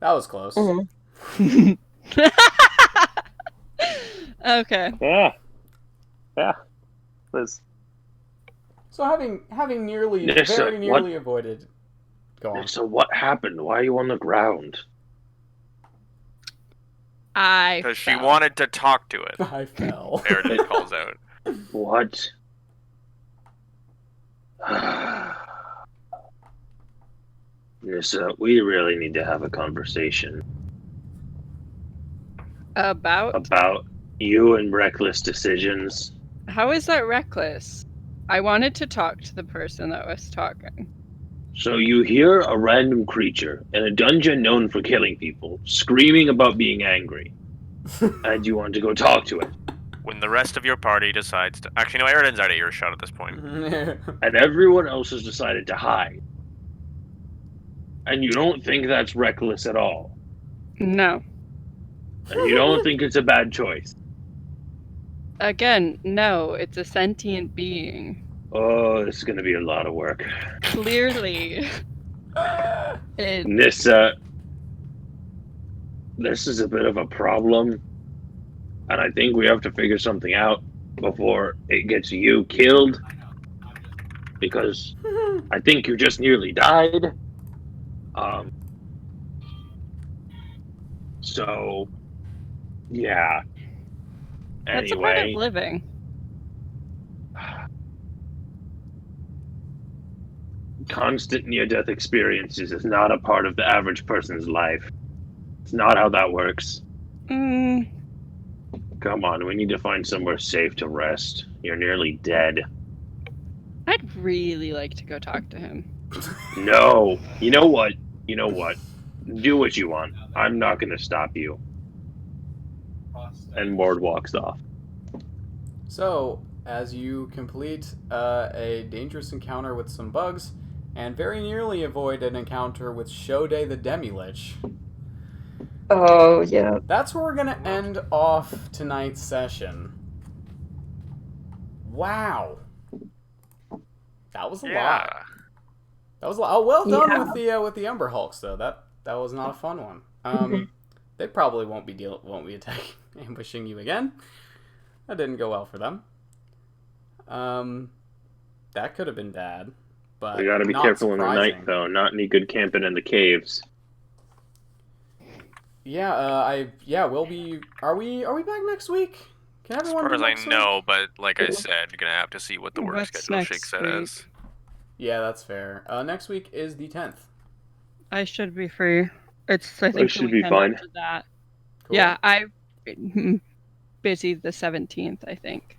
was close. Mhm. Okay. Yeah. Yeah. Liz. So having very Nissa, nearly avoided. Go on. So what happened? Why are you on the ground? Because she wanted to talk to it. I fell. Eridan calls out. What? Nissa, we really need to have a conversation About? about you and reckless decisions. How is that reckless? I wanted to talk to the person that was talking. So you hear a random creature in a dungeon known for killing people screaming about being angry, and you want to go talk to it. When the rest of your party decides to... Actually, no, Eridan's out of earshot at this point. And everyone else has decided to hide. And you don't think that's reckless at all. No. And you don't think it's a bad choice. Again, no, it's a sentient being. Oh, this is going to be a lot of work. Clearly. It, Nissa, this is a bit of a problem. And I think we have to figure something out before it gets you killed. Because I think you just nearly died. So, yeah. that's a part of Anyway, living. constant near-death experiences is not a part of the average person's life. It's not how that works. Mm, Come on, we need to find somewhere safe to rest. You're nearly dead. I'd really like to go talk to him. No. You know what? Do what you want. I'm not going to stop you. And Mord walks off. So, as you complete a dangerous encounter with some bugs, and very nearly avoid an encounter with Shode the Demi-Lich, Oh yeah. that's where we're gonna end off tonight's session. Wow. That was a lot. That was a lot. Oh, well done with the Umber Hulks though. That was not a fun one. They probably won't be attacking, ambushing you again. That didn't go well for them. That could have been bad, but We gotta be not careful in the surprising. night, though. Not any good camping in the caves. Yeah, we'll be. Are we back next week? Can As everyone far do as I next week? know, but like I said, gonna have to see what the work What's schedule next shakes out week? as. Yeah, that's fair. Next week is the 10th. I should be free. It's I I think the should be weekend fine. after that. Cool. Yeah, I'm busy the 17th. I think.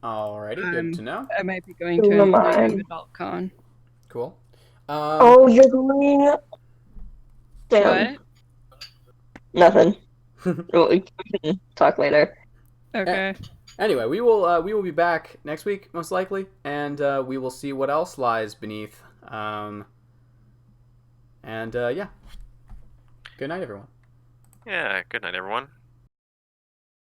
Alrighty, good to know. I might be going Who to am an I? of Adult Con. Cool. Oh, you're going. Damn. What? Nothing. We can talk later. Okay. Anyway, we will be back next week most likely, and we will see what else lies beneath. Yeah. Good night, everyone. Yeah. Good night, everyone.